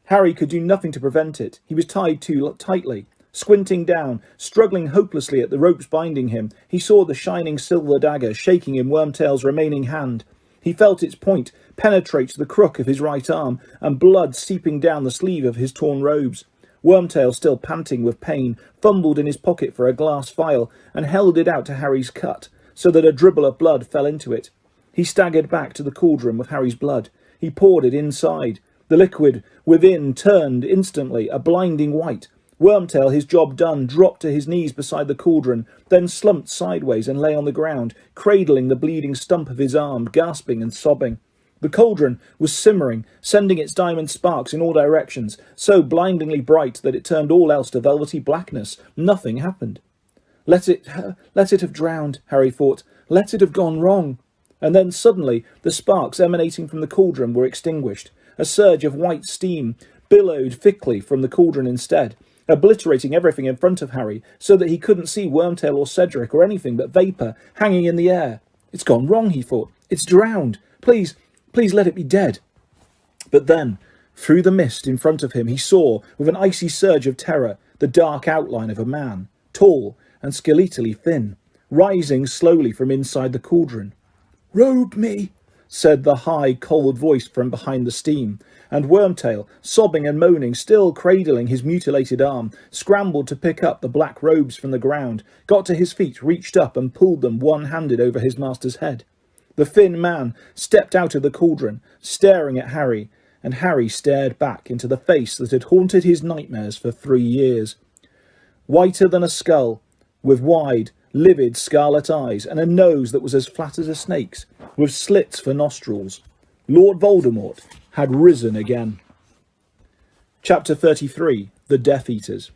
Harry could do nothing to prevent it. He was tied too tightly. Squinting down, struggling hopelessly at the ropes binding him, he saw the shining silver dagger shaking in Wormtail's remaining hand. He felt its point penetrate the crook of his right arm, and blood seeping down the sleeve of his torn robes. Wormtail, still panting with pain, fumbled in his pocket for a glass vial and held it out to Harry's cut, so that a dribble of blood fell into it. He staggered back to the cauldron with Harry's blood. He poured it inside. The liquid within turned instantly a blinding white. Wormtail, his job done, dropped to his knees beside the cauldron, then slumped sideways and lay on the ground, cradling the bleeding stump of his arm, gasping and sobbing. The cauldron was simmering, sending its diamond sparks in all directions, so blindingly bright that it turned all else to velvety blackness. Nothing happened. Let it have drowned, Harry thought. Let it have gone wrong. And then suddenly the sparks emanating from the cauldron were extinguished. A surge of white steam billowed thickly from the cauldron instead, obliterating everything in front of Harry, so that he couldn't see Wormtail or Cedric or anything but vapour hanging in the air. It's gone wrong, he thought. It's drowned. Please let it be dead. But then, through the mist in front of him, he saw, with an icy surge of terror, the dark outline of a man, tall and skeletally thin, rising slowly from inside the cauldron. "Robe me," said the high, cold voice from behind the steam, and Wormtail, sobbing and moaning, still cradling his mutilated arm, scrambled to pick up the black robes from the ground, got to his feet, reached up and pulled them one-handed over his master's head. The thin man stepped out of the cauldron, staring at Harry, and Harry stared back into the face that had haunted his nightmares for 3 years. Whiter than a skull, with wide, livid scarlet eyes and a nose that was as flat as a snake's, with slits for nostrils, Lord Voldemort had risen again. Chapter 33. The Death Eaters.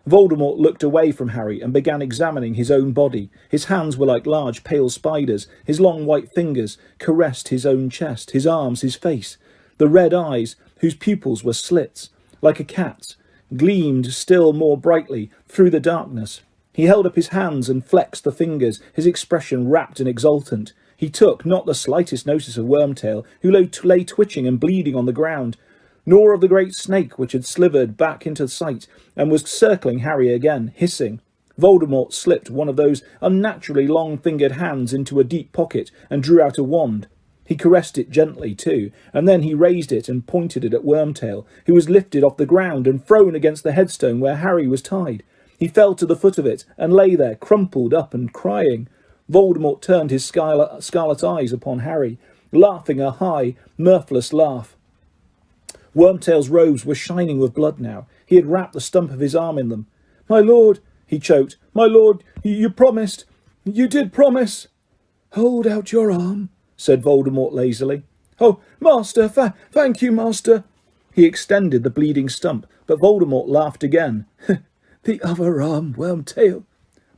Voldemort looked away from Harry and began examining his own body. His hands were like large pale spiders. His long white fingers caressed his own chest, his arms, his face. The red eyes, whose pupils were slits, like a cat's, gleamed still more brightly through the darkness. He held up his hands and flexed the fingers, his expression rapt and exultant. He took not the slightest notice of Wormtail, who lay twitching and bleeding on the ground, nor of the great snake which had slithered back into sight and was circling Harry again, hissing. Voldemort slipped one of those unnaturally long-fingered hands into a deep pocket and drew out a wand. He caressed it gently, too, and then he raised it and pointed it at Wormtail, who was lifted off the ground and thrown against the headstone where Harry was tied. He fell to the foot of it and lay there, crumpled up and crying. Voldemort turned his scarlet eyes upon Harry, laughing a high, mirthless laugh. Wormtail's robes were shining with blood now. He had wrapped the stump of his arm in them. "My lord," he choked, "my lord, you promised. You did promise." "Hold out your arm," said Voldemort lazily. "Oh, master, thank you, master." He extended the bleeding stump, but Voldemort laughed again. The other arm, Wormtail.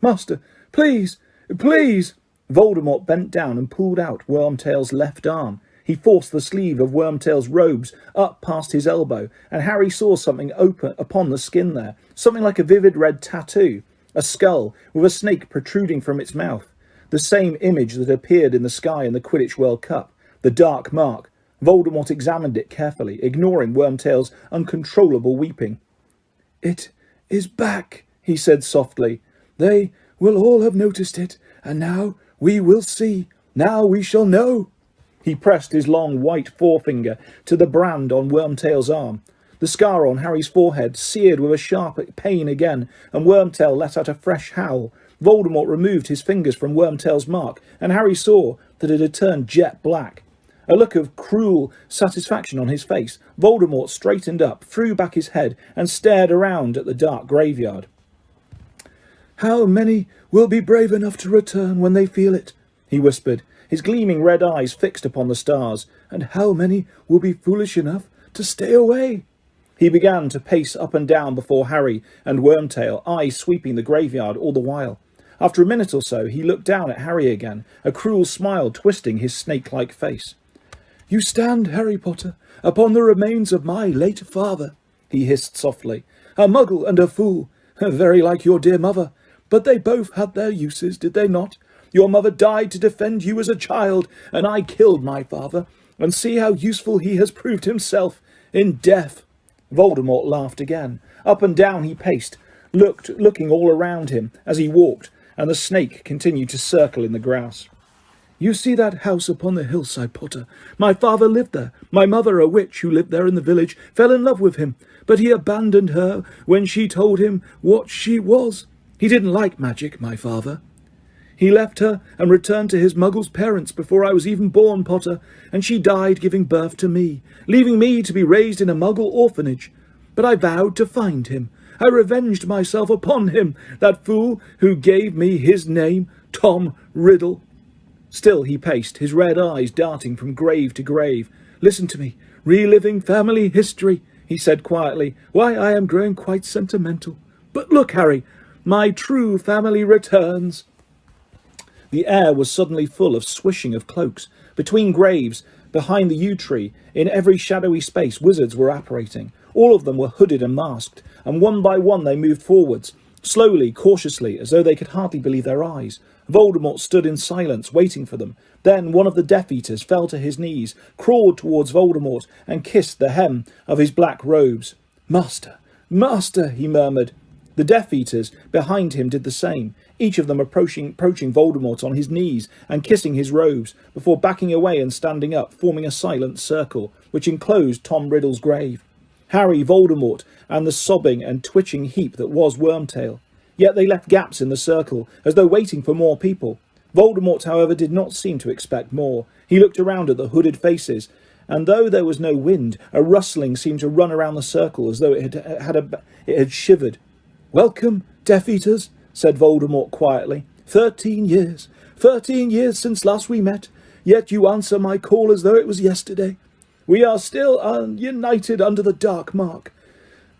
Master, please, please. Voldemort bent down and pulled out Wormtail's left arm. He forced the sleeve of Wormtail's robes up past his elbow, and Harry saw something open upon the skin there, something like a vivid red tattoo, a skull with a snake protruding from its mouth, the same image that appeared in the sky in the Quidditch World Cup, the Dark Mark. Voldemort examined it carefully, ignoring Wormtail's uncontrollable weeping. It is back, he said softly. They will all have noticed it, and now we will see. Now we shall know. He pressed his long white forefinger to the brand on Wormtail's arm. The scar on Harry's forehead seared with a sharp pain again, and Wormtail let out a fresh howl. Voldemort removed his fingers from Wormtail's mark, and Harry saw that it had turned jet black. A look of cruel satisfaction on his face, Voldemort straightened up, threw back his head, and stared around at the dark graveyard. How many will be brave enough to return when they feel it? He whispered, his gleaming red eyes fixed upon the stars. And how many will be foolish enough to stay away? He began to pace up and down before Harry and Wormtail, eyes sweeping the graveyard all the while. After a minute or so, he looked down at Harry again, a cruel smile twisting his snake-like face. You stand, Harry Potter, upon the remains of my late father, he hissed softly. A muggle and a fool, very like your dear mother. But they both had their uses, did they not? Your mother died to defend you as a child, and I killed my father, and see how useful he has proved himself in death. Voldemort laughed again. Up and down he paced, looking all around him as he walked, and the snake continued to circle in the grass. You see that house upon the hillside, Potter? My father lived there. My mother, a witch who lived there in the village, fell in love with him, but he abandoned her when she told him what she was. He didn't like magic, my father. He left her and returned to his muggle's parents before I was even born, Potter, and she died giving birth to me, leaving me to be raised in a muggle orphanage. But I vowed to find him. I revenged myself upon him, that fool who gave me his name, Tom Riddle. Still he paced, his red eyes darting from grave to grave. Listen to me, reliving family history, he said quietly. Why, I am growing quite sentimental. But look, Harry, my true family returns. The air was suddenly full of swishing of cloaks. Between graves, behind the yew tree, in every shadowy space, wizards were apparating. All of them were hooded and masked, and one by one they moved forwards, slowly, cautiously, as though they could hardly believe their eyes. Voldemort stood in silence, waiting for them. Then one of the Death Eaters fell to his knees, crawled towards Voldemort, and kissed the hem of his black robes. Master, Master, he murmured. The Death Eaters behind him did the same, each of them approaching Voldemort on his knees and kissing his robes, before backing away and standing up, forming a silent circle, which enclosed Tom Riddle's grave. Harry, Voldemort, and the sobbing and twitching heap that was Wormtail. Yet they left gaps in the circle, as though waiting for more people. Voldemort, however, did not seem to expect more. He looked around at the hooded faces, and though there was no wind, a rustling seemed to run around the circle as though it had shivered. Welcome, Death Eaters, said Voldemort quietly. 13 years since last we met, yet you answer my call as though it was yesterday. We are still united under the Dark Mark.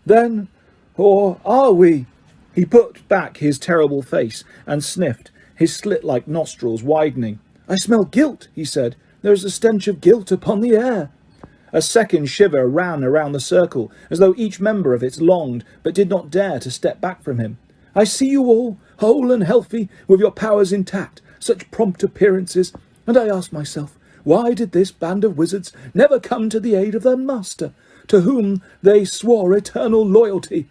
Then, or are we? He put back his terrible face and sniffed, his slit-like nostrils widening. I smell guilt, he said. There is a stench of guilt upon the air. A second shiver ran around the circle, as though each member of it longed, but did not dare to step back from him. I see you all, whole and healthy, with your powers intact, such prompt appearances, and I ask myself, why did this band of wizards never come to the aid of their master, to whom they swore eternal loyalty?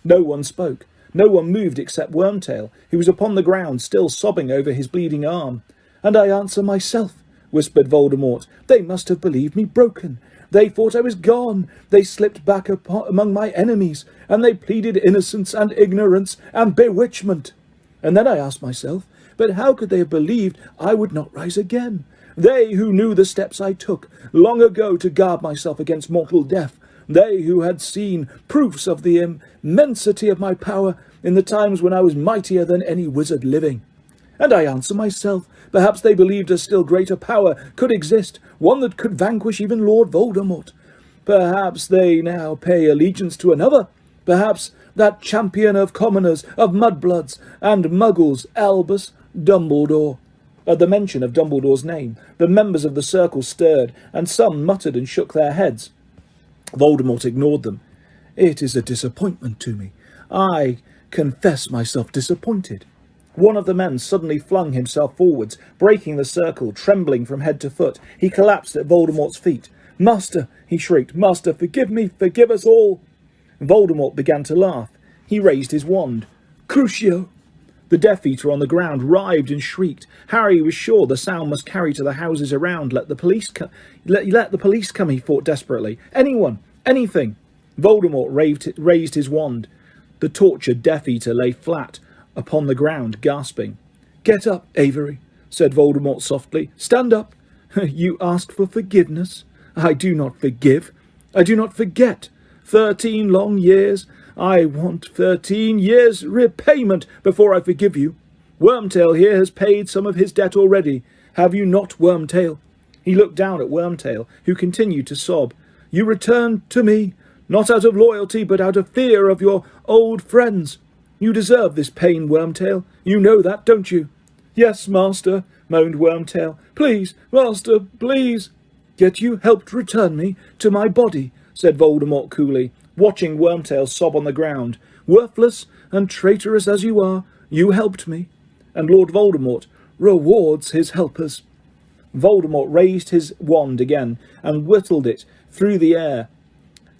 No one spoke. No one moved except Wormtail, who was upon the ground, still sobbing over his bleeding arm. And I answer myself, whispered Voldemort. They must have believed me broken. They thought I was gone. They slipped back among my enemies, and they pleaded innocence and ignorance and bewitchment. And then I asked myself, but how could they have believed I would not rise again? They who knew the steps I took long ago to guard myself against mortal death. They who had seen proofs of the immensity of my power in the times when I was mightier than any wizard living. And I answer myself, perhaps they believed a still greater power could exist, one that could vanquish even Lord Voldemort. Perhaps they now pay allegiance to another. Perhaps that champion of commoners, of mudbloods and muggles, Albus Dumbledore. At the mention of Dumbledore's name, the members of the circle stirred, and some muttered and shook their heads. Voldemort ignored them. It is a disappointment to me. I confess myself disappointed. One of the men suddenly flung himself forwards, breaking the circle, trembling from head to foot. He collapsed at Voldemort's feet. "Master," he shrieked, "Master, forgive me, forgive us all." Voldemort began to laugh. He raised his wand. "Crucio!" The Death Eater on the ground writhed and shrieked. Harry was sure the sound must carry to the houses around. Let the police come, he thought desperately. Anyone, anything. Voldemort raised his wand. The tortured Death Eater lay flat upon the ground, gasping. "Get up, Avery," said Voldemort softly. "Stand up. You asked for forgiveness. I do not forgive. I do not forget. 13 long years. I want 13 years' repayment before I forgive you. Wormtail here has paid some of his debt already. Have you not, Wormtail?" He looked down at Wormtail, who continued to sob. "You returned to me, not out of loyalty, but out of fear of your old friends. You deserve this pain, Wormtail. You know that, don't you?" "Yes, Master," moaned Wormtail. "Please, Master, please." "Yet you helped return me to my body," said Voldemort coolly, watching Wormtail sob on the ground. "Worthless and traitorous as you are, you helped me, and Lord Voldemort rewards his helpers." Voldemort raised his wand again and whittled it through the air.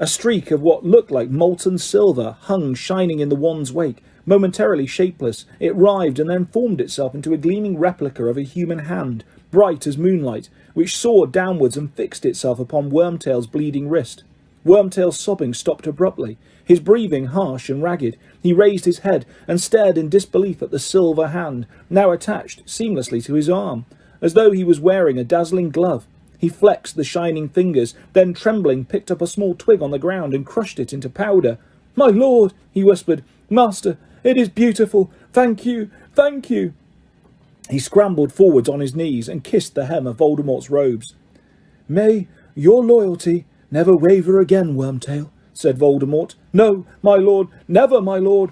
A streak of what looked like molten silver hung shining in the wand's wake. Momentarily shapeless, it writhed and then formed itself into a gleaming replica of a human hand, bright as moonlight, which soared downwards and fixed itself upon Wormtail's bleeding wrist. Wormtail's sobbing stopped abruptly, his breathing harsh and ragged. He raised his head and stared in disbelief at the silver hand, now attached seamlessly to his arm, as though he was wearing a dazzling glove. He flexed the shining fingers, then trembling picked up a small twig on the ground and crushed it into powder. "My lord," he whispered, "Master, it is beautiful. Thank you, thank you." He scrambled forwards on his knees and kissed the hem of Voldemort's robes. "May your loyalty never waver again, Wormtail," said Voldemort. "No, my lord, never, my lord."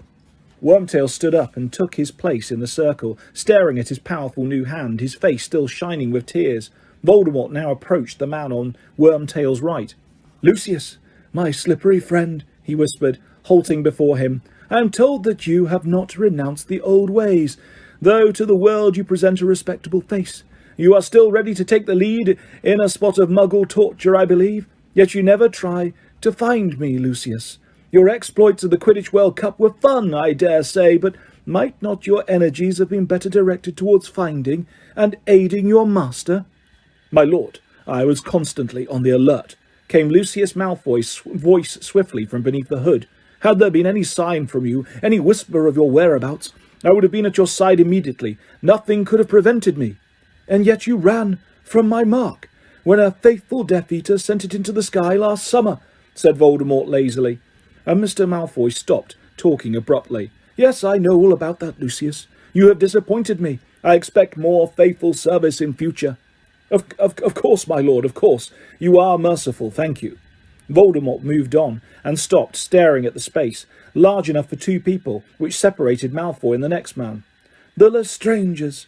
Wormtail stood up and took his place in the circle, staring at his powerful new hand, his face still shining with tears. Voldemort now approached the man on Wormtail's right. "Lucius, my slippery friend," he whispered, halting before him, "I am told that you have not renounced the old ways, though to the world you present a respectable face. You are still ready to take the lead in a spot of Muggle torture, I believe. Yet you never try to find me, Lucius. Your exploits at the Quidditch World Cup were fun, I dare say, but might not your energies have been better directed towards finding and aiding your master?" "My lord, I was constantly on the alert," came Lucius Malfoy's voice swiftly from beneath the hood. "Had there been any sign from you, any whisper of your whereabouts, I would have been at your side immediately. Nothing could have prevented me." "And yet you ran from my mark when a faithful Death Eater sent it into the sky last summer," said Voldemort lazily. And Mr. Malfoy stopped talking abruptly. "Yes, I know all about that, Lucius. You have disappointed me. I expect more faithful service in future." Of course, my lord, of course. You are merciful, thank you." Voldemort moved on and stopped, staring at the space, large enough for 2 people, which separated Malfoy and the next man. "The Lestrangers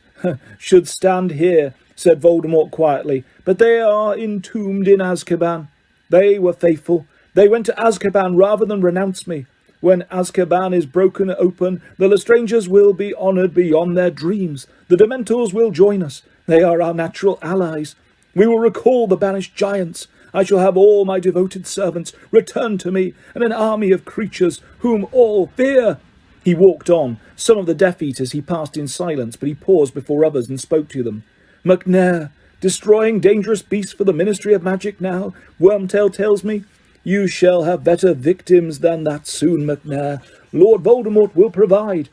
should stand here," said Voldemort quietly, "but they are entombed in Azkaban. They were faithful. They went to Azkaban rather than renounce me. When Azkaban is broken open, the Lestrangers will be honoured beyond their dreams. The Dementors will join us. They are our natural allies. We will recall the banished giants. I shall have all my devoted servants return to me, and an army of creatures whom all fear." He walked on. Some of the Death Eaters he passed in silence, but he paused before others and spoke to them. "McNair, destroying dangerous beasts for the Ministry of Magic now, Wormtail tells me. You shall have better victims than that soon, McNair. Lord Voldemort will provide."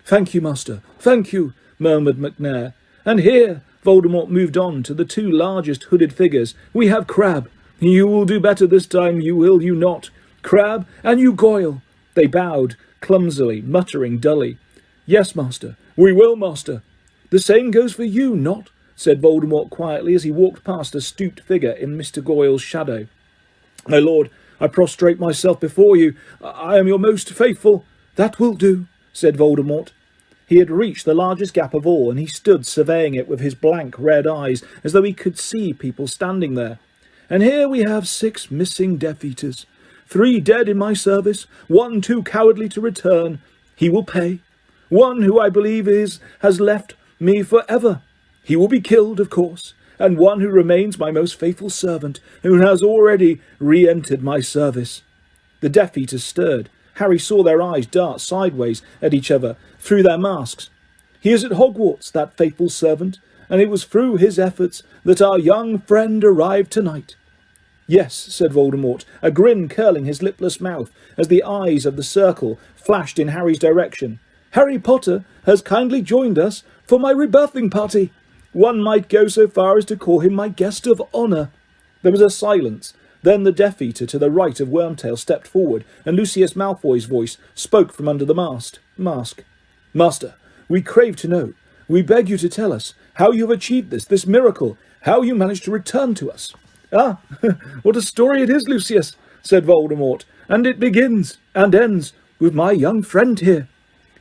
"Thank you, Master, thank you," murmured McNair. "And here," Voldemort moved on to the 2 largest hooded figures, "we have Crabbe. You will do better this time, will you not? Crabbe, and you, Goyle." They bowed clumsily, muttering dully. "Yes, Master, we will, Master." "The same goes for you, not?" said Voldemort quietly as he walked past a stooped figure in Mr. Goyle's shadow. My lord, I prostrate myself before you. I am your most faithful. That will do, said Voldemort. He had reached the largest gap of all, and he stood surveying it with his blank red eyes, as though he could see people standing there. And here we have 6 missing Death Eaters. 3 dead in my service, 1 too cowardly to return. He will pay. 1 who I believe has left me forever. He will be killed, of course. And 1 who remains my most faithful servant, who has already re-entered my service. The Death Eaters stirred. Harry saw their eyes dart sideways at each other through their masks. He is at Hogwarts, that faithful servant, and it was through his efforts that our young friend arrived tonight. Yes, said Voldemort, a grin curling his lipless mouth as the eyes of the circle flashed in Harry's direction. Harry Potter has kindly joined us for my rebirthing party. One might go so far as to call him my guest of honour. There was a silence. Then the Death Eater to the right of Wormtail stepped forward, and Lucius Malfoy's voice spoke from under the mask. Master, we crave to know, we beg you to tell us, how you have achieved this miracle, how you managed to return to us. Ah, what a story it is, Lucius, said Voldemort, and it begins and ends with my young friend here.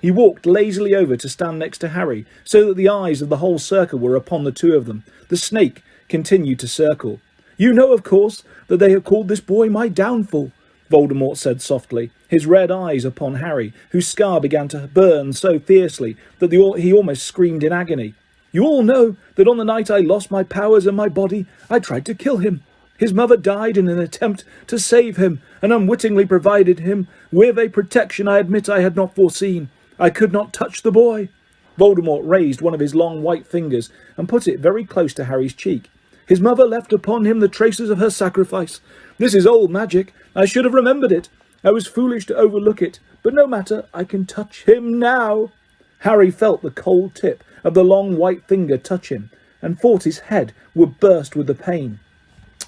He walked lazily over to stand next to Harry, so that the eyes of the whole circle were upon the two of them. The snake continued to circle. You know, of course, that they have called this boy my downfall, Voldemort said softly, his red eyes upon Harry, whose scar began to burn so fiercely that he almost screamed in agony. You all know that on the night I lost my powers and my body, I tried to kill him. His mother died in an attempt to save him, and unwittingly provided him with a protection I admit I had not foreseen. I could not touch the boy. Voldemort raised one of his long white fingers and put it very close to Harry's cheek. His mother left upon him the traces of her sacrifice. This is old magic. I should have remembered it. I was foolish to overlook it, but no matter, I can touch him now. Harry felt the cold tip of the long white finger touch him, and thought his head would burst with the pain.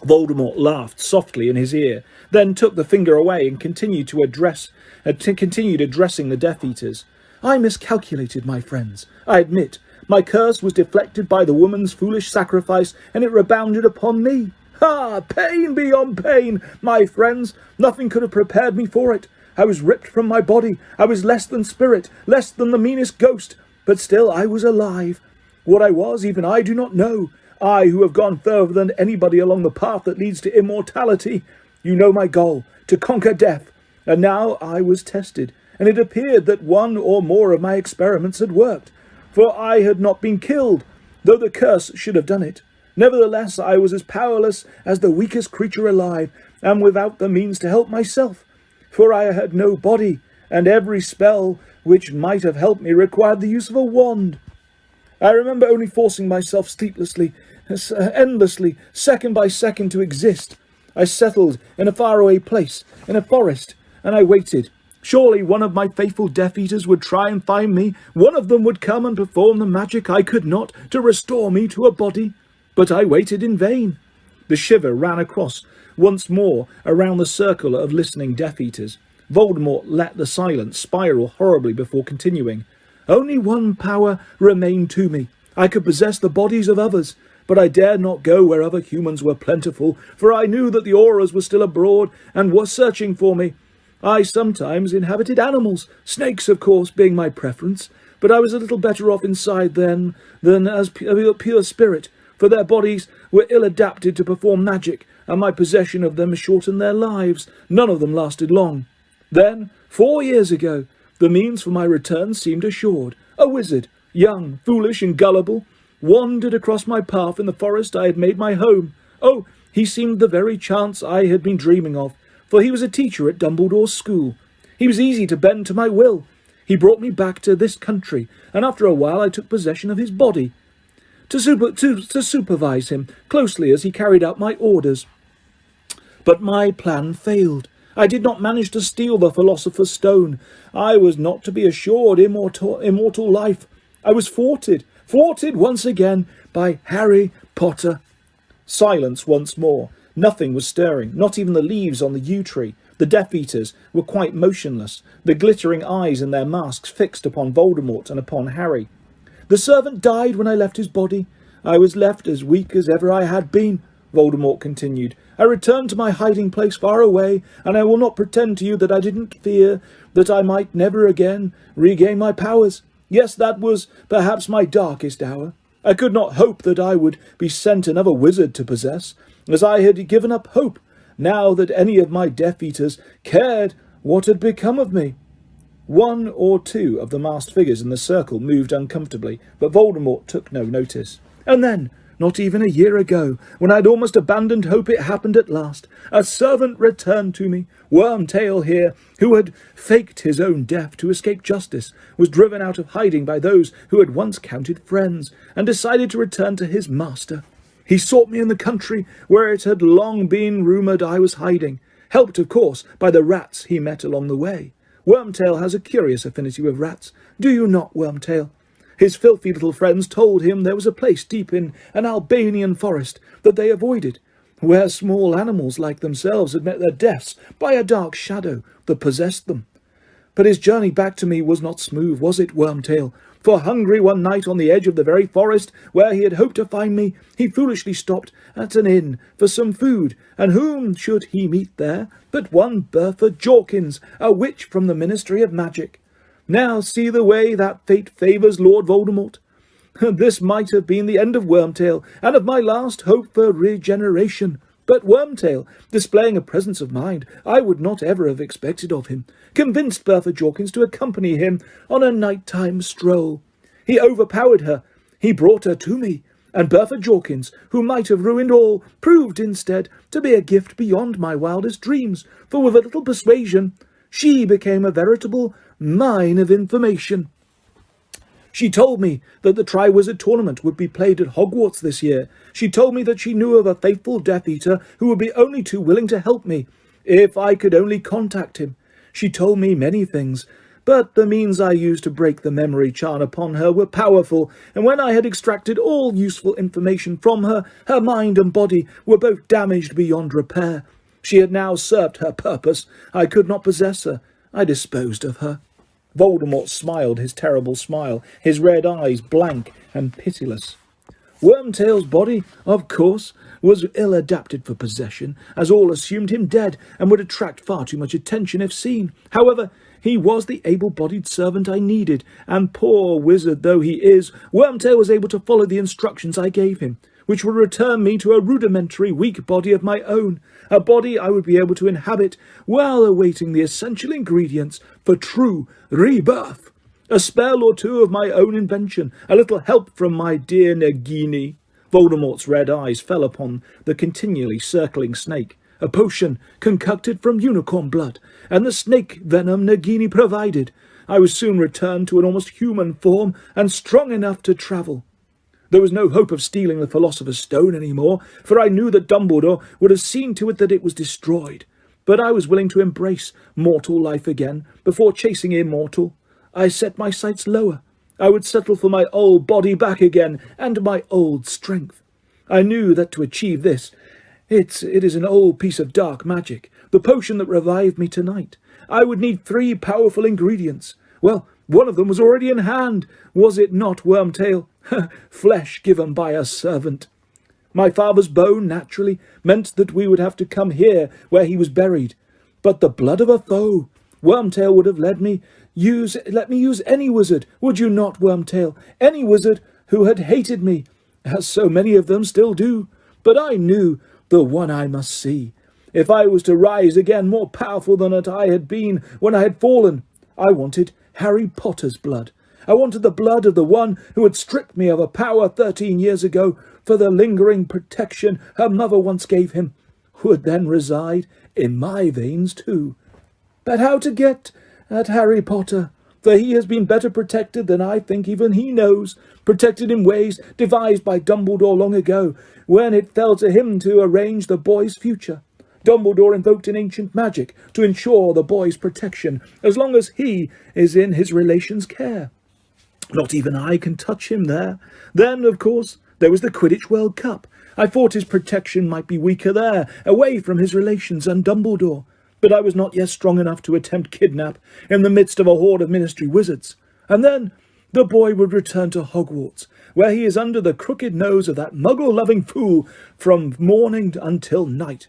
Voldemort laughed softly in his ear, then took the finger away and continued addressing the Death Eaters. I miscalculated, my friends, I admit. My curse was deflected by the woman's foolish sacrifice, and it rebounded upon me. Ah, pain beyond pain, my friends! Nothing could have prepared me for it. I was ripped from my body. I was less than spirit, less than the meanest ghost. But still I was alive. What I was, even I do not know. I, who have gone further than anybody along the path that leads to immortality. You know my goal, to conquer death. And now I was tested, and it appeared that one or more of my experiments had worked. For I had not been killed, though the curse should have done it. Nevertheless, I was as powerless as the weakest creature alive, and without the means to help myself. For I had no body, and every spell which might have helped me required the use of a wand. I remember only forcing myself sleeplessly, endlessly, second by second to exist. I settled in a faraway place, in a forest, and I waited. Surely one of my faithful Death Eaters would try and find me. One of them would come and perform the magic I could not to restore me to a body. But I waited in vain. The shiver ran across once more around the circle of listening Death Eaters. Voldemort let the silence spiral horribly before continuing. Only one power remained to me. I could possess the bodies of others, but I dared not go where other humans were plentiful, for I knew that the auras were still abroad and were searching for me. I sometimes inhabited animals, snakes, of course, being my preference, but I was a little better off inside than as pure spirit, for their bodies were ill-adapted to perform magic, and my possession of them shortened their lives. None of them lasted long. Then, 4 years ago, the means for my return seemed assured. A wizard, young, foolish, and gullible, wandered across my path in the forest I had made my home. Oh, he seemed the very chance I had been dreaming of, for he was a teacher at Dumbledore's school. He was easy to bend to my will. He brought me back to this country, and after a while I took possession of his body, to supervise him closely as he carried out my orders. But my plan failed. I did not manage to steal the Philosopher's Stone. I was not to be assured immortal life. I was thwarted once again by Harry Potter. Silence once more. Nothing was stirring, not even the leaves on the yew tree. The Death Eaters were quite motionless, the glittering eyes in their masks fixed upon Voldemort and upon Harry. The servant died when I left his body. I was left as weak as ever I had been, Voldemort continued. I returned to my hiding place far away, and I will not pretend to you that I didn't fear that I might never again regain my powers. Yes, that was perhaps my darkest hour. I could not hope that I would be sent another wizard to possess, as I had given up hope, now that any of my Death Eaters cared what had become of me. One or two of the masked figures in the circle moved uncomfortably, but Voldemort took no notice. And then, not even a year ago, when I had almost abandoned hope, it happened at last. A servant returned to me. Wormtail here, who had faked his own death to escape justice, was driven out of hiding by those who had once counted friends, and decided to return to his master. He sought me in the country where it had long been rumoured I was hiding, helped, of course, by the rats he met along the way. Wormtail has a curious affinity with rats. Do you not, Wormtail? His filthy little friends told him there was a place deep in an Albanian forest that they avoided, where small animals like themselves had met their deaths by a dark shadow that possessed them. But his journey back to me was not smooth, was it, Wormtail? For hungry one night on the edge of the very forest where he had hoped to find me, he foolishly stopped at an inn for some food, and whom should he meet there but one Bertha Jorkins, a witch from the Ministry of Magic. Now see the way that fate favours Lord Voldemort. This might have been the end of Wormtail, and of my last hope for regeneration. But Wormtail, displaying a presence of mind I would not ever have expected of him, convinced Bertha Jorkins to accompany him on a night-time stroll. He overpowered her. He brought her to me, and Bertha Jorkins, who might have ruined all, proved instead to be a gift beyond my wildest dreams, for with a little persuasion she became a veritable mine of information. She told me that the Triwizard Tournament would be played at Hogwarts this year. She told me that she knew of a faithful Death Eater who would be only too willing to help me, if I could only contact him. She told me many things, but the means I used to break the memory charm upon her were powerful, and when I had extracted all useful information from her, her mind and body were both damaged beyond repair. She had now served her purpose. I could not possess her. I disposed of her. Voldemort smiled his terrible smile, his red eyes blank and pitiless. Wormtail's body, of course, was ill-adapted for possession, as all assumed him dead, and would attract far too much attention if seen. However, he was the able-bodied servant I needed, and poor wizard though he is, Wormtail was able to follow the instructions I gave him, which would return me to a rudimentary, weak body of my own, a body I would be able to inhabit while awaiting the essential ingredients for true rebirth. A spell or two of my own invention, a little help from my dear Nagini. Voldemort's red eyes fell upon the continually circling snake, a potion concocted from unicorn blood, and the snake venom Nagini provided. I was soon returned to an almost human form and strong enough to travel. There was no hope of stealing the Philosopher's Stone any more, for I knew that Dumbledore would have seen to it that it was destroyed. But I was willing to embrace mortal life again before chasing immortal. I set my sights lower. I would settle for my old body back again and my old strength. I knew that to achieve this, it is an old piece of dark magic, the potion that revived me tonight. I would need 3 powerful ingredients. Well, one of them was already in hand, was it not, Wormtail? Flesh given by a servant. My father's bone, naturally, meant that we would have to come here where he was buried. But the blood of a foe. Wormtail would have let me use any wizard, would you not, Wormtail? Any wizard who had hated me, as so many of them still do. But I knew the one I must see. If I was to rise again more powerful than that I had been when I had fallen, I wanted Harry Potter's blood. I wanted the blood of the one who had stripped me of a power 13 years ago, for the lingering protection her mother once gave him would then reside in my veins too. But how to get at Harry Potter? For he has been better protected than I think even he knows, protected in ways devised by Dumbledore long ago, when it fell to him to arrange the boy's future. Dumbledore invoked an ancient magic to ensure the boy's protection, as long as he is in his relation's care. Not even I can touch him there. Then, of course, there was the Quidditch World Cup. I thought his protection might be weaker there, away from his relations and Dumbledore. But I was not yet strong enough to attempt kidnap in the midst of a horde of Ministry wizards. And then the boy would return to Hogwarts, where he is under the crooked nose of that muggle-loving fool from morning until night.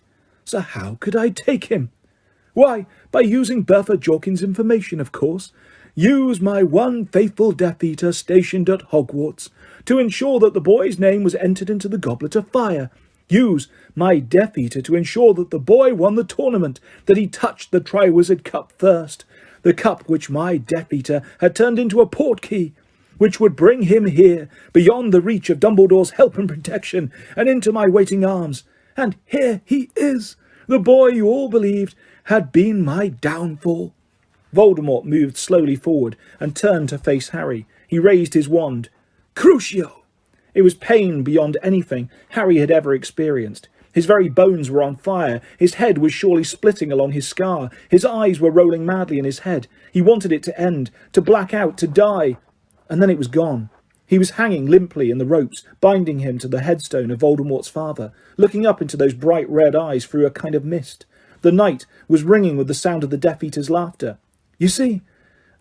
So how could I take him? Why, by using Bertha Jorkin's information, of course. Use my one faithful Death Eater stationed at Hogwarts to ensure that the boy's name was entered into the Goblet of Fire. Use my Death Eater to ensure that the boy won the tournament, that he touched the Triwizard Cup first, the cup which my Death Eater had turned into a portkey, which would bring him here, beyond the reach of Dumbledore's help and protection, and into my waiting arms. And here he is, the boy you all believed had been my downfall. Voldemort moved slowly forward and turned to face Harry. He raised his wand. Crucio! It was pain beyond anything Harry had ever experienced. His very bones were on fire. His head was surely splitting along his scar. His eyes were rolling madly in his head. He wanted it to end, to black out, to die. And then it was gone. He was hanging limply in the ropes, binding him to the headstone of Voldemort's father, looking up into those bright red eyes through a kind of mist. The night was ringing with the sound of the Death Eater's laughter. You see,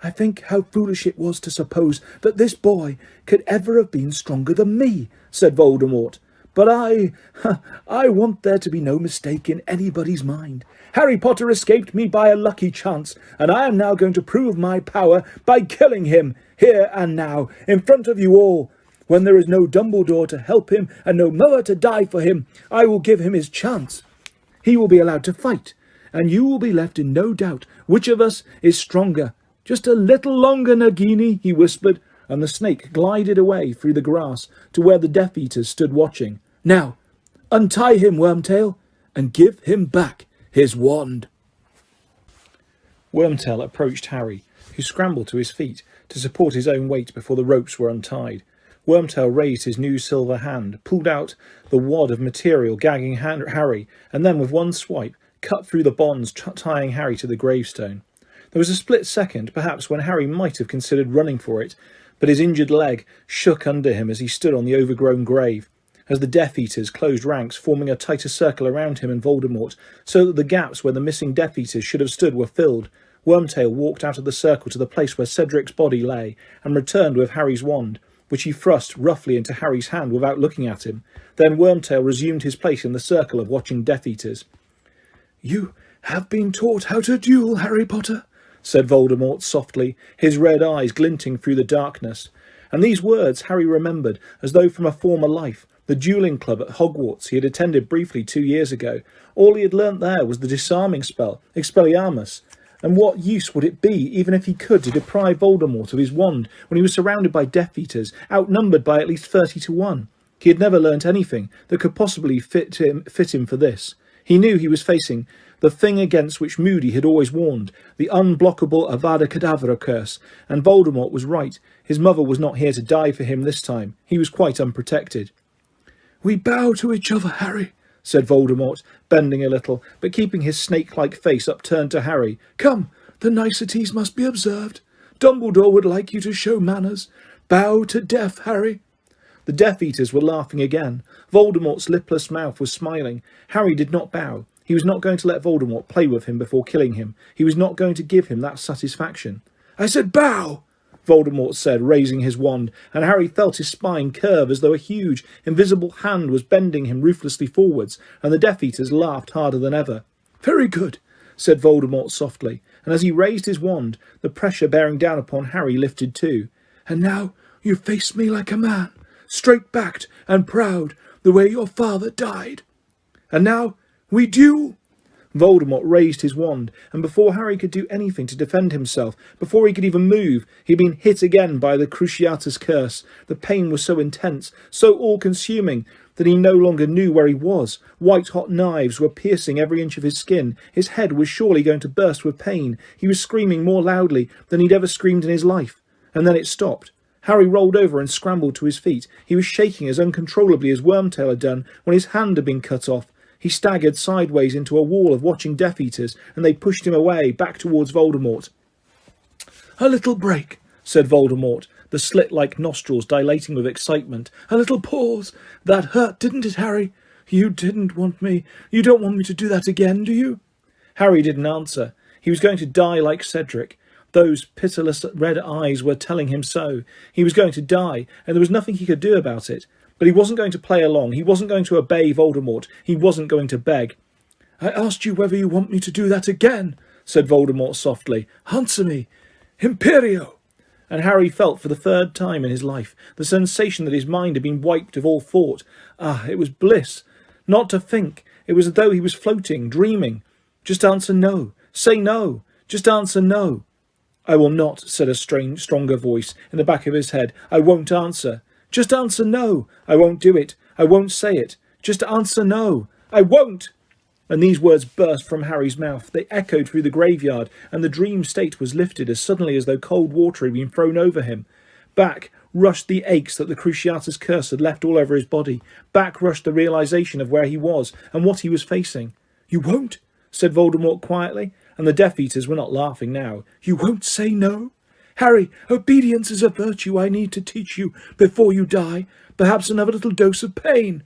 I think how foolish it was to suppose that this boy could ever have been stronger than me, said Voldemort. But I want there to be no mistake in anybody's mind. Harry Potter escaped me by a lucky chance, and I am now going to prove my power by killing him, here and now, in front of you all. When there is no Dumbledore to help him, and no mother to die for him, I will give him his chance. He will be allowed to fight, and you will be left in no doubt which of us is stronger. Just a little longer, Nagini, he whispered, and the snake glided away through the grass to where the Death Eaters stood watching. Now, untie him, Wormtail, and give him back his wand. Wormtail approached Harry, who scrambled to his feet to support his own weight before the ropes were untied. Wormtail raised his new silver hand, pulled out the wad of material gagging Harry, and then with one swipe cut through the bonds tying Harry to the gravestone. There was a split second, perhaps, when Harry might have considered running for it, but his injured leg shook under him as he stood on the overgrown grave, as the Death Eaters closed ranks, forming a tighter circle around him and Voldemort, so that the gaps where the missing Death Eaters should have stood were filled. Wormtail walked out of the circle to the place where Cedric's body lay, and returned with Harry's wand, which he thrust roughly into Harry's hand without looking at him. Then Wormtail resumed his place in the circle of watching Death Eaters. You have been taught how to duel, Harry Potter, said Voldemort softly, his red eyes glinting through the darkness. And these words Harry remembered, as though from a former life, the duelling club at Hogwarts he had attended briefly 2 years ago. All he had learnt there was the disarming spell, Expelliarmus. And what use would it be, even if he could, to deprive Voldemort of his wand when he was surrounded by Death Eaters, outnumbered by at least 30 to 1? He had never learnt anything that could possibly fit him for this. He knew he was facing the thing against which Moody had always warned, the unblockable Avada Kedavra curse, and Voldemort was right. His mother was not here to die for him this time. He was quite unprotected. We bow to each other, Harry, said Voldemort, bending a little, but keeping his snake-like face upturned to Harry. Come, the niceties must be observed. Dumbledore would like you to show manners. Bow to death, Harry. The Death Eaters were laughing again. Voldemort's lipless mouth was smiling. Harry did not bow. He was not going to let Voldemort play with him before killing him. He was not going to give him that satisfaction. I said bow, Voldemort said, raising his wand, and Harry felt his spine curve as though a huge, invisible hand was bending him ruthlessly forwards, and the Death Eaters laughed harder than ever. Very good, said Voldemort softly, and as he raised his wand, the pressure bearing down upon Harry lifted too. And now you face me like a man, straight-backed and proud, the way your father died. And now we duel. Voldemort raised his wand, and before Harry could do anything to defend himself, before he could even move, he had been hit again by the Cruciatus curse. The pain was so intense, so all-consuming, that he no longer knew where he was. White-hot knives were piercing every inch of his skin. His head was surely going to burst with pain. He was screaming more loudly than he'd ever screamed in his life. And then it stopped. Harry rolled over and scrambled to his feet. He was shaking as uncontrollably as Wormtail had done when his hand had been cut off. He staggered sideways into a wall of watching Death Eaters, and they pushed him away, back towards Voldemort. A little break, said Voldemort, the slit-like nostrils dilating with excitement. A little pause. That hurt, didn't it, Harry? You don't want me to do that again, do you? Harry didn't answer. He was going to die like Cedric. Those pitiless red eyes were telling him so. He was going to die, and there was nothing he could do about it. But he wasn't going to play along. He wasn't going to obey Voldemort. He wasn't going to beg. I asked you whether you want me to do that again, said Voldemort softly. Answer me. Imperio! And Harry felt for the third time in his life the sensation that his mind had been wiped of all thought. Ah, it was bliss. Not to think. It was as though he was floating, dreaming. Just answer no. Say no. Just answer no. I will not, said a stronger voice in the back of his head. I won't answer. Just answer no. I won't do it. I won't say it. Just answer no. I won't. And these words burst from Harry's mouth. They echoed through the graveyard, and the dream state was lifted as suddenly as though cold water had been thrown over him. Back rushed the aches that the Cruciatus curse had left all over his body. Back rushed the realization of where he was and what he was facing. You won't, said Voldemort quietly, and the Death Eaters were not laughing now. You won't say no? Harry, obedience is a virtue I need to teach you before you die. Perhaps another little dose of pain.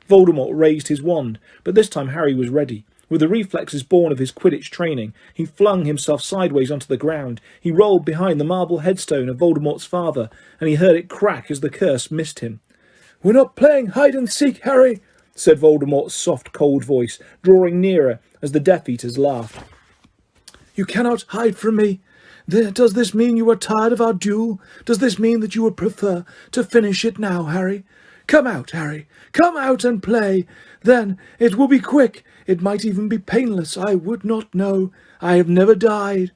Voldemort raised his wand, but this time Harry was ready. With the reflexes born of his Quidditch training, he flung himself sideways onto the ground. He rolled behind the marble headstone of Voldemort's father, and he heard it crack as the curse missed him. We're not playing hide-and-seek, Harry, said Voldemort's soft, cold voice, drawing nearer as the Death Eaters laughed. You cannot hide from me. Does this mean you are tired of our duel? Does this mean that you would prefer to finish it now, Harry? Come out, Harry. Come out and play. Then it will be quick. It might even be painless. I would not know. I have never died.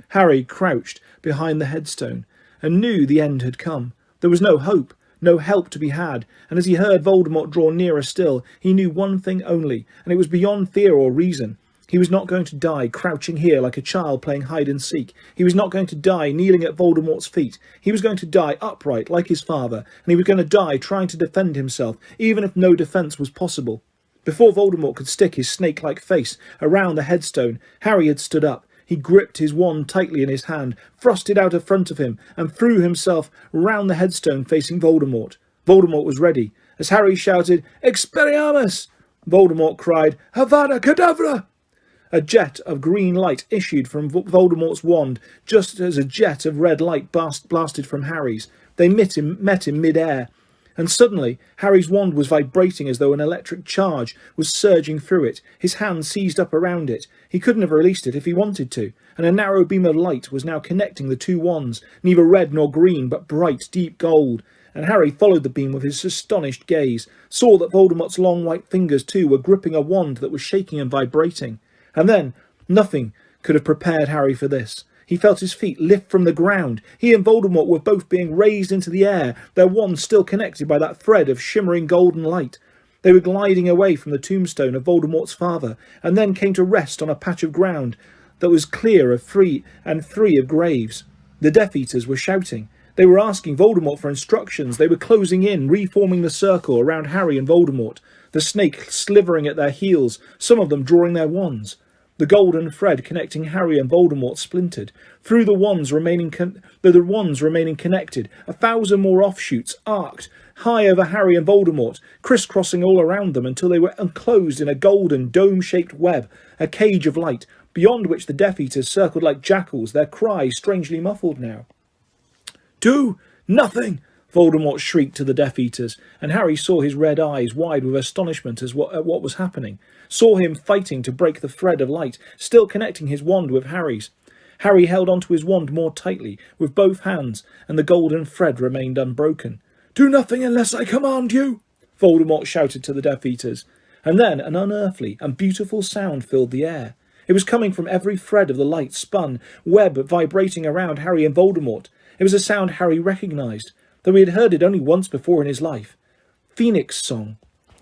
Harry crouched behind the headstone and knew the end had come. There was no hope, no help to be had, and as he heard Voldemort draw nearer still, he knew one thing only, and it was beyond fear or reason. He was not going to die crouching here like a child playing hide-and-seek. He was not going to die kneeling at Voldemort's feet. He was going to die upright like his father, and he was going to die trying to defend himself, even if no defence was possible. Before Voldemort could stick his snake-like face around the headstone, Harry had stood up. He gripped his wand tightly in his hand, thrust it out in front of him, and threw himself round the headstone facing Voldemort. Voldemort was ready. As Harry shouted, Expelliarmus! Voldemort cried, Avada Kedavra! A jet of green light issued from Voldemort's wand, just as a jet of red light blasted from Harry's. They met in mid-air, and suddenly Harry's wand was vibrating as though an electric charge was surging through it. His hand seized up around it. He couldn't have released it if he wanted to, and a narrow beam of light was now connecting the two wands, neither red nor green, but bright, deep gold. And Harry followed the beam with his astonished gaze, saw that Voldemort's long white fingers too were gripping a wand that was shaking and vibrating. And then, nothing could have prepared Harry for this. He felt his feet lift from the ground. He and Voldemort were both being raised into the air, their wands still connected by that thread of shimmering golden light. They were gliding away from the tombstone of Voldemort's father, and then came to rest on a patch of ground that was clear of free of graves. The Death Eaters were shouting. They were asking Voldemort for instructions. They were closing in, reforming the circle around Harry and Voldemort, the snake slithering at their heels, some of them drawing their wands. The golden thread connecting Harry and Voldemort splintered. Through the wands remaining connected, 1,000 more offshoots arced high over Harry and Voldemort, crisscrossing all around them until they were enclosed in a golden dome-shaped web, a cage of light, beyond which the Death Eaters circled like jackals, their cries strangely muffled now. Do nothing! Voldemort shrieked to the Death Eaters, and Harry saw his red eyes wide with astonishment at what was happening, saw him fighting to break the thread of light, still connecting his wand with Harry's. Harry held onto his wand more tightly, with both hands, and the golden thread remained unbroken. Do nothing unless I command you! Voldemort shouted to the Death Eaters, and then an unearthly and beautiful sound filled the air. It was coming from every thread of the light spun web vibrating around Harry and Voldemort. It was a sound Harry recognised, though he had heard it only once before in his life. Phoenix Song.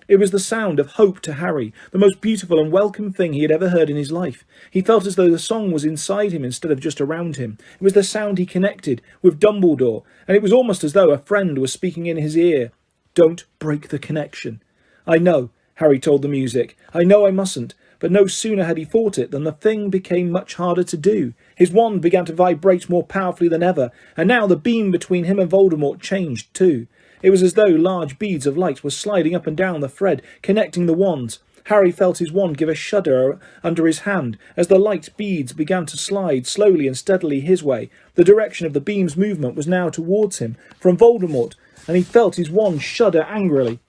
It was the sound of hope to Harry, the most beautiful and welcome thing he had ever heard in his life. He felt as though the song was inside him instead of just around him. It was the sound he connected with Dumbledore, and it was almost as though a friend was speaking in his ear. Don't break the connection. I know, Harry told the music. I know I mustn't. But no sooner had he thought it than the thing became much harder to do. His wand began to vibrate more powerfully than ever, and now the beam between him and Voldemort changed too. It was as though large beads of light were sliding up and down the thread, connecting the wands. Harry felt his wand give a shudder under his hand as the light beads began to slide slowly and steadily his way. The direction of the beam's movement was now towards him, from Voldemort, and he felt his wand shudder angrily.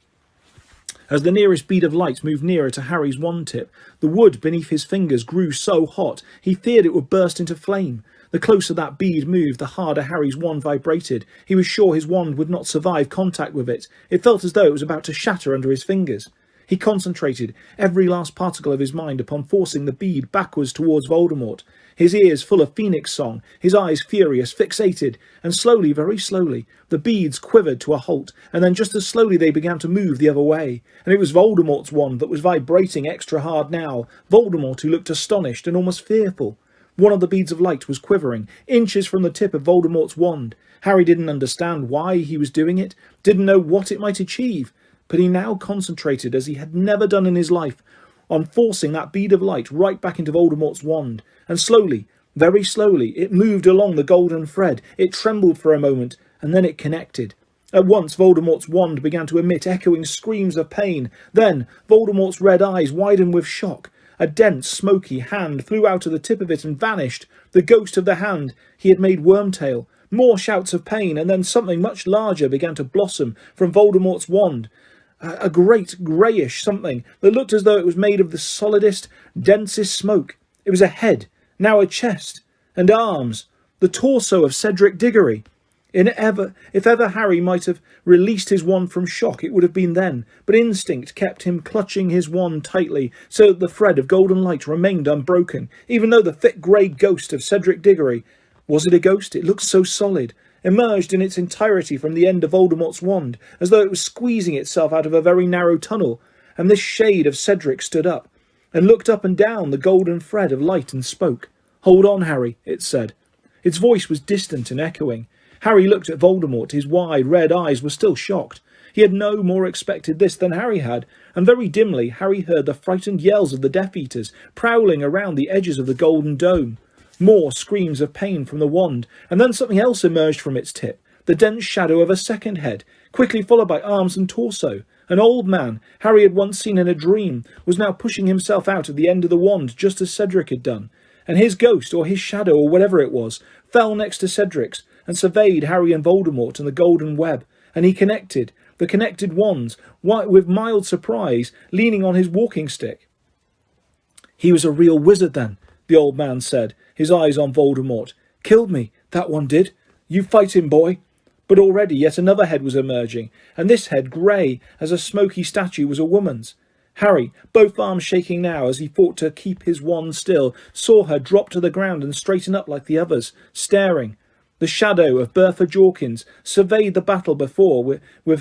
As the nearest bead of light moved nearer to Harry's wand tip, the wood beneath his fingers grew so hot he feared it would burst into flame. The closer that bead moved, the harder Harry's wand vibrated. He was sure his wand would not survive contact with it. It felt as though it was about to shatter under his fingers. He concentrated every last particle of his mind upon forcing the bead backwards towards Voldemort, his ears full of phoenix song, his eyes furious, fixated, and slowly, very slowly, the beads quivered to a halt, and then just as slowly they began to move the other way. And it was Voldemort's wand that was vibrating extra hard now, Voldemort who looked astonished and almost fearful. One of the beads of light was quivering, inches from the tip of Voldemort's wand. Harry didn't understand why he was doing it, didn't know what it might achieve, but he now concentrated, as he had never done in his life, on forcing that bead of light right back into Voldemort's wand. And slowly, very slowly, it moved along the golden thread. It trembled for a moment, and then it connected. At once, Voldemort's wand began to emit echoing screams of pain. Then, Voldemort's red eyes widened with shock. A dense, smoky hand flew out of the tip of it and vanished. The ghost of the hand he had made Wormtail. More shouts of pain, and then something much larger began to blossom from Voldemort's wand. A great greyish something that looked as though it was made of the solidest, densest smoke. It was a head, now a chest, and arms, the torso of Cedric Diggory. If ever Harry might have released his wand from shock, it would have been then, but instinct kept him clutching his wand tightly so that the thread of golden light remained unbroken, even though the thick grey ghost of Cedric Diggory, was it a ghost? It looked so solid, emerged in its entirety from the end of Voldemort's wand, as though it was squeezing itself out of a very narrow tunnel, and this shade of Cedric stood up, and looked up and down the golden thread of light and spoke. "Hold on, Harry," it said. Its voice was distant and echoing. Harry looked at Voldemort. His wide red eyes were still shocked. He had no more expected this than Harry had, and very dimly Harry heard the frightened yells of the Death Eaters prowling around the edges of the golden dome. More screams of pain from the wand, and then something else emerged from its tip, the dense shadow of a second head, quickly followed by arms and torso. An old man Harry had once seen in a dream was now pushing himself out of the end of the wand just as Cedric had done, and his ghost, or his shadow, or whatever it was, fell next to Cedric's and surveyed Harry and Voldemort and the golden web, and he connected the connected wands with mild surprise, leaning on his walking stick. "He was a real wizard then," the old man said, his eyes on Voldemort. "Killed me, that one did. You fight him, boy." But already yet another head was emerging, and this head, grey as a smoky statue, was a woman's. Harry, both arms shaking now as he fought to keep his wand still, saw her drop to the ground and straighten up like the others, staring. The shadow of Bertha Jorkins surveyed the battle before her with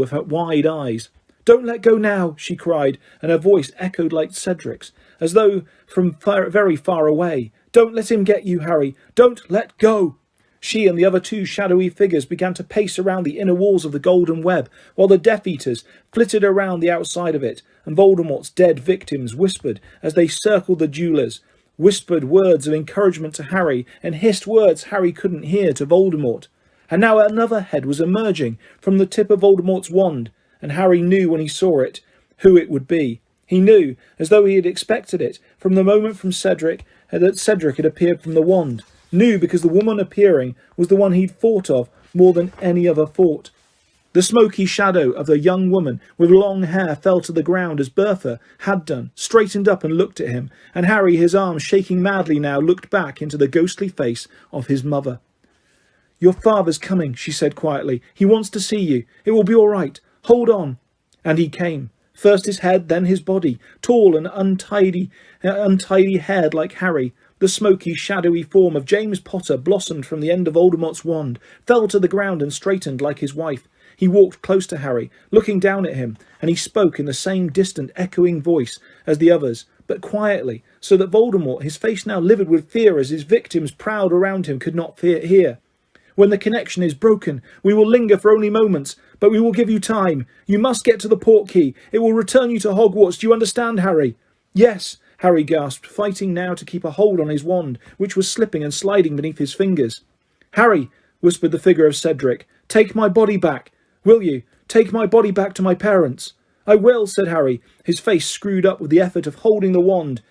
her wide eyes. "Don't let go now," she cried, and her voice echoed like Cedric's, as though from very far away. "Don't let him get you, Harry. Don't let go." She and the other two shadowy figures began to pace around the inner walls of the golden web, while the Death Eaters flitted around the outside of it, and Voldemort's dead victims whispered as they circled the jewellers, whispered words of encouragement to Harry, and hissed words Harry couldn't hear to Voldemort. And now another head was emerging from the tip of Voldemort's wand, and Harry knew when he saw it who it would be. He knew, as though he had expected it, from the moment that Cedric had appeared from the wand. Knew because the woman appearing was the one he'd thought of more than any other thought. The smoky shadow of the young woman with long hair fell to the ground as Bertha had done, straightened up and looked at him, and Harry, his arms shaking madly now, looked back into the ghostly face of his mother. "Your father's coming," she said quietly. "He wants to see you. It will be all right. Hold on." And he came. First his head, then his body, tall and untidy haired like Harry. The smoky, shadowy form of James Potter blossomed from the end of Voldemort's wand, fell to the ground and straightened like his wife. He walked close to Harry, looking down at him, and he spoke in the same distant, echoing voice as the others, but quietly, so that Voldemort, his face now livid with fear as his victims prowled around him, could not hear. "When the connection is broken, we will linger for only moments, but we will give you time. You must get to the portkey. It will return you to Hogwarts. Do you understand, Harry?" "Yes," Harry gasped, fighting now to keep a hold on his wand, which was slipping and sliding beneath his fingers. "Harry," whispered the figure of Cedric, "take my body back. Will you? Take my body back to my parents." "I will," said Harry, his face screwed up with the effort of holding the wand.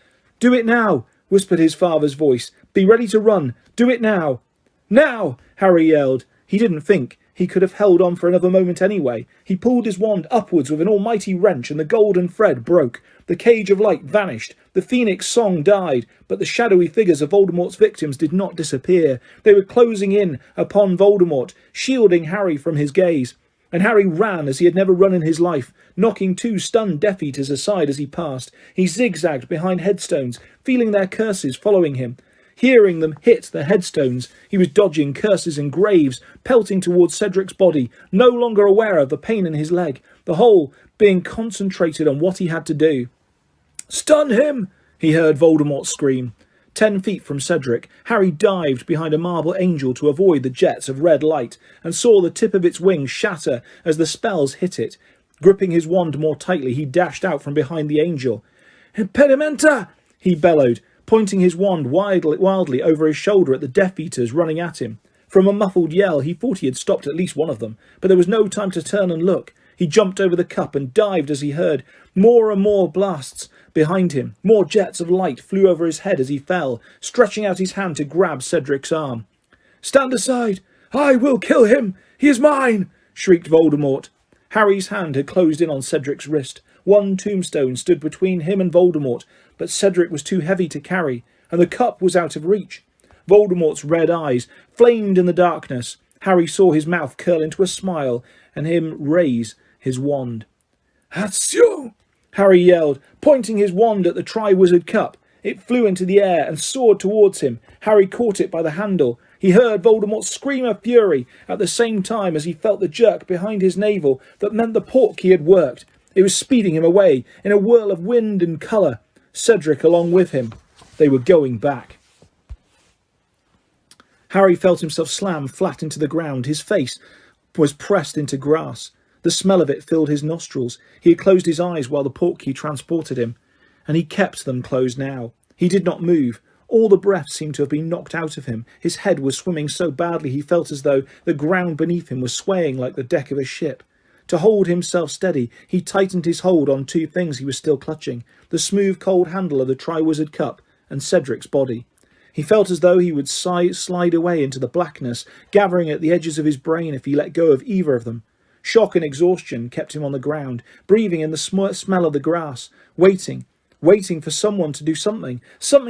"Do it now," whispered his father's voice. "Be ready to run. Do it now." "Now!" Harry yelled. He didn't think. He could have held on for another moment anyway. He pulled his wand upwards with an almighty wrench, and the golden thread broke. The cage of light vanished. The phoenix song died, but the shadowy figures of Voldemort's victims did not disappear. They were closing in upon Voldemort, shielding Harry from his gaze. And Harry ran as he had never run in his life, knocking 2 stunned Death Eaters aside as he passed. He zigzagged behind headstones, feeling their curses following him. Hearing them hit the headstones, he was dodging curses and graves, pelting towards Cedric's body, no longer aware of the pain in his leg, the whole being concentrated on what he had to do. "Stun him!" he heard Voldemort scream. 10 feet from Cedric, Harry dived behind a marble angel to avoid the jets of red light, and saw the tip of its wings shatter as the spells hit it. Gripping his wand more tightly, he dashed out from behind the angel. "Impedimenta!" he bellowed, pointing his wand wildly over his shoulder at the Death Eaters running at him. From a muffled yell, he thought he had stopped at least one of them, but there was no time to turn and look. He jumped over the cup and dived as he heard more and more blasts behind him. More jets of light flew over his head as he fell, stretching out his hand to grab Cedric's arm. "Stand aside! I will kill him! He is mine!" shrieked Voldemort. Harry's hand had closed in on Cedric's wrist. One tombstone stood between him and Voldemort, but Cedric was too heavy to carry, and the cup was out of reach. Voldemort's red eyes flamed in the darkness. Harry saw his mouth curl into a smile, and him raise his wand. "Accio!" Harry yelled, pointing his wand at the Triwizard Cup. It flew into the air and soared towards him. Harry caught it by the handle. He heard Voldemort scream of fury at the same time as he felt the jerk behind his navel that meant the portkey had worked. It was speeding him away in a whirl of wind and colour. Cedric along with him. They were going back. Harry felt himself slam flat into the ground. His face was pressed into grass. The smell of it filled his nostrils. He had closed his eyes while the portkey transported him, and he kept them closed now. He did not move. All the breath seemed to have been knocked out of him. His head was swimming so badly he felt as though the ground beneath him was swaying like the deck of a ship. To hold himself steady, he tightened his hold on 2 things he was still clutching, the smooth cold handle of the Triwizard Cup and Cedric's body. He felt as though he would slide away into the blackness, gathering at the edges of his brain if he let go of either of them. Shock and exhaustion kept him on the ground, breathing in the smell of the grass, waiting for someone to do something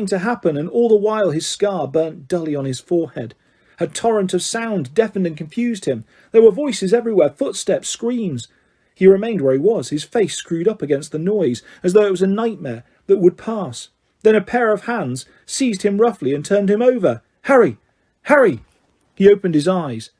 to happen, and all the while his scar burnt dully on his forehead. A torrent of sound deafened and confused him. There were voices everywhere, footsteps, screams. He remained where he was, his face screwed up against the noise, as though it was a nightmare that would pass. Then a pair of hands seized him roughly and turned him over. "Harry! Harry!" He opened his eyes.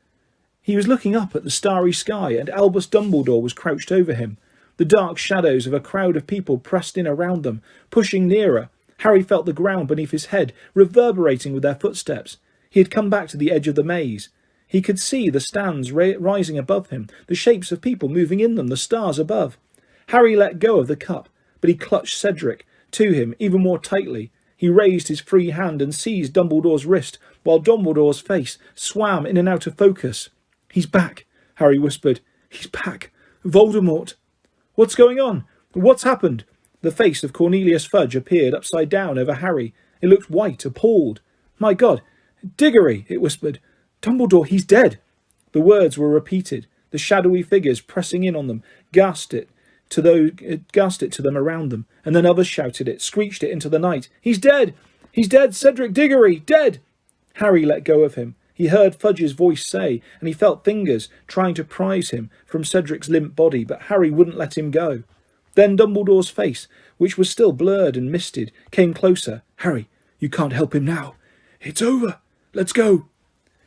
He was looking up at the starry sky, and Albus Dumbledore was crouched over him. The dark shadows of a crowd of people pressed in around them, pushing nearer. Harry felt the ground beneath his head reverberating with their footsteps. He had come back to the edge of the maze. He could see the stands rising above him, the shapes of people moving in them, the stars above. Harry let go of the cup, but he clutched Cedric to him even more tightly. He raised his free hand and seized Dumbledore's wrist, while Dumbledore's face swam in and out of focus. "He's back," Harry whispered. "He's back. Voldemort." "What's going on? What's happened?" The face of Cornelius Fudge appeared upside down over Harry. It looked white, appalled. "My God! Diggory!" it whispered. "Dumbledore, he's dead!" The words were repeated. The shadowy figures pressing in on them gasped it to them around them, and then others shouted it, screeched it into the night. "He's dead! He's dead! Cedric Diggory! Dead!" Harry let go of him. He heard Fudge's voice say, and he felt fingers trying to prise him from Cedric's limp body, but Harry wouldn't let him go. Then Dumbledore's face, which was still blurred and misted, came closer. "Harry, you can't help him now. It's over. Let's go."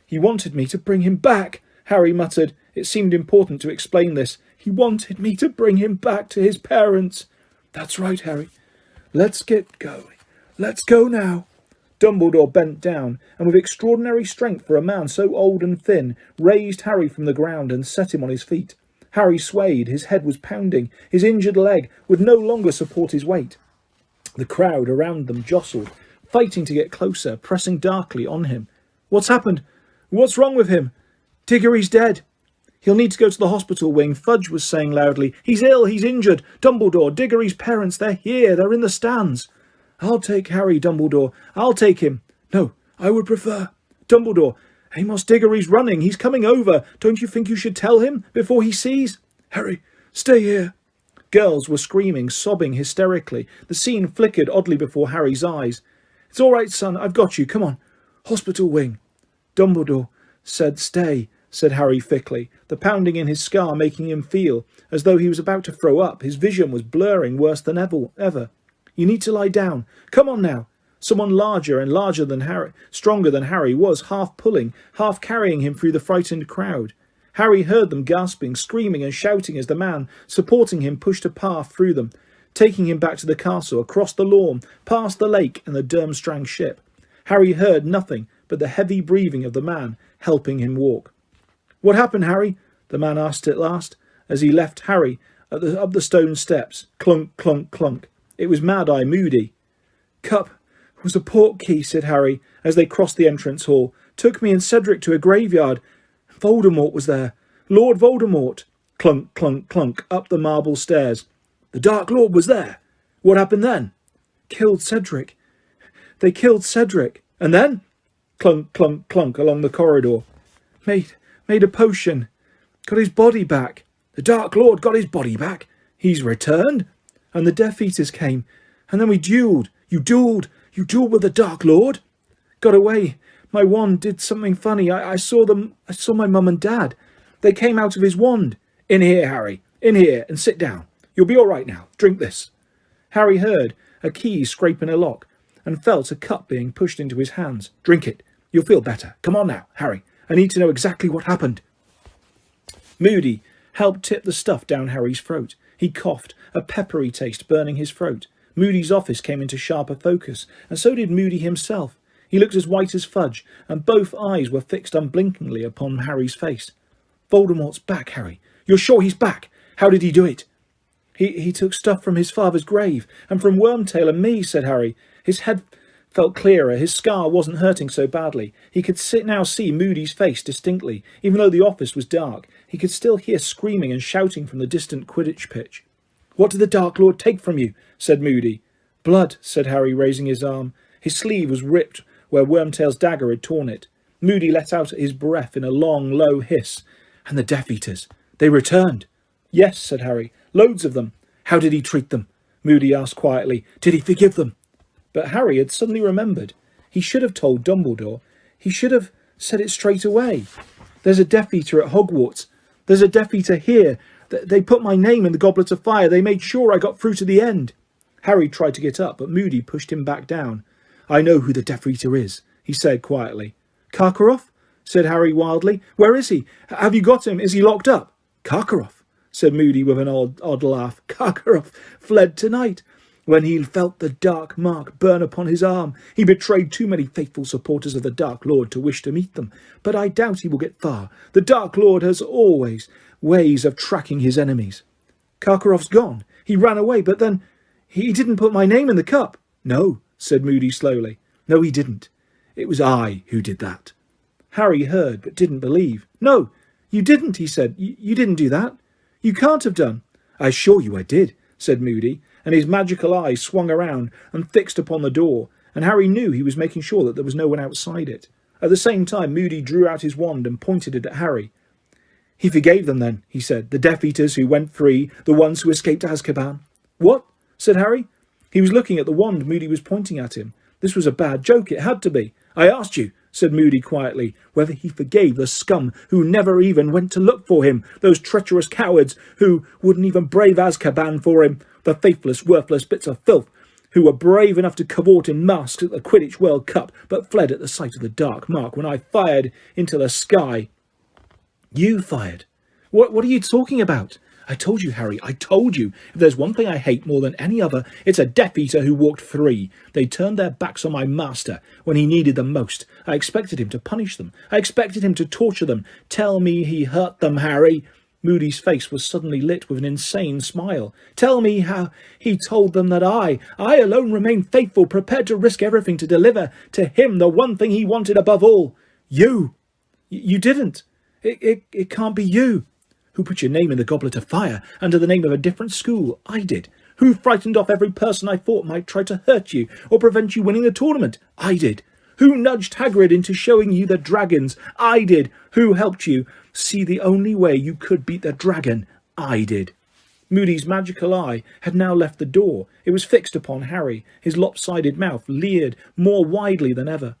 "He wanted me to bring him back," Harry muttered. It seemed important to explain this. "He wanted me to bring him back to his parents." "That's right, Harry. Let's get going. Let's go now." Dumbledore bent down, and with extraordinary strength for a man so old and thin, raised Harry from the ground and set him on his feet. Harry swayed, his head was pounding, his injured leg would no longer support his weight. The crowd around them jostled, fighting to get closer, pressing darkly on him. "What's happened? What's wrong with him?" "Diggory's dead." "He'll need to go to the hospital wing," Fudge was saying loudly. "He's ill, he's injured. Dumbledore, Diggory's parents, they're here, they're in the stands." "I'll take Harry, Dumbledore. I'll take him." "No, I would prefer." "Dumbledore, Amos Diggory's running. He's coming over. Don't you think you should tell him before he sees? Harry, stay here. Girls were screaming, sobbing hysterically. The scene flickered oddly before Harry's eyes. It's all right, son. I've got you. Come on. Hospital wing. Dumbledore said stay, said Harry thickly, the pounding in his scar making him feel as though he was about to throw up. His vision was blurring worse than ever. You need to lie down. Come on now. Someone larger and larger than Harry, stronger than Harry, was half pulling, half carrying him through the frightened crowd. Harry heard them gasping, screaming and shouting as the man supporting him pushed a path through them, taking him back to the castle, across the lawn, past the lake and the Durmstrang ship. Harry heard nothing but the heavy breathing of the man helping him walk. What happened, Harry? The man asked at last, as he left Harry up the stone steps. Clunk, clunk, clunk. It was Mad-Eye Moody. Cup was a portkey, said Harry, as they crossed the entrance hall. Took me and Cedric to a graveyard. Voldemort was there. Lord Voldemort. Clunk, clunk, clunk, up the marble stairs. The Dark Lord was there. What happened then? Killed Cedric. They killed Cedric. And then? Clunk, clunk, clunk, along the corridor. Made a potion. Got his body back. The Dark Lord got his body back. He's returned. And the Death Eaters came. And then we duelled. You duelled with the Dark Lord? Got away. My wand did something funny. I saw them. I saw my mum and dad. They came out of his wand. In here, Harry. In here, and sit down. You'll be all right now. Drink this. Harry heard a key scrape in a lock and felt a cup being pushed into his hands. Drink it. You'll feel better. Come on now, Harry. I need to know exactly what happened. Moody helped tip the stuff down Harry's throat. He coughed, a peppery taste burning his throat. Moody's office came into sharper focus, and so did Moody himself. He looked as white as fudge, and both eyes were fixed unblinkingly upon Harry's face. Voldemort's back, Harry. You're sure he's back? How did he do it? He took stuff from his father's grave, and from Wormtail and me, said Harry. His head felt clearer. His scar wasn't hurting so badly. He could now see Moody's face distinctly. Even though the office was dark, he could still hear screaming and shouting from the distant Quidditch pitch. What did the Dark Lord take from you? Said Moody. Blood, said Harry, raising his arm. His sleeve was ripped where Wormtail's dagger had torn it. Moody let out his breath in a long, low hiss. And the Death Eaters, they returned. Yes, said Harry. Loads of them. How did he treat them? Moody asked quietly. Did he forgive them? But Harry had suddenly remembered. He should have told Dumbledore. He should have said it straight away. There's a Death Eater at Hogwarts. There's a Death Eater here. They put my name in the Goblet of Fire. They made sure I got through to the end. Harry tried to get up, but Moody pushed him back down. I know who the Death Eater is, he said quietly. Karkaroff? Said Harry wildly. Where is he? Have you got him? Is he locked up? Karkaroff, said Moody with an odd laugh. Karkaroff fled tonight. When he felt the dark mark burn upon his arm, he betrayed too many faithful supporters of the Dark Lord to wish to meet them. But I doubt he will get far. The Dark Lord has always ways of tracking his enemies. Karkaroff's gone. He ran away, but then he didn't put my name in the cup. No, said Moody slowly. No, he didn't. It was I who did that. Harry heard, but didn't believe. No, you didn't, he said. You didn't do that. You can't have done. I assure you I did, said Moody, and his magical eyes swung around and fixed upon the door, and Harry knew he was making sure that there was no one outside it. At the same time, Moody drew out his wand and pointed it at Harry. He forgave them then, he said, the Death Eaters who went free, the ones who escaped Azkaban. What? Said Harry. He was looking at the wand Moody was pointing at him. This was a bad joke, it had to be. I asked you, said Moody quietly, whether he forgave the scum who never even went to look for him, those treacherous cowards who wouldn't even brave Azkaban for him, the faithless, worthless bits of filth who were brave enough to cavort in masks at the Quidditch World Cup, but fled at the sight of the dark mark when I fired into the sky. You fired? What are you talking about? I told you, Harry, I told you. If there's one thing I hate more than any other, it's a Death Eater who walked free. They turned their backs on my master when he needed them most. I expected him to punish them. I expected him to torture them. Tell me he hurt them, Harry. Moody's face was suddenly lit with an insane smile. Tell me how he told them that I alone remained faithful, prepared to risk everything to deliver to him the one thing he wanted above all. You didn't. It can't be you. Who put your name in the Goblet of Fire under the name of a different school? I did. Who frightened off every person I thought might try to hurt you or prevent you winning the tournament? I did. Who nudged Hagrid into showing you the dragons? I did. Who helped you see the only way you could beat the dragon? I did. Moody's magical eye had now left the door. It was fixed upon Harry. His lopsided mouth leered more widely than ever.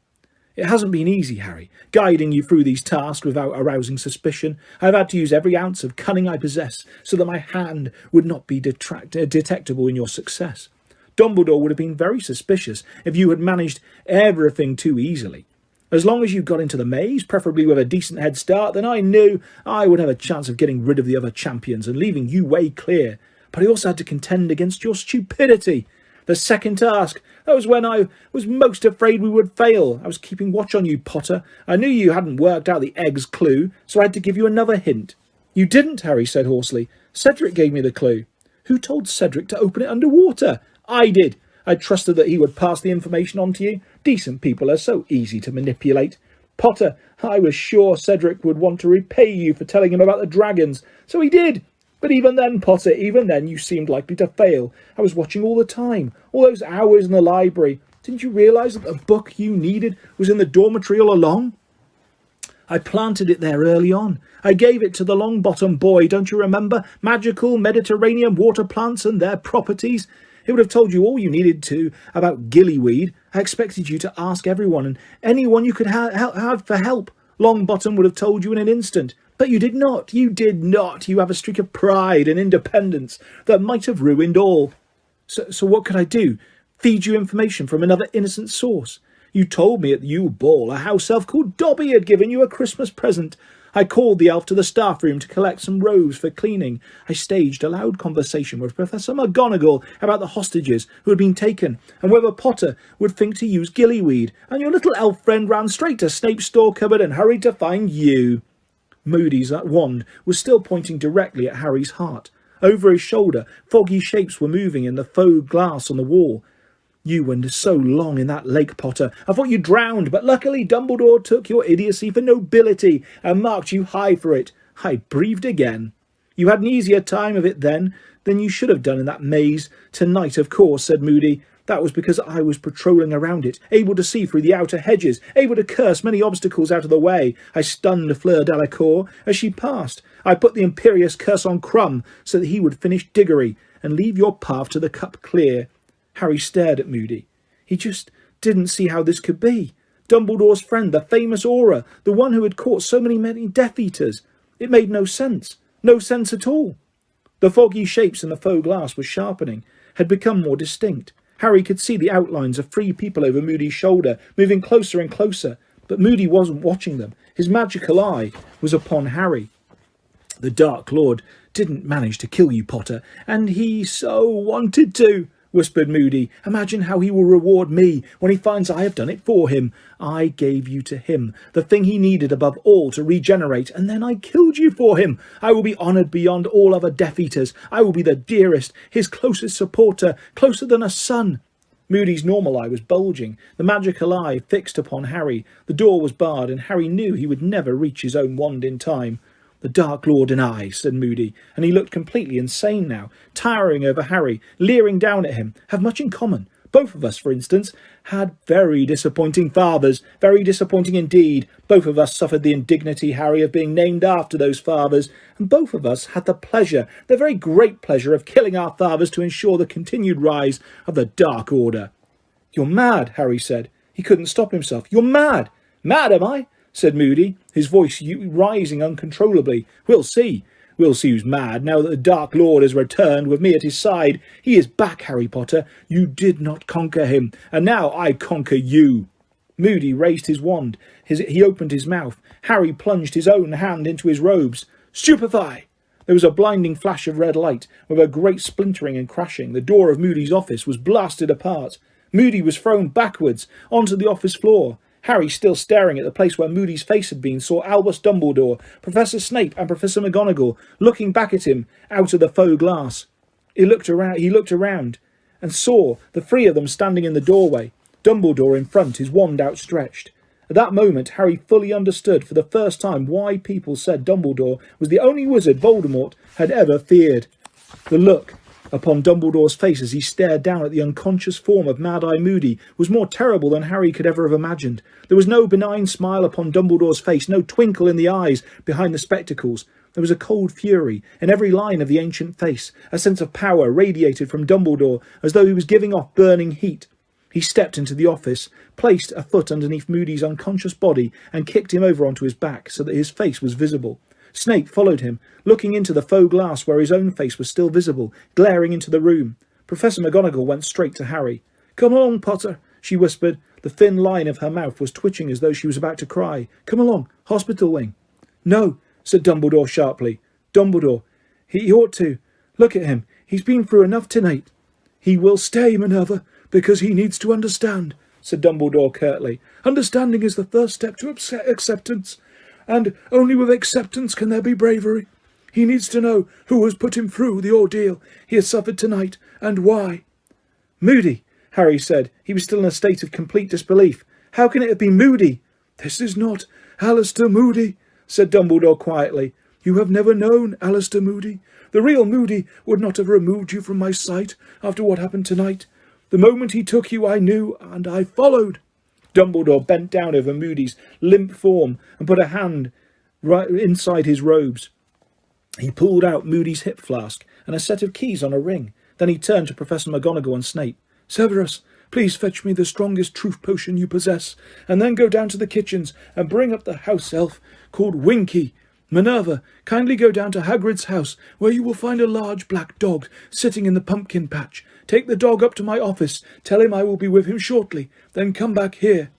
It hasn't been easy, Harry, guiding you through these tasks without arousing suspicion. I've had to use every ounce of cunning I possess so that my hand would not be detectable in your success. Dumbledore would have been very suspicious if you had managed everything too easily. As long as you got into the maze, preferably with a decent head start, then I knew I would have a chance of getting rid of the other champions and leaving you way clear. But I also had to contend against your stupidity. The second task, that was when I was most afraid we would fail. I was keeping watch on you, Potter. I knew you hadn't worked out the egg's clue, so I had to give you another hint. You didn't, Harry said hoarsely. Cedric gave me the clue. Who told Cedric to open it underwater? I did. I trusted that he would pass the information on to you. Decent people are so easy to manipulate. Potter, I was sure Cedric would want to repay you for telling him about the dragons, so he did. But even then, Potter, even then you seemed likely to fail. I was watching all the time, all those hours in the library. Didn't you realise that the book you needed was in the dormitory all along? I planted it there early on. I gave it to the Longbottom boy, don't you remember? Magical Mediterranean water plants and their properties. It would have told you all you needed to about gillyweed. I expected you to ask everyone and anyone you could have for help. Longbottom would have told you in an instant. But you did not. You did not. You have a streak of pride and independence that might have ruined all. So what could I do? Feed you information from another innocent source? You told me at the Yule Ball a house elf called Dobby had given you a Christmas present. I called the elf to the staff room to collect some robes for cleaning. I staged a loud conversation with Professor McGonagall about the hostages who had been taken and whether Potter would think to use gillyweed. And your little elf friend ran straight to Snape's store cupboard and hurried to find you. Moody's wand was still pointing directly at Harry's heart. Over his shoulder, foggy shapes were moving in the faux glass on the wall. You were so long in that lake, Potter. I thought you drowned, but luckily Dumbledore took your idiocy for nobility and marked you high for it. I breathed again. You had an easier time of it then than you should have done in that maze. Tonight, of course, said Moody. That was because I was patrolling around it, able to see through the outer hedges, able to curse many obstacles out of the way. I stunned Fleur Delacour as she passed. I put the imperious curse on Crumb so that he would finish Diggory and leave your path to the cup clear. Harry stared at Moody. He just didn't see how this could be. Dumbledore's friend, the famous Auror, the one who had caught so many Death Eaters. It made no sense. No sense at all. The foggy shapes in the faux glass were sharpening, had become more distinct. Harry could see the outlines of 3 people over Moody's shoulder, moving closer and closer, but Moody wasn't watching them. His magical eye was upon Harry. The Dark Lord didn't manage to kill you, Potter, and he so wanted to, whispered Moody. Imagine how he will reward me when he finds I have done it for him. I gave you to him, the thing he needed above all to regenerate, and then I killed you for him. I will be honoured beyond all other Death Eaters. I will be the dearest, his closest supporter, closer than a son. Moody's normal eye was bulging, the magical eye fixed upon Harry. The door was barred, and Harry knew he would never reach his own wand in time. The Dark Lord and I, said Moody, and he looked completely insane now, towering over Harry, leering down at him, have much in common. Both of us, for instance, had very disappointing fathers, very disappointing indeed. Both of us suffered the indignity, Harry, of being named after those fathers, and both of us had the pleasure, the very great pleasure, of killing our fathers to ensure the continued rise of the Dark Order. You're mad, Harry said. He couldn't stop himself. You're mad. Mad, am I? Said Moody, his voice rising uncontrollably. We'll see. We'll see who's mad, now that the Dark Lord has returned with me at his side. He is back, Harry Potter. You did not conquer him, and now I conquer you. Moody raised his wand. He opened his mouth. Harry plunged his own hand into his robes. Stupefy! There was a blinding flash of red light, with a great splintering and crashing. The door of Moody's office was blasted apart. Moody was thrown backwards onto the office floor. Harry, still staring at the place where Moody's face had been, saw Albus Dumbledore, Professor Snape and Professor McGonagall looking back at him out of the faux glass. He looked around and saw the 3 of them standing in the doorway, Dumbledore in front, his wand outstretched. At that moment, Harry fully understood for the first time why people said Dumbledore was the only wizard Voldemort had ever feared. The look upon Dumbledore's face as he stared down at the unconscious form of Mad-Eye Moody was more terrible than Harry could ever have imagined. There was no benign smile upon Dumbledore's face, no twinkle in the eyes behind the spectacles. There was a cold fury in every line of the ancient face. A sense of power radiated from Dumbledore as though he was giving off burning heat. He stepped into the office, placed a foot underneath Moody's unconscious body and kicked him over onto his back so that his face was visible. Snape followed him, looking into the faux glass where his own face was still visible, glaring into the room. Professor McGonagall went straight to Harry. "Come along, Potter," she whispered. The thin line of her mouth was twitching as though she was about to cry. "Come along, hospital wing." "No," said Dumbledore sharply. "Dumbledore, he ought to. Look at him. He's been through enough tonight." "He will stay, Minerva, because he needs to understand," said Dumbledore curtly. "Understanding is the first step to acceptance, and only with acceptance can there be bravery. He needs to know who has put him through the ordeal he has suffered tonight, and why." "Moody," Harry said. He was still in a state of complete disbelief. "How can it have been Moody?" "This is not Alistair Moody," said Dumbledore quietly. "You have never known Alistair Moody. The real Moody would not have removed you from my sight after what happened tonight. The moment he took you, I knew, and I followed." Dumbledore bent down over Moody's limp form and put a hand right inside his robes. He pulled out Moody's hip flask and a set of keys on a ring. Then he turned to Professor McGonagall and Snape. "Severus, please fetch me the strongest truth potion you possess, and then go down to the kitchens and bring up the house elf called Winky. Minerva, kindly go down to Hagrid's house, where you will find a large black dog sitting in the pumpkin patch. Take the dog up to my office, tell him I will be with him shortly, then come back here."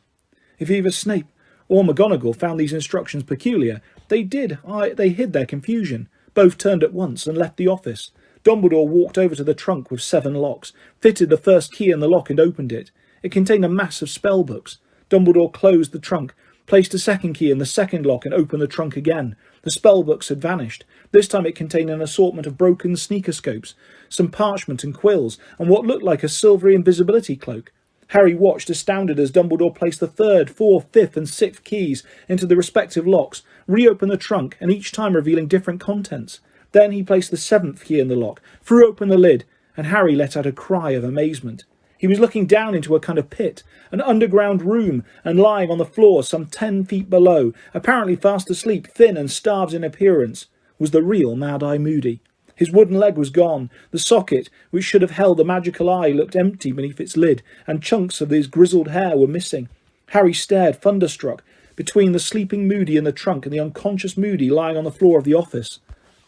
If either Snape or McGonagall found these instructions peculiar, they hid their confusion. Both turned at once and left the office. Dumbledore walked over to the trunk with 7 locks, fitted the first key in the lock and opened it. It contained a mass of spell books. Dumbledore closed the trunk, placed a second key in the second lock and opened the trunk again. The spell books had vanished. This time it contained an assortment of broken sneakoscopes, some parchment and quills, and what looked like a silvery invisibility cloak. Harry watched, astounded, as Dumbledore placed the 3rd, 4th, 5th and 6th keys into the respective locks, reopened the trunk, and each time revealing different contents. Then he placed the 7th key in the lock, threw open the lid, and Harry let out a cry of amazement. He was looking down into a kind of pit, an underground room, and lying on the floor some 10 feet below, apparently fast asleep, thin and starved in appearance, was the real Mad-Eye Moody. His wooden leg was gone. The socket, which should have held the magical eye, looked empty beneath its lid, and chunks of his grizzled hair were missing. Harry stared, thunderstruck, between the sleeping Moody in the trunk and the unconscious Moody lying on the floor of the office.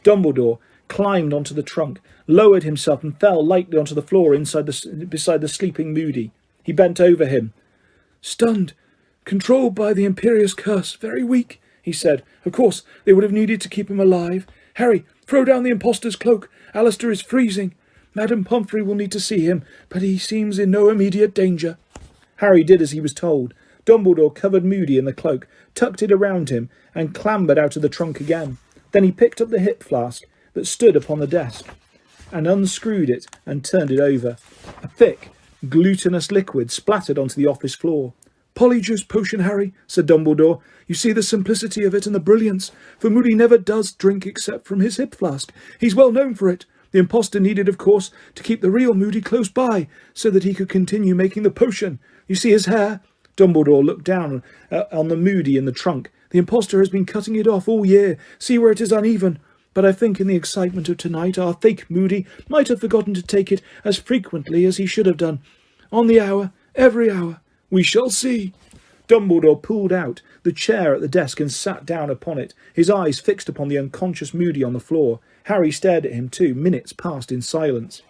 Dumbledore climbed onto the trunk, lowered himself and fell lightly onto the floor beside the sleeping Moody. He bent over him. "Stunned, controlled by the Imperious curse, very weak," he said. "Of course, they would have needed to keep him alive. Harry, throw down the impostor's cloak. Alistair is freezing. Madame Pomfrey will need to see him, but he seems in no immediate danger." Harry did as he was told. Dumbledore covered Moody in the cloak, tucked it around him, and clambered out of the trunk again. Then he picked up the hip flask that stood upon the desk, and unscrewed it and turned it over. A thick, glutinous liquid splattered onto the office floor. "Polyjuice potion, Harry," said Dumbledore. "You see the simplicity of it and the brilliance, for Moody never does drink except from his hip flask. He's well known for it. The impostor needed, of course, to keep the real Moody close by, so that he could continue making the potion. You see his hair?" Dumbledore looked down on the Moody in the trunk. "The impostor has been cutting it off all year. See where it is uneven. But I think in the excitement of tonight, our fake Moody might have forgotten to take it as frequently as he should have done. On the hour, every hour. We shall see." Dumbledore pulled out the chair at the desk and sat down upon it, his eyes fixed upon the unconscious Moody on the floor. Harry stared at him too. Minutes passed in silence.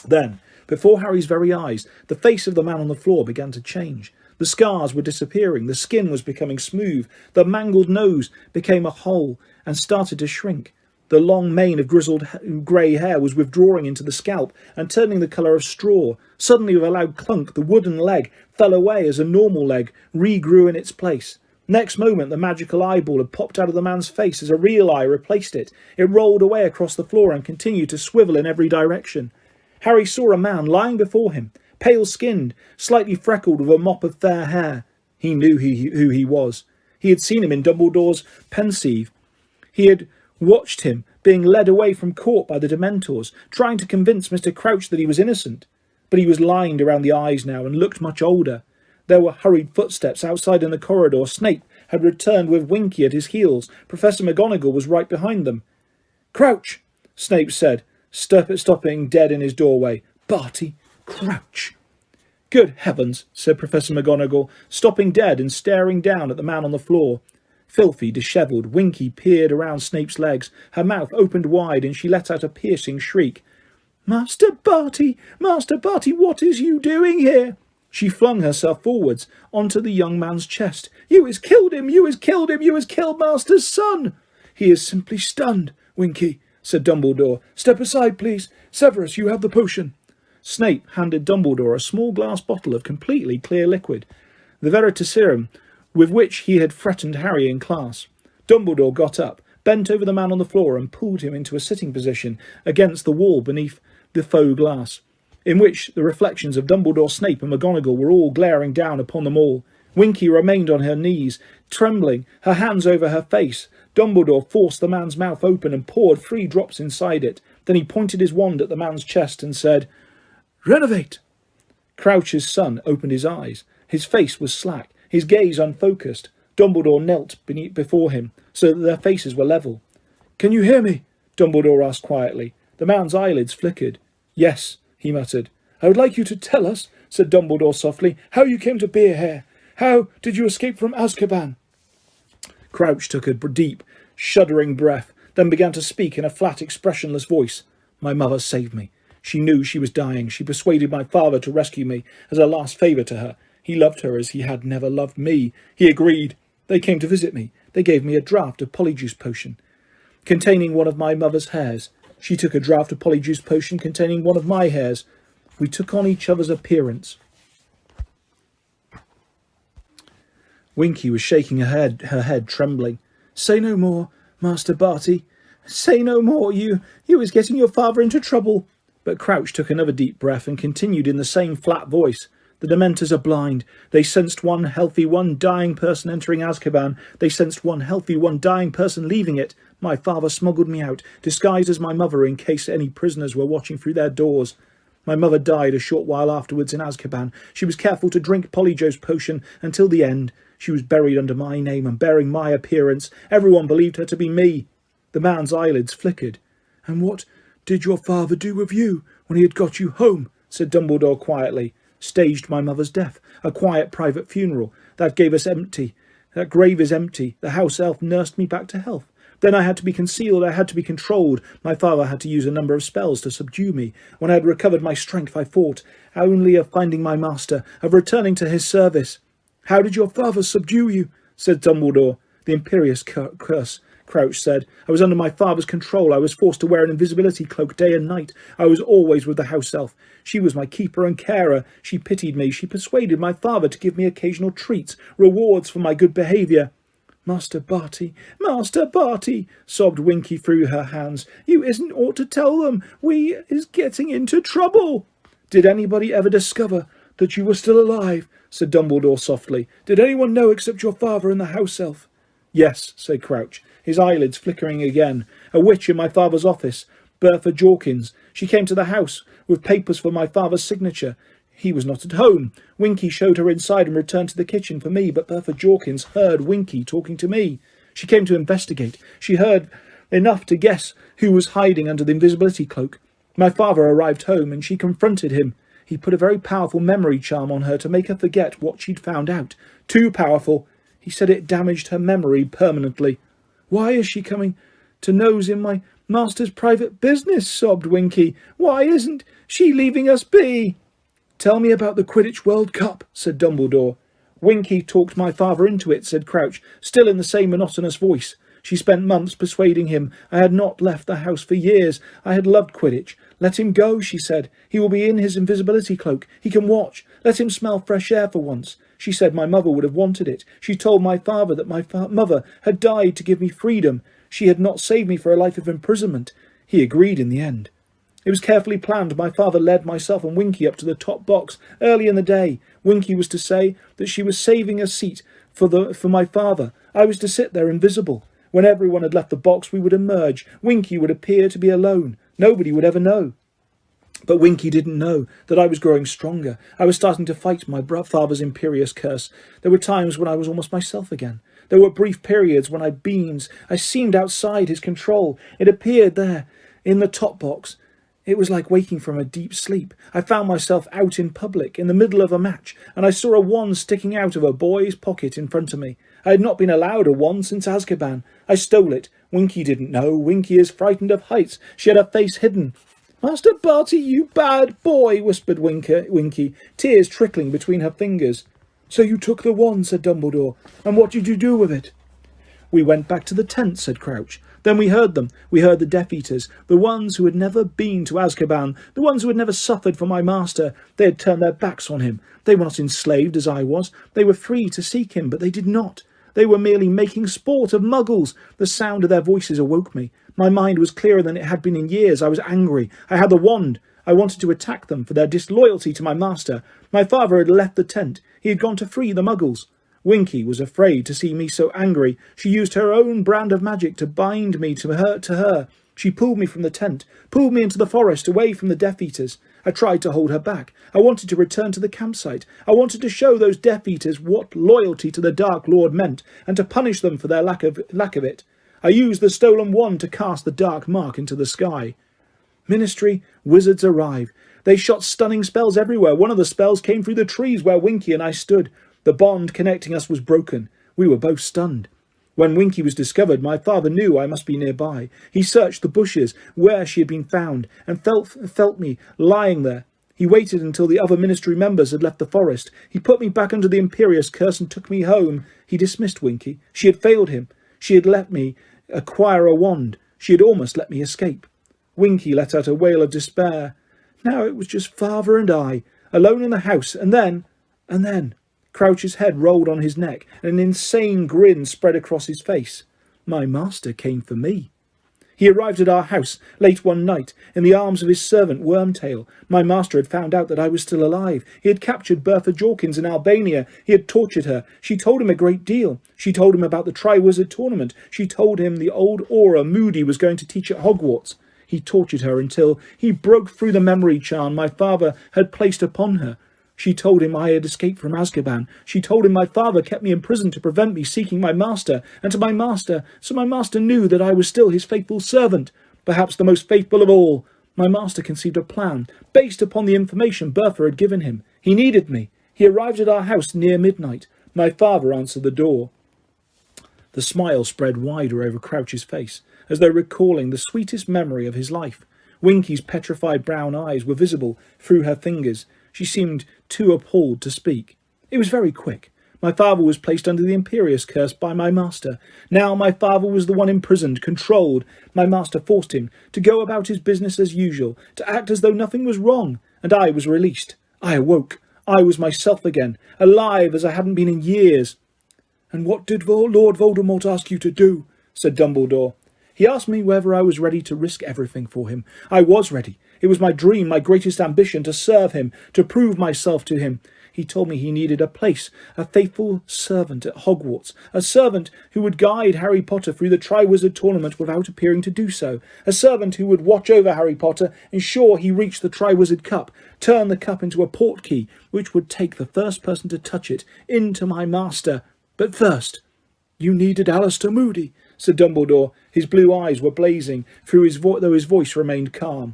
Then, before Harry's very eyes, the face of the man on the floor began to change. The scars were disappearing, the skin was becoming smooth, the mangled nose became a hole and started to shrink. The long mane of grizzled grey hair was withdrawing into the scalp and turning the colour of straw. Suddenly, with a loud clunk, the wooden leg fell away as a normal leg regrew in its place. Next moment, the magical eyeball had popped out of the man's face as a real eye replaced it. It rolled away across the floor and continued to swivel in every direction. Harry saw a man lying before him, pale-skinned, slightly freckled with a mop of fair hair. He knew who he was. He had seen him in Dumbledore's Pensieve. He had watched him being led away from court by the Dementors, trying to convince Mr. Crouch that he was innocent. But he was lined around the eyes now and looked much older. There were hurried footsteps outside in the corridor. Snape had returned with Winky at his heels. Professor McGonagall was right behind them. "Crouch," Snape said, stopping dead in his doorway. "Barty, crouch." "Good heavens," said Professor McGonagall, stopping dead and staring down at the man on the floor. Filthy, dishevelled, Winky peered around Snape's legs. Her mouth opened wide and she let out a piercing shriek. Master Barty, what is you doing here?" She flung herself forwards onto the young man's chest. "You has killed him! You has killed him! You has killed Master's son!" "He is simply stunned, Winky," said Dumbledore. "Step aside, please. Severus, you have the potion." Snape handed Dumbledore a small glass bottle of completely clear liquid, the Veritaserum, with which he had threatened Harry in class. Dumbledore got up, bent over the man on the floor and pulled him into a sitting position against the wall beneath the faux glass, in which the reflections of Dumbledore, Snape and McGonagall were all glaring down upon them all. Winky remained on her knees, trembling, her hands over her face. Dumbledore forced the man's mouth open and poured 3 drops inside it. Then he pointed his wand at the man's chest and said, "Renovate!" Crouch's son opened his eyes. His face was slack, his gaze unfocused. Dumbledore knelt before him, so that their faces were level. "Can you hear me?" Dumbledore asked quietly. The man's eyelids flickered. "Yes," he muttered. "I would like you to tell us," said Dumbledore softly, "how you came to be here. How did you escape from Azkaban?" Crouch took a deep, shuddering breath, then began to speak in a flat, expressionless voice. "My mother saved me. She knew she was dying. She persuaded my father to rescue me as a last favour to her. He loved her as he had never loved me. He agreed. They came to visit me. They gave me a draught of polyjuice potion containing one of my mother's hairs. She took a draught of polyjuice potion containing one of my hairs. We took on each other's appearance." Winky was shaking her head trembling. "Say no more, Master Barty. Say no more. You is getting your father into trouble." But Crouch took another deep breath and continued in the same flat voice. "The Dementors are blind. They sensed one healthy, one dying person entering Azkaban. They sensed one healthy, one dying person leaving it. My father smuggled me out, disguised as my mother in case any prisoners were watching through their doors. My mother died a short while afterwards in Azkaban. She was careful to drink polyjuice potion until the end. She was buried under my name and bearing my appearance. Everyone believed her to be me." The man's eyelids flickered. "And what did your father do with you when he had got you home?" said Dumbledore quietly. "Staged my mother's death. A quiet private funeral. That grave is empty. The house elf nursed me back to health. Then I had to be concealed. I had to be controlled. My father had to use a number of spells to subdue me. When I had recovered my strength, I thought only of finding my master, of returning to his service." "How did your father subdue you?" said Dumbledore. "The imperious curse," Crouch said. "I was under my father's control. I was forced to wear an invisibility cloak day and night. I was always with the house elf. She was my keeper and carer. She pitied me. She persuaded my father to give me occasional treats, rewards for my good behaviour." Master Barty, sobbed Winky through her hands. "You isn't ought to tell them. We is getting into trouble." "Did anybody ever discover that you were still alive?" said Dumbledore softly. "Did anyone know except your father and the house elf?" "Yes," said Crouch, his eyelids flickering again. "A witch in my father's office, Bertha Jorkins. She came to the house with papers for my father's signature. He was not at home. Winky showed her inside and returned to the kitchen for me, but Bertha Jorkins heard Winky talking to me. She came to investigate. She heard enough to guess who was hiding under the invisibility cloak. My father arrived home and she confronted him. He put a very powerful memory charm on her to make her forget what she'd found out. Too powerful. He said it damaged her memory permanently." "Why is she coming to nose in my master's private business?" sobbed Winky. "Why isn't she leaving us be?" "Tell me about the Quidditch World Cup," said Dumbledore. "Winky talked my father into it," said Crouch, still in the same monotonous voice. "She spent months persuading him. I had not left the house for years. I had loved Quidditch. 'Let him go,' she said. 'He will be in his invisibility cloak. He can watch. Let him smell fresh air for once.' She said my mother would have wanted it. She told my father that my mother had died to give me freedom. She had not saved me for a life of imprisonment. He agreed in the end. It was carefully planned. My father led myself and Winky up to the top box early in the day. Winky was to say that she was saving a seat for my father. I was to sit there invisible. When everyone had left the box, we would emerge. Winky would appear to be alone. Nobody would ever know. But Winky didn't know that I was growing stronger. I was starting to fight my father's imperious curse. There were times when I was almost myself again. There were brief periods when I seemed outside his control. It appeared there, in the top box. It was like waking from a deep sleep. I found myself out in public, in the middle of a match, and I saw a wand sticking out of a boy's pocket in front of me. I had not been allowed a wand since Azkaban. I stole it. Winky didn't know. Winky is frightened of heights. She had her face hidden. "Master Barty, you bad boy," whispered Winky, tears trickling between her fingers. "So you took the wand," said Dumbledore. "And what did you do with it?" "We went back to the tent," said Crouch. "Then we heard them. We heard the Death Eaters, the ones who had never been to Azkaban, the ones who had never suffered for my master. They had turned their backs on him. They were not enslaved as I was. They were free to seek him, but they did not. They were merely making sport of muggles. The sound of their voices awoke me. My mind was clearer than it had been in years. I was angry. I had the wand. I wanted to attack them for their disloyalty to my master. My father had left the tent. He had gone to free the muggles. Winky was afraid to see me so angry. She used her own brand of magic to bind me to her. She pulled me from the tent, pulled me into the forest away from the Death Eaters. I tried to hold her back. I wanted to return to the campsite. I wanted to show those Death Eaters what loyalty to the Dark Lord meant, and to punish them for their lack of it. I used the stolen wand to cast the dark mark into the sky. Ministry wizards arrived. They shot stunning spells everywhere. One of the spells came through the trees where Winky and I stood. The bond connecting us was broken. We were both stunned. When Winky was discovered, my father knew I must be nearby. He searched the bushes where she had been found and felt me lying there. He waited until the other ministry members had left the forest. He put me back under the imperious curse and took me home. He dismissed Winky. She had failed him. She had let me acquire a wand. She had almost let me escape. Winky let out a wail of despair. Now it was just father and I, alone in the house, and then... Crouch's head rolled on his neck, and an insane grin spread across his face. My master came for me. He arrived at our house late one night, in the arms of his servant Wormtail. My master had found out that I was still alive. He had captured Bertha Jorkins in Albania. He had tortured her. She told him a great deal. She told him about the Triwizard Tournament. She told him the old aura Moody was going to teach at Hogwarts. He tortured her until he broke through the memory charm my father had placed upon her. She told him I had escaped from Azkaban. She told him my father kept me in prison to prevent me seeking my master, and so my master knew that I was still his faithful servant, perhaps the most faithful of all. My master conceived a plan, based upon the information Bertha had given him. He needed me. He arrived at our house near midnight. My father answered the door. The smile spread wider over Crouch's face, as though recalling the sweetest memory of his life. Winky's petrified brown eyes were visible through her fingers. She seemed too appalled to speak. It was very quick. My father was placed under the imperious curse by my master. Now my father was the one imprisoned, controlled. My master forced him to go about his business as usual, to act as though nothing was wrong, and I was released. I awoke. I was myself again, alive as I hadn't been in years. "And what did Lord Voldemort ask you to do?" said Dumbledore. He asked me whether I was ready to risk everything for him. I was ready. It was my dream, my greatest ambition, to serve him, to prove myself to him. He told me he needed a place, a faithful servant at Hogwarts, a servant who would guide Harry Potter through the Triwizard Tournament without appearing to do so, a servant who would watch over Harry Potter, ensure he reached the Triwizard Cup, turn the cup into a portkey, which would take the first person to touch it into my master. But first... "You needed Alistair Moody," said Dumbledore. His blue eyes were blazing, though his voice remained calm.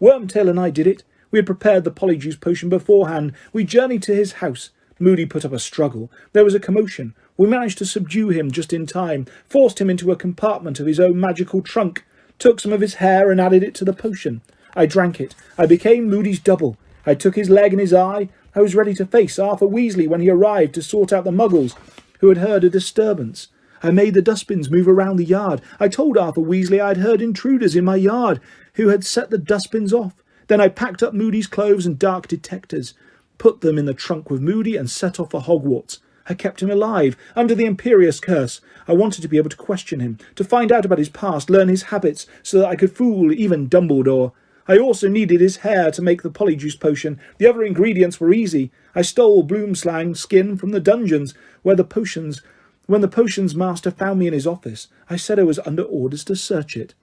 Wormtail and I did it. We had prepared the polyjuice potion beforehand. We journeyed to his house. Moody put up a struggle. There was a commotion. We managed to subdue him just in time, forced him into a compartment of his own magical trunk, took some of his hair and added it to the potion. I drank it. I became Moody's double. I took his leg and his eye. I was ready to face Arthur Weasley when he arrived to sort out the muggles who had heard a disturbance. I made the dustbins move around the yard. I told Arthur Weasley I had heard intruders in my yard who had set the dustbins off. Then I packed up Moody's clothes and dark detectors, put them in the trunk with Moody and set off for Hogwarts. I kept him alive, under the imperious curse. I wanted to be able to question him, to find out about his past, learn his habits, so that I could fool even Dumbledore. I also needed his hair to make the polyjuice potion. The other ingredients were easy. I stole Bloomslang skin from the dungeons where the potions When the potions master found me in his office, I said I was under orders to search it."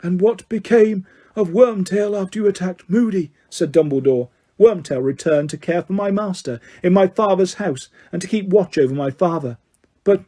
"And what became of Wormtail after you attacked Moody?" said Dumbledore. "Wormtail returned to care for my master in my father's house and to keep watch over my father." "But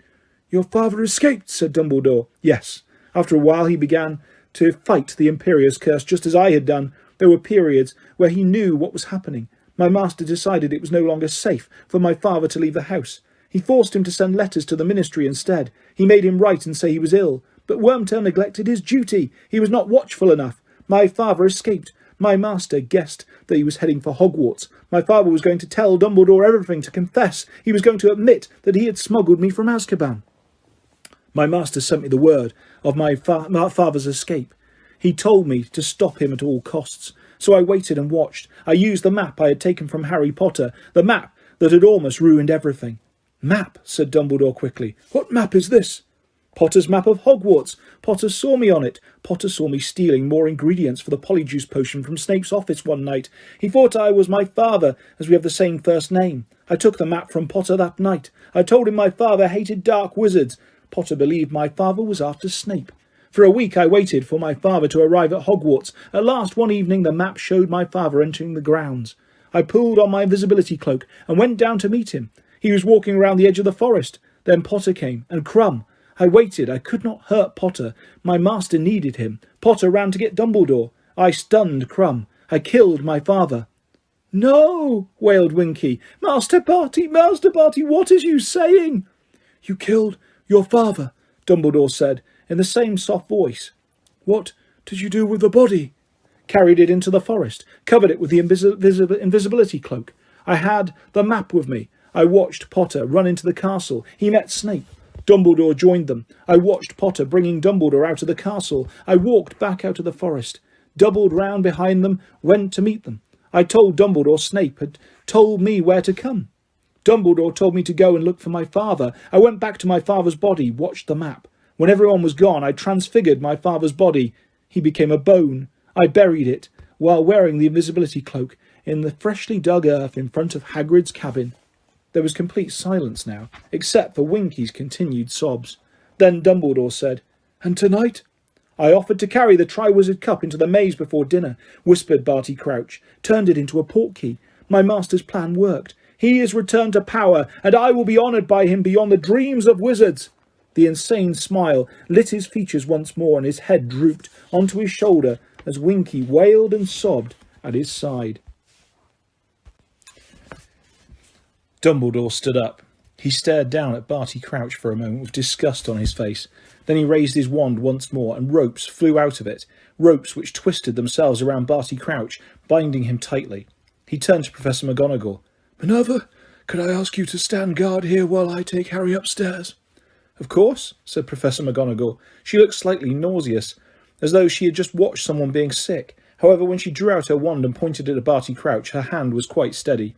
your father escaped," said Dumbledore. "Yes. After a while he began to fight the Imperious Curse just as I had done. There were periods where he knew what was happening. My master decided it was no longer safe for my father to leave the house. He forced him to send letters to the ministry instead. He made him write and say he was ill. But Wormtail neglected his duty. He was not watchful enough. My father escaped. My master guessed that he was heading for Hogwarts. My father was going to tell Dumbledore everything, to confess. He was going to admit that he had smuggled me from Azkaban. My master sent me the word of my father's escape. He told me to stop him at all costs. So I waited and watched. I used the map I had taken from Harry Potter, the map that had almost ruined everything." "Map," said Dumbledore quickly. "What map is this?" "Potter's map of Hogwarts. Potter saw me on it. Potter saw me stealing more ingredients for the polyjuice potion from Snape's office one night. He thought I was my father, as we have the same first name. I took the map from Potter that night. I told him my father hated dark wizards. Potter believed my father was after Snape. For a week I waited for my father to arrive at Hogwarts. At last, one evening, the map showed my father entering the grounds. I pulled on my invisibility cloak and went down to meet him. He was walking around the edge of the forest. Then Potter came, and Crumb. I waited. I could not hurt Potter. My master needed him. Potter ran to get Dumbledore. I stunned Crumb. I killed my father." "No!" wailed Winky. Master Barty, what is you saying?" "You killed your father," Dumbledore said, in the same soft voice. "What did you do with the body?" "Carried it into the forest, covered it with the invisibility cloak. I had the map with me. I watched Potter run into the castle. He met Snape. Dumbledore joined them. I watched Potter bringing Dumbledore out of the castle. I walked back out of the forest, doubled round behind them, went to meet them. I told Dumbledore Snape had told me where to come. Dumbledore told me to go and look for my father. I went back to my father's body, watched the map. When everyone was gone, I transfigured my father's body. He became a bone. I buried it, while wearing the invisibility cloak, in the freshly dug earth in front of Hagrid's cabin." There was complete silence now, except for Winky's continued sobs. Then Dumbledore said, "And tonight?" "I offered to carry the Triwizard Cup into the maze before dinner," whispered Barty Crouch. "Turned it into a portkey. My master's plan worked. He is returned to power, and I will be honoured by him beyond the dreams of wizards." The insane smile lit his features once more, and his head drooped onto his shoulder as Winky wailed and sobbed at his side. Dumbledore stood up. He stared down at Barty Crouch for a moment with disgust on his face. Then he raised his wand once more, and ropes flew out of it, ropes which twisted themselves around Barty Crouch, binding him tightly. He turned to Professor McGonagall. "Minerva, could I ask you to stand guard here while I take Harry upstairs?" "Of course," said Professor McGonagall. She looked slightly nauseous, as though she had just watched someone being sick. However, when she drew out her wand and pointed it at Barty Crouch, her hand was quite steady.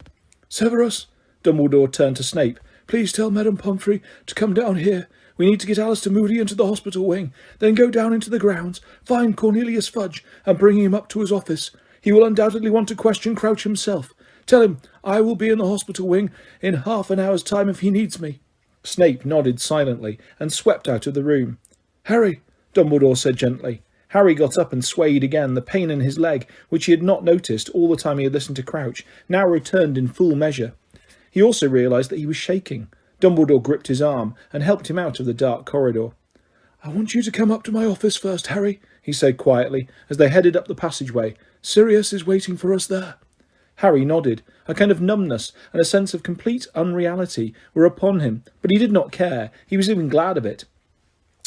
"Severus," Dumbledore turned to Snape, "please tell Madame Pomfrey to come down here. We need to get Alistair Moody into the hospital wing, then go down into the grounds, find Cornelius Fudge, and bring him up to his office. He will undoubtedly want to question Crouch himself. Tell him I will be in the hospital wing in half an hour's time if he needs me." Snape nodded silently and swept out of the room. "Harry," Dumbledore said gently. Harry got up and swayed again. The pain in his leg, which he had not noticed all the time he had listened to Crouch, now returned in full measure. He also realised that he was shaking. Dumbledore gripped his arm and helped him out of the dark corridor. "I want you to come up to my office first, Harry," he said quietly, as they headed up the passageway. "Sirius is waiting for us there." Harry nodded. A kind of numbness and a sense of complete unreality were upon him, but he did not care. He was even glad of it.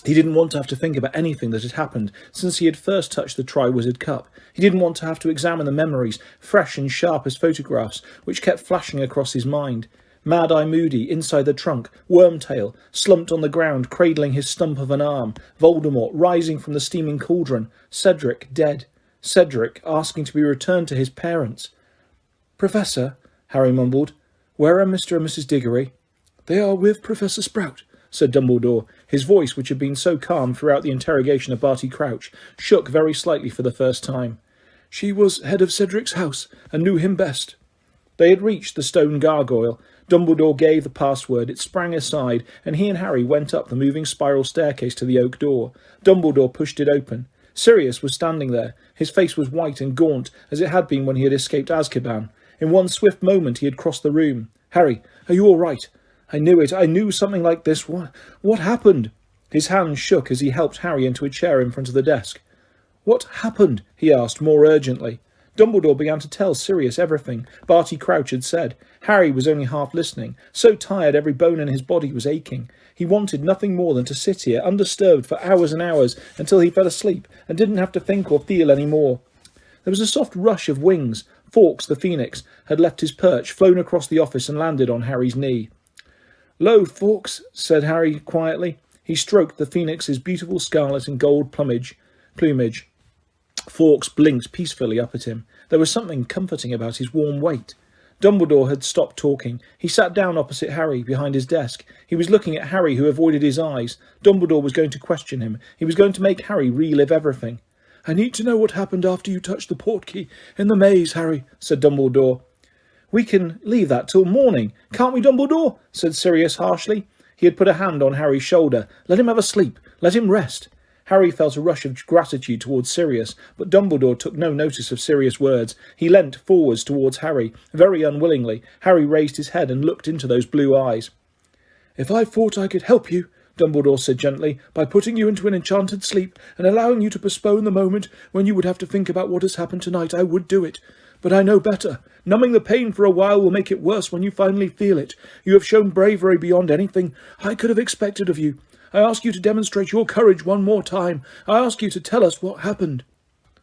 He didn't want to have to think about anything that had happened since he had first touched the Triwizard Cup. He didn't want to have to examine the memories, fresh and sharp as photographs, which kept flashing across his mind. Mad-Eye Moody, inside the trunk, Wormtail, slumped on the ground, cradling his stump of an arm, Voldemort, rising from the steaming cauldron, Cedric, dead, Cedric, asking to be returned to his parents. "Professor," Harry mumbled, "where are Mr. and Mrs. Diggory?" "They are with Professor Sprout," said Dumbledore. His voice, which had been so calm throughout the interrogation of Barty Crouch, shook very slightly for the first time. "She was head of Cedric's house, and knew him best." They had reached the stone gargoyle. Dumbledore gave the password, it sprang aside, and he and Harry went up the moving spiral staircase to the oak door. Dumbledore pushed it open. Sirius was standing there. His face was white and gaunt, as it had been when he had escaped Azkaban. In one swift moment he had crossed the room. "Harry, are you all right?" "I knew it. I knew something like this. What happened?" His hands shook as he helped Harry into a chair in front of the desk. "What happened?" he asked more urgently. Dumbledore began to tell Sirius everything Barty Crouch had said. Harry was only half listening, so tired every bone in his body was aching. He wanted nothing more than to sit here, undisturbed, for hours and hours, until he fell asleep, and didn't have to think or feel any more. There was a soft rush of wings. Fawkes, the phoenix, had left his perch, flown across the office and landed on Harry's knee. "Lo, Fawkes," said Harry quietly. He stroked the phoenix's beautiful scarlet and gold plumage. Fawkes blinked peacefully up at him. There was something comforting about his warm weight. Dumbledore had stopped talking. He sat down opposite Harry, behind his desk. He was looking at Harry, who avoided his eyes. Dumbledore was going to question him. He was going to make Harry relive everything. "I need to know what happened after you touched the portkey in the maze, Harry," said Dumbledore. "We can leave that till morning, can't we, Dumbledore?" said Sirius harshly. He had put a hand on Harry's shoulder. "Let him have a sleep. Let him rest." Harry felt a rush of gratitude towards Sirius, but Dumbledore took no notice of Sirius' words. He leant forwards towards Harry, very unwillingly. Harry raised his head and looked into those blue eyes. "If I thought I could help you," Dumbledore said gently, "by putting you into an enchanted sleep and allowing you to postpone the moment when you would have to think about what has happened tonight, I would do it. But I know better. Numbing the pain for a while will make it worse when you finally feel it. You have shown bravery beyond anything I could have expected of you. I ask you to demonstrate your courage one more time. I ask you to tell us what happened."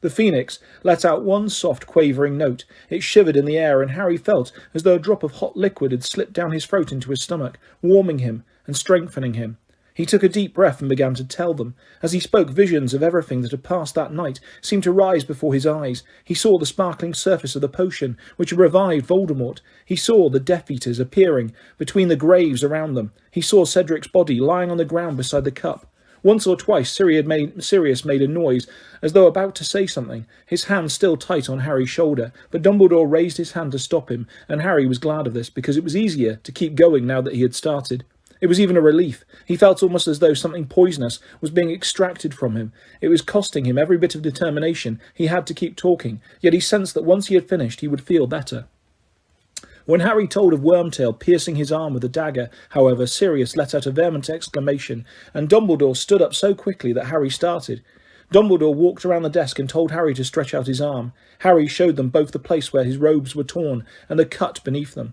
The phoenix let out one soft, quavering note. It shivered in the air, and Harry felt as though a drop of hot liquid had slipped down his throat into his stomach, warming him and strengthening him. He took a deep breath and began to tell them. As he spoke, visions of everything that had passed that night seemed to rise before his eyes. He saw the sparkling surface of the potion which had revived Voldemort. He saw the Death Eaters appearing between the graves around them. He saw Cedric's body lying on the ground beside the cup. Once or twice Sirius made a noise, as though about to say something, his hand still tight on Harry's shoulder, but Dumbledore raised his hand to stop him, and Harry was glad of this, because it was easier to keep going now that he had started. It was even a relief. He felt almost as though something poisonous was being extracted from him. It was costing him every bit of determination. He had to keep talking, yet he sensed that once he had finished, he would feel better. When Harry told of Wormtail piercing his arm with a dagger, however, Sirius let out a vehement exclamation, and Dumbledore stood up so quickly that Harry started. Dumbledore walked around the desk and told Harry to stretch out his arm. Harry showed them both the place where his robes were torn and the cut beneath them.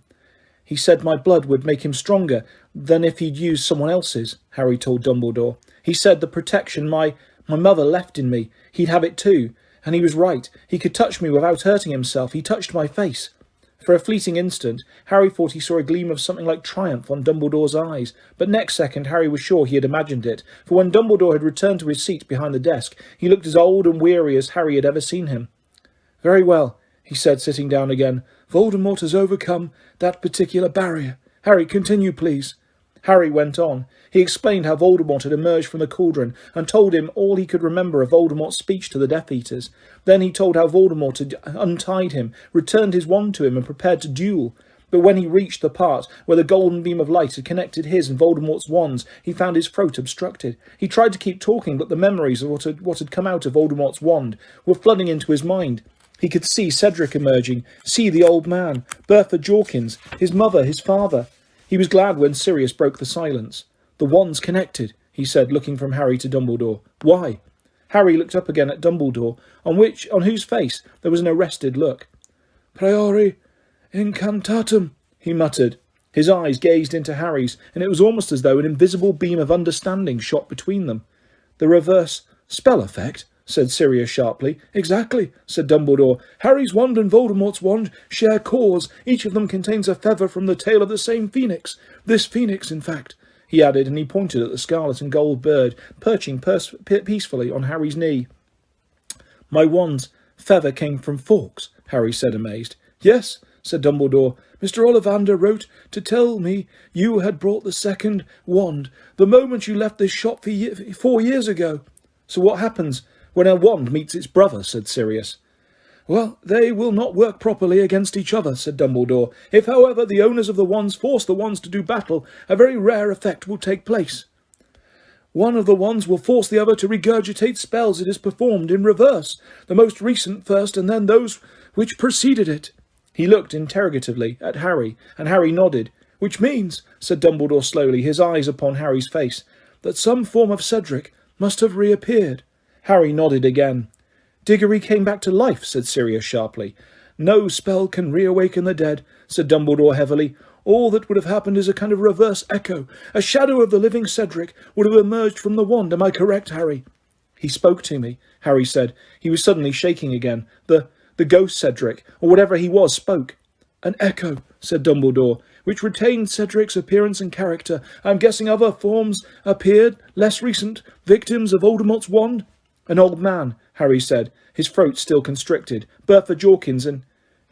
"He said my blood would make him stronger than if he'd used someone else's," Harry told Dumbledore. "He said the protection my mother left in me, he'd have it too. And he was right. He could touch me without hurting himself. He touched my face." For a fleeting instant, Harry thought he saw a gleam of something like triumph on Dumbledore's eyes, but next second Harry was sure he had imagined it, for when Dumbledore had returned to his seat behind the desk, he looked as old and weary as Harry had ever seen him. "Very well," he said, sitting down again. "Voldemort has overcome that particular barrier. Harry, continue, please." Harry went on. He explained how Voldemort had emerged from the cauldron and told him all he could remember of Voldemort's speech to the Death Eaters. Then he told how Voldemort had untied him, returned his wand to him and prepared to duel. But when he reached the part where the golden beam of light had connected his and Voldemort's wands, he found his throat obstructed. He tried to keep talking, but the memories of what had come out of Voldemort's wand were flooding into his mind. He could see Cedric emerging, see the old man, Bertha Jorkins, his mother, his father. He was glad when Sirius broke the silence. "The wand's connected," he said, looking from Harry to Dumbledore. "Why?" Harry looked up again at Dumbledore, on whose face there was an arrested look. "Priori Incantatem," he muttered. His eyes gazed into Harry's, and it was almost as though an invisible beam of understanding shot between them. "The reverse spell effect?" said Sirius sharply. "Exactly," said Dumbledore. "Harry's wand and Voldemort's wand share cores. Each of them contains a feather from the tail of the same phoenix. This phoenix, in fact," he added, and he pointed at the scarlet and gold bird, perching peacefully on Harry's knee. "My wand's feather came from Fawkes," Harry said, amazed. "Yes," said Dumbledore. "Mr. Ollivander wrote to tell me you had brought the second wand the moment you left this shop 4 years ago." "So what happens when a wand meets its brother?" said Sirius. Well, they will not work properly against each other, said Dumbledore. If, however, the owners of the wands force the wands to do battle, a very rare effect will take place. One of the wands will force the other to regurgitate spells it has performed in reverse, the most recent first and then those which preceded it. He looked interrogatively at Harry, and Harry nodded. Which means, said Dumbledore slowly, his eyes upon Harry's face, that some form of Cedric must have reappeared. Harry nodded again. Diggory came back to life, said Sirius sharply. No spell can reawaken the dead, said Dumbledore heavily. All that would have happened is a kind of reverse echo. A shadow of the living Cedric would have emerged from the wand. Am I correct, Harry? He spoke to me, Harry said. He was suddenly shaking again. The ghost Cedric, or whatever he was, spoke. An echo, said Dumbledore, which retained Cedric's appearance and character. I'm guessing other forms appeared, less recent, victims of Voldemort's wand. An old man, Harry said, his throat still constricted. Bertha Jorkins and...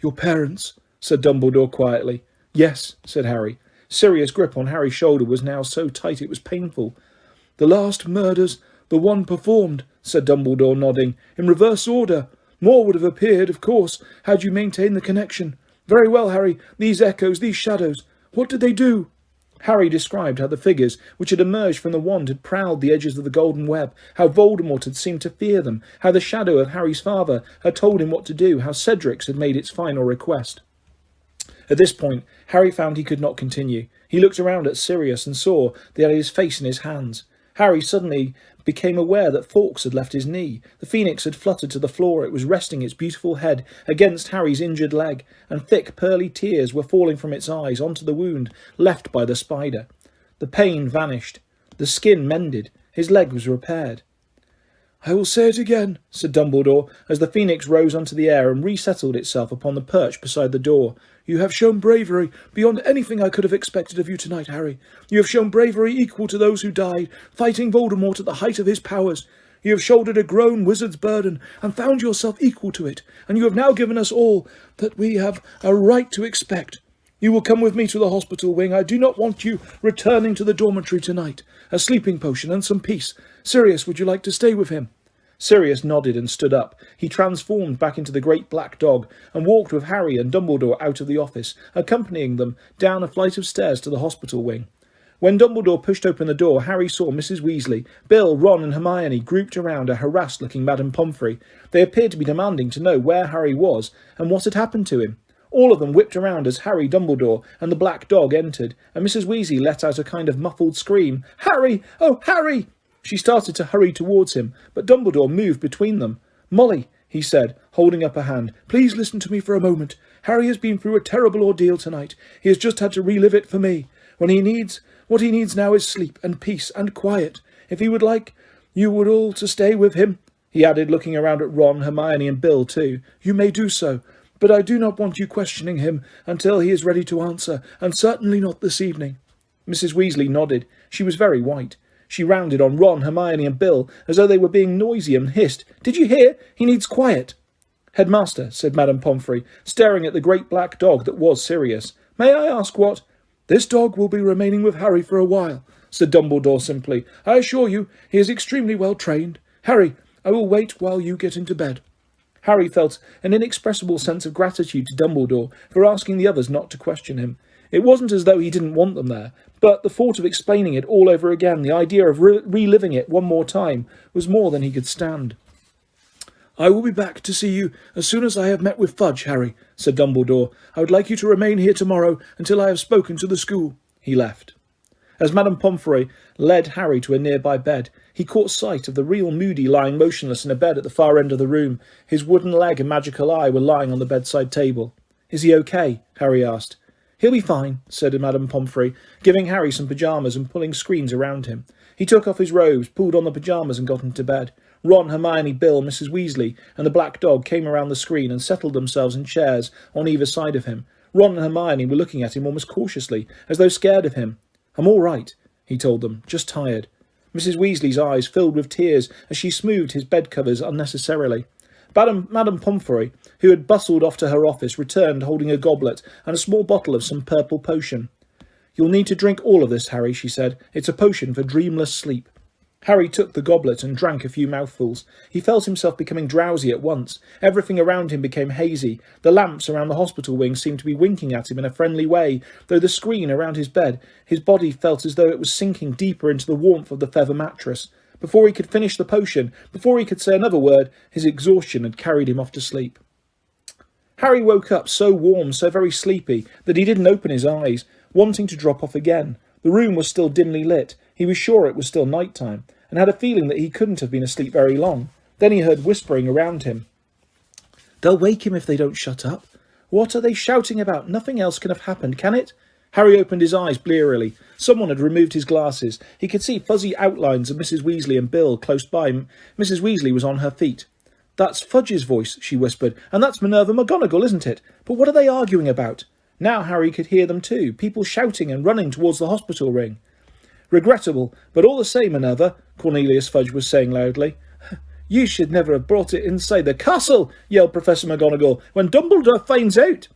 Your parents, said Dumbledore quietly. Yes, said Harry. Sirius' grip on Harry's shoulder was now so tight it was painful. The last murders the wand performed, said Dumbledore, nodding, in reverse order. More would have appeared, of course, had you maintained the connection. Very well, Harry, these echoes, these shadows, what did they do? Harry described how the figures which had emerged from the wand had prowled the edges of the golden web, how Voldemort had seemed to fear them, how the shadow of Harry's father had told him what to do, how Cedric's had made its final request. At this point, Harry found he could not continue. He looked around at Sirius and saw that he had his face in his hands. Harry suddenly became aware that Fawkes had left his knee. The phoenix had fluttered to the floor. It was resting its beautiful head against Harry's injured leg, and thick pearly tears were falling from its eyes onto the wound left by the spider. The pain vanished. The skin mended. His leg was repaired. I will say it again, said Dumbledore, as the phoenix rose onto the air and resettled itself upon the perch beside the door. You have shown bravery beyond anything I could have expected of you tonight, Harry. You have shown bravery equal to those who died, fighting Voldemort at the height of his powers. You have shouldered a grown wizard's burden, and found yourself equal to it, and you have now given us all that we have a right to expect. You will come with me to the hospital wing. I do not want you returning to the dormitory tonight. A sleeping potion and some peace. Sirius, would you like to stay with him? Sirius nodded and stood up. He transformed back into the great black dog and walked with Harry and Dumbledore out of the office, accompanying them down a flight of stairs to the hospital wing. When Dumbledore pushed open the door, Harry saw Mrs. Weasley, Bill, Ron and Hermione grouped around a harassed-looking Madame Pomfrey. They appeared to be demanding to know where Harry was and what had happened to him. All of them whipped around as Harry, Dumbledore and the black dog entered, and Mrs. Weasley let out a kind of muffled scream. "Harry! Oh, Harry!" She started to hurry towards him, but Dumbledore moved between them. "Molly," he said, holding up a hand, "please listen to me for a moment. Harry has been through a terrible ordeal tonight. He has just had to relive it for me. What he needs now is sleep and peace and quiet. If he would like you would all to stay with him," he added, looking around at Ron, Hermione and Bill too, "you may do so. But I do not want you questioning him until he is ready to answer, and certainly not this evening." Mrs. Weasley nodded. She was very white. She rounded on Ron, Hermione and Bill as though they were being noisy and hissed. "Did you hear? He needs quiet." "Headmaster," said Madame Pomfrey, staring at the great black dog that was Sirius, "may I ask what—" "This dog will be remaining with Harry for a while," said Dumbledore simply. "I assure you he is extremely well trained. Harry, I will wait while you get into bed." Harry felt an inexpressible sense of gratitude to Dumbledore for asking the others not to question him. It wasn't as though he didn't want them there, but the thought of explaining it all over again, the idea of reliving it one more time, was more than he could stand. "I will be back to see you as soon as I have met with Fudge, Harry," said Dumbledore. "I would like you to remain here tomorrow until I have spoken to the school." He left. As Madame Pomfrey led Harry to a nearby bed, he caught sight of the real Moody lying motionless in a bed at the far end of the room. His wooden leg and magical eye were lying on the bedside table. "Is he okay?" Harry asked. "He'll be fine," said Madame Pomfrey, giving Harry some pyjamas and pulling screens around him. He took off his robes, pulled on the pyjamas and got into bed. Ron, Hermione, Bill, Mrs. Weasley and the black dog came around the screen and settled themselves in chairs on either side of him. Ron and Hermione were looking at him almost cautiously, as though scared of him. "I'm all right," he told them, "just tired." Mrs. Weasley's eyes filled with tears as she smoothed his bed covers unnecessarily. Madame Pomfrey, who had bustled off to her office, returned holding a goblet and a small bottle of some purple potion. "You'll need to drink all of this, Harry," she said. "It's a potion for dreamless sleep." Harry took the goblet and drank a few mouthfuls. He felt himself becoming drowsy at once. Everything around him became hazy. The lamps around the hospital wing seemed to be winking at him in a friendly way, though the screen around his bed, his body felt as though it was sinking deeper into the warmth of the feather mattress. Before he could finish the potion, before he could say another word, his exhaustion had carried him off to sleep. Harry woke up so warm, so very sleepy, that he didn't open his eyes, wanting to drop off again. The room was still dimly lit. He was sure it was still night time, and had a feeling that he couldn't have been asleep very long. Then he heard whispering around him. "They'll wake him if they don't shut up. What are they shouting about? Nothing else can have happened, can it?" Harry opened his eyes blearily. Someone had removed his glasses. He could see fuzzy outlines of Mrs. Weasley and Bill close by. Mrs. Weasley was on her feet. "That's Fudge's voice," she whispered, "and that's Minerva McGonagall, isn't it? But what are they arguing about?" Now Harry could hear them too, people shouting and running towards the hospital ring. "Regrettable, but all the same, Minerva," Cornelius Fudge was saying loudly. "You should never have brought it inside the castle," yelled Professor McGonagall, "when Dumbledore finds out."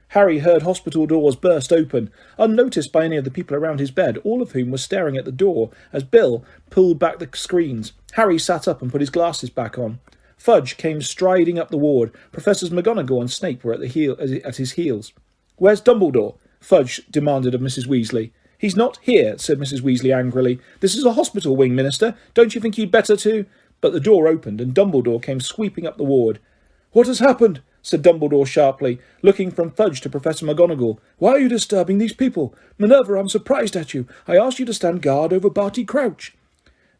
Harry heard hospital doors burst open, unnoticed by any of the people around his bed, all of whom were staring at the door as Bill pulled back the screens. Harry sat up and put his glasses back on. Fudge came striding up the ward. Professors McGonagall and Snape were at his heels. "Where's Dumbledore?" Fudge demanded of Mrs. Weasley. "He's not here," said Mrs. Weasley angrily. "This is a hospital wing, Minister. Don't you think you'd better to—" But the door opened and Dumbledore came sweeping up the ward. "What has happened?" said Dumbledore sharply, looking from Fudge to Professor McGonagall. "Why are you disturbing these people? Minerva, I'm surprised at you. I asked you to stand guard over Barty Crouch."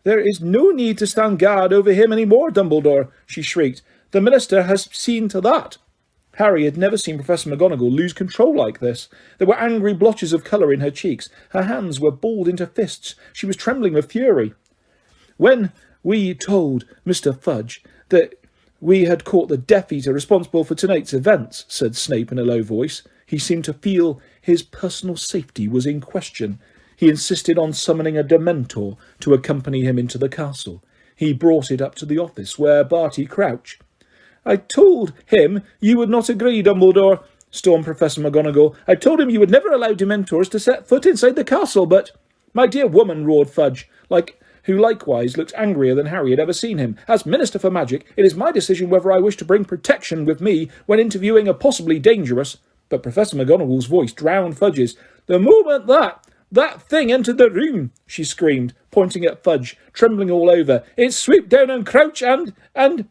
"There is no need to stand guard over him any more, Dumbledore," she shrieked. "The Minister has seen to that." Harry had never seen Professor McGonagall lose control like this. There were angry blotches of colour in her cheeks. Her hands were balled into fists. She was trembling with fury. "When we told Mr. Fudge that we had caught the Death Eater responsible for tonight's events," said Snape in a low voice. He seemed to feel his personal safety was in question. He insisted on summoning a Dementor to accompany him into the castle. He brought it up to the office where Barty Crouch— "I told him you would not agree, Dumbledore," stormed Professor McGonagall. "I told him you would never allow Dementors to set foot inside the castle, but—" "My dear woman," roared Fudge, who likewise looked angrier than Harry had ever seen him. "As Minister for Magic, it is my decision whether I wish to bring protection with me when interviewing a possibly dangerous—" But Professor McGonagall's voice drowned Fudge's. "The moment that thing entered the room," she screamed, pointing at Fudge, trembling all over, "it swooped down on Crouch and—"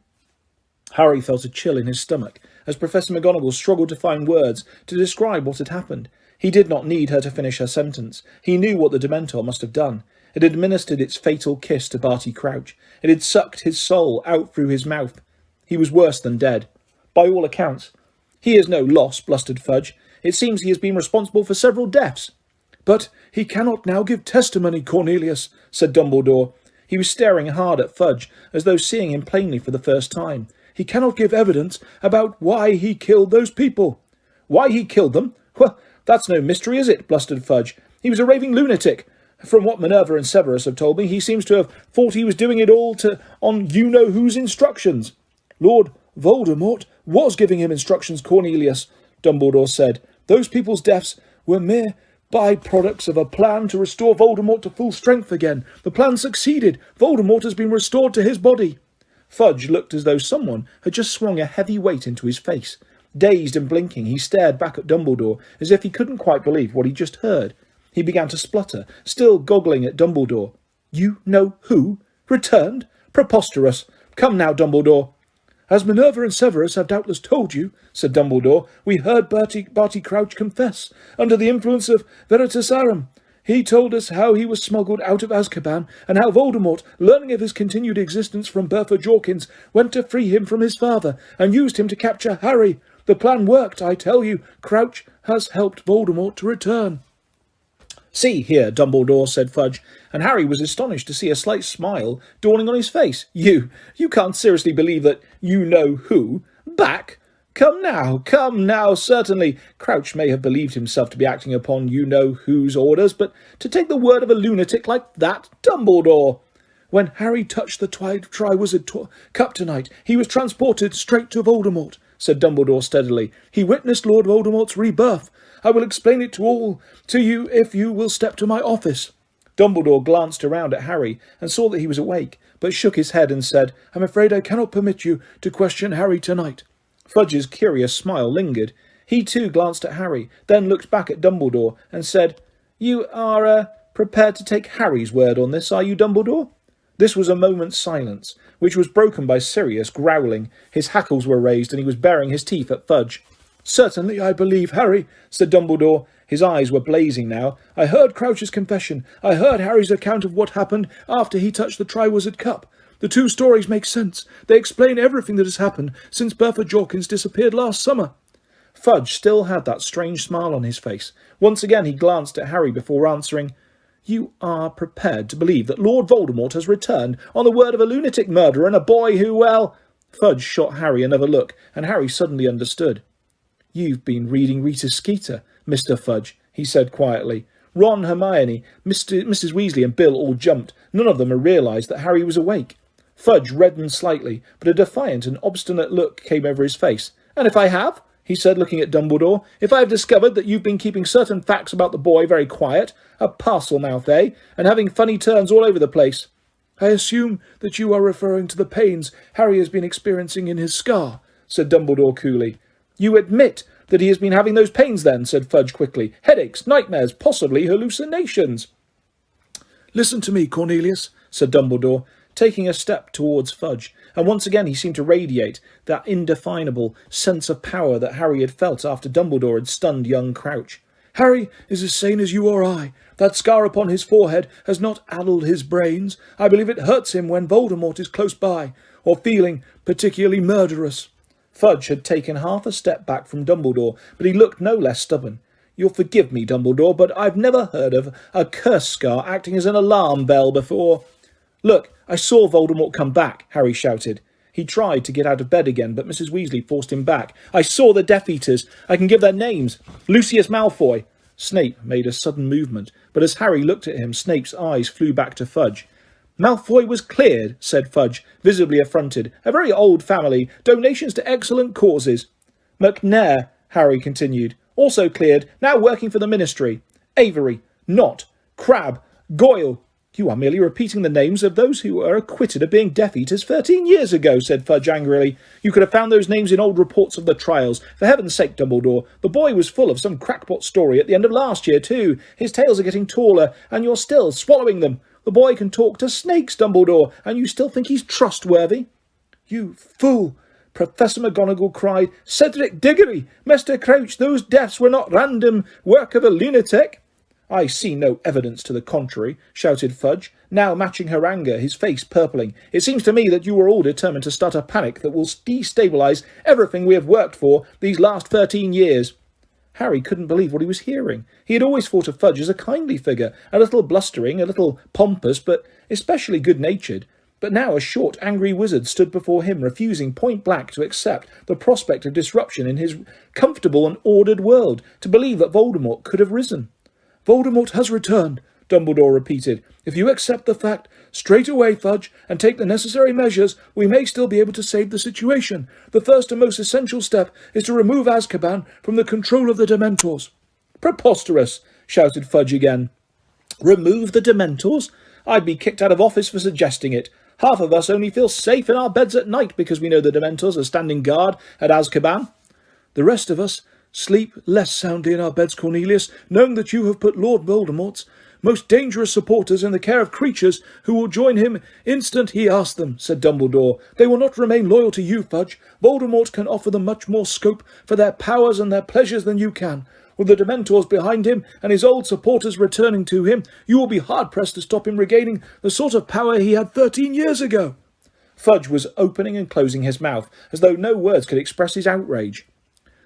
Harry felt a chill in his stomach as Professor McGonagall struggled to find words to describe what had happened. He did not need her to finish her sentence. He knew what the Dementor must have done. It had administered its fatal kiss to Barty Crouch. It had sucked his soul out through his mouth. He was worse than dead, by all accounts. "He is no loss," blustered Fudge. "It seems he has been responsible for several deaths." "But he cannot now give testimony, Cornelius," said Dumbledore. He was staring hard at Fudge, as though seeing him plainly for the first time. "He cannot give evidence about why he killed those people." "Why he killed them? Well, that's no mystery, is it?" blustered Fudge. "He was a raving lunatic. From what Minerva and Severus have told me, he seems to have thought he was doing it all on you-know-whose instructions." "Lord Voldemort was giving him instructions, Cornelius," Dumbledore said. "Those people's deaths were mere by-products of a plan to restore Voldemort to full strength again. The plan succeeded. Voldemort has been restored to his body." Fudge looked as though someone had just swung a heavy weight into his face. Dazed and blinking, he stared back at Dumbledore as if he couldn't quite believe what he just heard. He began to splutter, still goggling at Dumbledore. "You know who? Returned? Preposterous! Come now, Dumbledore." "As Minerva and Severus have doubtless told you," said Dumbledore, "we heard Barty Crouch confess, under the influence of Veritaserum. He told us how he was smuggled out of Azkaban, and how Voldemort, learning of his continued existence from Bertha Jorkins, went to free him from his father, and used him to capture Harry. The plan worked, I tell you. Crouch has helped Voldemort to return." "See here, Dumbledore," said Fudge, and Harry was astonished to see a slight smile dawning on his face. You can't seriously believe that you-know-who? Back? Come now, certainly. Crouch may have believed himself to be acting upon you-know-whose orders, but to take the word of a lunatic like that, Dumbledore! "When Harry touched the Triwizard Cup tonight, he was transported straight to Voldemort," said Dumbledore steadily. "He witnessed Lord Voldemort's rebirth. I will explain it all to you if you will step to my office." Dumbledore glanced around at Harry and saw that he was awake, but shook his head and said, I'm afraid I cannot permit you to question Harry tonight. Fudge's curious smile lingered. He too glanced at Harry, then looked back at Dumbledore and said, You are, prepared to take Harry's word on this, are you, Dumbledore? This was a moment's silence, which was broken by Sirius growling. His hackles were raised and he was baring his teeth at Fudge. Certainly I believe Harry, said Dumbledore. His eyes were blazing now. I heard Crouch's confession. I heard Harry's account of what happened after he touched the Triwizard Cup. The two stories make sense. They explain everything that has happened since Bertha Jorkins disappeared last summer. Fudge still had that strange smile on his face. Once again he glanced at Harry before answering, You are prepared to believe that Lord Voldemort has returned on the word of a lunatic murderer and a boy who, well... Fudge shot Harry another look, and Harry suddenly understood. You've been reading Rita Skeeter, Mr. Fudge, he said quietly. Ron, Hermione, Mrs. Weasley and Bill all jumped. None of them had realised that Harry was awake. Fudge reddened slightly, but a defiant and obstinate look came over his face. And if I have, he said, looking at Dumbledore, if I have discovered that you've been keeping certain facts about the boy very quiet, a parcel-mouth, eh, and having funny turns all over the place. I assume that you are referring to the pains Harry has been experiencing in his scar, said Dumbledore coolly. You admit that he has been having those pains then, said Fudge quickly. Headaches, nightmares, possibly hallucinations. Listen to me, Cornelius, said Dumbledore, taking a step towards Fudge, and once again he seemed to radiate that indefinable sense of power that Harry had felt after Dumbledore had stunned young Crouch. Harry is as sane as you or I. That scar upon his forehead has not addled his brains. I believe it hurts him when Voldemort is close by, or feeling particularly murderous. Fudge had taken half a step back from Dumbledore, but he looked no less stubborn. You'll forgive me, Dumbledore, but I've never heard of a curse scar acting as an alarm bell before. Look, I saw Voldemort come back, Harry shouted. He tried to get out of bed again, but Mrs. Weasley forced him back. I saw the Death Eaters. I can give their names. Lucius Malfoy. Snape made a sudden movement, but as Harry looked at him, Snape's eyes flew back to Fudge. Malfoy was cleared, said Fudge, visibly affronted. A very old family. Donations to excellent causes. McNair, Harry continued. Also cleared. Now working for the Ministry. Avery. Not. Crabbe. Goyle. You are merely repeating the names of those who were acquitted of being Death Eaters 13 years ago, said Fudge angrily. You could have found those names in old reports of the trials. For heaven's sake, Dumbledore, the boy was full of some crackpot story at the end of last year, too. His tales are getting taller, and you're still swallowing them. The boy can talk to snakes, Dumbledore, and you still think he's trustworthy? You fool! Professor McGonagall cried. Cedric Diggory! Mr. Crouch, those deaths were not random work of a lunatic. I see no evidence to the contrary, shouted Fudge, now matching her anger, his face purpling. It seems to me that you were all determined to start a panic that will destabilise everything we have worked for these last 13 years. Harry couldn't believe what he was hearing. He had always thought of Fudge as a kindly figure, a little blustering, a little pompous, but especially good-natured. But now a short, angry wizard stood before him, refusing point-blank to accept the prospect of disruption in his comfortable and ordered world, to believe that Voldemort could have risen. Voldemort has returned, Dumbledore repeated. If you accept the fact straight away, Fudge, and take the necessary measures, we may still be able to save the situation. The first and most essential step is to remove Azkaban from the control of the Dementors. Preposterous, shouted Fudge again. Remove the Dementors? I'd be kicked out of office for suggesting it. Half of us only feel safe in our beds at night because we know the Dementors are standing guard at Azkaban. The rest of us sleep less soundly in our beds, Cornelius, knowing that you have put Lord Voldemort's most dangerous supporters in the care of creatures who will join him instant he asks them, said Dumbledore. They will not remain loyal to you, Fudge. Voldemort can offer them much more scope for their powers and their pleasures than you can. With the Dementors behind him and his old supporters returning to him, you will be hard-pressed to stop him regaining the sort of power he had 13 years ago. Fudge was opening and closing his mouth, as though no words could express his outrage.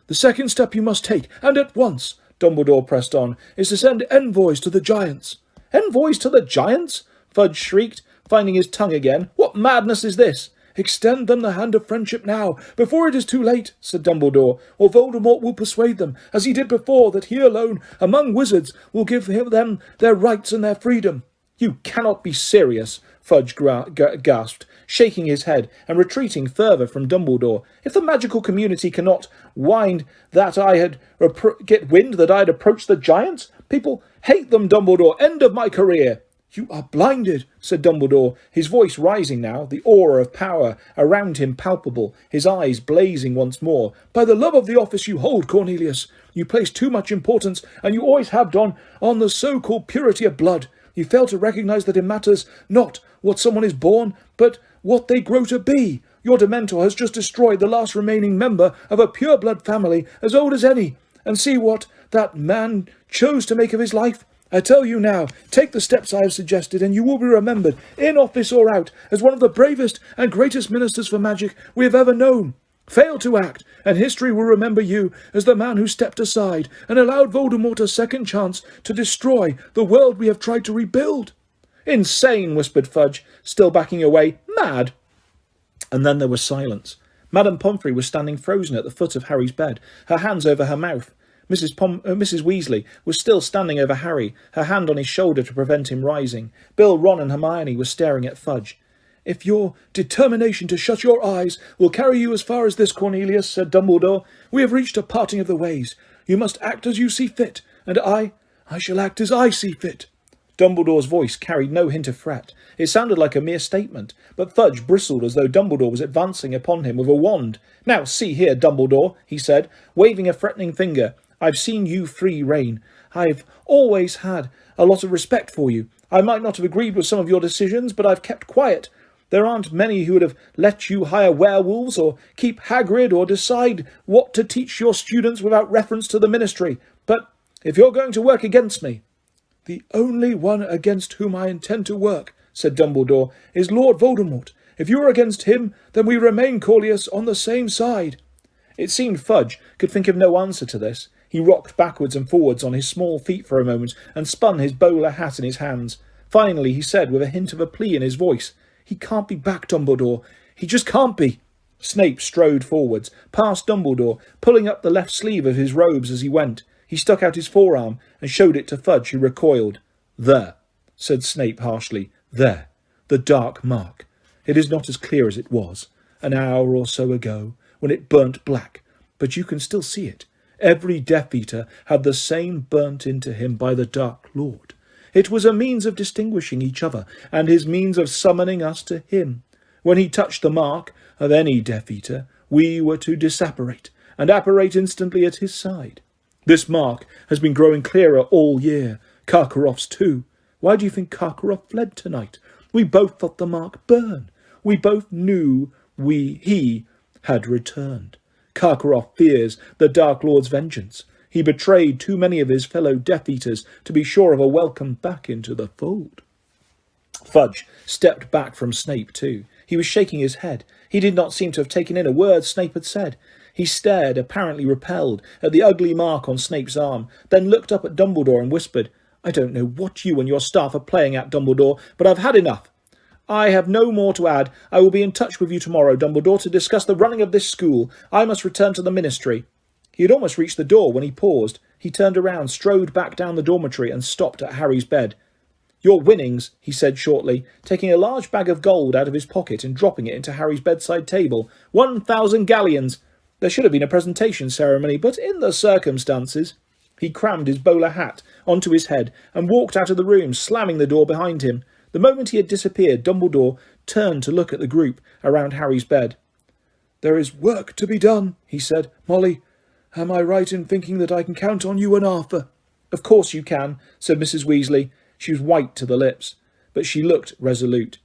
The second step you must take, and at once, Dumbledore pressed on, is to send envoys to the Giants. Envoys to the Giants? Fudge shrieked, finding his tongue again. What madness is this? Extend them the hand of friendship now, before it is too late, said Dumbledore, or Voldemort will persuade them, as he did before, that he alone, among wizards, will give them their rights and their freedom. You cannot be serious, Fudge gasped, shaking his head and retreating further from Dumbledore. If the magical community cannot get wind that I had approached the Giants, people hate them, Dumbledore. End of my career. You are blinded, said Dumbledore, his voice rising now, the aura of power around him palpable, his eyes blazing once more. By the love of the office you hold, Cornelius. You place too much importance, and you always have done, on the so-called purity of blood. You fail to recognise that it matters not what someone is born, but what they grow to be. Your Dementor has just destroyed the last remaining member of a pure-blood family as old as any. And see what that man chose to make of his life. I tell you now, take the steps I have suggested, and you will be remembered, in office or out, as one of the bravest and greatest ministers for magic we have ever known. Fail to act, and history will remember you as the man who stepped aside and allowed Voldemort a second chance to destroy the world we have tried to rebuild. Insane, whispered Fudge, still backing away. Mad. And then there was silence. Madame Pomfrey was standing frozen at the foot of Harry's bed, her hands over her mouth. Mrs. Weasley was still standing over Harry, her hand on his shoulder to prevent him rising. Bill, Ron and Hermione were staring at Fudge. If your determination to shut your eyes will carry you as far as this, Cornelius, said Dumbledore, we have reached a parting of the ways. You must act as you see fit, and I shall act as I see fit. Dumbledore's voice carried no hint of fret. It sounded like a mere statement, but Fudge bristled as though Dumbledore was advancing upon him with a wand. Now, see here, Dumbledore, he said, waving a threatening finger. I've seen you free rein. I've always had a lot of respect for you. I might not have agreed with some of your decisions, but I've kept quiet. There aren't many who would have let you hire werewolves or keep Hagrid or decide what to teach your students without reference to the ministry. But if you're going to work against me... The only one against whom I intend to work, said Dumbledore, is Lord Voldemort. If you are against him, then we remain, Cornelius, on the same side. It seemed Fudge could think of no answer to this. He rocked backwards and forwards on his small feet for a moment and spun his bowler hat in his hands. Finally he said with a hint of a plea in his voice, He can't be back, Dumbledore. He just can't be. Snape strode forwards, past Dumbledore, pulling up the left sleeve of his robes as he went. He stuck out his forearm and showed it to Fudge, who recoiled. There, said Snape harshly. There, the dark mark. It is not as clear as it was, an hour or so ago, when it burnt black, but you can still see it. Every Death Eater had the same burnt into him by the Dark Lord. It was a means of distinguishing each other, and his means of summoning us to him. When he touched the mark of any Death Eater, we were to disapparate, and apparate instantly at his side. This mark has been growing clearer all year. Karkaroff's too. Why do you think Karkaroff fled tonight? We both felt the mark burn. We both knew he had returned. Karkaroff fears the Dark Lord's vengeance. He betrayed too many of his fellow Death Eaters to be sure of a welcome back into the fold. Fudge stepped back from Snape too. He was shaking his head. He did not seem to have taken in a word Snape had said. He stared, apparently repelled, at the ugly mark on Snape's arm, then looked up at Dumbledore and whispered, I don't know what you and your staff are playing at, Dumbledore, but I've had enough. I have no more to add. I will be in touch with you tomorrow, Dumbledore, to discuss the running of this school. I must return to the ministry. He had almost reached the door when he paused. He turned around, strode back down the dormitory and stopped at Harry's bed. Your winnings, he said shortly, taking a large bag of gold out of his pocket and dropping it into Harry's bedside table. 1,000 galleons. There should have been a presentation ceremony, but in the circumstances... He crammed his bowler hat onto his head and walked out of the room, slamming the door behind him. The moment he had disappeared, Dumbledore turned to look at the group around Harry's bed. There is work to be done, he said. Molly, am I right in thinking that I can count on you and Arthur? Of course you can, said Mrs. Weasley. She was white to the lips, but she looked resolute.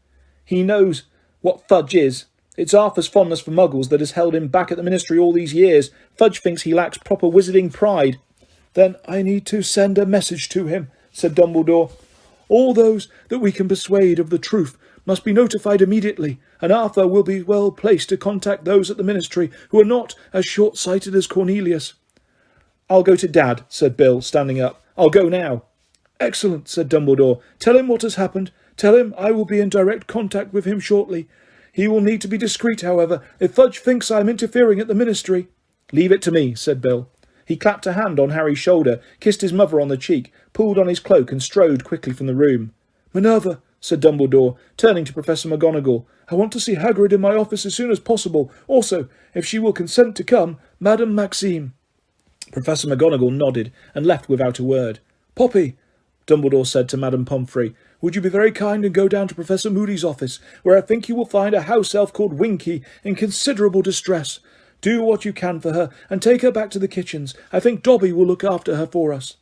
He knows what Fudge is. It's Arthur's fondness for muggles that has held him back at the ministry all these years. Fudge thinks he lacks proper wizarding pride. Then I need to send a message to him, said Dumbledore. All those that we can persuade of the truth must be notified immediately, and Arthur will be well placed to contact those at the ministry who are not as short-sighted as Cornelius. I'll go to Dad, said Bill, standing up. I'll go now. Excellent, said Dumbledore. Tell him what has happened. Tell him I will be in direct contact with him shortly. He will need to be discreet, however, if Fudge thinks I am interfering at the ministry. Leave it to me, said Bill. He clapped a hand on Harry's shoulder, kissed his mother on the cheek, pulled on his cloak and strode quickly from the room. Minerva, said Dumbledore, turning to Professor McGonagall, I want to see Hagrid in my office as soon as possible. Also, if she will consent to come, Madame Maxime. Professor McGonagall nodded and left without a word. Poppy, Dumbledore said to Madame Pomfrey, would you be very kind and go down to Professor Moody's office, where I think you will find a house elf called Winky in considerable distress. Do what you can for her, and take her back to the kitchens. I think Dobby will look after her for us."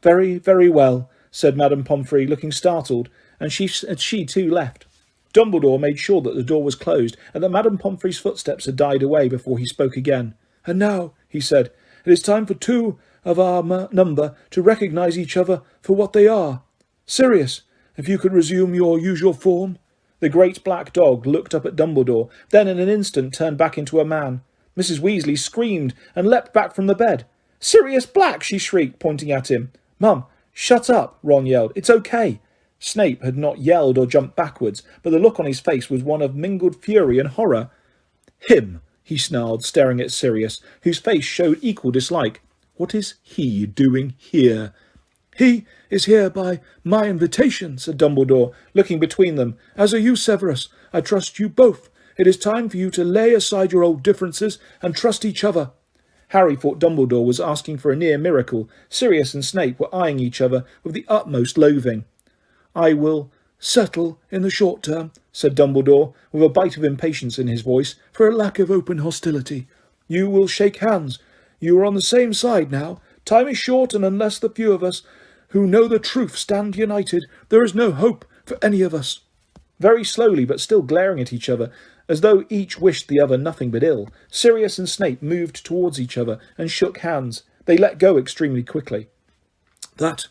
"Very, very well," said Madame Pomfrey, looking startled, and she too left. Dumbledore made sure that the door was closed and that Madame Pomfrey's footsteps had died away before he spoke again. "And now," he said, "it is time for two of our number to recognise each other for what they are. Sirius, if you could resume your usual form." The great black dog looked up at Dumbledore, then in an instant turned back into a man. Mrs. Weasley screamed and leapt back from the bed. "Sirius Black!" she shrieked, pointing at him. "Mum, shut up!" Ron yelled. "It's okay." Snape had not yelled or jumped backwards, but the look on his face was one of mingled fury and horror. "Him," he snarled, staring at Sirius, whose face showed equal dislike. "What is he doing here?" "He is here by my invitation," said Dumbledore, looking between them. "As are you, Severus. I trust you both. It is time for you to lay aside your old differences and trust each other." Harry thought Dumbledore was asking for a near miracle. Sirius and Snape were eyeing each other with the utmost loathing. "I will settle in the short term," said Dumbledore, with a bite of impatience in his voice, "for a lack of open hostility. You will shake hands. You are on the same side now. Time is short, and unless the few of us who know the truth stand united, there is no hope for any of us." Very slowly, but still glaring at each other, as though each wished the other nothing but ill, Sirius and Snape moved towards each other and shook hands. They let go extremely quickly. "That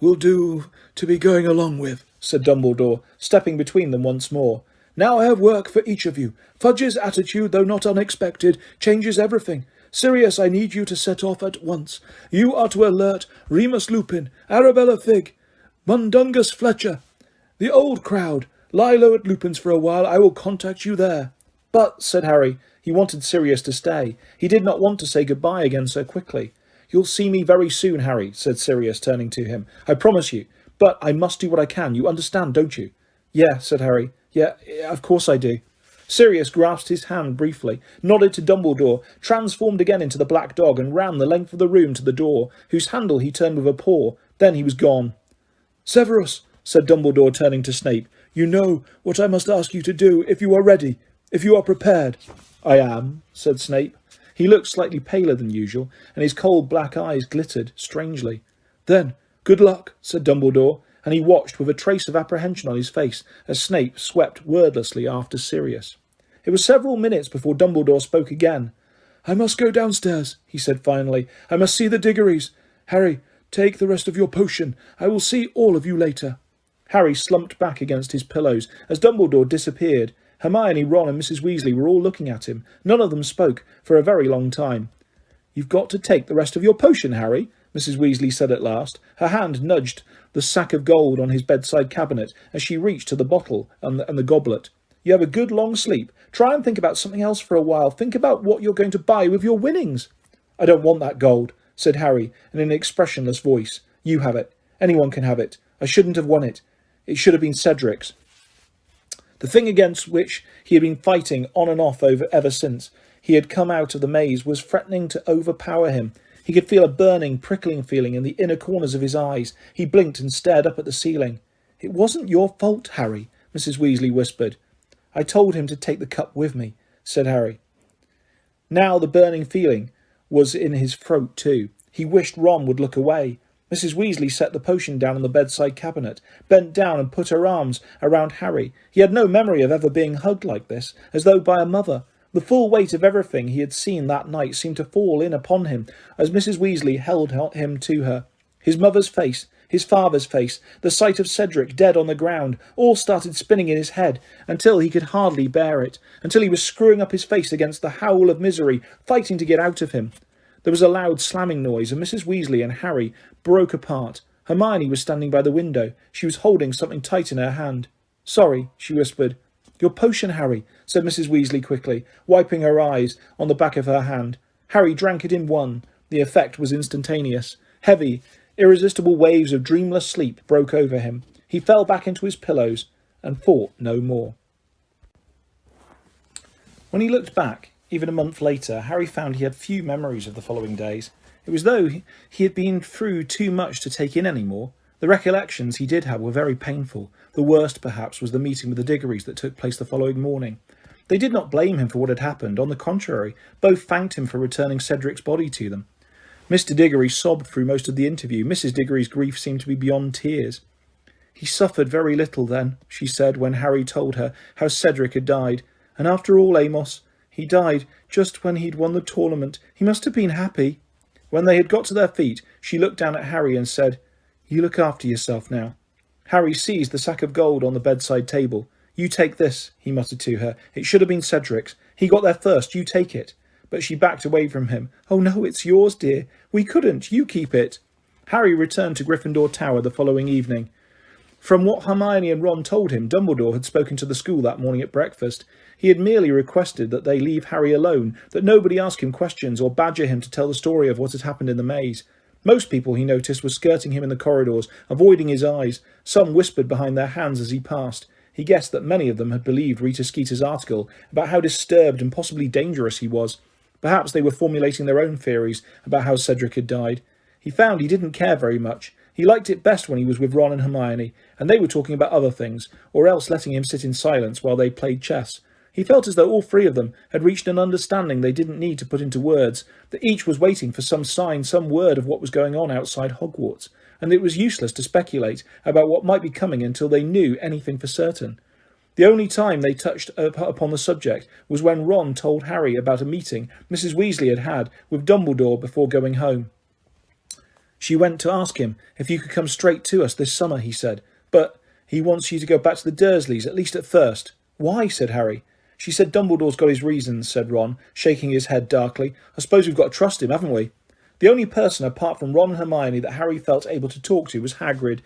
will do to be going along with," said Dumbledore, stepping between them once more. "Now I have work for each of you. Fudge's attitude, though not unexpected, changes everything. Sirius, I need you to set off at once. You are to alert Remus Lupin, Arabella Figg, Mundungus Fletcher, the old crowd. Lie low at Lupin's for a while. I will contact you there." "But," said Harry, he wanted Sirius to stay. He did not want to say goodbye again so quickly. "You'll see me very soon, Harry," said Sirius, turning to him. "I promise you. But I must do what I can. You understand, don't you?" "Yeah," said Harry. "Yeah, of course I do." Sirius grasped his hand briefly, nodded to Dumbledore, transformed again into the black dog, and ran the length of the room to the door, whose handle he turned with a paw. Then he was gone. "Severus," said Dumbledore, turning to Snape, "you know what I must ask you to do if you are ready, if you are prepared." "I am," said Snape. He looked slightly paler than usual, and his cold black eyes glittered strangely. "Then, good luck," said Dumbledore, and he watched with a trace of apprehension on his face as Snape swept wordlessly after Sirius. It was several minutes before Dumbledore spoke again. "I must go downstairs," he said finally. "I must see the Diggories. Harry, take the rest of your potion. I will see all of you later." Harry slumped back against his pillows as Dumbledore disappeared. Hermione, Ron and Mrs. Weasley were all looking at him. None of them spoke for a very long time. "You've got to take the rest of your potion, Harry," Mrs. Weasley said at last. Her hand nudged the sack of gold on his bedside cabinet as she reached to the bottle and the goblet. "You have a good long sleep. Try and think about something else for a while. Think about what you're going to buy with your winnings." "I don't want that gold," said Harry in an expressionless voice. "You have it. Anyone can have it. I shouldn't have won it. It should have been Cedric's." The thing against which he had been fighting on and off ever since he had come out of the maze was threatening to overpower him. He could feel a burning, prickling feeling in the inner corners of his eyes. He blinked and stared up at the ceiling. "It wasn't your fault, Harry," Mrs. Weasley whispered. "I told him to take the cup with me," said Harry. Now the burning feeling was in his throat too. He wished Ron would look away. Mrs. Weasley set the potion down on the bedside cabinet, bent down and put her arms around Harry. He had no memory of ever being hugged like this, as though by a mother. The full weight of everything he had seen that night seemed to fall in upon him as Mrs. Weasley held him to her. His mother's face, his father's face, the sight of Cedric dead on the ground, all started spinning in his head until he could hardly bear it, until he was screwing up his face against the howl of misery, fighting to get out of him. There was a loud slamming noise, and Mrs. Weasley and Harry broke apart. Hermione was standing by the window. She was holding something tight in her hand. "Sorry," she whispered. "Your potion, Harry," said Mrs. Weasley quickly, wiping her eyes on the back of her hand. Harry drank it in one. The effect was instantaneous. Heavy, irresistible waves of dreamless sleep broke over him. He fell back into his pillows and thought no more. When he looked back, even a month later, Harry found he had few memories of the following days. It was though he had been through too much to take in any more. The recollections he did have were very painful. The worst, perhaps, was the meeting with the Diggories that took place the following morning. They did not blame him for what had happened. On the contrary, both thanked him for returning Cedric's body to them. Mr. Diggory sobbed through most of the interview. Mrs. Diggory's grief seemed to be beyond tears. "He suffered very little then," she said, when Harry told her how Cedric had died. "And after all, Amos, he died just when he'd won the tournament. He must have been happy." When they had got to their feet, she looked down at Harry and said, "You look after yourself now." Harry seized the sack of gold on the bedside table. "You take this," he muttered to her. "It should have been Cedric's. He got there first. You take it." But she backed away from him. "Oh no, it's yours, dear. We couldn't. You keep it." Harry returned to Gryffindor Tower the following evening. From what Hermione and Ron told him, Dumbledore had spoken to the school that morning at breakfast. He had merely requested that they leave Harry alone, that nobody ask him questions or badger him to tell the story of what had happened in the maze. Most people, he noticed, were skirting him in the corridors, avoiding his eyes. Some whispered behind their hands as he passed. He guessed that many of them had believed Rita Skeeter's article about how disturbed and possibly dangerous he was. Perhaps they were formulating their own theories about how Cedric had died. He found he didn't care very much. He liked it best when he was with Ron and Hermione, and they were talking about other things, or else letting him sit in silence while they played chess. He felt as though all three of them had reached an understanding they didn't need to put into words, that each was waiting for some sign, some word of what was going on outside Hogwarts, and it was useless to speculate about what might be coming until they knew anything for certain. The only time they touched upon the subject was when Ron told Harry about a meeting Mrs. Weasley had had with Dumbledore before going home. "She went to ask him if you could come straight to us this summer," he said. "But he wants you to go back to the Dursleys, at least at first." "Why?" said Harry. "She said Dumbledore's got his reasons," said Ron, shaking his head darkly. "I suppose we've got to trust him, haven't we?" The only person apart from Ron and Hermione that Harry felt able to talk to was Hagrid.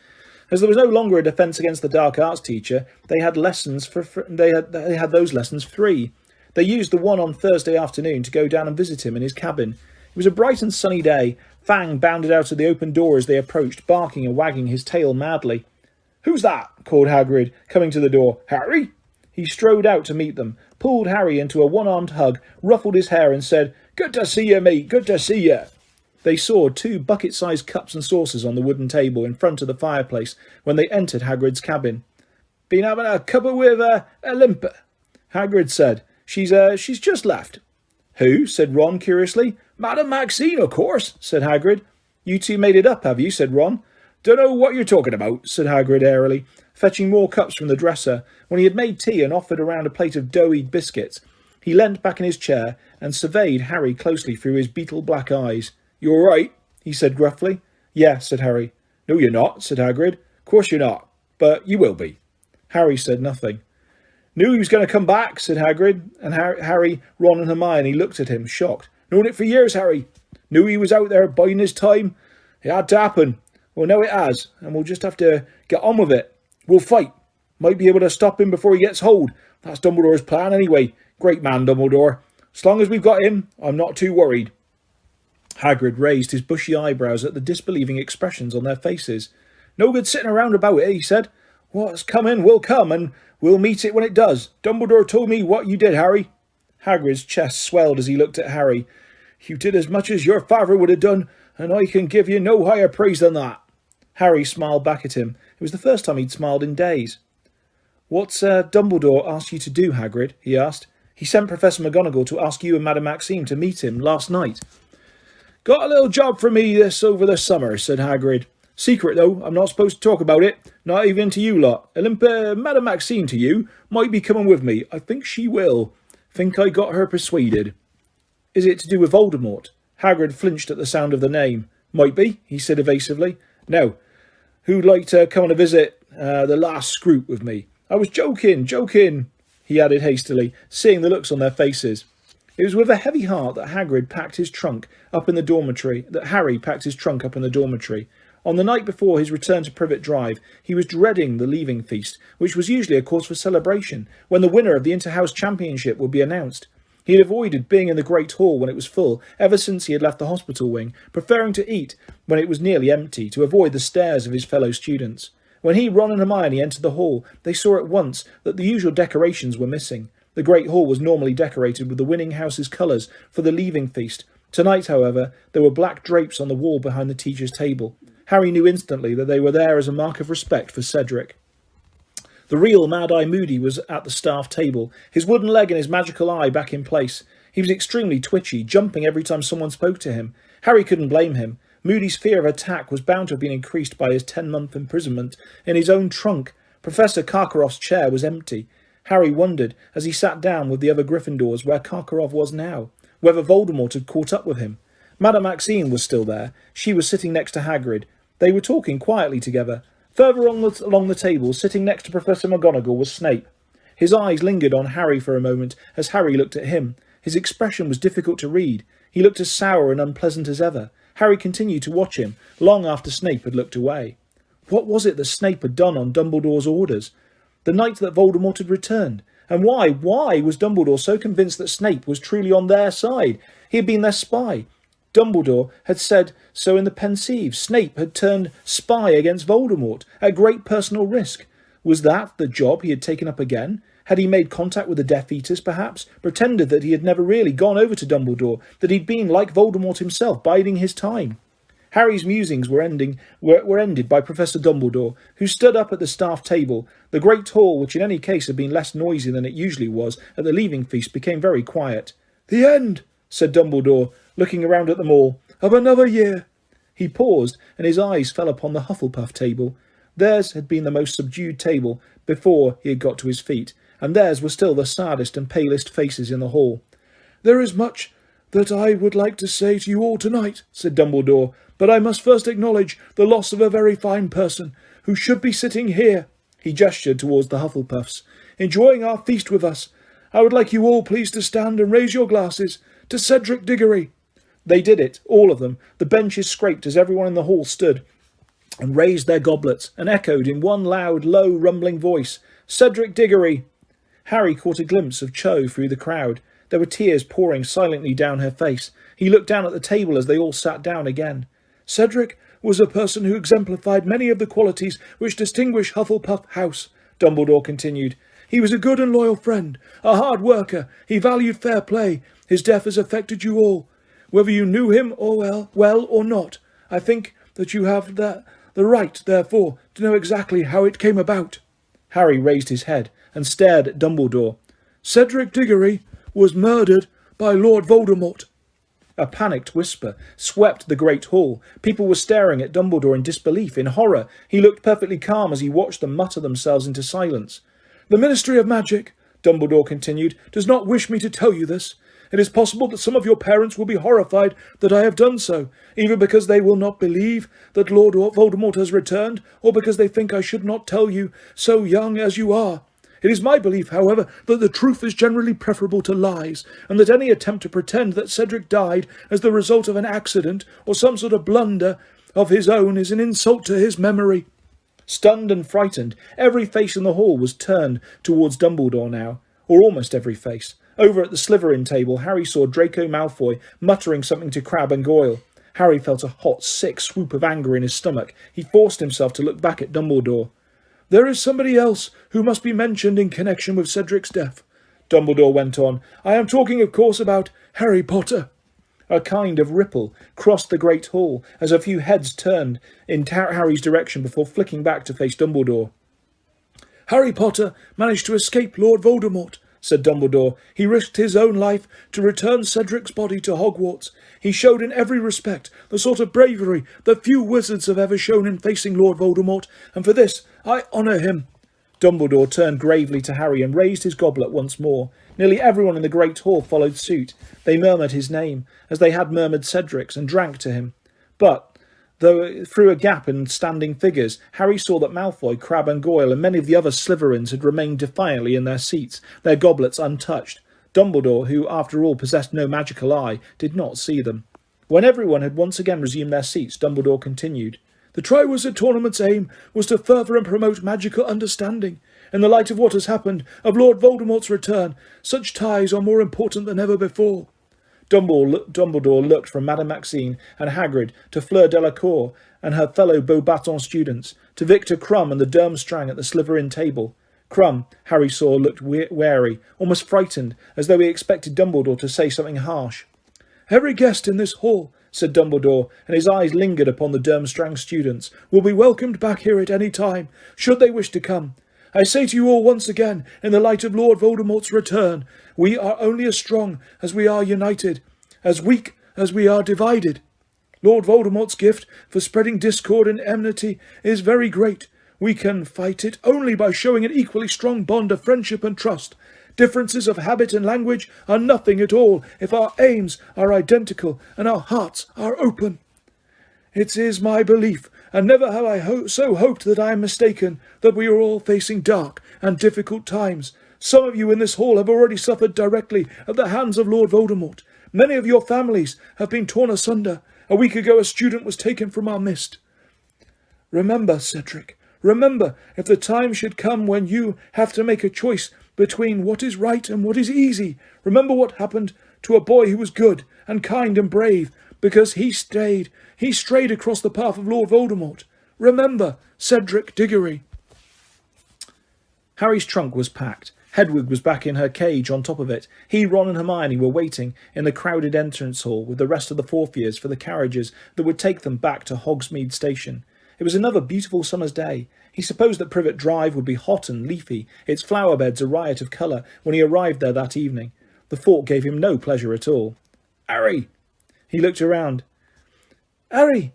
As there was no longer a defence against the dark arts teacher, they had those lessons free. They used the one on Thursday afternoon to go down and visit him in his cabin. It was a bright and sunny day. Fang bounded out of the open door as they approached, barking and wagging his tail madly. "Who's that?" called Hagrid, coming to the door. "Harry?" He strode out to meet them, pulled Harry into a one-armed hug, ruffled his hair and said, "Good to see you, mate, good to see you." They saw 2 bucket-sized cups and saucers on the wooden table in front of the fireplace when they entered Hagrid's cabin. "Been having a cuppa with Olympa," Hagrid said. She's just left." "Who?" said Ron curiously. "Madame Maxine, of course," said Hagrid. "You two made it up, have you?" said Ron. "Dunno what you're talking about," said Hagrid airily, fetching more cups from the dresser. When he had made tea and offered around a plate of doughy biscuits, he leant back in his chair and surveyed Harry closely through his beetle-black eyes. "You all right?" he said gruffly. "Yeah," said Harry. "No, you're not," said Hagrid. "Course you're not, but you will be." Harry said nothing. "Knew he was going to come back," said Hagrid, and Harry, Ron and Hermione looked at him, shocked. "Known it for years, Harry. Knew he was out there biding his time. It had to happen. Well, now it has, and we'll just have to get on with it. We'll fight. Might be able to stop him before he gets hold. That's Dumbledore's plan anyway. Great man, Dumbledore. As long as we've got him, I'm not too worried." Hagrid raised his bushy eyebrows at the disbelieving expressions on their faces. "No good sitting around about it," he said. "What's coming will come, and we'll meet it when it does. Dumbledore told me what you did, Harry." Hagrid's chest swelled as he looked at Harry. "You did as much as your father would have done, and I can give you no higher praise than that." Harry smiled back at him. It was the first time he'd smiled in days. "What's Dumbledore asked you to do, Hagrid?" he asked. "He sent Professor McGonagall to ask you and Madame Maxime to meet him last night." "Got a little job for me this over the summer," said Hagrid. "Secret, though. I'm not supposed to talk about it. Not even to you lot. Madame Maxime to you might be coming with me. I think she will. Think I got her persuaded." "Is it to do with Voldemort?" Hagrid flinched at the sound of the name. "Might be," he said evasively. "Now, who'd like to come on a visit the last scroop with me?" "I was joking, he added hastily, seeing the looks on their faces. It was with a heavy heart that Harry packed his trunk up in the dormitory. On the night before his return to Privet Drive, he was dreading the leaving feast, which was usually a cause for celebration, when the winner of the Inter-House Championship would be announced. He had avoided being in the Great Hall when it was full, ever since he had left the hospital wing, preferring to eat when it was nearly empty, to avoid the stares of his fellow students. When he, Ron and Hermione entered the hall, they saw at once that the usual decorations were missing. The Great Hall was normally decorated with the winning house's colours for the leaving feast. Tonight, however, there were black drapes on the wall behind the teacher's table. Harry knew instantly that they were there as a mark of respect for Cedric. The real Mad-Eye Moody was at the staff table, his wooden leg and his magical eye back in place. He was extremely twitchy, jumping every time someone spoke to him. Harry couldn't blame him. Moody's fear of attack was bound to have been increased by his 10-month imprisonment in his own trunk. Professor Karkaroff's chair was empty. Harry wondered, as he sat down with the other Gryffindors, where Karkaroff was now, whether Voldemort had caught up with him. Madame Maxime was still there. She was sitting next to Hagrid. They were talking quietly together. Further along the table, sitting next to Professor McGonagall, was Snape. His eyes lingered on Harry for a moment as Harry looked at him. His expression was difficult to read. He looked as sour and unpleasant as ever. Harry continued to watch him, long after Snape had looked away. What was it that Snape had done on Dumbledore's orders? The night that Voldemort had returned. And why was Dumbledore so convinced that Snape was truly on their side? He had been their spy. Dumbledore had said so in the Pensieve. Snape had turned spy against Voldemort, at great personal risk. Was that the job he had taken up again? Had he made contact with the Death Eaters, perhaps? Pretended that he had never really gone over to Dumbledore, that he'd been, like Voldemort himself, biding his time? Harry's musings were ended by Professor Dumbledore, who stood up at the staff table. The great hall, which in any case had been less noisy than it usually was at the leaving feast, became very quiet. "The end," said Dumbledore, looking around at them all, "of another year." He paused, and his eyes fell upon the Hufflepuff table. Theirs had been the most subdued table before he had got to his feet, and theirs were still the saddest and palest faces in the hall. "There is much that I would like to say to you all tonight," said Dumbledore, "but I must first acknowledge the loss of a very fine person, who should be sitting here." He gestured towards the Hufflepuffs, "enjoying our feast with us. I would like you all please to stand and raise your glasses to Cedric Diggory." They did it, all of them. The benches scraped as everyone in the hall stood and raised their goblets, and echoed in one loud, low, rumbling voice, "Cedric Diggory." Harry caught a glimpse of Cho through the crowd. There were tears pouring silently down her face. He looked down at the table as they all sat down again. "Cedric was a person who exemplified many of the qualities which distinguish Hufflepuff House," Dumbledore continued. "He was a good and loyal friend, a hard worker. He valued fair play. His death has affected you all, whether you knew him or well or not. I think that you have the right, therefore, to know exactly how it came about." Harry raised his head and stared at Dumbledore. "Cedric Diggory was murdered by Lord Voldemort." A panicked whisper swept the great hall. People were staring at Dumbledore in disbelief, in horror. He looked perfectly calm as he watched them mutter themselves into silence. "The Ministry of Magic," Dumbledore continued, "does not wish me to tell you this. It is possible that some of your parents will be horrified that I have done so, either because they will not believe that Lord Voldemort has returned, or because they think I should not tell you, so young as you are. It is my belief, however, that the truth is generally preferable to lies, and that any attempt to pretend that Cedric died as the result of an accident or some sort of blunder of his own is an insult to his memory." Stunned and frightened, every face in the hall was turned towards Dumbledore now, or almost every face. Over at the Slytherin table, Harry saw Draco Malfoy muttering something to Crabbe and Goyle. Harry felt a hot, sick swoop of anger in his stomach. He forced himself to look back at Dumbledore. "There is somebody else who must be mentioned in connection with Cedric's death," Dumbledore went on. "I am talking, of course, about Harry Potter." A kind of ripple crossed the great hall as a few heads turned in Harry's direction before flicking back to face Dumbledore. "Harry Potter managed to escape Lord Voldemort," said Dumbledore. "He risked his own life to return Cedric's body to Hogwarts. He showed in every respect the sort of bravery that few wizards have ever shown in facing Lord Voldemort, and for this I honour him." Dumbledore turned gravely to Harry and raised his goblet once more. Nearly everyone in the great hall followed suit. They murmured his name, as they had murmured Cedric's, and drank to him. But, though through a gap in standing figures, Harry saw that Malfoy, Crabbe and Goyle and many of the other Slytherins had remained defiantly in their seats, their goblets untouched. Dumbledore, who after all possessed no magical eye, did not see them. When everyone had once again resumed their seats, Dumbledore continued. "The Triwizard Tournament's aim was to further and promote magical understanding. In the light of what has happened, of Lord Voldemort's return, such ties are more important than ever before." Dumbledore looked from Madame Maxime and Hagrid to Fleur Delacour and her fellow Beauxbatons students, to Victor Crumb and the Durmstrang at the Slytherin table. Crumb, Harry saw, looked wary, almost frightened, as though he expected Dumbledore to say something harsh. "Every guest in this hall said Dumbledore, and his eyes lingered upon the Durmstrang students, will be welcomed back here at any time, should they wish to come. I say to you all once again, in the light of Lord Voldemort's return, we are only as strong as we are united, as weak as we are divided. Lord Voldemort's gift for spreading discord and enmity is very great. We can fight it only by showing an equally strong bond of friendship and trust. Differences of habit and language are nothing at all if our aims are identical and our hearts are open. It is my belief, and never have I so hoped that I am mistaken, that we are all facing dark and difficult times. Some of you in this hall have already suffered directly at the hands of Lord Voldemort. Many of your families have been torn asunder. A week ago a student was taken from our midst. Remember, Cedric, remember, if the time should come when you have to make a choice between what is right and what is easy, remember what happened to a boy who was good and kind and brave, because he strayed across the path of Lord Voldemort. Remember, Cedric Diggory. Harry's trunk was packed. Hedwig was back in her cage on top of it. He, Ron and Hermione were waiting in the crowded entrance hall with the rest of the fourth years for the carriages that would take them back to Hogsmeade Station. It was another beautiful summer's day. He supposed that Privet Drive would be hot and leafy, its flower beds a riot of colour, when he arrived there that evening. The thought gave him no pleasure at all. "Harry!" He looked around. "Harry!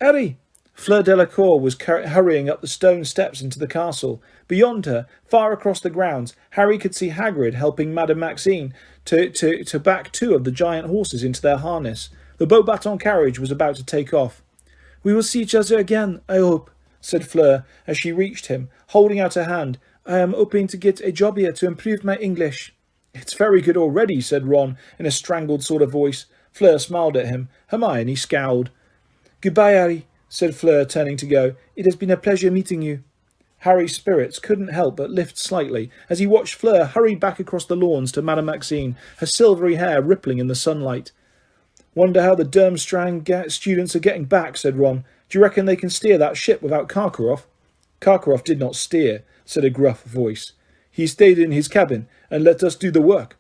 Harry!" Fleur Delacour was hurrying up the stone steps into the castle. Beyond her, far across the grounds, Harry could see Hagrid helping Madame Maxime to back two of the giant horses into their harness. The Beauxbatons carriage was about to take off. "We will see each other again, I hope," said Fleur, as she reached him, holding out her hand. "I am hoping to get a job here to improve my English." "It's very good already," said Ron, in a strangled sort of voice. Fleur smiled at him. Hermione scowled. "Goodbye, Harry," said Fleur, turning to go. "It has been a pleasure meeting you." Harry's spirits couldn't help but lift slightly as he watched Fleur hurry back across the lawns to Madame Maxime, her silvery hair rippling in the sunlight. "Wonder how the Durmstrang students are getting back," said Ron. "Do you reckon they can steer that ship without Karkaroff?" "Karkaroff did not steer," said a gruff voice. "He stayed in his cabin and let us do the work."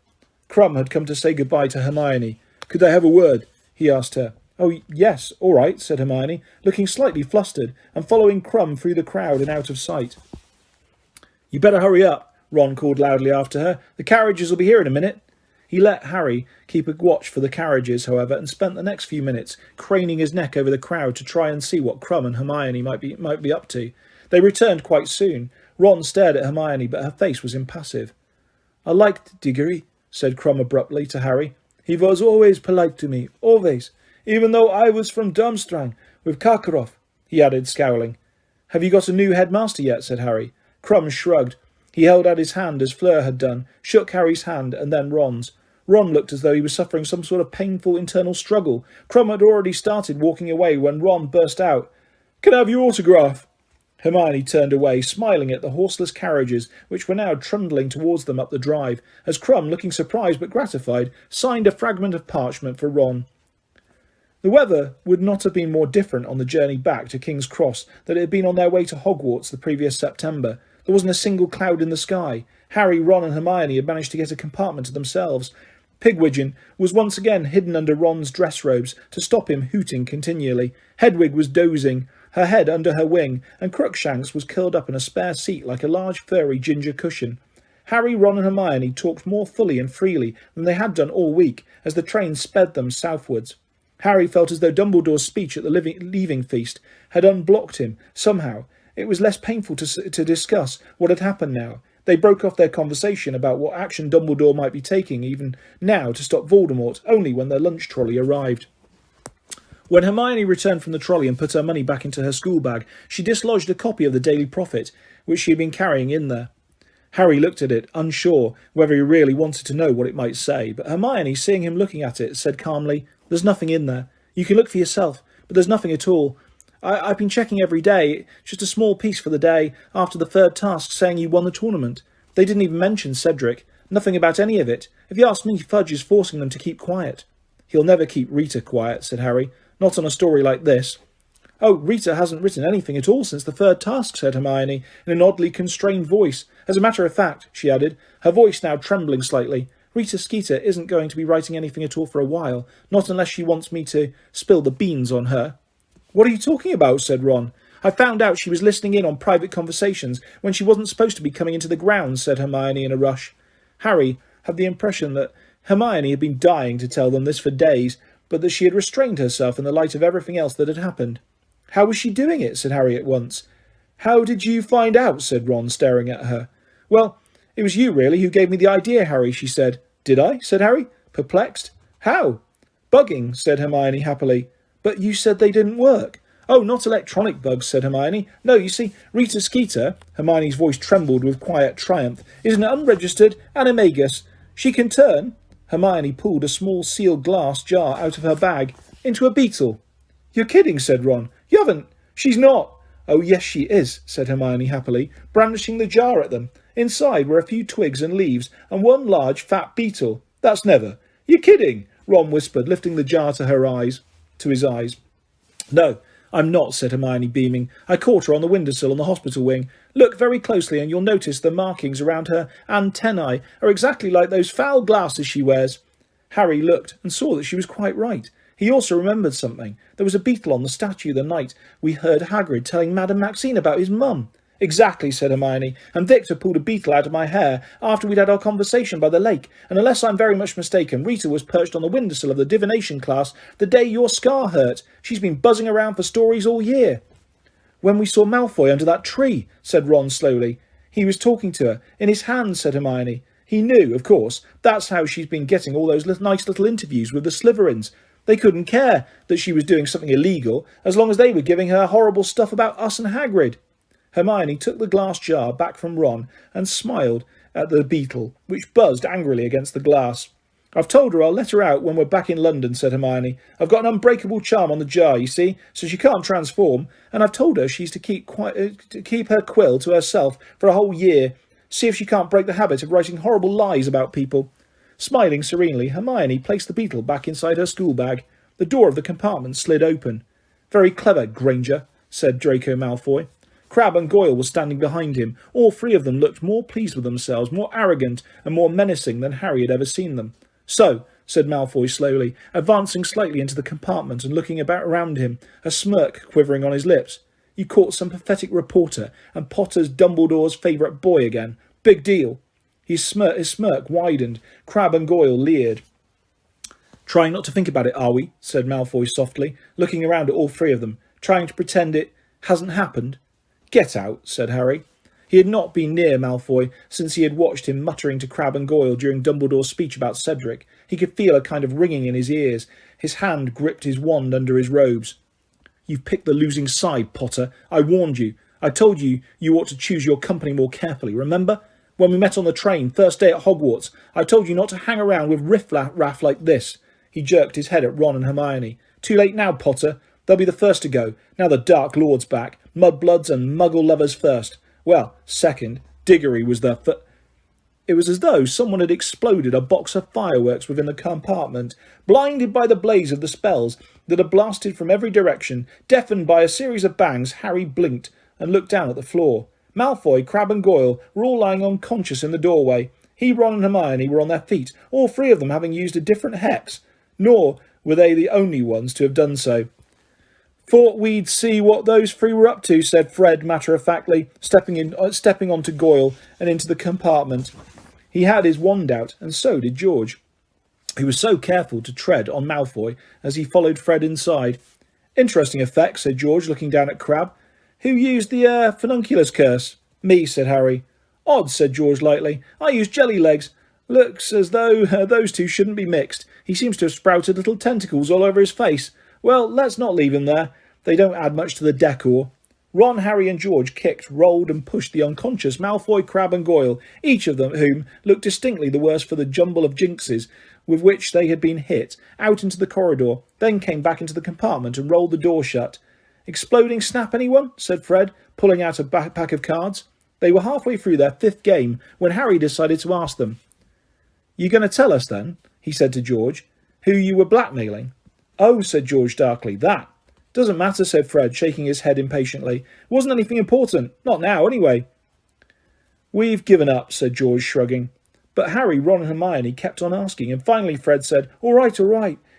Krum had come to say goodbye to Hermione. "Could I have a word?" he asked her. "Oh, yes, all right," said Hermione, looking slightly flustered and following Krum through the crowd and out of sight. "You better hurry up," Ron called loudly after her. "The carriages will be here in a minute." He let Harry keep a watch for the carriages, however, and spent the next few minutes craning his neck over the crowd to try and see what Krum and Hermione might be up to. They returned quite soon. Ron stared at Hermione, but her face was impassive. "I liked Diggory," said Krum abruptly to Harry. "He was always polite to me, always. Even though I was from Durmstrang, with Karkaroff," he added, scowling. "Have you got a new headmaster yet?" said Harry. Krum shrugged. He held out his hand as Fleur had done, shook Harry's hand, and then Ron's. Ron looked as though he was suffering some sort of painful internal struggle. Krum had already started walking away when Ron burst out. "Can I have your autograph?" Hermione turned away, smiling at the horseless carriages, which were now trundling towards them up the drive, as Krum, looking surprised but gratified, signed a fragment of parchment for Ron. The weather would not have been more different on the journey back to King's Cross than it had been on their way to Hogwarts the previous September. There wasn't a single cloud in the sky. Harry, Ron and Hermione had managed to get a compartment to themselves. Pigwidgeon was once again hidden under Ron's dress robes to stop him hooting continually. Hedwig was dozing, her head under her wing, and Crookshanks was curled up in a spare seat like a large furry ginger cushion. Harry, Ron and Hermione talked more fully and freely than they had done all week as the train sped them southwards. Harry felt as though Dumbledore's speech at the leaving feast had unblocked him. Somehow, it was less painful to discuss what had happened now. They broke off their conversation about what action Dumbledore might be taking even now to stop Voldemort only when their lunch trolley arrived. When Hermione returned from the trolley and put her money back into her school bag, she dislodged a copy of the Daily Prophet, which she had been carrying in there. Harry looked at it, unsure whether he really wanted to know what it might say, but Hermione, seeing him looking at it, said calmly, "There's nothing in there. You can look for yourself, but there's nothing at all. I've been checking every day, just a small piece for the day after the third task saying you won the tournament. They didn't even mention Cedric. Nothing about any of it. If you ask me, Fudge is forcing them to keep quiet." "He'll never keep Rita quiet," said Harry. "Not on a story like this." "Oh, Rita hasn't written anything at all since the third task," said Hermione, in an oddly constrained voice. "As a matter of fact," she added, her voice now trembling slightly, Rita Skeeter isn't going to be writing anything at all for a while, not unless she wants me to spill the beans on her." "What are you talking about?" said Ron. "I found out she was listening in on private conversations when she wasn't supposed to be coming into the grounds," said Hermione in a rush. Harry had the impression that Hermione had been dying to tell them this for days, but that she had restrained herself in the light of everything else that had happened. "How was she doing it?" said Harry at once. "How did you find out?" said Ron, staring at her. "Well, it was you, really, who gave me the idea, Harry," she said. "Did I?" said Harry, perplexed. "How?" "Bugging," said Hermione happily. "But you said they didn't work." "Oh, not electronic bugs," said Hermione. "No, you see, Rita Skeeter," Hermione's voice trembled with quiet triumph, "is an unregistered animagus. She can turn," Hermione pulled a small sealed glass jar out of her bag, "into a beetle." "You're kidding," said Ron. "You haven't." "She's not." "Oh, yes, she is," said Hermione happily, brandishing the jar at them. Inside were a few twigs and leaves and one large fat beetle. "That's never." "You're kidding," Ron whispered, lifting the jar to his eyes. "No, I'm not," said Hermione, beaming. "I caught her on the windowsill on the hospital wing. Look very closely and you'll notice the markings around her antennae are exactly like those foul glasses she wears." Harry looked and saw that she was quite right. He also remembered something. There was a beetle on the statue the night we heard Hagrid telling Madame Maxine about his mum. "Exactly," said Hermione, "and Victor pulled a beetle out of my hair after we'd had our conversation by the lake, and unless I'm very much mistaken, Rita was perched on the windowsill of the divination class the day your scar hurt. She's been buzzing around for stories all year." "When we saw Malfoy under that tree," said Ron slowly. "He was talking to her. In his hand," said Hermione. "He knew, of course. That's how she's been getting all those nice little interviews with the Slytherins. They couldn't care that she was doing something illegal, as long as they were giving her horrible stuff about us and Hagrid." Hermione took the glass jar back from Ron and smiled at the beetle, which buzzed angrily against the glass. "I've told her I'll let her out when we're back in London," said Hermione. "I've got an unbreakable charm on the jar, you see, so she can't transform, and I've told her she's to keep her quill to herself for a whole year. See if she can't break the habit of writing horrible lies about people." Smiling serenely, Hermione placed the beetle back inside her school bag. The door of the compartment slid open. "Very clever, Granger," said Draco Malfoy. Crabbe and Goyle were standing behind him. All three of them looked more pleased with themselves, more arrogant and more menacing than Harry had ever seen them. "So," said Malfoy slowly, advancing slightly into the compartment and looking about around him, a smirk quivering on his lips. "You caught some pathetic reporter and Potter's Dumbledore's favourite boy again. Big deal." His smirk widened. Crabbe and Goyle leered. "Trying not to think about it, are we?" said Malfoy softly, looking around at all three of them. "Trying to pretend it hasn't happened?" "Get out," said Harry. He had not been near Malfoy since he had watched him muttering to Crabbe and Goyle during Dumbledore's speech about Cedric. He could feel a kind of ringing in his ears. His hand gripped his wand under his robes. "You've picked the losing side, Potter. I warned you. I told you you ought to choose your company more carefully, remember? When we met on the train, first day at Hogwarts, I told you not to hang around with riff-raff like this." He jerked his head at Ron and Hermione. "Too late now, Potter. They'll be the first to go. Now the Dark Lord's back. Mudbloods and Muggle lovers first. Well, second. Diggory was the It was as though someone had exploded a box of fireworks within the compartment. Blinded by the blaze of the spells that had blasted from every direction, deafened by a series of bangs, Harry blinked and looked down at the floor. Malfoy, Crabbe and Goyle were all lying unconscious in the doorway. He, Ron and Hermione were on their feet, all three of them having used a different hex. Nor were they the only ones to have done so. "Thought we'd see what those three were up to," said Fred matter-of-factly, stepping onto Goyle and into the compartment. He had his wand out, and so did George. He was so careful to tread on Malfoy as he followed Fred inside. "Interesting effect," said George, looking down at Crabbe. "Who used the Furnunculus curse?" "Me," said Harry. "Odd," said George lightly. "I used jelly legs. Looks as though those two shouldn't be mixed. He seems to have sprouted little tentacles all over his face. Well, let's not leave him there. They don't add much to the decor." Ron, Harry and George kicked, rolled and pushed the unconscious Malfoy, Crabbe and Goyle, each of them whom looked distinctly the worse for the jumble of jinxes with which they had been hit, out into the corridor, then came back into the compartment and rolled the door shut. "Exploding snap, anyone?" said Fred, pulling out a pack of cards. They were halfway through their fifth game when Harry decided to ask them. "You going to tell us, then," he said to George, "who you were blackmailing?" "Oh," said George darkly, "that." "Doesn't matter," said Fred, shaking his head impatiently. "It wasn't anything important. Not now, anyway." "We've given up," said George, shrugging. But Harry, Ron and Hermione kept on asking, and finally Fred said, all right.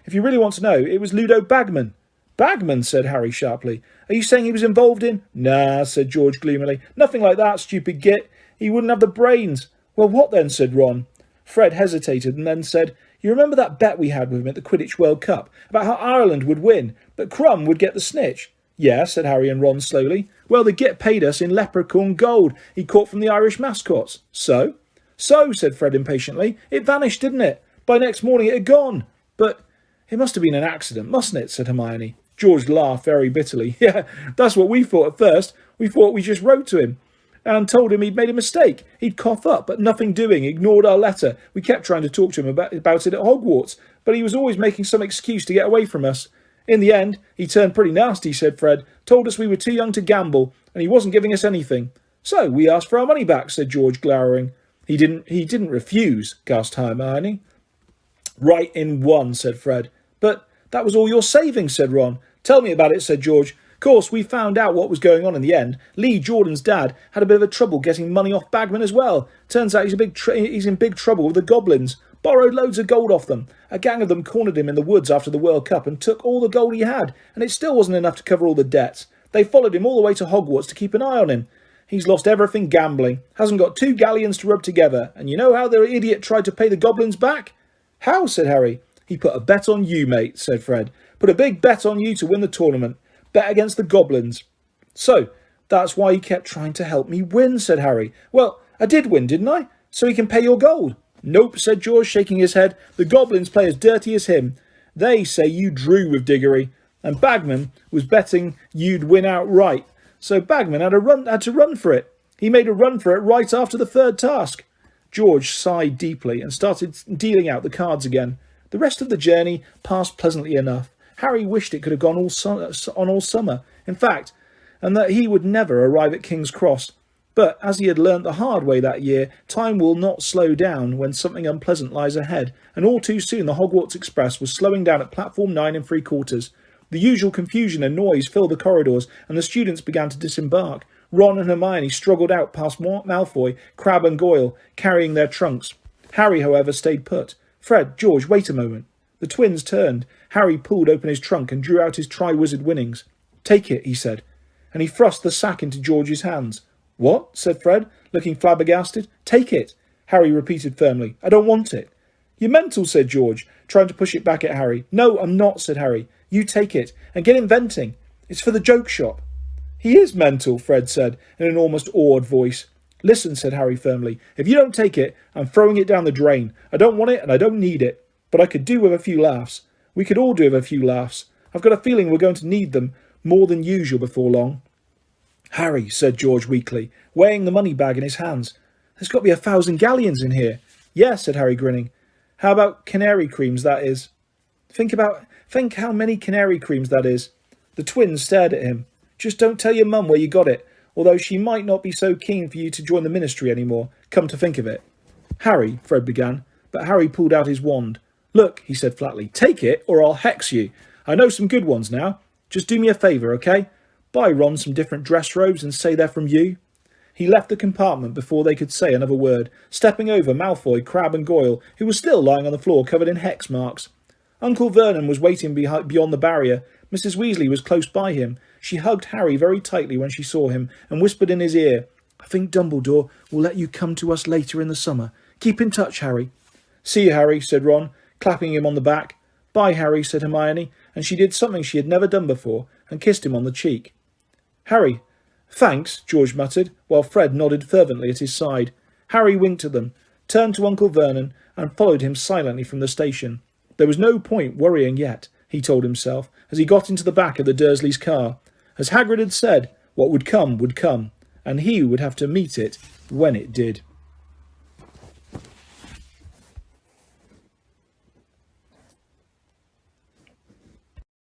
If you really want to know, it was Ludo Bagman. Bagman, said Harry sharply. Are you saying he was involved in... Nah, said George gloomily. Nothing like that, stupid git. He wouldn't have the brains. Well, what then, said Ron. Fred hesitated and then said, you remember that bet we had with him at the Quidditch World Cup, about how Ireland would win, but Crumb would get the snitch? Yeah, said Harry and Ron slowly. Well, the git paid us in leprechaun gold he caught from the Irish mascots. So? So, said Fred impatiently. It vanished, didn't it? By next morning it had gone. But it must have been an accident, mustn't it, said Hermione. George laughed very bitterly. Yeah, that's what we thought at first. We thought we just wrote to him and told him he'd made a mistake. He'd cough up, but nothing doing, ignored our letter. We kept trying to talk to him about it at Hogwarts, but he was always making some excuse to get away from us. In the end, he turned pretty nasty, said Fred, told us we were too young to gamble, and he wasn't giving us anything. So we asked for our money back, said George, glowering. He didn't refuse, gasped Hermione. Right in one, said Fred. But that was all your savings, said Ron. Tell me about it, said George. Of course, we found out what was going on in the end. Lee, Jordan's dad, had a bit of a trouble getting money off Bagman as well. Turns out he's in big trouble with the goblins. Borrowed loads of gold off them. A gang of them cornered him in the woods after the World Cup and took all the gold he had, and it still wasn't enough to cover all the debts. They followed him all the way to Hogwarts to keep an eye on him. He's lost everything gambling, hasn't got 2 galleons to rub together, and you know how the idiot tried to pay the goblins back? How? Said Harry. He put a bet on you, mate, said Fred. Put a big bet on you to win the tournament. Bet against the goblins. So, that's why he kept trying to help me win, said Harry. Well, I did win, didn't I? So he can pay your gold. Nope, said George, shaking his head. The goblins play as dirty as him. They say you drew with Diggory, and Bagman was betting you'd win outright. So Bagman had to run for it. He made a run for it right after the third task. George sighed deeply and started dealing out the cards again. The rest of the journey passed pleasantly enough. Harry wished it could have gone all summer, in fact, and that he would never arrive at King's Cross. But, as he had learnt the hard way that year, time will not slow down when something unpleasant lies ahead, and all too soon the Hogwarts Express was slowing down at platform 9 3/4. The usual confusion and noise filled the corridors, and the students began to disembark. Ron and Hermione struggled out past Malfoy, Crabbe and Goyle, carrying their trunks. Harry, however, stayed put. Fred, George, wait a moment. The twins turned. Harry pulled open his trunk and drew out his Triwizard Winnings. Take it, he said, and he thrust the sack into George's hands. What? Said Fred, looking flabbergasted. Take it, Harry repeated firmly. I don't want it. You're mental, said George, trying to push it back at Harry. No, I'm not, said Harry. You take it, and get inventing. It's for the joke shop. He is mental, Fred said, in an almost awed voice. Listen, said Harry firmly. If you don't take it, I'm throwing it down the drain. I don't want it, and I don't need it. But I could do with a few laughs. We could all do with a few laughs. I've got a feeling we're going to need them more than usual before long. Harry, said George weakly, weighing the money bag in his hands. There's got to be 1,000 galleons in here. Yes, said Harry, grinning. How about canary creams, that is? Think how many canary creams that is. The twins stared at him. Just don't tell your mum where you got it, although she might not be so keen for you to join the ministry anymore, come to think of it. Harry, Fred began, but Harry pulled out his wand. Look, he said flatly, take it or I'll hex you. I know some good ones now. Just do me a favour, okay? Buy Ron some different dress robes and say they're from you. He left the compartment before they could say another word, stepping over Malfoy, Crabbe and Goyle, who was still lying on the floor covered in hex marks. Uncle Vernon was waiting beyond the barrier. Mrs. Weasley was close by him. She hugged Harry very tightly when she saw him and whispered in his ear, I think Dumbledore will let you come to us later in the summer. Keep in touch, Harry. See you, Harry, said Ron, clapping him on the back. Bye, Harry, said Hermione, and she did something she had never done before and kissed him on the cheek. Harry, thanks, George muttered, while Fred nodded fervently at his side. Harry winked at them, turned to Uncle Vernon, and followed him silently from the station. There was no point worrying yet, he told himself, as he got into the back of the Dursleys' car. As Hagrid had said, what would come, and he would have to meet it when it did.